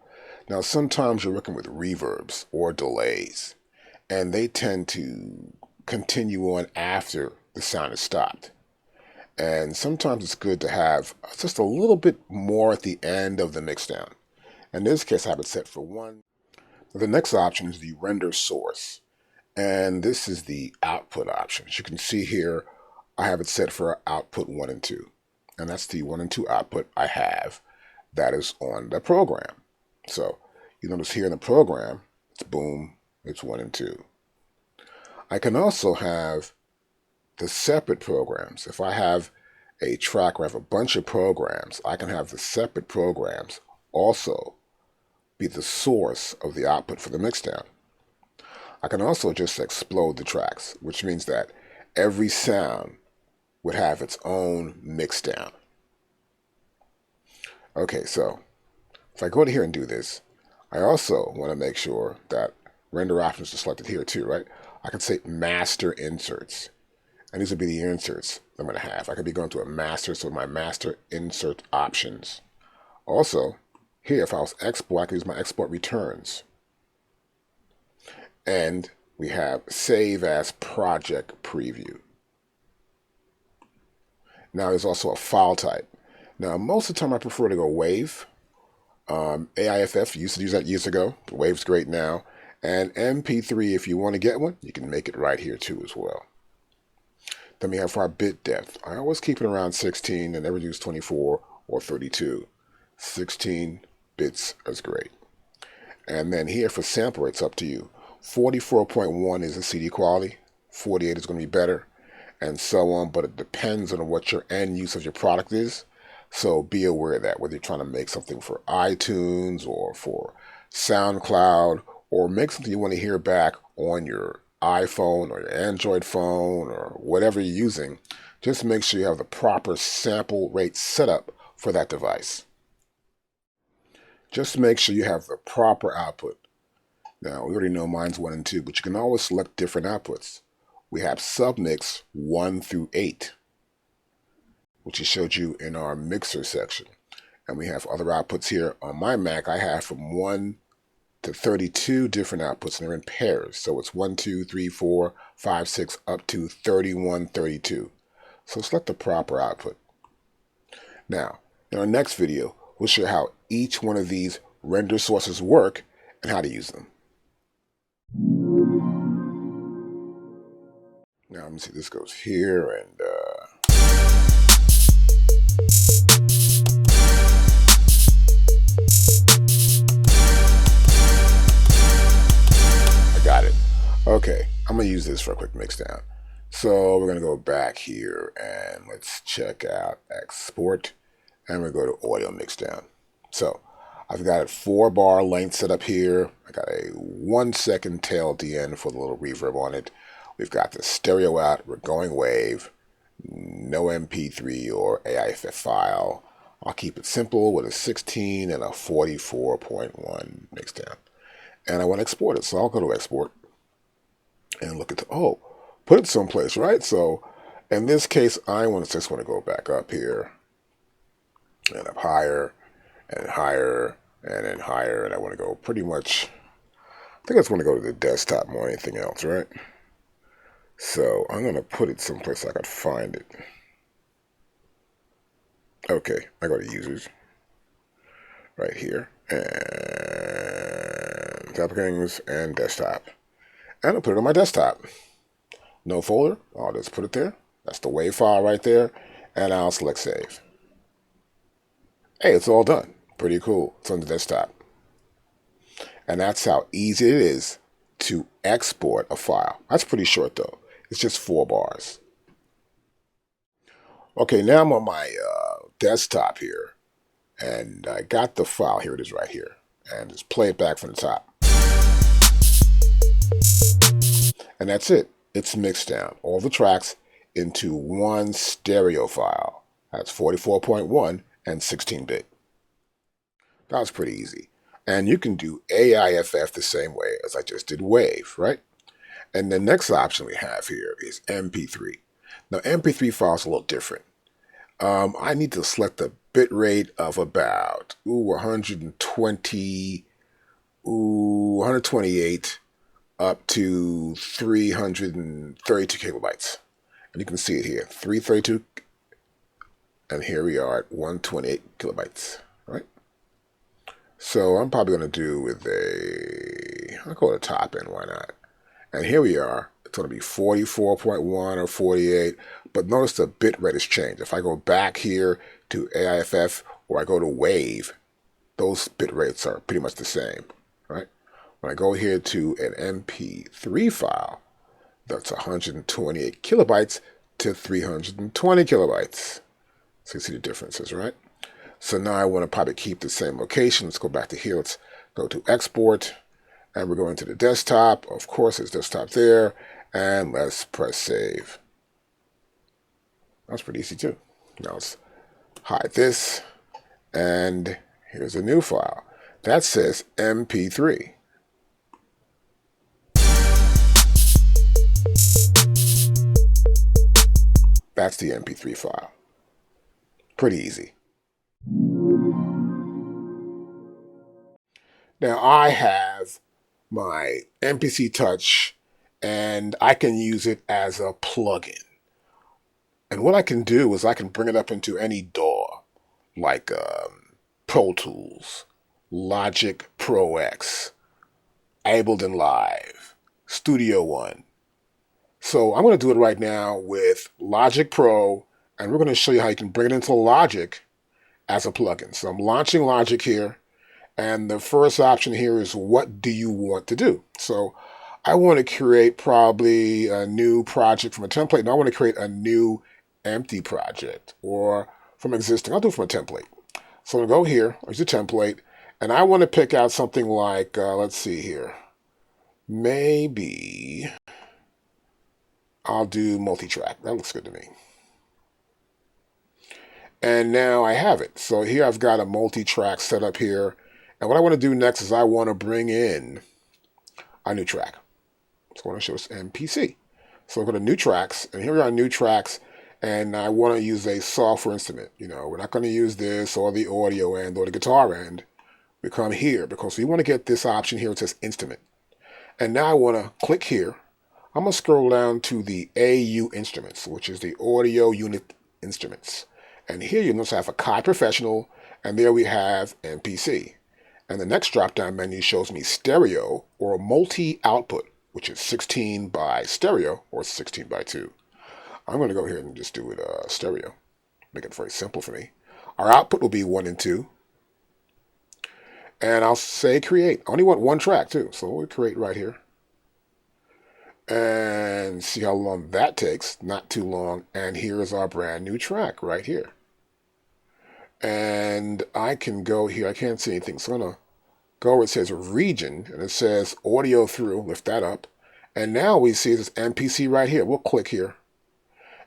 Now, sometimes you're working with reverbs or delays, and they tend to continue on after the sound is stopped. And sometimes it's good to have just a little bit more at the end of the mixdown. In this case, I have it set for 1. The next option is the render source, and this is the output option. As you can see here, I have it set for output 1 and 2, and that's the 1 and 2 output I have that is on the program. So you notice here in the program, it's boom, it's 1 and 2. I can also have the separate programs. If I have a track where I have a bunch of programs, I can have the separate programs also be the source of the output for the mixdown. I can also just explode the tracks, which means that every sound would have its own mixdown. Okay, so if I go to here and do this, I also want to make sure that render options are selected here too, right? I can say master inserts. And these would be the inserts I'm going to have. I could be going to a master, so my master insert options. Also, here, if I was export, I could use my export returns. And we have save as project preview. Now there's also a file type. Now, most of the time I prefer to go WAV. AIFF, used to use that years ago. WAV's great now. And MP3, if you want to get one, you can make it right here too as well. Then we have our bit depth. I always keep it around 16 and never use 24 or 32. 16 bits is great. And then here for sample rates, up to you. 44.1 is the CD quality. 48 is going to be better, and so on. But it depends on what your end use of your product is. So be aware of that, whether you're trying to make something for iTunes or for SoundCloud, or make something you want to hear back on your iPhone or your Android phone or whatever you're using. Just make sure you have the proper sample rate set up for that device. Just make sure you have the proper output. Now, we already know mine's 1 and 2, but you can always select different outputs. We have submix 1 through 8, which I showed you in our mixer section. And we have other outputs here. On my Mac, I have from 1 to 32 different outputs, and they're in pairs. So it's 1, 2, 3, 4, 5, 6, up to 31, 32. So select the proper output. Now, in our next video, we'll show how each one of these render sources work and how to use them. Now, let me see, this goes here, and I got it. Okay, I'm going to use this for a quick mixdown. So we're going to go back here, and let's check out export, and we're going to go to audio mixdown. So I've got a 4-bar length set up here. I got a 1 second tail at the end for the little reverb on it. We've got the stereo out. We're going wave. No MP3 or AIFF file. I'll keep it simple with a 16 and a 44.1 mixdown. And I want to export it, so I'll go to export and look at the, put it someplace, right? So in this case, I just want to go back up here and up higher and higher and then higher, and I want to go pretty much, I think I just want to go to the desktop more than anything else, right? So I'm going to put it someplace I could find it. Okay, I go to users right here, and applicants and desktop. And I'll put it on my desktop. No folder, I'll just put it there. That's the WAV file right there, and I'll select save. Hey, it's all done. Pretty cool. It's on the desktop. And that's how easy it is to export a file. That's pretty short though. It's just 4 bars. Okay, now I'm on my desktop here, and I got the file. Here it is right here. And just play it back from the top. And that's it. It's mixed down. All the tracks into one stereo file. That's 44.1 and 16-bit. That was pretty easy. And you can do AIFF the same way as I just did WAV, right? And the next option we have here is MP3. Now, MP3 files are a little different. I need to select the bit rate of about 128 up to 332 kilobytes. And you can see it here, 332, and here we are at 128 kilobytes, right? So I'm probably going to do with I'll go to the top end, why not? And here we are. It's going to be 44.1 or 48, but notice the bit rate has changed. If I go back here to AIFF or I go to WAV, those bit rates are pretty much the same, right? When I go here to an MP3 file, That's 128 kilobytes to 320 kilobytes. So you see the differences, right? So now I want to probably keep the same location. Let's go back to here. Let's go to export, and we're going to the desktop. Of course, there's desktop there, and let's press save. That's pretty easy too. Now let's hide this, and here's a new file. That says MP3. That's the MP3 file. Pretty easy. Now I have my MPC Touch, and I can use it as a plugin. And what I can do is I can bring it up into any DAW, like Pro Tools, Logic Pro X, Ableton Live, Studio One. So I'm going to do it right now with Logic Pro, and we're going to show you how you can bring it into Logic as a plugin. So I'm launching Logic here, and the first option here is what do you want to do? So I want to create probably a new project from a template, and I want to create a new empty project, or from existing. I'll do it from a template. So I'm going to go here, use the template, and I want to pick out something like, let's see here, maybe I'll do multi-track. That looks good to me. And now I have it. So here I've got a multi-track set up here. And what I want to do next is I want to bring in a new track. So I want to show us MPC. So I go to new tracks, and here are new tracks, and I want to use a software instrument. You know, we're not going to use this or the audio end or the guitar end. We come here because we want to get this option here. It says instrument. And now I want to click here. I'm going to scroll down to the AU instruments, which is the audio unit instruments. And here you notice I have AKAI Professional, and there we have MPC. And the next drop-down menu shows me stereo or multi-output, which is 16 by stereo or 16 by 2. I'm going to go here and just do it stereo. Make it very simple for me. Our output will be 1 and 2. And I'll say create. I only want one track too, so we'll create right here. And see how long that takes. Not too long. And here is our brand new track right here. And I can go here. I can't see anything. So I'm going to go where it says region. And it says audio through. Lift that up. And now we see this MPC right here. We'll click here.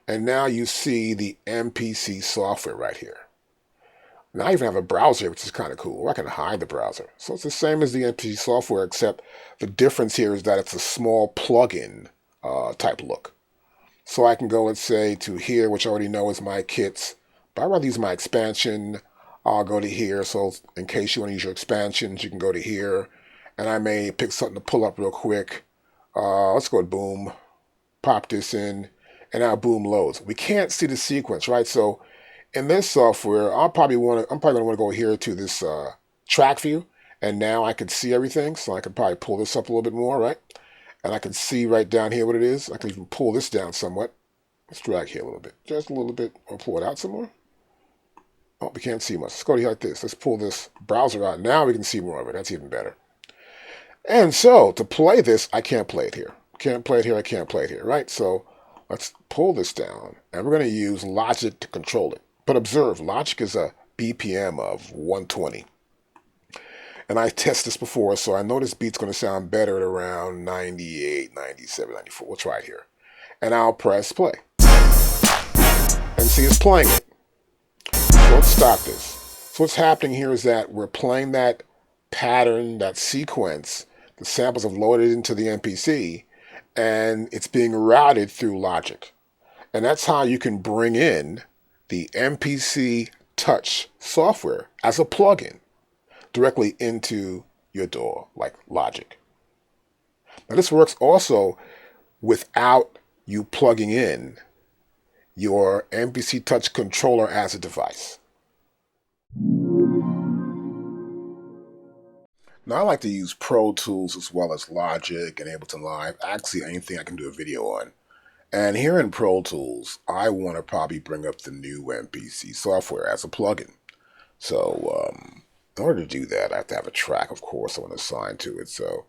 And now you see the MPC software right here. Now I even have a browser, which is kind of cool. I can hide the browser. So it's the same as the MPC software, except the difference here is that it's a small plugin type look. So I can go, let's say, to here, which I already know is my kits. But I'd rather use my expansion. I'll go to here. So in case you want to use your expansions, you can go to here. And I may pick something to pull up real quick. Let's go to Boom. Pop this in. And now Boom loads. We can't see the sequence, right? So in this software, I'm probably going to want to go here to this track view, and now I can see everything. So I can probably pull this up a little bit more, right? And I can see right down here what it is. I can even pull this down somewhat. Let's drag here a little bit, just a little bit, or pull it out some more. Oh, we can't see much. Let's go to here like this. Let's pull this browser out. Now we can see more of it. That's even better. And so to play this, I can't play it here. Can't play it here. I can't play it here, right? So let's pull this down, and we're going to use Logic to control it. But observe, Logic is a BPM of 120. And I tested this before, so I know this beat's going to sound better at around 98, 97, 94. We'll try it here. And I'll press play. And see, it's playing it. So let's stop this. So what's happening here is that we're playing that pattern, that sequence. The samples have loaded into the MPC, and it's being routed through Logic. And that's how you can bring in the MPC Touch software as a plugin directly into your DAW, like Logic. Now this works also without you plugging in your MPC Touch controller as a device. Now I like to use Pro Tools as well as Logic and Ableton Live, actually anything I can do a video on. And here in Pro Tools, I want to probably bring up the new MPC software as a plugin. So in order to do that, I have to have a track, of course, I want to assign to it. So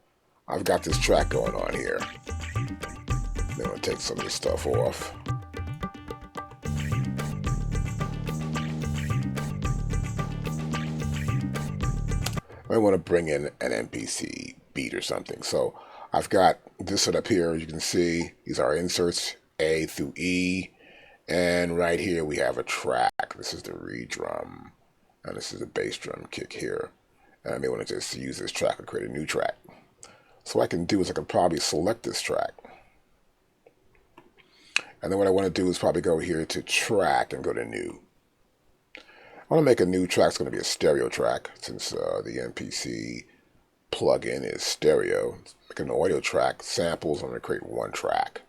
I've got this track going on here. I'm going to take some of this stuff off. I want to bring in an MPC beat or something. So I've got this set up here. As you can see, these are inserts A through E. And right here we have a track. This is the reed drum. And this is the bass drum kick here. And I may want to just use this track and create a new track. So what I can do is I can probably select this track. And then what I want to do is probably go here to track and go to new. I want to make a new track. It's going to be a stereo track since the MPC plugin is stereo. Make an audio track, samples. I'm going to create one track.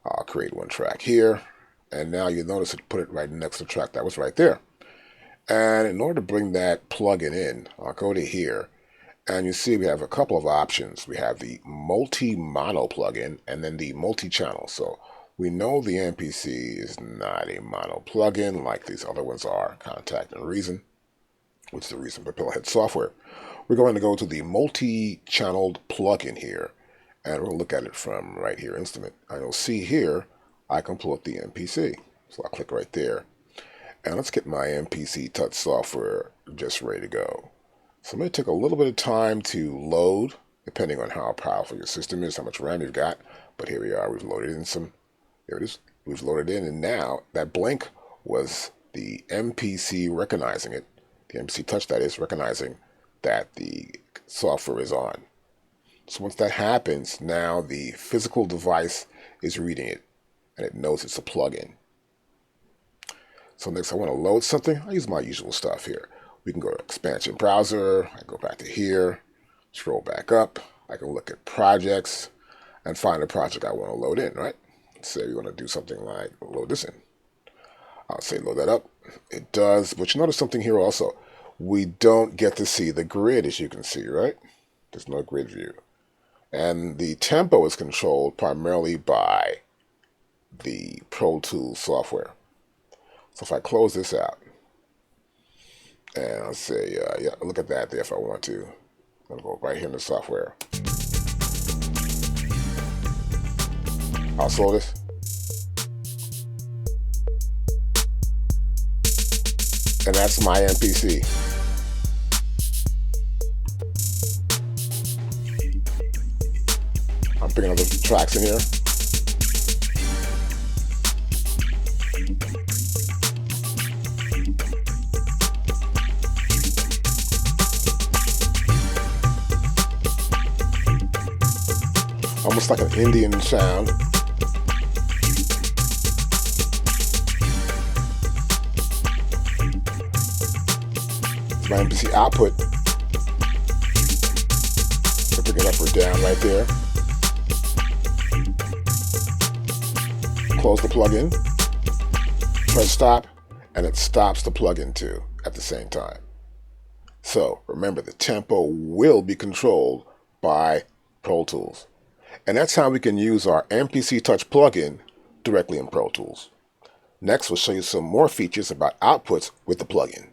I'll create one track here. And now you notice it put it right next to the track that was right there. And in order to bring that plugin in, I'll go to here. And you see we have a couple of options. We have the multi-mono plugin and then the multi-channel. So we know the MPC is not a mono plugin like these other ones are, Contact and Reason, which is the Reason Propellerhead software. We're going to go to the multi-channeled plugin here, and we'll look at it from right here, Instrument. And you'll see here, I can pull up the MPC. So I'll click right there. And let's get my MPC Touch software just ready to go. So it may take a little bit of time to load, depending on how powerful your system is, how much RAM you've got. But here we are, we've loaded in some. There it is. We've loaded in, and now that blink was the MPC recognizing it, the MPC Touch that is, recognizing that the software is on. So once that happens, now the physical device is reading it, and it knows it's a plugin. So next I want to load something. I use my usual stuff here. We can go to Expansion Browser. I go back to here, scroll back up. I can look at projects and find a project I want to load in, right? Say we want to do something like load this in. I'll say load that up. It does, but you notice something here also. We don't get to see the grid, as you can see, right? There's no grid view. And the tempo is controlled primarily by the Pro Tools software. So if I close this out, and I'll say, yeah, look at that there if I want to. I'm going to go right here in the software. I'll slow this. And that's my MPC. I'm picking up the tracks in here. Almost like an Indian sound. My MPC output. So pick it up or down right there. Close the plugin. Press stop, and it stops the plugin too at the same time. So remember, the tempo will be controlled by Pro Tools. And that's how we can use our MPC Touch plugin directly in Pro Tools. Next, we'll show you some more features about outputs with the plugin.